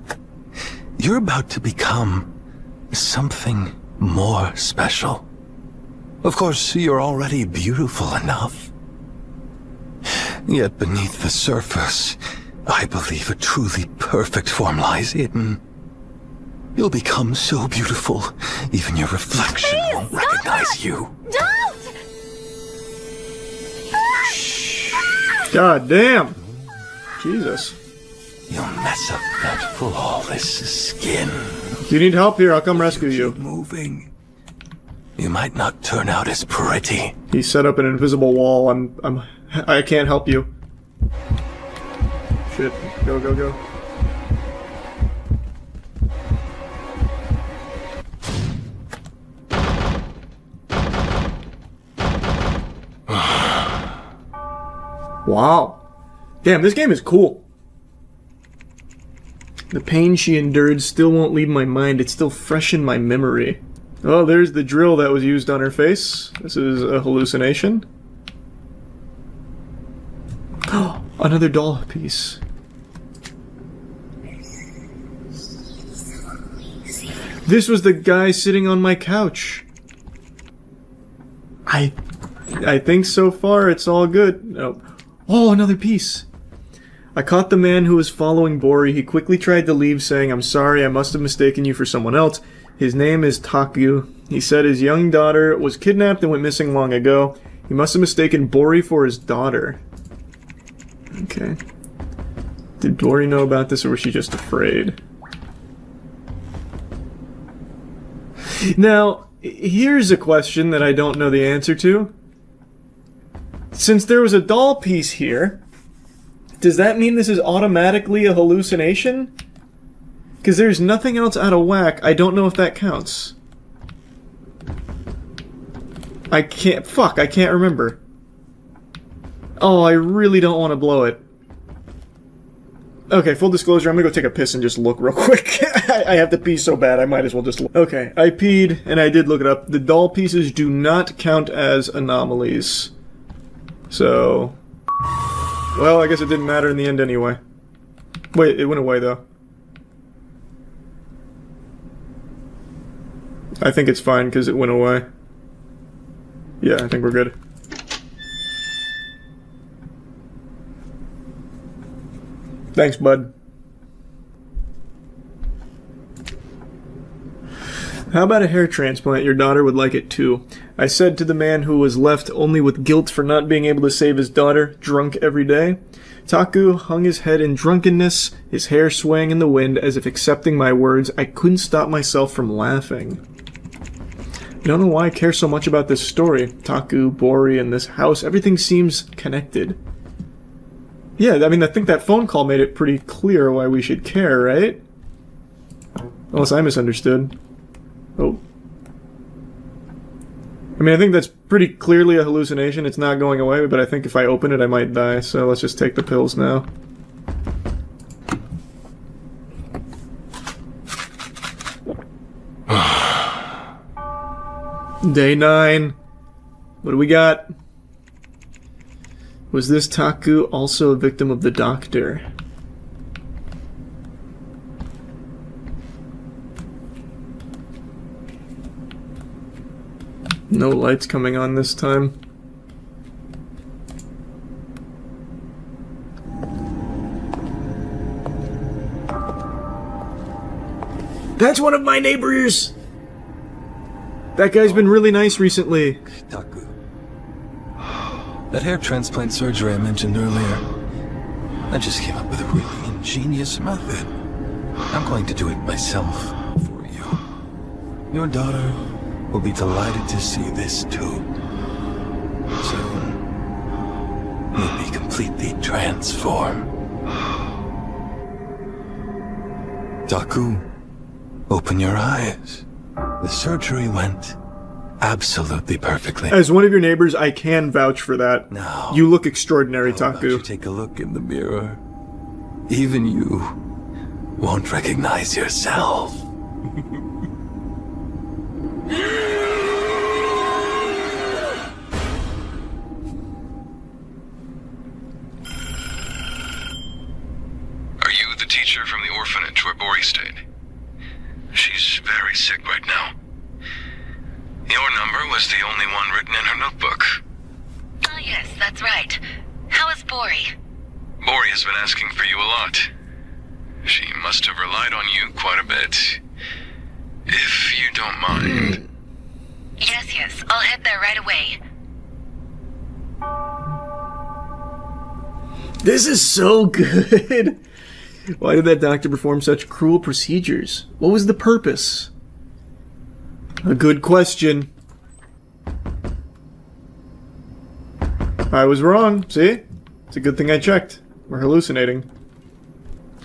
You're about to become something more special. Of course, you're already beautiful enough. Yet beneath the surface, I believe a truly perfect form lies hidden. You'll become so beautiful, even your reflection won't recognize you. Don't! God damn! Jesus. You'll mess up that flawless skin. If you need help here, I'll come rescue you. Moving. You might not turn out as pretty. He set up an invisible wall. I can't help you. Shit. Go, go, go. Wow. Damn, this game is cool. The pain she endured still won't leave my mind. It's still fresh in my memory. Oh, there's the drill that was used on her face. This is a hallucination. Oh, another doll piece. This was the guy sitting on my couch. I think so far it's all good. No. Oh, another piece. I caught the man who was following Bori. He quickly tried to leave, saying, "I'm sorry, I must have mistaken you for someone else. His name is Taku. He said his young daughter was kidnapped and went missing long ago. He must have mistaken Bori for his daughter." Okay. Did Bori know about this, or was she just afraid? Now, here's a question that I don't know the answer to. Since there was a doll piece here, does that mean this is automatically a hallucination? Because there's nothing else out of whack. I don't know if that counts. I can't remember. Oh, I really don't want to blow it. Okay, full disclosure, I'm gonna go take a piss and just look real quick. I have to pee so bad, I might as well just look. Okay, I peed, and I did look it up. The doll pieces do not count as anomalies. So... well, I guess it didn't matter in the end anyway. Wait, it went away, though. I think it's fine, because it went away. Yeah, I think we're good. Thanks, bud. How about a hair transplant? Your daughter would like it too. I said to the man who was left only with guilt for not being able to save his daughter, drunk every day. Taku hung his head in drunkenness, his hair swaying in the wind as if accepting my words. I couldn't stop myself from laughing. I don't know why I care so much about this story. Taku, Bori, and this house, everything seems connected. Yeah, I mean, I think that phone call made it pretty clear why we should care, right? Unless I misunderstood. Oh. I mean, I think that's pretty clearly a hallucination. It's not going away, but I think if I open it, I might die. So let's just take the pills now. Day 9. What do we got? Was this Taku also a victim of the doctor? No lights coming on this time. That's one of my neighbors! That guy's been really nice recently. Taku. That hair transplant surgery I mentioned earlier. I just came up with a really ingenious method. I'm going to do it myself for you. Your daughter will be delighted to see this too. Soon, you'll be completely transformed. Taku, open your eyes. The surgery went absolutely perfectly. As one of your neighbors, I can vouch for that. Now, you look extraordinary, how about Taku. you take a look in the mirror. Even you won't recognize yourself. Are you the teacher from the orphanage where Bori stayed? She's very sick right now. Your number was the only one written in her notebook. Oh yes, that's right. How is Bori? Bori has been asking for you a lot. She must have relied on you quite a bit. If you don't mind. Yes, I'll head there right away. This is so good! Why did that doctor perform such cruel procedures? What was the purpose? A good question. I was wrong, see? It's a good thing I checked. We're hallucinating.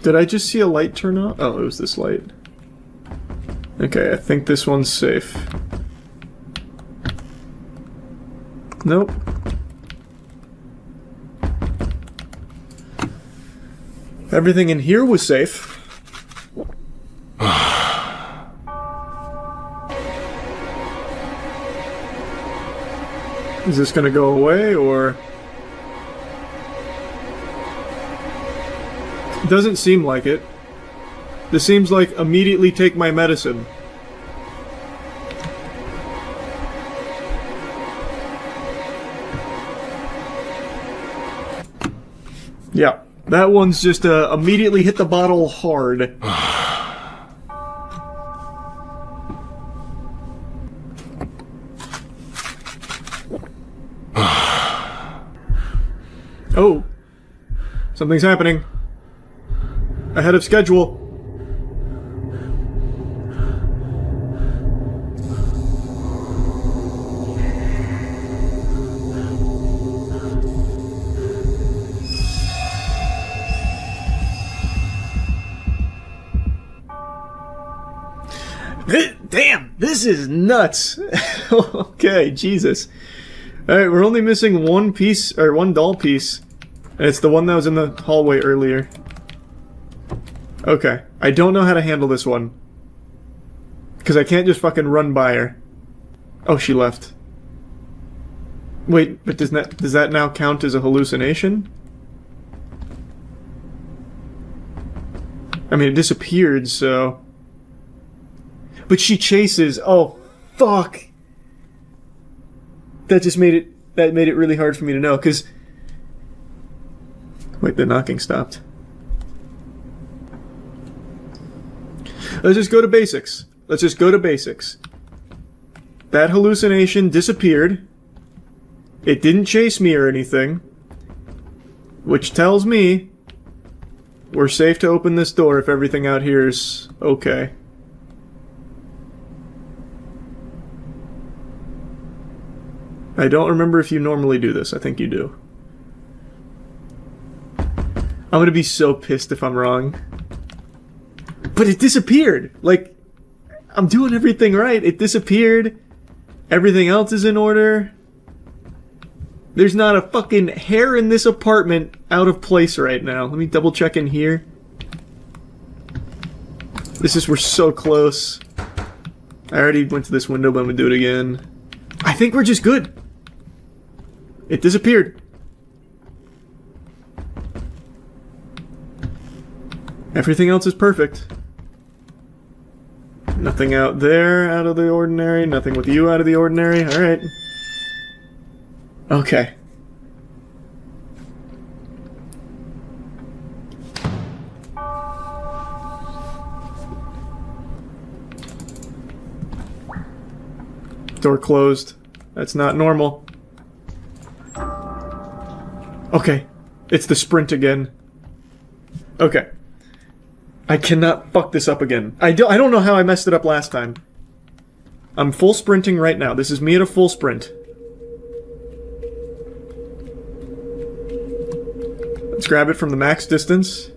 Did I just see a light turn on? Oh, it was this light. Okay, I think this one's safe. Nope. Everything in here was safe. Is this gonna go away, or... It doesn't seem like it. This seems like immediately take my medicine. Yeah, that one's just immediately hit the bottle hard. Oh, something's happening. Ahead of schedule. Damn, this is nuts. Okay, Jesus. Alright, we're only missing one piece, or one doll piece. And it's the one that was in the hallway earlier. Okay, I don't know how to handle this one. Because I can't just fucking run by her. Oh, she left. Wait, but does that now count as a hallucination? I mean, it disappeared, so... But she chases. Oh, fuck. That just made it really hard for me to know, because... Wait, the knocking stopped. Let's just go to basics. Let's just go to basics. That hallucination disappeared. It didn't chase me or anything. Which tells me we're safe to open this door if everything out here is okay. I don't remember if you normally do this. I think you do. I'm gonna be so pissed if I'm wrong. But it disappeared! Like, I'm doing everything right. It disappeared. Everything else is in order. There's not a fucking hair in this apartment out of place right now. Let me double check in here. We're so close. I already went to this window, but I'm gonna do it again. I think we're just good. It disappeared. Everything else is perfect. Nothing out there out of the ordinary. Nothing with you out of the ordinary. Alright. Okay. Door closed. That's not normal. Okay. It's the sprint again. Okay. I cannot fuck this up again. I don't know how I messed it up last time. I'm full sprinting right now. This is me at a full sprint. Let's grab it from the max distance.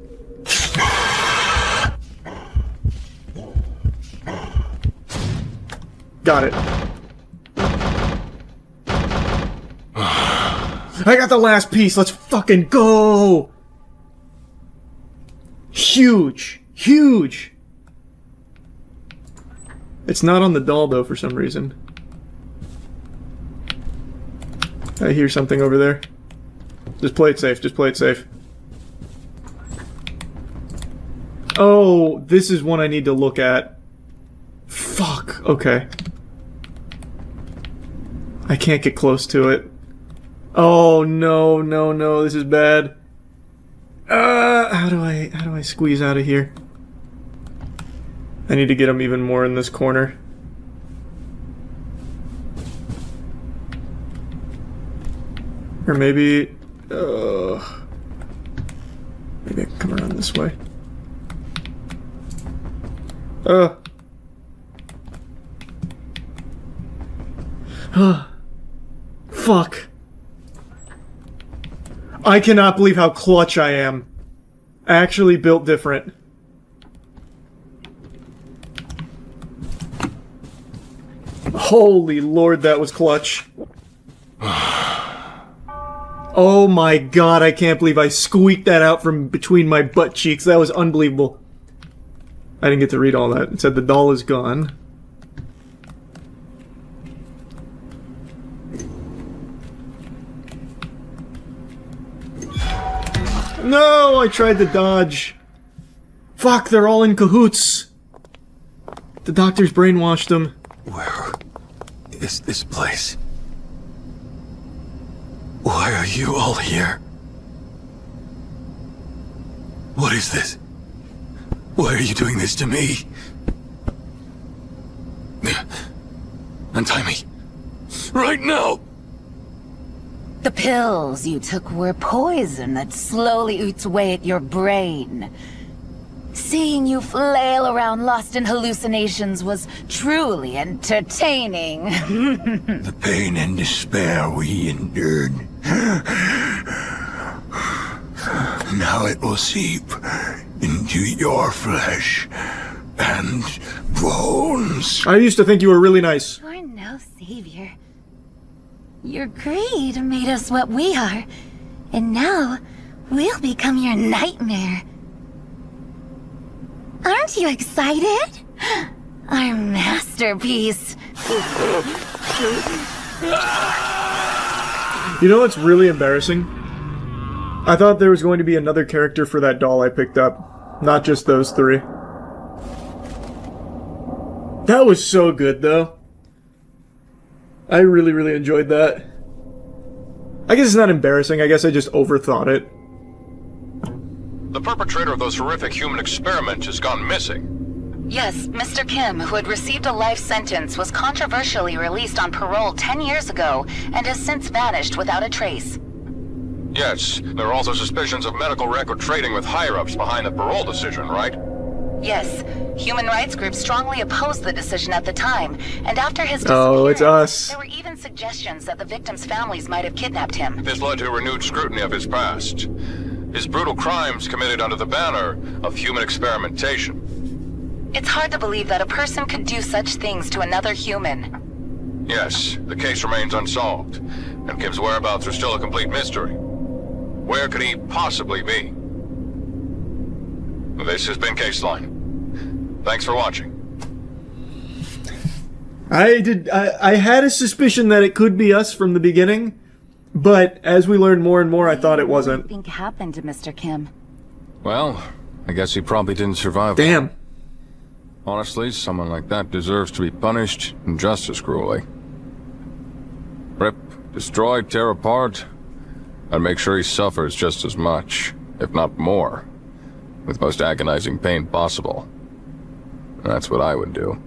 Got it. I got the last piece. Let's fucking go! Huge! Huge! It's not on the doll, though, for some reason. I hear something over there. Just play it safe. Just play it safe. Oh, this is one I need to look at. Fuck. Okay. I can't get close to it. Oh, no, no, no. This is bad. How do I squeeze out of here? I need to get him even more in this corner. Or maybe... maybe I can come around this way. Fuck. I cannot believe how clutch I am. Actually built different. Holy Lord, that was clutch. Oh my god, I can't believe I squeaked that out from between my butt cheeks. That was unbelievable. I didn't get to read all that. It said the doll is gone. No, I tried to dodge. Fuck, they're all in cahoots. The doctor's brainwashed them. Where is this place? Why are you all here? What is this? Why are you doing this to me? Untie me. Right now! The pills you took were poison that slowly eats away at your brain. Seeing you flail around lost in hallucinations was truly entertaining. The pain and despair we endured. Now it will seep into your flesh and bones. I used to think you were really nice. You're no savior. Your greed made us what we are, and now we'll become your nightmare. Aren't you excited? Our masterpiece. You know what's really embarrassing? I thought there was going to be another character for that doll I picked up. Not just those three. That was so good, though. I really, really enjoyed that. I guess it's not embarrassing, I guess I just overthought it. The perpetrator of those horrific human experiments has gone missing. Yes, Mr. Kim, who had received a life sentence, was controversially released on parole 10 years ago and has since vanished without a trace. Yes, there are also suspicions of medical record trading with higher-ups behind the parole decision, right? Yes, human rights groups strongly opposed the decision at the time, and after his Oh, it's us. there were even suggestions that the victims' families might have kidnapped him. This led to renewed scrutiny of his past. His brutal crimes committed under the banner of human experimentation. It's hard to believe that a person could do such things to another human. Yes, the case remains unsolved, and Kim's whereabouts are still a complete mystery. Where could he possibly be? This has been Caseline. Thanks for watching. I had a suspicion that it could be us from the beginning, but as we learned more and more, I thought it wasn't. What do you think happened to Mr. Kim? Well, I guess he probably didn't survive. Damn. Honestly, someone like that deserves to be punished just as cruelly. Rip, destroy, tear apart, and make sure he suffers just as much, if not more, with most agonizing pain possible. That's what I would do.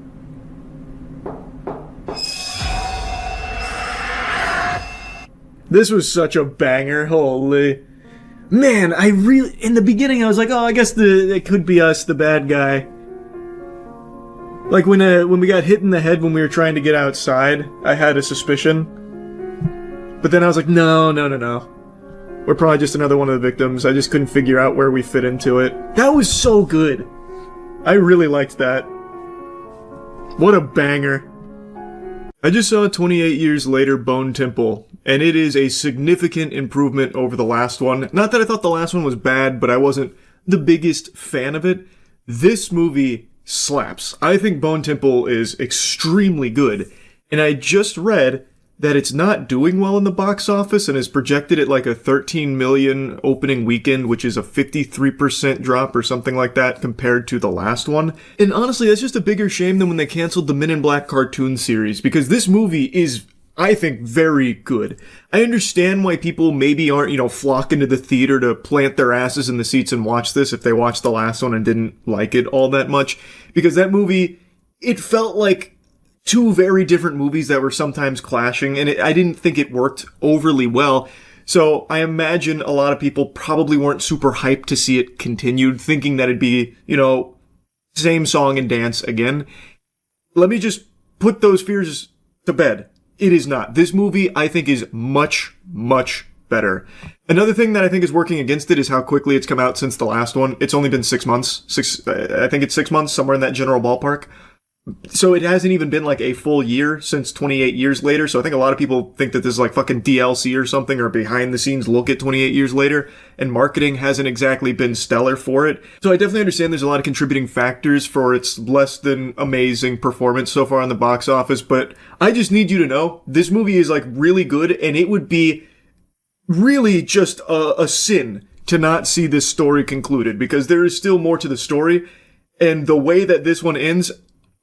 This was such a banger, holy. Man, in the beginning I was like, oh, I guess it could be us, the bad guy. Like when we got hit in the head when we were trying to get outside, I had a suspicion. But then I was like, no. We're probably just another one of the victims. I just couldn't figure out where we fit into it. That was so good. I really liked that. What a banger. I just saw 28 Years Later Bone Temple, and it is a significant improvement over the last one. Not that I thought the last one was bad, but I wasn't the biggest fan of it. This movie slaps. I think Bone Temple is extremely good, and I just read that it's not doing well in the box office and is projected at like a 13 million opening weekend, which is a 53% drop or something like that compared to the last one. And honestly, that's just a bigger shame than when they canceled the Men in Black cartoon series, because this movie is, I think, very good. I understand why people maybe aren't, flocking to the theater to plant their asses in the seats and watch this if they watched the last one and didn't like it all that much, because that movie, it felt like two very different movies that were sometimes clashing, and I didn't think it worked overly well. So I imagine a lot of people probably weren't super hyped to see it continued, thinking that it'd be, same song and dance again. Let me just put those fears to bed. It is not. This movie, I think, is much, much better. Another thing that I think is working against it is how quickly it's come out since the last one. It's only been 6 months. I think it's 6 months, somewhere in that general ballpark. So it hasn't even been like a full year since 28 Years Later. So I think a lot of people think that this is like fucking DLC or something, or behind the scenes look at 28 Years Later, and marketing hasn't exactly been stellar for it. So I definitely understand there's a lot of contributing factors for its less than amazing performance so far on the box office, but I just need you to know this movie is like really good, and it would be really just a sin to not see this story concluded, because there is still more to the story, and the way that this one ends,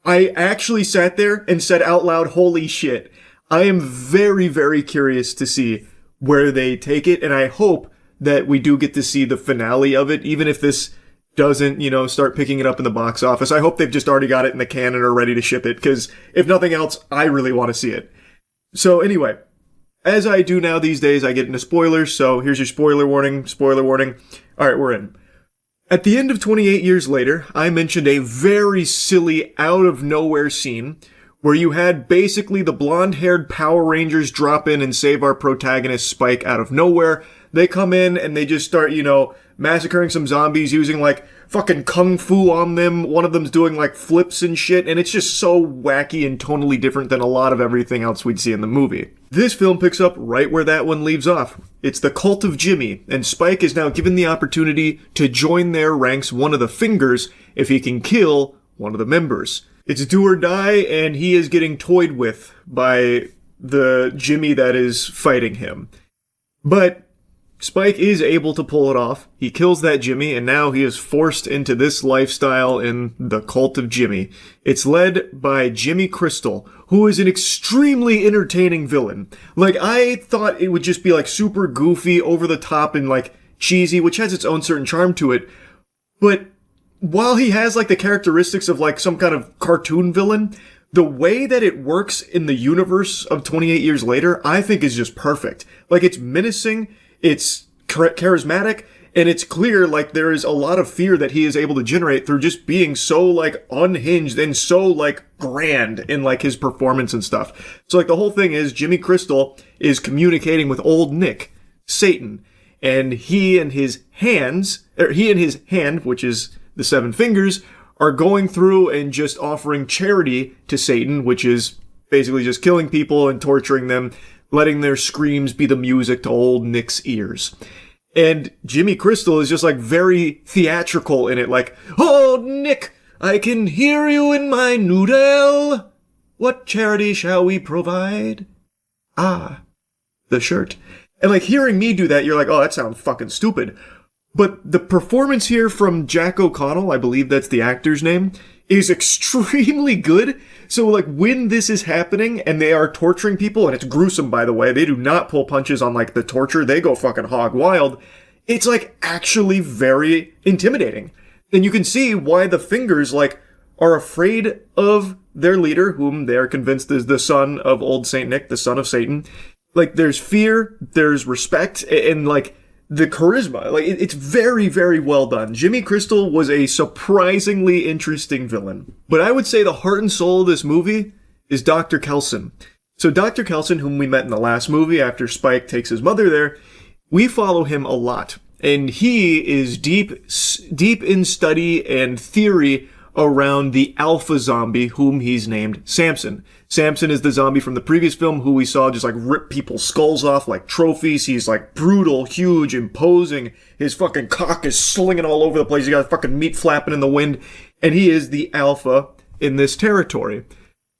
I actually sat there and said out loud, holy shit. I am very, very curious to see where they take it, and I hope that we do get to see the finale of it, even if this doesn't, start picking it up in the box office. I hope they've just already got it in the can and are ready to ship it, because if nothing else, I really want to see it. So anyway, as I do now these days, I get into spoilers, so here's your spoiler warning. Alright, we're in. At the end of 28 Years Later, I mentioned a very silly, out-of-nowhere scene where you had basically the blonde-haired Power Rangers drop in and save our protagonist Spike out of nowhere. They come in and they just start, massacring some zombies using, fucking kung fu on them. One of them's doing, flips and shit, and it's just so wacky and tonally different than a lot of everything else we'd see in the movie. This film picks up right where that one leaves off. It's the cult of Jimmy, and Spike is now given the opportunity to join their ranks one of the fingers if he can kill one of the members. It's do or die, and he is getting toyed with by the Jimmy that is fighting him. But Spike is able to pull it off. He kills that Jimmy, and now he is forced into this lifestyle in the cult of Jimmy. It's led by Jimmy Crystal, who is an extremely entertaining villain. I thought it would just be, super goofy, over the top, and, cheesy, which has its own certain charm to it. But while he has, the characteristics of, some kind of cartoon villain, the way that it works in the universe of 28 Years Later, I think is just perfect. It's menacing, it's charismatic, and it's clear, there is a lot of fear that he is able to generate through just being so, unhinged and so, grand in, his performance and stuff. So, the whole thing is Jimmy Crystal is communicating with old Nick, Satan, and he and his hand, which is the 7 fingers, are going through and just offering charity to Satan, which is basically just killing people and torturing them, letting their screams be the music to old Nick's ears. And Jimmy Crystal is just very theatrical in it, oh, Nick, I can hear you in my noodle. What charity shall we provide? Ah, the shirt. And hearing me do that, you're oh, that sounds fucking stupid. But the performance here from Jack O'Connell, I believe that's the actor's name, is extremely good. So, like, when this is happening and they are torturing people, and it's gruesome, by the way, they do not pull punches on, like, the torture. They go fucking hog wild. It's, like, actually very intimidating. And you can see why the Fingers, like, are afraid of their leader, whom they are convinced is the son of old Saint Nick, the son of Satan. Like, there's fear, there's respect, and, like, the charisma. Like, it's very, very well done. Jimmy Crystal was a surprisingly interesting villain. But I would say the heart and soul of this movie is Dr. Kelson. So Dr. Kelson, whom we met in the last movie after Spike takes his mother there, we follow him a lot. And he is deep in study and theory around the alpha zombie, whom he's named Samson. Samson is the zombie from the previous film who we saw just like rip people's skulls off like trophies. He's like brutal, huge, imposing. His fucking cock is slinging all over the place. He got fucking meat flapping in the wind. And he is the alpha in this territory.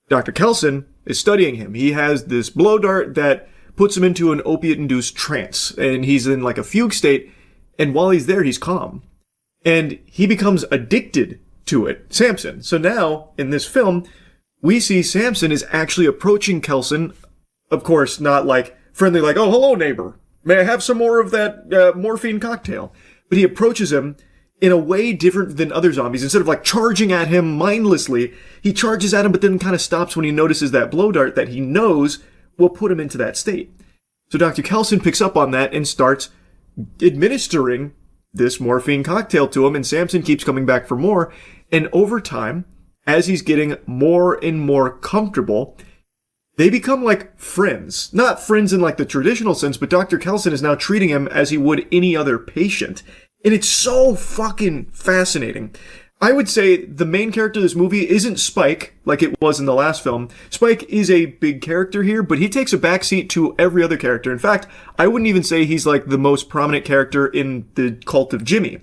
Dr. Kelson is studying him. He has this blow dart that puts him into an opiate-induced trance. And he's in like a fugue state. And while he's there, he's calm. And he becomes addicted to it, Samson. So now, in this film, we see Samson is actually approaching Kelson. Of course, not like friendly, like, oh, hello, neighbor. May I have some more of that morphine cocktail? But he approaches him in a way different than other zombies. Instead of like charging at him mindlessly, he charges at him, but then kind of stops when he notices that blow dart that he knows will put him into that state. So Dr. Kelson picks up on that and starts administering this morphine cocktail to him, and Samson keeps coming back for more. And over time, as he's getting more and more comfortable, they become like friends. Not friends in like the traditional sense, but Dr. Kelson is now treating him as he would any other patient. And it's so fucking fascinating. I would say the main character of this movie isn't Spike, like it was in the last film. Spike is a big character here, but he takes a backseat to every other character. In fact, I wouldn't even say he's like the most prominent character in the cult of Jimmy.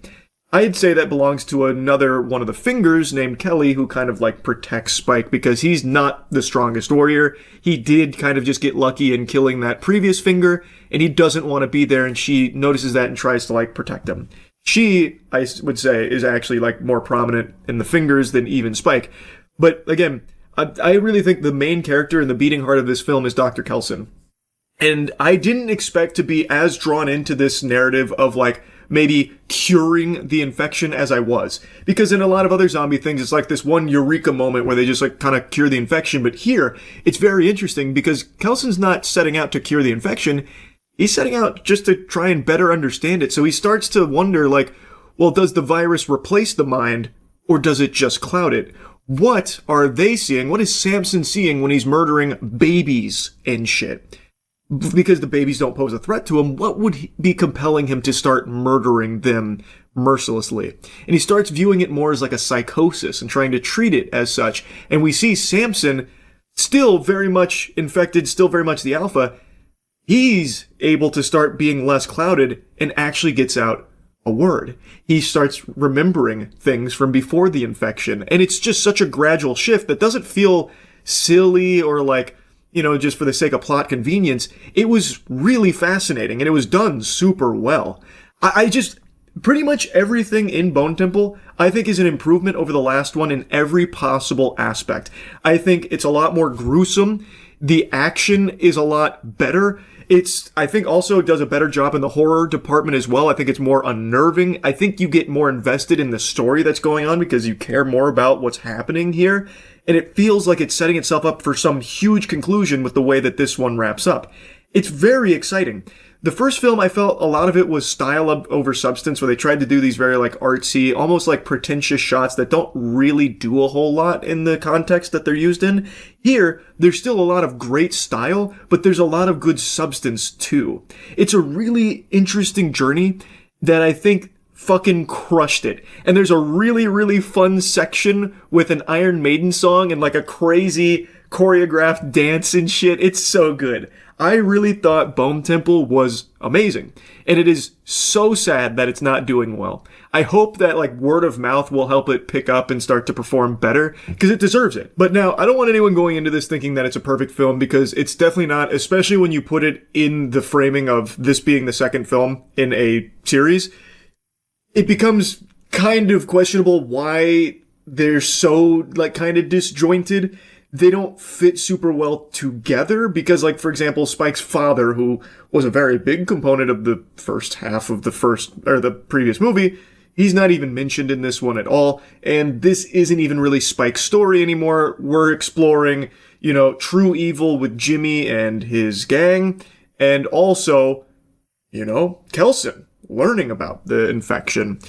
I'd say that belongs to another one of the Fingers named Kelly, who kind of like protects Spike because he's not the strongest warrior. He did kind of just get lucky in killing that previous Finger, and he doesn't want to be there, and she notices that and tries to like protect him. She, I would say, is actually like more prominent in the Fingers than even Spike. But again, I really think the main character and the beating heart of this film is Dr. Kelson. And I didn't expect to be as drawn into this narrative of like maybe curing the infection as I was. Because in a lot of other zombie things, it's like this one eureka moment where they just like kind of cure the infection. But here, it's very interesting because Kelson's not setting out to cure the infection. He's setting out just to try and better understand it. So he starts to wonder like, well, does the virus replace the mind or does it just cloud it? What are they seeing? What is Samson seeing when he's murdering babies and shit? Because the babies don't pose a threat to him, what would be compelling him to start murdering them mercilessly? And he starts viewing it more as like a psychosis and trying to treat it as such. And we see Samson still very much infected, still very much the alpha. He's able to start being less clouded and actually gets out a word. He starts remembering things from before the infection. And it's just such a gradual shift that doesn't feel silly or like, you know, just for the sake of plot convenience. It was really fascinating and it was done super well. I just, pretty much everything in Bone Temple, I think is an improvement over the last one in every possible aspect. I think it's a lot more gruesome. The action is a lot better. I think also does a better job in the horror department as well. I think it's more unnerving. I think you get more invested in the story that's going on because you care more about what's happening here. And it feels like it's setting itself up for some huge conclusion with the way that this one wraps up. It's very exciting. The first film, I felt a lot of it was style over substance, where they tried to do these very like artsy, almost like pretentious shots that don't really do a whole lot in the context that they're used in. Here, there's still a lot of great style, but there's a lot of good substance too. It's a really interesting journey that I think fucking crushed it. And there's a really, really fun section with an Iron Maiden song and like a crazy choreographed dance and shit. It's so good. I really thought Bone Temple was amazing. And it is so sad that it's not doing well. I hope that like word of mouth will help it pick up and start to perform better because it deserves it. But now I don't want anyone going into this thinking that it's a perfect film because it's definitely not, especially when you put it in the framing of this being the second film in a series. it becomes kind of questionable why they're so, like, kind of disjointed. They don't fit super well together because, like, for example, Spike's father, who was a very big component of the first half of the previous movie, he's not even mentioned in this one at all. And this isn't even really Spike's story anymore. We're exploring, you know, true evil with Jimmy and his gang. And also, you know, Kelson learning about the infection.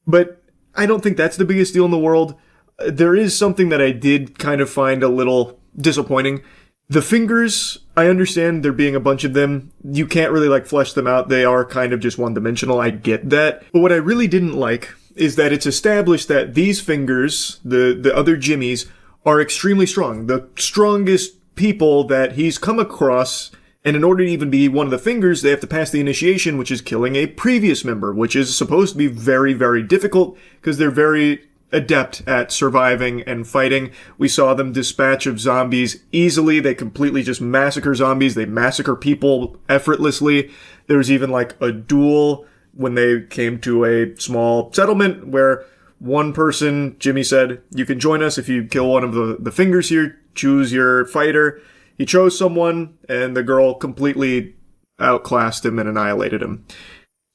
But I don't think that's the biggest deal in the world. There is something that I did kind of find a little disappointing. The fingers, I understand there being a bunch of them. You can't really, like, flesh them out. They are kind of just one-dimensional. I get that. But what I really didn't like is that it's established that these fingers, the other Jimmys, are extremely strong. The strongest people that he's come across. And in order to even be one of the fingers, they have to pass the initiation, which is killing a previous member, which is supposed to be very, very difficult because they're very adept at surviving and fighting. We saw them dispatch of zombies easily. They completely just massacre zombies. They massacre people effortlessly. There was even like a duel when they came to a small settlement where one person, Jimmy said, you can join us if you kill one of the fingers here. Choose your fighter. He chose someone, and the girl completely outclassed him and annihilated him.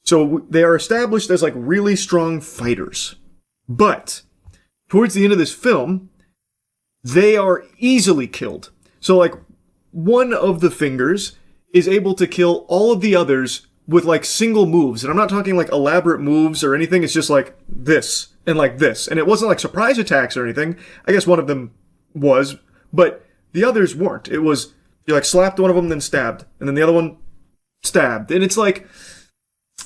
So they are established as, like, really strong fighters. But towards the end of this film, they are easily killed. So, like, one of the fingers is able to kill all of the others with, like, single moves. And I'm not talking, like, elaborate moves or anything. It's just, like, this and, like, this. And it wasn't, like, surprise attacks or anything. I guess one of them was, but the others weren't. It was, you, like, slapped one of them, then stabbed. And then the other one stabbed. And it's like,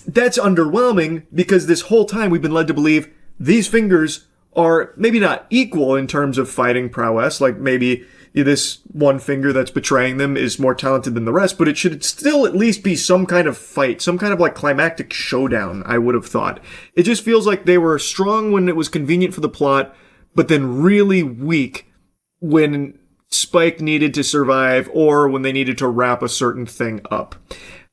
that's underwhelming because this whole time we've been led to believe these fingers are maybe not equal in terms of fighting prowess. Like, maybe this one finger that's betraying them is more talented than the rest, but it should still at least be some kind of fight, some kind of, like, climactic showdown, I would have thought. It just feels like they were strong when it was convenient for the plot, but then really weak when Spike needed to survive or when they needed to wrap a certain thing up.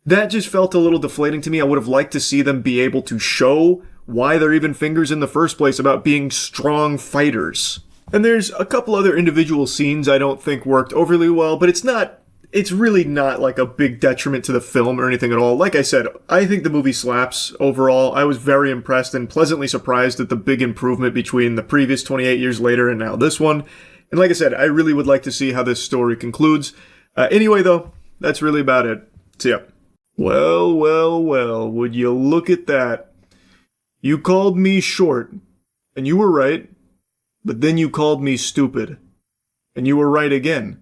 That just felt a little deflating to me. I would have liked to see them be able to show why they're even fingers in the first place about being strong fighters. And there's a couple other individual scenes I don't think worked overly well, but it's really not like a big detriment to the film or anything at all. Like I said, I think the movie slaps overall. I was very impressed and pleasantly surprised at the big improvement between the previous 28 years later and now this one. And like I said, I really would like to see how this story concludes. Anyway, though, that's really about it. See ya. Well, well, well, would you look at that? You called me short, and you were right, but then you called me stupid, and you were right again.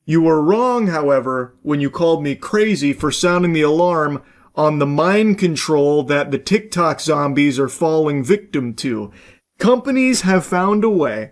You were wrong, however, when you called me crazy for sounding the alarm on the mind control that the TikTok zombies are falling victim to. Companies have found a way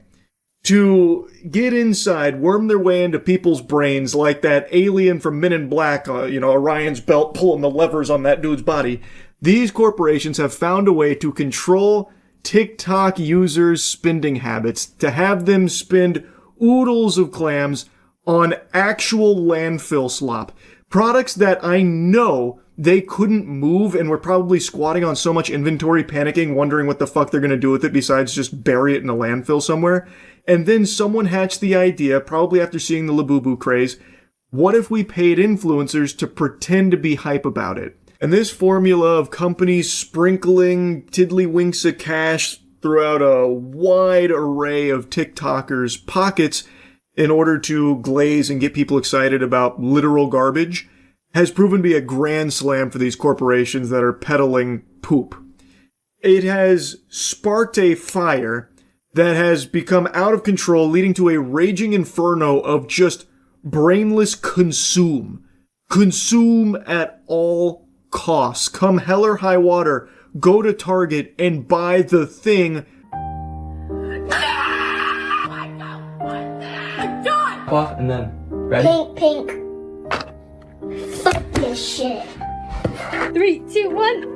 to get inside, worm their way into people's brains like that alien from Men in Black, Orion's belt pulling the levers on that dude's body. These corporations have found a way to control TikTok users' spending habits, to have them spend oodles of clams on actual landfill slop. Products that I know they couldn't move and were probably squatting on so much inventory, panicking, wondering what the fuck they're going to do with it besides just bury it in a landfill somewhere. And then someone hatched the idea, probably after seeing the Labubu craze, what if we paid influencers to pretend to be hype about it? And this formula of companies sprinkling tiddlywinks of cash throughout a wide array of TikTokers' pockets in order to glaze and get people excited about literal garbage has proven to be a grand slam for these corporations that are peddling poop. It has sparked a fire that has become out of control, leading to a raging inferno of just brainless consume. Consume at all costs. Come hell or high water, go to Target and buy the thing. Off and then ready? Pink. Fuck this shit. 3, 2, 1.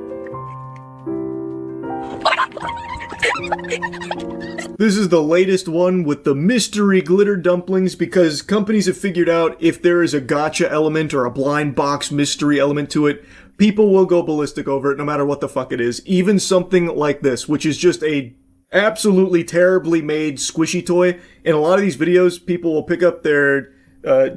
This is the latest one with the mystery glitter dumplings because companies have figured out if there is a gotcha element or a blind box mystery element to it, people will go ballistic over it no matter what the fuck it is. Even something like this, which is just a absolutely terribly made squishy toy. In a lot of these videos, people will pick up their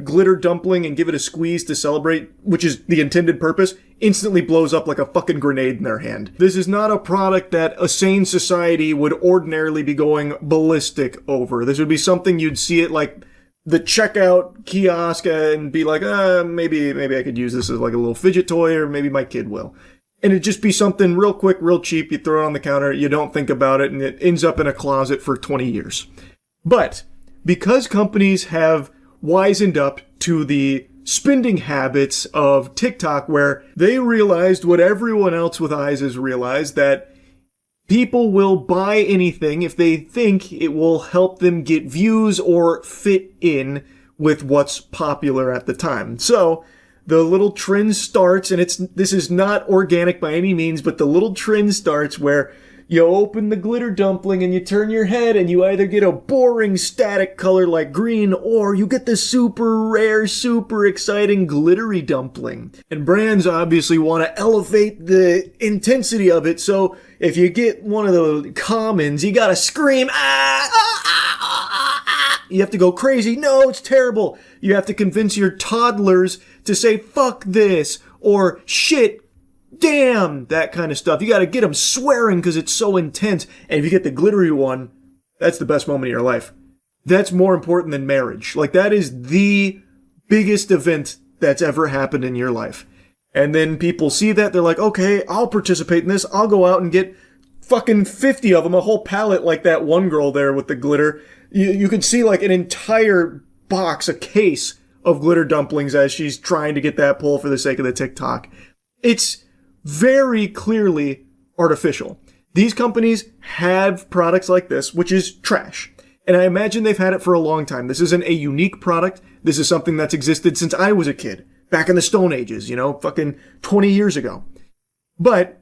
glitter dumpling and give it a squeeze to celebrate, which is the intended purpose, instantly blows up like a fucking grenade in their hand. This is not a product that a sane society would ordinarily be going ballistic over. This would be something you'd see at like the checkout kiosk and be like, maybe I could use this as like a little fidget toy, or maybe my kid will. And it'd just be something real quick, real cheap. You throw it on the counter, you don't think about it, and it ends up in a closet for 20 years. But because companies have wisened up to the spending habits of TikTok, where they realized what everyone else with eyes has realized, that people will buy anything if they think it will help them get views or fit in with what's popular at the time. So the little trend starts, and this is not organic by any means, but the little trend starts where you open the glitter dumpling and you turn your head and you either get a boring static color like green, or you get the super rare, super exciting glittery dumpling. And brands obviously want to elevate the intensity of it, so if you get one of the commons, you gotta scream, you have to go crazy, no, it's terrible. You have to convince your toddlers to say, fuck this, or shit, damn, that kind of stuff. You gotta get them swearing because it's so intense. And if you get the glittery one, that's the best moment of your life. That's more important than marriage. Like, that is the biggest event that's ever happened in your life. And then people see that, they're like, okay, I'll participate in this. I'll go out and get fucking 50 of them, a whole pallet like that one girl there with the glitter. You could see like an entire box, a case of glitter dumplings as she's trying to get that pull for the sake of the TikTok. It's very clearly artificial. These companies have products like this, which is trash. And I imagine they've had it for a long time. This isn't a unique product. This is something that's existed since I was a kid. Back in the Stone Ages, fucking 20 years ago. But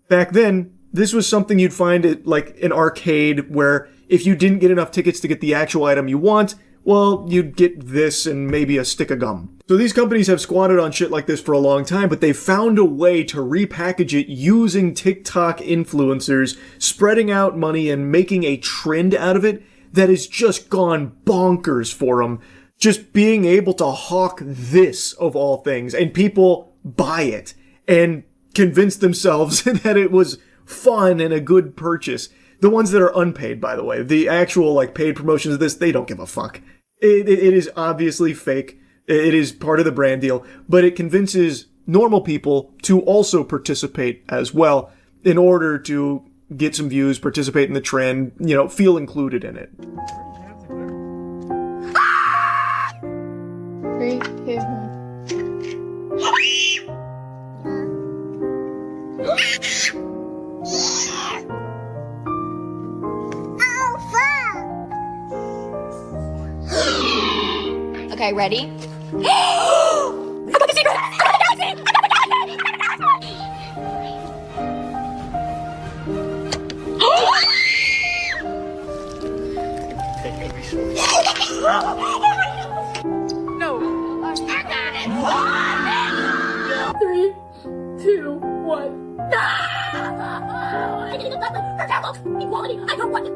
back then, this was something you'd find at like an arcade where if you didn't get enough tickets to get the actual item you want, well, you'd get this and maybe a stick of gum. So these companies have squatted on shit like this for a long time, but they've found a way to repackage it using TikTok influencers, spreading out money and making a trend out of it that has just gone bonkers for them. Just being able to hawk this, of all things, and people buy it and convince themselves that it was fun and a good purchase. The ones that are unpaid, by the way, the actual like paid promotions of this, they don't give a fuck. It is obviously fake. It is part of the brand deal, but it convinces normal people to also participate as well in order to get some views, participate in the trend, feel included in it. 3, 2, 1. Okay, ready? I got the secret! I got the galaxy! I got the galaxy! I got the galaxy! No. I got it! 3, 2, 1. I need the equality! I don't want it!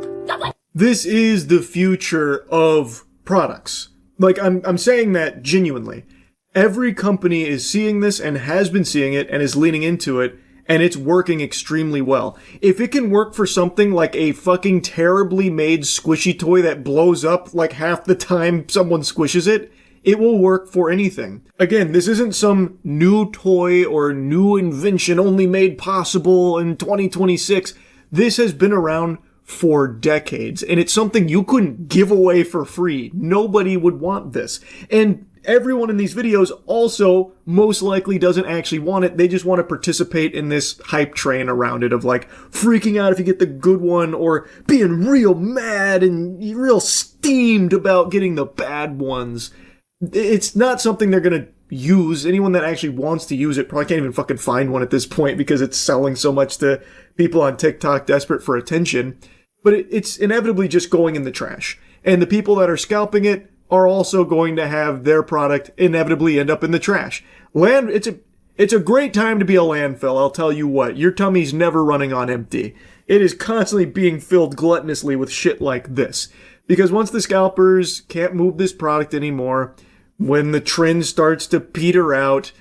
This is the future of products. Like, I'm saying that genuinely. Every company is seeing this and has been seeing it and is leaning into it, and it's working extremely well. If it can work for something like a fucking terribly made squishy toy that blows up like half the time someone squishes it, it will work for anything. Again, this isn't some new toy or new invention only made possible in 2026. This has been around for decades, and it's something you couldn't give away for free. Nobody would want this. And everyone in these videos also most likely doesn't actually want it. They just want to participate in this hype train around it of like freaking out if you get the good one or being real mad and real steamed about getting the bad ones. It's not something they're going to use, anyone that actually wants to use it probably can't even fucking find one at this point because it's selling so much to people on TikTok desperate for attention. But it's inevitably just going in the trash. And the people that are scalping it are also going to have their product inevitably end up in the trash. It's a great time to be a landfill, I'll tell you what. Your tummy's never running on empty. It is constantly being filled gluttonously with shit like this. Because once the scalpers can't move this product anymore, when the trend starts to peter out,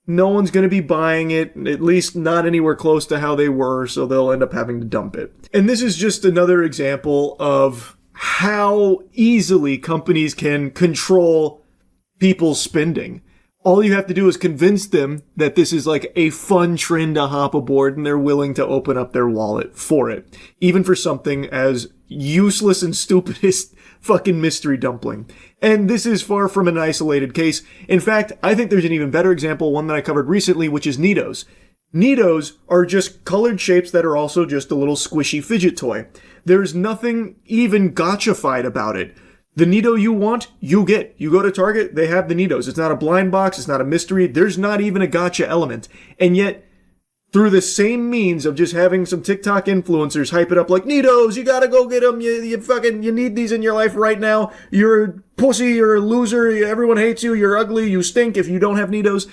no one's going to be buying it, at least not anywhere close to how they were, so they'll end up having to dump it. And this is just another example of how easily companies can control people's spending. All you have to do is convince them that this is like a fun trend to hop aboard, and they're willing to open up their wallet for it. Even for something as useless and stupid as fucking mystery dumpling. And this is far from an isolated case. In fact, I think there's an even better example, one that I covered recently, which is Neatos. Neatos are just colored shapes that are also just a little squishy fidget toy. There's nothing even gotcha-fied about it. The Neato you want, you get. You go to Target, they have the Neatos. It's not a blind box, it's not a mystery, there's not even a gotcha element. And yet, through the same means of just having some TikTok influencers hype it up like, Neatos, you gotta go get them, you need these in your life right now, you're a pussy, you're a loser, everyone hates you, you're ugly, you stink if you don't have Neatos.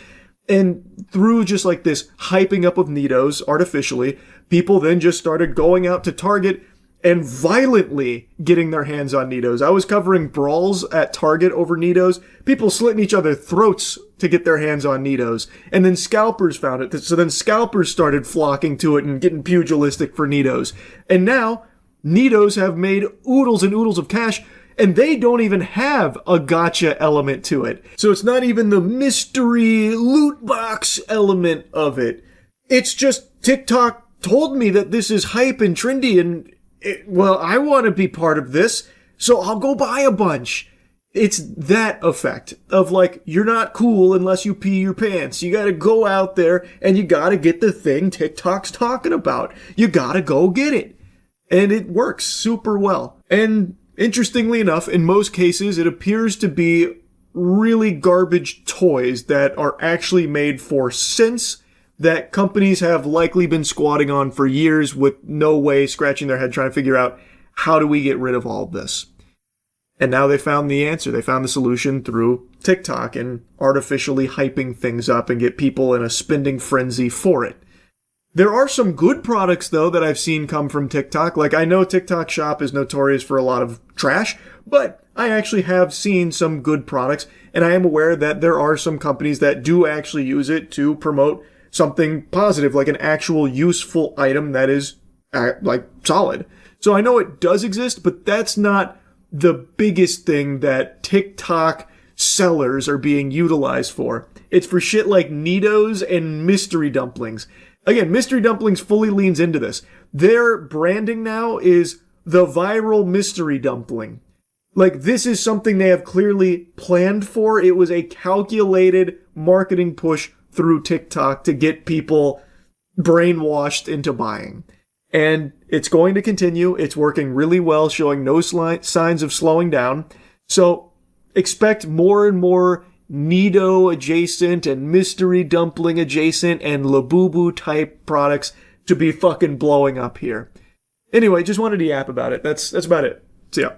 And through just like this hyping up of Neatos artificially, people then just started going out to Target and violently getting their hands on Neatos. I was covering brawls at Target over Neatos, people slitting each other's throats to get their hands on Neatos. And then scalpers found it, so then scalpers started flocking to it and getting pugilistic for Neatos. And now, Neatos have made oodles and oodles of cash, and they don't even have a gotcha element to it. So it's not even the mystery loot box element of it. It's just TikTok told me that this is hype and trendy, and well, I want to be part of this, so I'll go buy a bunch. It's that effect of like, you're not cool unless you pee your pants. You gotta go out there and you gotta get the thing TikTok's talking about. You gotta go get it. And it works super well. And interestingly enough, in most cases, it appears to be really garbage toys that are actually made for sense that companies have likely been squatting on for years with no way, scratching their head trying to figure out how do we get rid of all of this. And now they found the answer. They found the solution through TikTok and artificially hyping things up and get people in a spending frenzy for it. There are some good products, though, that I've seen come from TikTok. Like, I know TikTok Shop is notorious for a lot of trash, but I actually have seen some good products, and I am aware that there are some companies that do actually use it to promote something positive, like an actual useful item that is, like, solid. So I know it does exist, but that's not the biggest thing that TikTok sellers are being utilized for. It's for shit like Neatos and mystery dumplings. Again, mystery dumplings fully leans into this. Their branding now is the viral mystery dumpling. Like, this is something they have clearly planned for. It was a calculated marketing push through TikTok to get people brainwashed into buying. And it's going to continue. It's working really well, showing no signs of slowing down. So expect more and more Neato adjacent and mystery dumpling adjacent and Labubu type products to be fucking blowing up here. Anyway, just wanted to yap about it. That's about it. See ya.